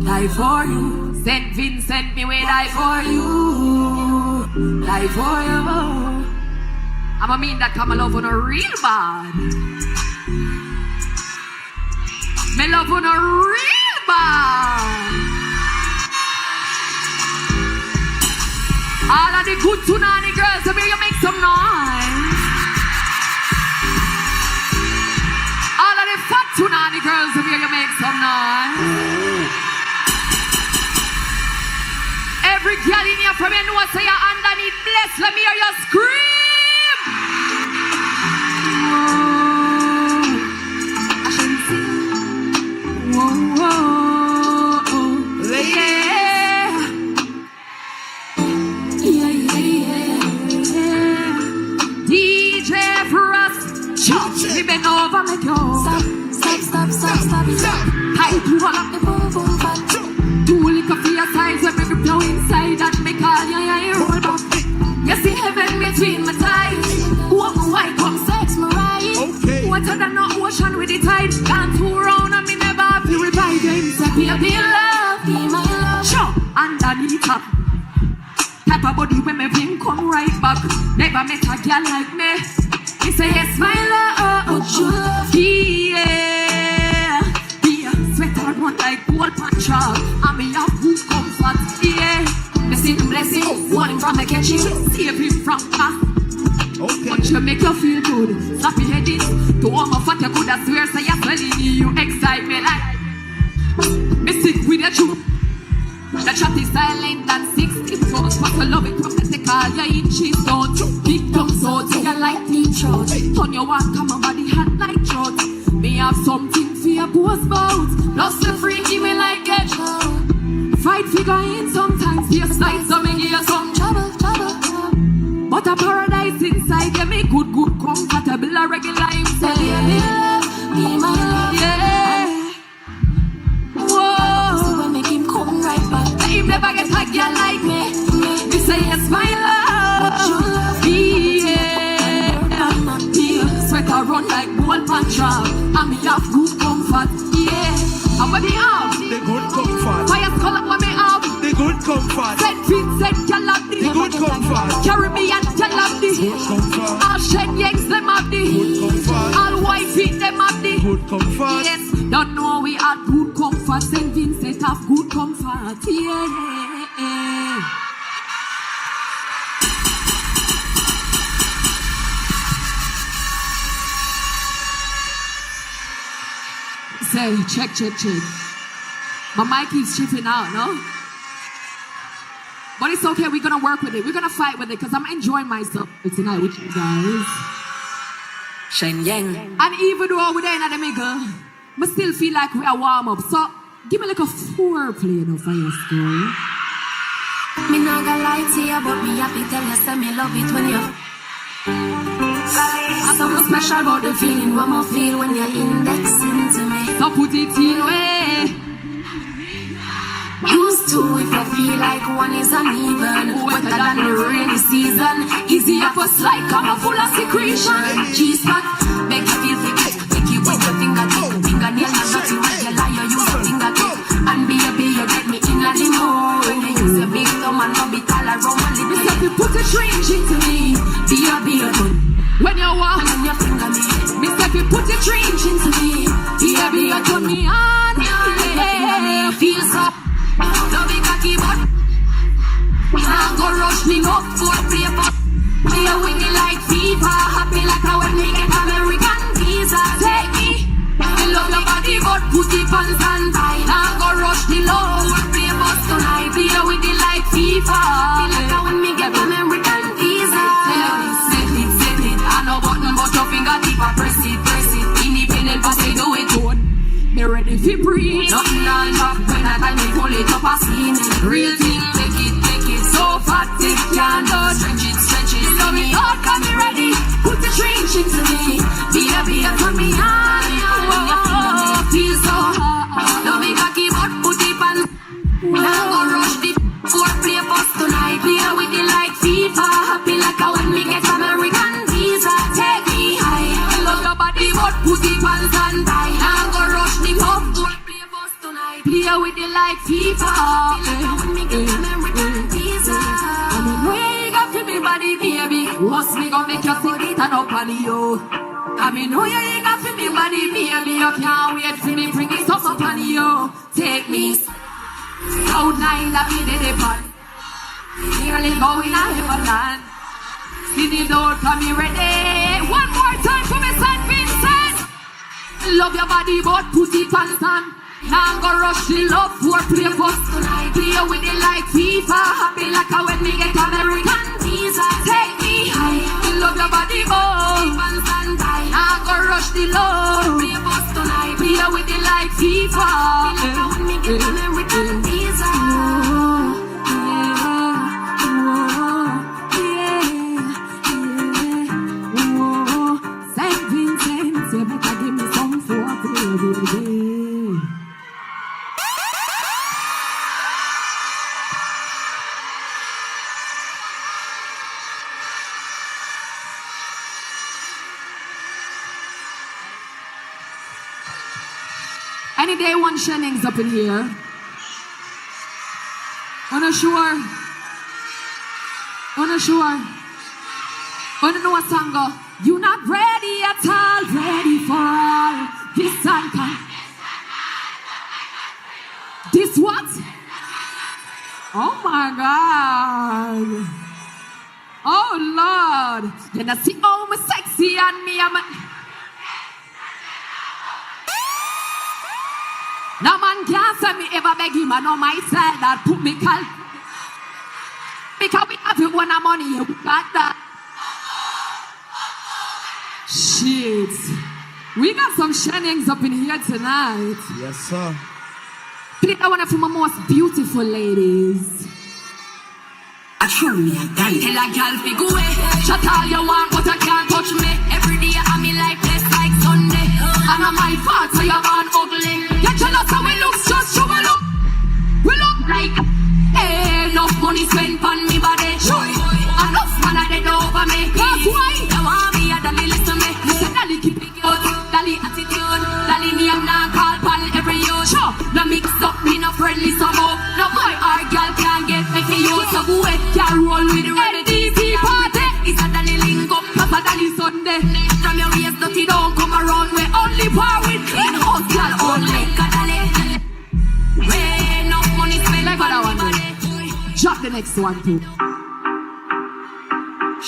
Die for you. Saint Vincent, me will die for you. Die for you. I'ma mean that come love on a real bad. Me love on a real bad. All of the good Tunani girls, so you make some noise. All of the fat Tunani girls, so you make some noise. Every girl in here from you know say you're underneath bless. Let me hear you scream. I shouldn't sing. Whoa, whoa, oh. Yeah. Yeah, yeah, yeah. DJ for us. Me bend over, make you stop. I do all of the boom, boom, boom. Two liquor for your size, when me grip you inside and me call you, roll back. You see heaven between my thighs. Walk my white, come sex me right. Okay. Water than no ocean with the tide. Gone too round and me never have to revive you. Say, baby, love, be my love. Sure, underneath her. Type of body when me bring come right back. Never met a girl like me. Me say, yes, my love, would you love me? Yeah. Sweater run like gold punch up. And me have good comfort, yeah. Me see the blessing, one from the kitchen, save him from us. Okay. But you make you feel good, slap your head in. To warm up fat, you could have swear, so you're swelling you excite me like. Me sick with your truth. The chat is silent and 16 months, but I love it when they call you inches down. Big thumbs out, so you like me trout. Turn your walk, come on body hot like trout. Me have something for your post bout. Lost the freaky me like get out. Fight figure in sometimes, be a sight, so me give you some trouble. But a paradise inside, yeah, me good, comfortable, a regular himself. Baby, love, be my love, yeah. Whoa, so when make him come right back. Let him never get a girl like me. Me say yes, my love. But you love me, yeah. Sweater run like gold punch up. And me have good comfort, yeah. And when me have the good comfort. Fire skull up when me have the good comfort. Saint Vincent, girl have the good comfort. Caribbean, girl have the good comfort. All shed yanks, them have the good comfort. All white feet, them have the good comfort. Yes, don't know we had good comfort. Saint Vincent have good comfort, yeah. Say, check. My mic keeps chipping out, no? But it's okay, we're gonna work with it. We're gonna fight with it, because I'm enjoying myself tonight with you guys. Sheng Yang. And even though we're there in the middle, I still feel like we are warm up. So, give me like a foreplay now for your story. Me not gonna lie to you, but me happy tell you, say me love it when you. Something special about the feeling what I feel when you're indexing to me. So put it in way. Used to if I feel like one is uneven. Wetter than the rainy season. Easier for slide, come full of secretion. G-spot, make you feel free. Make you with your fingertip. Fingernail and nothing like you lie, you use your fingertip. And baby, you get me in a limo. When you use your big thumb and rub it all around my lips. So you put a strange into me. Be a gun. When you walk, when you finger me. Me say you put your strange into me. Be a turn me on. Yeah, feel so. No big cocky but now go rush me up for paper. Me a winning like FIFA. Happy like I when me get American visa. but put it on standby. Now go rush the low. Play bus tonight. Play with the like FIFA. Feel like I want me get American visa. Set it. I know button but your finger deep. I press it. Independent but they do it good. Me ready fi breathe. Nothing on top when I time me pull it up a scene. Real thing, take it. So fat it can't done. Stretch it. You love me hard, got me ready. Put the trench into me. Be a put me on. Feel so hot. Love me cocky but put it on. Now go rush the play bus tonight. Play with the like FIFA. Happy like I when me get American visa. Take me high. Love your body but put it on standby. Now go rush the pub. Play bus tonight. Play with the like FIFA. Happy like I when me get American visa. I know you got to me body baby. What's me gonna make you sit it and up on you? I know you ain't got to me body baby. You can't wait for me bring it up on you. Take me. Cloud 9 that we did it on. Nearly going a heavenland. Spin it out for me ready. One more time for me St. Vincent. Love your body but put it on stand. Now go rush the love for play bus tonight. Play with it like FIFA. Happy like I when me get American visa. Take me high. Love your body but now go rush the love. Play bus tonight. Play with it like FIFA. Like I when me get American visa. St. Vincent, you better give me some for every day. Any day one Shannings up in here. Unsure. Wanna know a song go? You not ready at all, ready for all. This song come. This what? Oh my God. Oh Lord. You not see how me sexy and me I'm no man can't say me ever beg him, I know myself that put me cal. Because we have it when I'm on here, we got that. Shit. We got some Shannings up in here tonight. Yes, sir. Play that one for my most beautiful ladies. I truly tell a girl fi go away. Shut all you want, but I can't touch me. Every day I'm in life, blessed like Sunday. And I'm my fault, so you're born ugly. You're jealous how we look, just show me look. We look like enough money spent on me body. Enough man I dead over me. Cause why? You want me a dolly listen me. You say dolly keep it good, dolly attitude, dolly name now call pan every youth. Sure, no mix up me no friendly somehow. No boy or girl can't get me for you. So go ahead, can roll with the NDP party. It's a dolly link up, not a dolly Sunday. From your waist dirty don't come around. We only par with clean house girl only. Way no money spent like that one. Drop the next one too.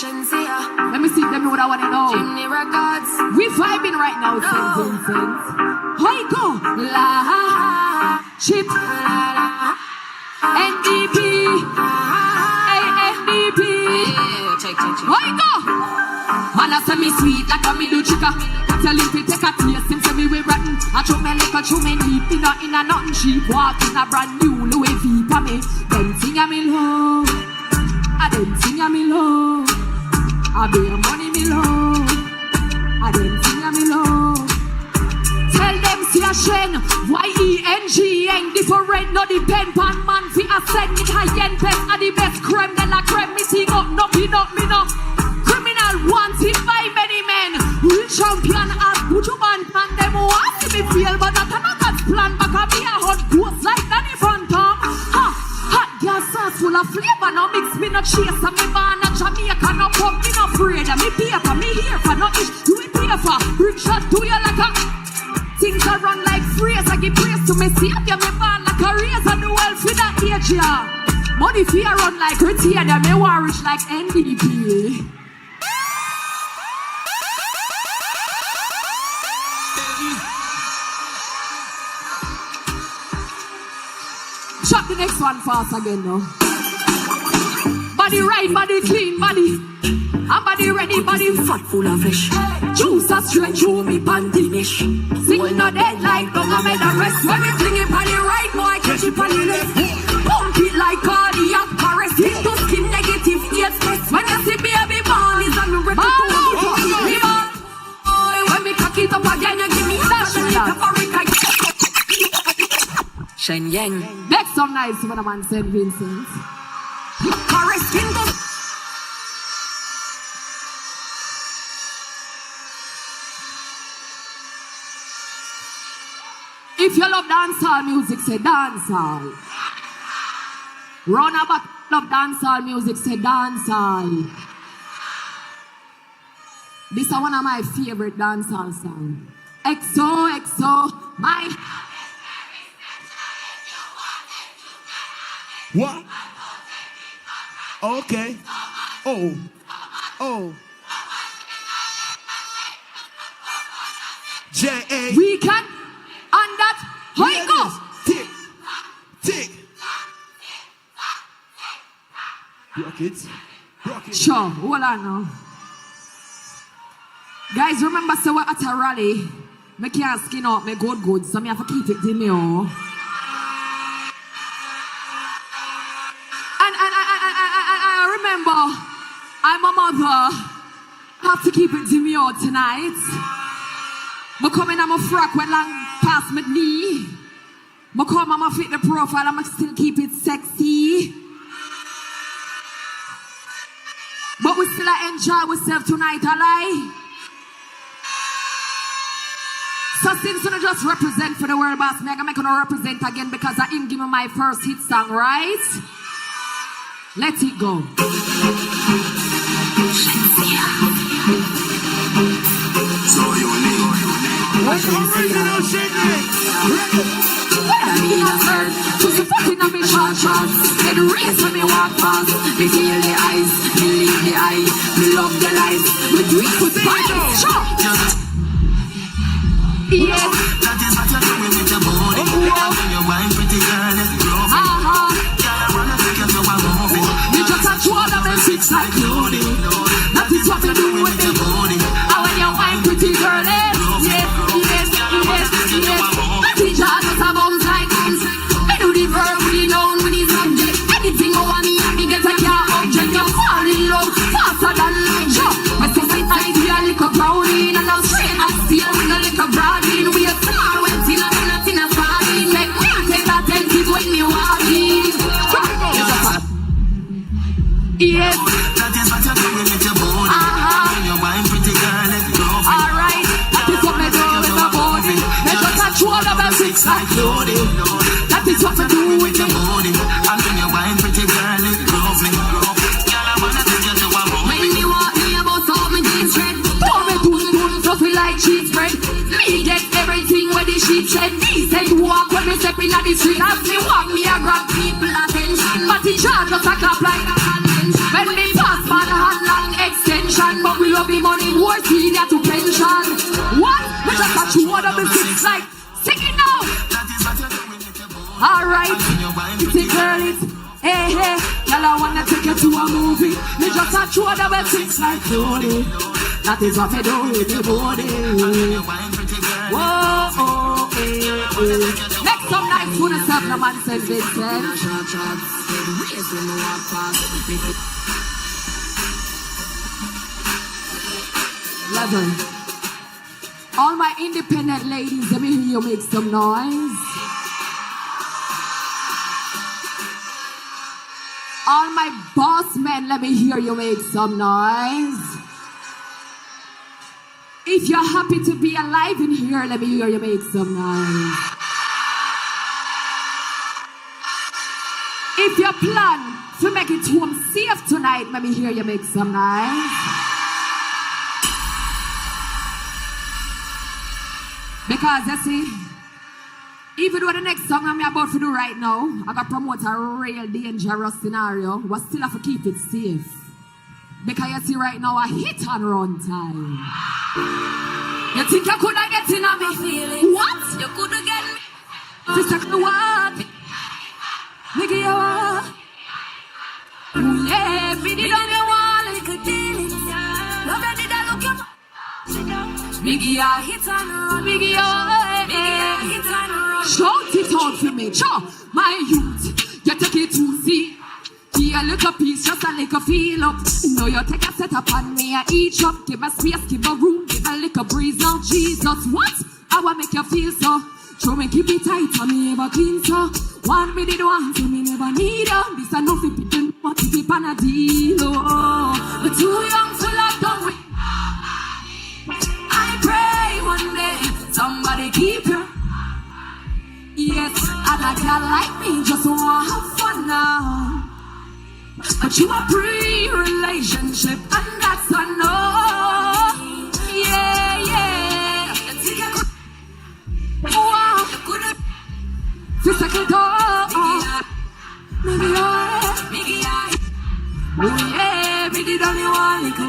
Let me see if them know what I want to know. We vibing right now, St. Vincent. How you go? La chip NDP AFDP. How you go? Man, I say me sweet like a middle chica. Tell him to take a taste, him say me we rotten. I show me like a show me deep in a nothing cheap. Walk in a brand new Louis V for me. Them thing I'm in love. Them thing I'm in love. I be a money me love. Them thing I'm in love. Tell them see a shen. Y-E-N-G ain't different. No depend on man fi a send me high-end best. A the best creme de la creme. Me sing up, no me no. Criminal wanted by many men. Real champion as Bujuman and them want to me feel. But that not God's plan. Back a be a hot ghost like Danny Phantom. Hot gas sauce full of flavor. No mix me no chase. And me born a Jamaica. No pump me no afraid. And me paper. Me here for no ish. You me pay for. Bring shot to you like a. Things are run like phrase. I give praise to me. See you me born like a race. And the wealth with that age yeah. Money fear run like retainer. Me war rich like NDP. Shot the next one fast again now. Body right, body clean, body. And body ready, body fat, full of flesh. Juice a straight through me panty mesh. Sing no dead like don't I made a rest. When we fling it body right, no I catch it on the left. Pump it like cardiac caress. Hit to skin negative, yes, yes. When you see baby ball is on the record to me ball. When we cock it up again, you give me fashion like a barrica. Shen Yang. Make some nice when a man St. Vincent. Caress skin to. If you love dancehall music, say dancehall. Run about love dancehall music, say dancehall. This is one of my favorite dancehall songs. XO, my. What? Okay. Oh. J.A. We can. And that, how it go? Tick. Rock it. Sure, hold on now. Guys, remember, so we're at a rally. I can't skin out my good, so I have to keep it in me. And I remember, I'm a mother. I have to keep it in me tonight. I come in, I'm a frock when long past my knee. I come, I'm a fit the profile, I'm still keep it sexy. But we still enjoy ourselves tonight, alright? So since I just represent for the world boss, I'm gonna represent again because I him give me my first hit song, right? Let it go. So What's original shaking? When I mean a bird, to the fucking of me short shorts. Get raised when me walk past. Me feel the eyes, me leave the eye. Me love the life, me do it with spice. Sure. Yes. That is what you're doing with your body. And when you wine, pretty girl, it's growing. Girl, I wanna take you to a movie. You just a two of them six like loading. That is what you do with your body. And when you wine, pretty girl, yes. That is just a bounce like bounce. I do the verb, we know when it's subject. Anything over me, I get a car object. You fall in love faster than light. Sure. I say my idea, like a brownie, and I'm straight up still with a little broadie. We are far went in a nothing a party. Make me take attentive when me walking. Yes. That is what you're doing with your body. When you wine, pretty girl, let's go. Alright, that is what I do with my body. They just touch all of them six like loading. That is what I do with your body. And when you wine, pretty girl, let's go. Girl, I wanna take you to a movie. When me walk me about all my jeans red. Pour me to fluffy like cheese bread. Me get everything where the sheep said. Decent walk when me step in the street. As me walk, me a grab people attention. But the charge just a clap like a convention. When me pass man a hand long extension. But we love the money more senior to pension. What? We just touch one of the six like sing it now. Alright, it's a girl, it's hey, girl, I wanna take you to a movie. Me just touch one of the six like Tony. That is what me do with your body. Whoa, Make some nice food and stuff, no man says Vincent. 11. All my independent ladies, let me hear you make some noise. All my boss men, let me hear you make some noise. If you're happy to be alive in here, let me hear you make some noise. If you plan to make it home safe tonight, let me hear you make some noise. Because you see, even though the next song I'm about to do right now, I got to promote a real dangerous scenario, we still have to keep it safe. Because you see right now, I hit on run time. You think you could have get in on me feeling? What? You could have get me. Sister, what? Miggy a hit and run. Miggy a hit and run. Shout it out for me, Cho. My youth, you take it to see. Give a little piece, just a little feel up. Know you take a set up on me, I each up. Give a space, give a room, give a little breeze. Now Jesus, what? I want make you feel so. Show me keep it tight, and me ever clean so. 1 minute, one, so me never need her. This I know fi people, but to keep on a deal. Oh, but too young to like done with. I pray one day somebody keep her. Yes, and a girl like me just wanna have fun now. But you a pre-relationship, and that's a no. Yeah, yeah. Wow. To second door. Miggy, oh yeah, me did only one go.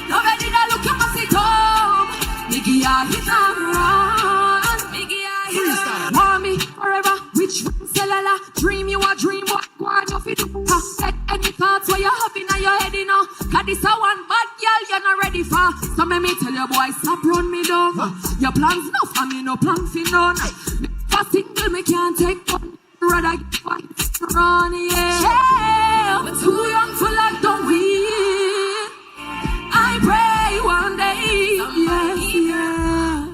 Nobody that look at my sit home. Miggy, I hit and run. Miggy, I hit and run. Want me forever, which one, Selala? Dream you a dream, what one you fit? Get any thoughts where you have in your head, you know? Cause this a one bad girl you're not ready for. So let me tell you, boy, stop run me down. Your plans enough, and me no plan for none. For single, me can't take one. Rather get fight, run, yeah. But too young for like don't we? I pray one day, yeah.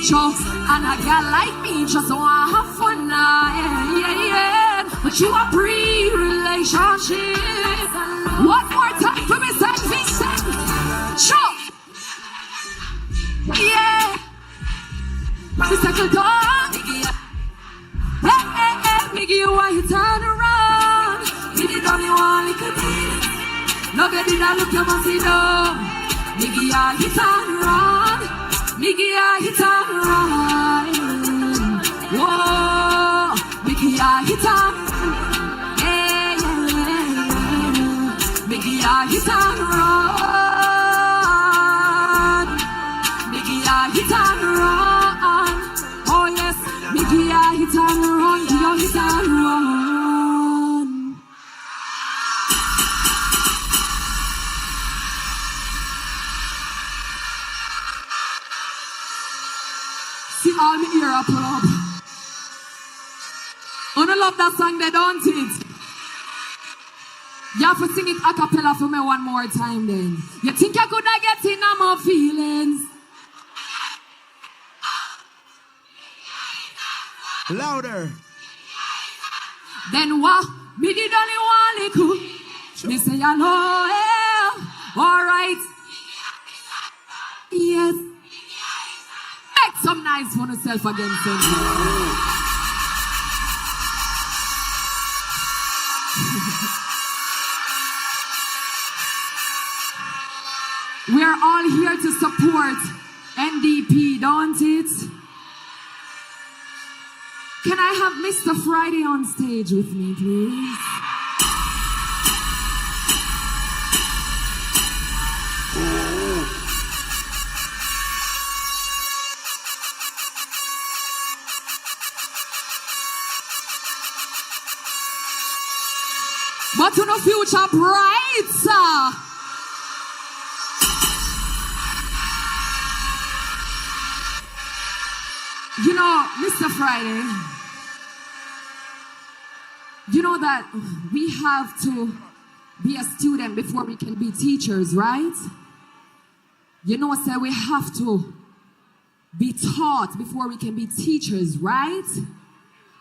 Sure, and a girl like me just wanna have fun now, yeah. But you a pre-relationship. One more time for me, St. Vincent. Sure, yeah. The second dog. Hey, Miggy, why you turn around? Me did only one little thing. Nobody that look you must see no. Miggy, I hit and run. Miggy, I hit and run. Whoa, Miggy, I hit and run. Yeah, yeah. Miggy, I hit and run. Miggy, I hit and run. Oh yes, Miggy, I hit and run. You hit and run. See all me ear up, up. Wanna love that song, they don't it? You have to sing it a cappella for me one more time then. You think I could get in no more feelings? Louder. Then what? Me did only one little. Me say hello, yeah. Alright. Yes. Make some nice for yourself again, son. We are all here to support NDP, don't it? Can I have Mr. Friday on stage with me, please? But to the future bright, sir. You know, Mr. Friday, you know that we have to be a student before we can be teachers, right? You know, say we have to be taught before we can be teachers, right?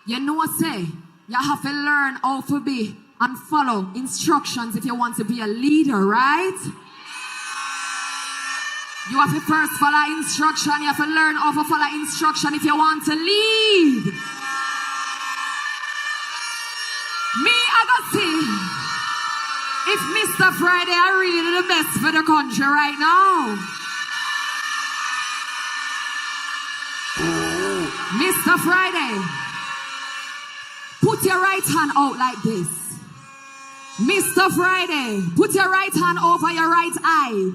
You know, say you have to learn how to be and follow instructions if you want to be a leader, right? You have to first follow instruction. You have to learn how to follow instruction if you want to lead. Me, I got see if Mr. Friday are really the best for the country right now. Mr. Friday, put your right hand out like this. Mr. Friday, put your right hand over your right eye.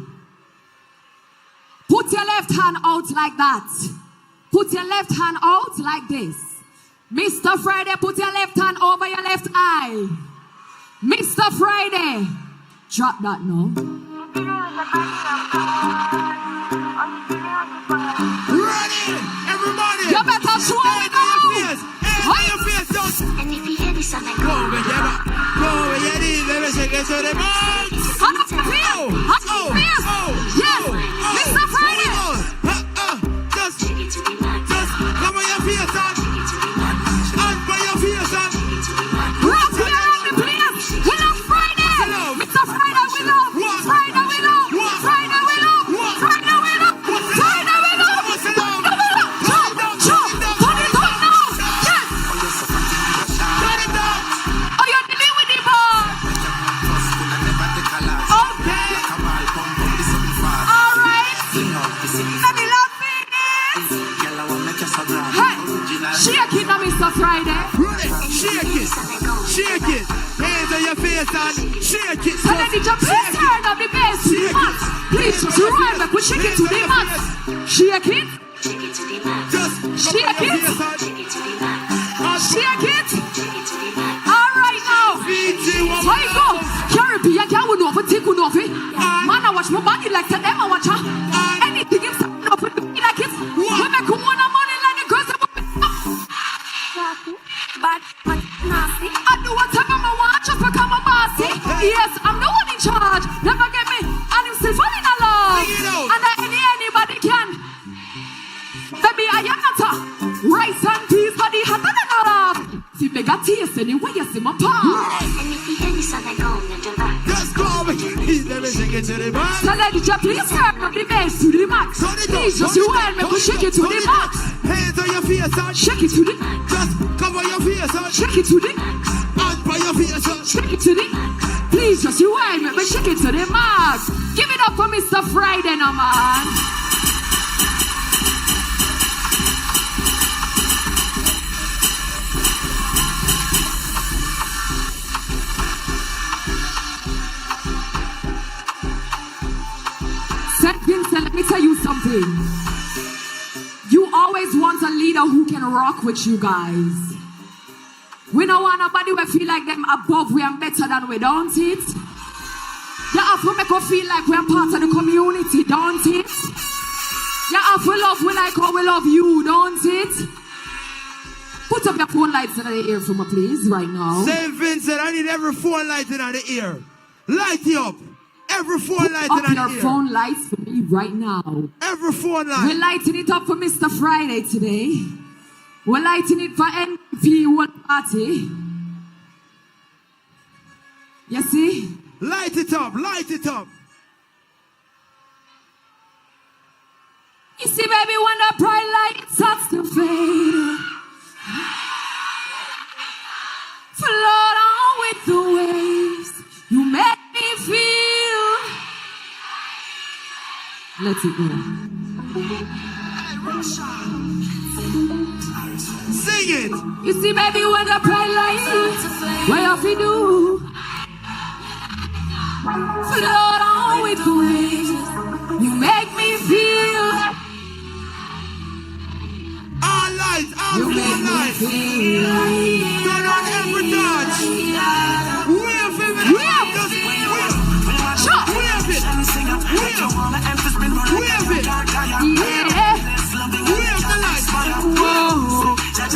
Put your left hand out like that. Put your left hand out like this. Mr. Friday, put your left hand over your left eye. Mr. Friday, drop that now. Ready? Everybody. You better show it now. Your face down. And if you hear this song, go with them. Go with your knees, let me shake it to the box. Yes, Mr. Friday. Just come on your face on. And by your face on. Rock here on the place. We love Friday. Mr. Friday, we love. Friday, we love. Friday, we love. Friday, we love. Friday, we love. Put it on now. Yes. Turn it down. Oh, you're dealing with the ball. Okay. All right. Let me love it. Hey, shake it now, Mr. Friday. Shake it. Shake it. Hands on your face and shake it. So let me just please turn up the bass to the max. Please just rewind back. We shake it to the max. Shake it. Shake it. Shake it. All right now. Why go? Caribbean, I can't win over, take one off it. Man, I watch my body like that. Them I watch her. Anything is up with me like it. When I come on, I'm money like the girls. But nasty. I do whatever I want, just become a bossy. Yes, I'm the one in charge. Never get me, and I'm still falling in love. And anybody can. Baby, I am not a rice and peas, but the hotter than a rock. See, they got taste anyway, you see my palm. And if you hear this on the go, just go over here. Let me shake it to the max. So let you please turn up the bass to the max. Please just you and me, we shake it to the max. Hands on your face and shake it to the. Just cover your face and shake it to the. And by your face and shake it to the. Please just you and me, we shake it to the max. Give it up for Mr. Friday now, man. St. Vincent, let me tell you something. You always want a leader who can rock with you guys. We don't want nobody who feel like them above we and better than we, don't it? You have to make us feel like we're part of the community, don't it? You have to love we like how we love you, don't it? Put up your phone lights in the ear for me, please, right now. St. Vincent, I need every phone light in the ear. Light it up. Every phone light in the ear. Put up your phone lights for me right now. Every phone light. We're lighting it up for Mr. Friday today. We're lighting it for NP World Party. You see? Light it up, light it up. You see, baby, when the bright light starts to fade, float on with the waves. You make me feel. Let it go. Sing it. You see, baby, when the bright light, what you fi do? Float on with the waves. You make me feel. All lights, all phone lights. Turn on every touch. Wave it. Just wave. Wave it. Wave it. Yeah. Wave the lights. Whoa. Let's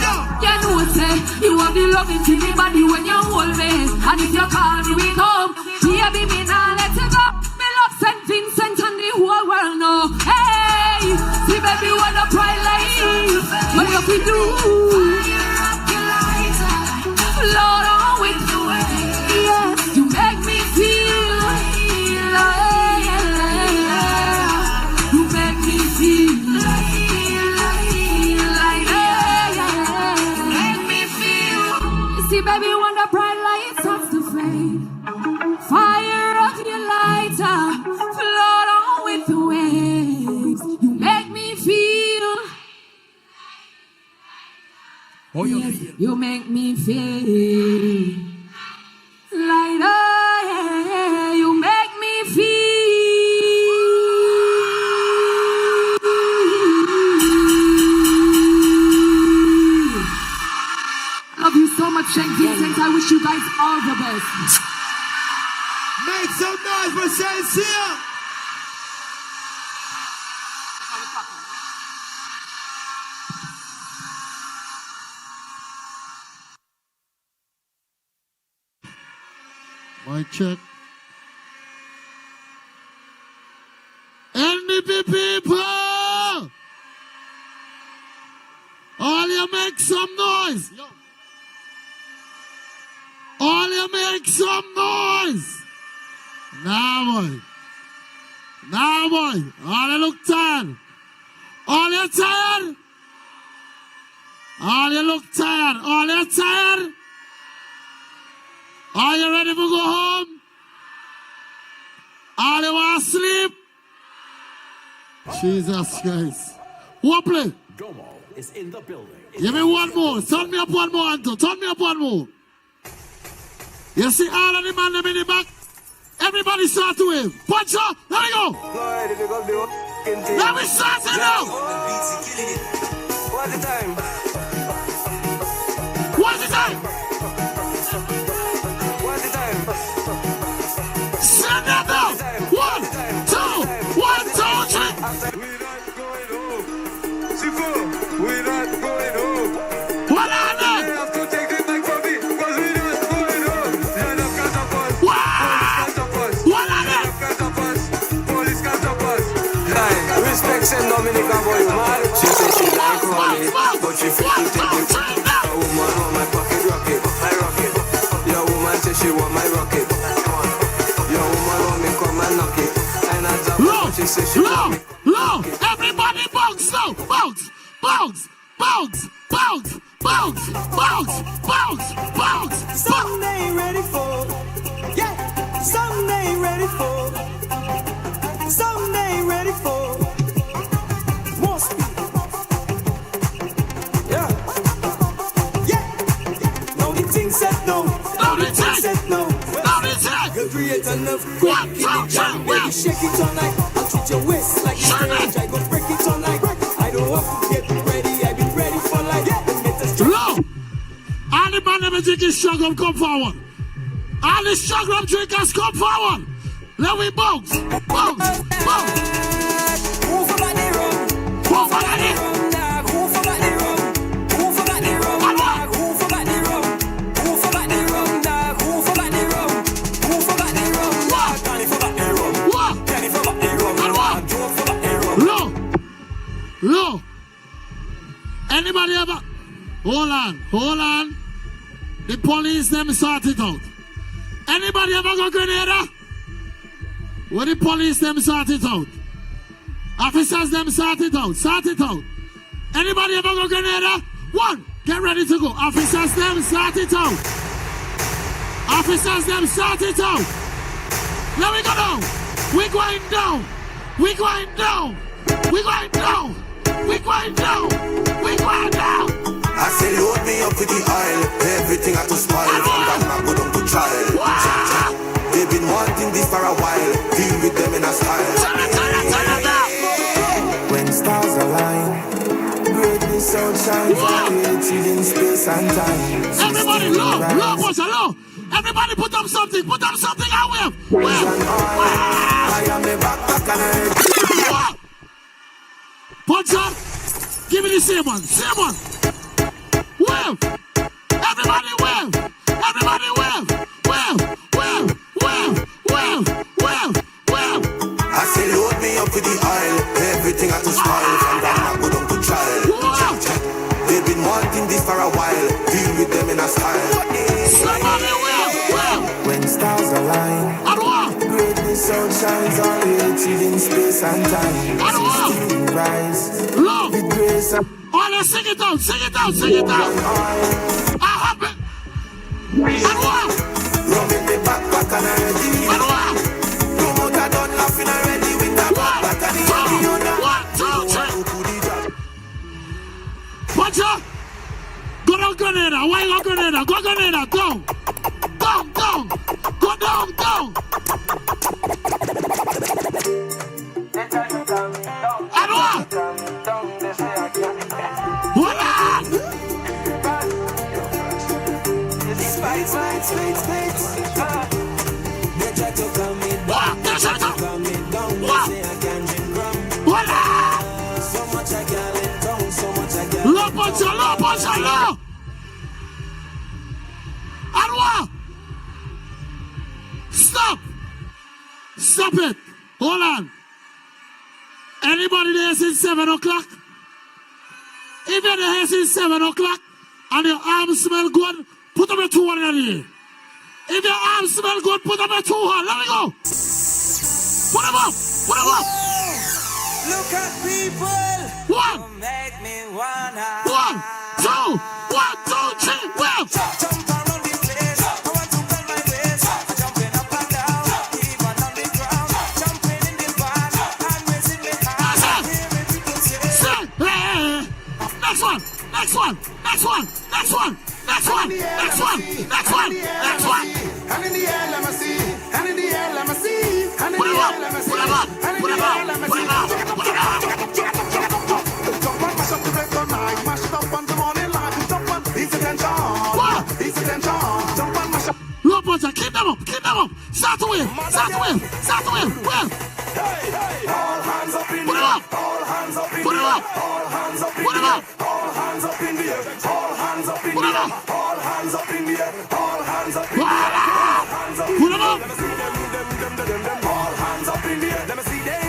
go. You know, say, you have the loving to me body when you hold me. And if you call me, we come. Baby, me now let it go. Me love St. Vincent and the whole world know. Hey, see, baby, what a bright light. What you fi do? Float on with the waves. Yeah, you make me feel. You make me feel. See, baby, when the bright light starts to fade, fire up your lighter, float on with the waves. You make me feel. Oh, you yes, feel. You make me feel. Lighter, you make me feel. Love you so much, St. Vincent. I wish you guys all the best. Make some noise for Sincere. My check. NDP people! All you make some noise! All you make some noise! Nah, boy. Nah, boy. All you look tired. All you tired? All you look tired. All you tired? Are you ready to go home? All you want to sleep? Jesus Christ. What play? Domo is in the building. Give me one more. Turn me up one more, Anto. Turn me up one more. You see all of the man them in the back? Everybody start to wave. Punch up. Let me go. Let me start it now. What's the time? What's the time? What's the time? Send that down. 1, 2, 1, 2, 3. We're not going home. Sifu, we're not going home. What on that? You have to take it back from me, because we're not going home. You're not catch up us. What on that? Police catch up us. Like, respect St. Dominica for you, man. She said she like money, but she feel to take it. A woman want my pocket rocket, my rocket. Your woman say she want my rocket. Your woman want me come and knock it. And I drop it, but she say she want me. Low, everybody bounce now, bounce, bounce, bounce, bounce, bounce, bounce, bounce, bounce. Something they ain't ready for. Yeah, something they ain't ready for. Something they ain't ready for. More speed. Yeah. Yeah. No, the thing said no. No, the thing said no. No, the thing. You create enough quick. Baby, shake it all night. I'll treat your waist like a stage. I go break it all night. I don't want to get ready. I've been ready for like Low. All the man never drinking struggle, come forward. All the struggle drinkers, come forward. Let me bounce, bounce, bounce. Move about the room. Move about the room. Move about the room. Move about the room. Move about the room. Move about the room. Move about the room. Move about the room. Can you about the room? What? Can you about the room? Move about the room. Low. Anybody ever? Hold on. The police them sort it out. Anybody ever go Grenada? Where the police them sort it out? Officers them sort it out. Anybody ever go Grenada? 1, get ready to go. Officers them sort it out. Officers them sort it out. Let me go down. We going down. We going down. We going down. We going down. We going down. I say load me up with the oil. Everything I to smile. From that man go down to trial. They've been wanting this for a while. Deal with them in a style. When stars align, greatness outshines, created in space and time. Everybody, low, boys, low. Everybody put up something out with. I am a backpack and I punch up. Give me the same one. Wave. Everybody wave. Everybody wave. I say load me up with the oil. Everything I to smile. From that man go down to trial. Check. They've been wanting this for a while. Deal with them in a style. Somebody wave. When stars align, greatness outshines, all created in space and time. Still rise with grace and all right, sing it out. I have it. And what? Rum in the backpack and already. And what? Promoter done laughing already with the backpack and the 1, 2, 3. Punch up. Go down, Grenada. Why you go Grenada? Go Grenada. Down. Go down. And what? Hold on. They try to come me down. What? They try to come me down. They say I can't drink rum. Hold on. So much I can't let down. So much I can't. Low, punch up. And what? Stop it. Hold on. Anybody there since 7 o'clock? If you're there since 7 o'clock and your arms smell good, put up your 2 on in the air. If your arms smell good, put up your 2 on. Let me go. Put them up. Put them up. Look at people. One. Make me wanna. 1, 2, 1, 2, 3, well. Jump around the place. I want to bend my waist. I'm jumping up and down, even on the ground. Jumping in the van and raising my hand. Hearing people say. Hey. Next one. Next one. Next one. Next one. Next one. Next one. Next one. Next one. And in the air, let me see. And in the air, let me see. And in Put the him air, up. let me see. Put him up. And in Put the him air, up. let me Put see. him up. Put him up. Jump and mash up the record night. Mash it up on the morning light. Jump and ease attention. Ease attention. Jump and mash up. Low puncher, keep them up. Keep them up. Start to win. Start to win. Start to win. Well. Hey, hey. All hands up in Put the him air. up. All hands up in Put the him air. up. All hands up in Put the him air. up. All hands up in the air. All hands up in Put the him air. up. All hands up in the air. All hands up in the air. Ah! Hands up. Put him up. Let me see them. All hands up in the air. Let me see them.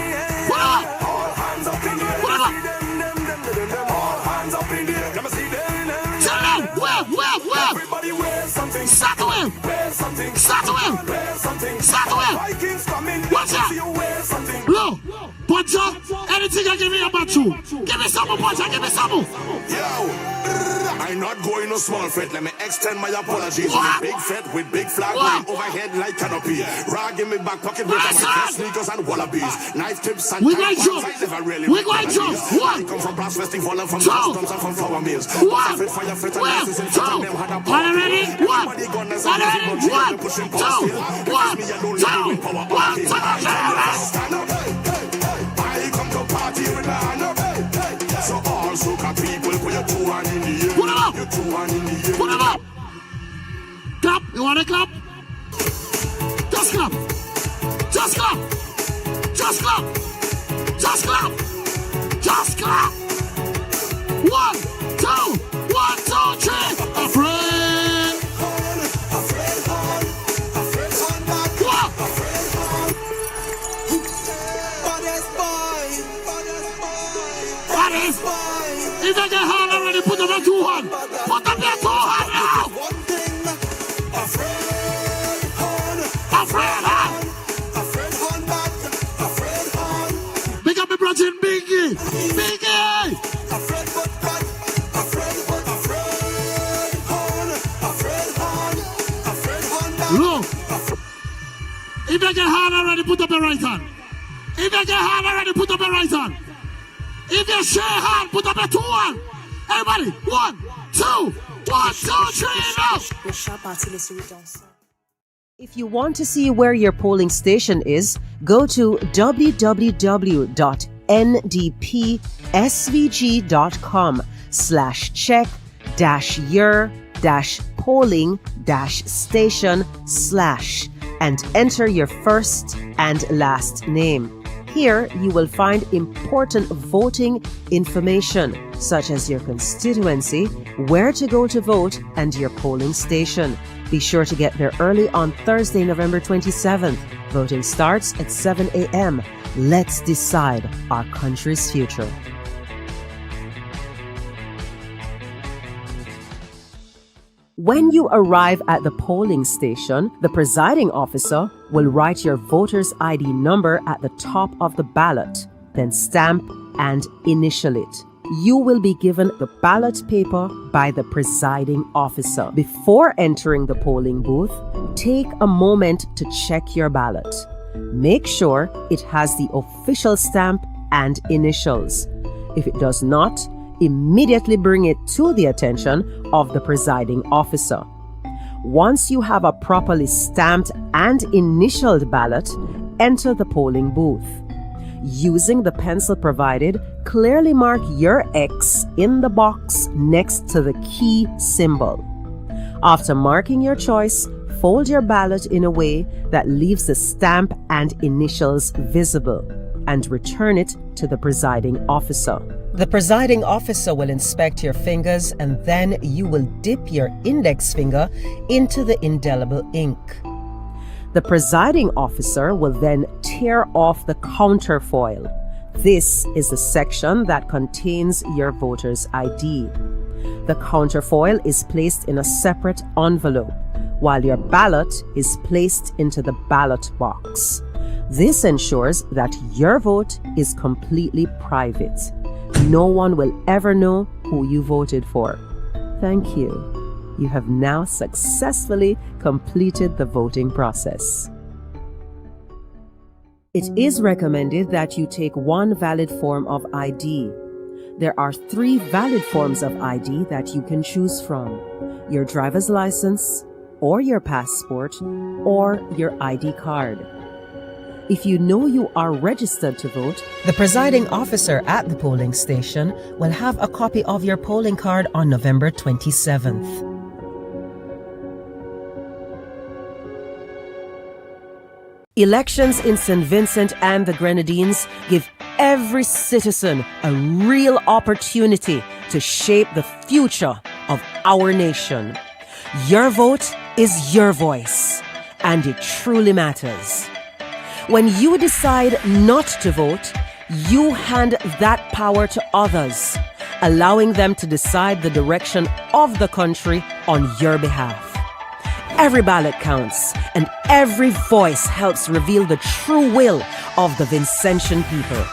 Put him up. All hands up in the air. Put him up. All hands up in the air. Let me see them. Tell them. Well. Everybody wear something. Start to win. Wear something. Start to win. Wear something. Start to win. Vikings coming. Watch out. See you wear something. Low puncher, anything I give me a battery. Give me some puncher. Give me some. Yo, I'm not going no small fret. Let me extend my apologies. What? Big fret with big flag What? going overhead like canopy. Rag in me back pocket with my Listen. best sneakers and wallabies. Knife tips and We tight going jump. pants. I never really We like going wallabies. jump. What? I come from Blast Festival and from Jump. customs and from flower mills. What? Fit fire fit and Well, license in front of jump. them had a Are you ready? One. Everybody gunners Are and you easy ready? but you One. them pushing Two. power still. One. Me alone Two. living with power. One. Okay. Two. Stand up. I come to party with my hand up. So all soca people put your 2 hands in the air. Put 'em up. Your 2 hands in the air. Put him up. Clap. You want to clap? Just clap. Just clap. Just clap. Just clap. Just clap. 1, 2, 1, 2, 3. Afraid. What? What is? If I get hard already, put up your 2 hands. Put up your 2 hands now. Afraid hand. Big up my brother Biggie. Biggie. Look. If you get hard already, put up your right hand. If you get hard already, put up your right hand. If you share hand, put up your 2 hand. Everybody, 1, 2, 1, 2, 3, now. If you want to see where your polling station is, go to www.ndpsvg.com/check-your-polling-station/ and enter your first and last name. Here, you will find important voting information, such as your constituency, where to go to vote, and your polling station. Be sure to get there early on Thursday, November 27th. Voting starts at 7 a.m. Let's decide our country's future. When you arrive at the polling station, the presiding officer will write your voter's ID number at the top of the ballot, then stamp and initial it. You will be given the ballot paper by the presiding officer. Before entering the polling booth, take a moment to check your ballot. Make sure it has the official stamp and initials. If it does not, immediately bring it to the attention of the presiding officer. Once you have a properly stamped and initialed ballot, enter the polling booth. Using the pencil provided, clearly mark your X in the box next to the key symbol. After marking your choice, fold your ballot in a way that leaves the stamp and initials visible and return it to the presiding officer. The presiding officer will inspect your fingers and then you will dip your index finger into the indelible ink. The presiding officer will then tear off the counterfoil. This is the section that contains your voter's ID. The counterfoil is placed in a separate envelope, while your ballot is placed into the ballot box. This ensures that your vote is completely private. No one will ever know who you voted for. Thank you. You have now successfully completed the voting process. It is recommended that you take one valid form of ID. There are 3 valid forms of ID that you can choose from: your driver's license, or your passport, or your ID card. If you know you are registered to vote, the presiding officer at the polling station will have a copy of your polling card on November 27th. Elections in St. Vincent and the Grenadines give every citizen a real opportunity to shape the future of our nation. Your vote is your voice, and it truly matters. When you decide not to vote, you hand that power to others, allowing them to decide the direction of the country on your behalf. Every ballot counts, and every voice helps reveal the true will of the Vincentian people.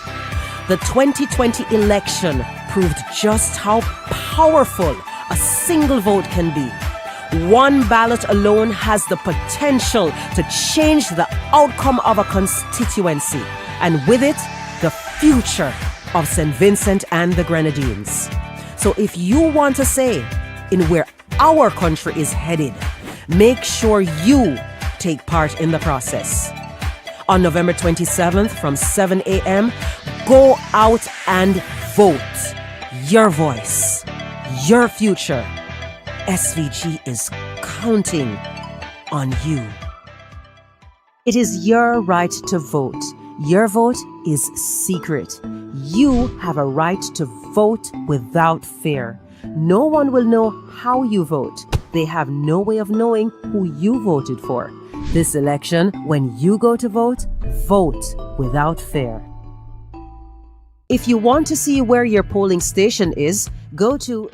The 2020 election proved just how powerful a single vote can be. One ballot alone has the potential to change the outcome of a constituency, and with it, the future of St. Vincent and the Grenadines. So if you want a say in where our country is headed, make sure you take part in the process. On November 27th from 7 a.m., go out and vote. Your voice, your future. SVG is counting on you. It is your right to vote. Your vote is secret. You have a right to vote without fear. No one will know how you vote. They have no way of knowing who you voted for. This election, when you go to vote, vote without fear. If you want to see where your polling station is, go to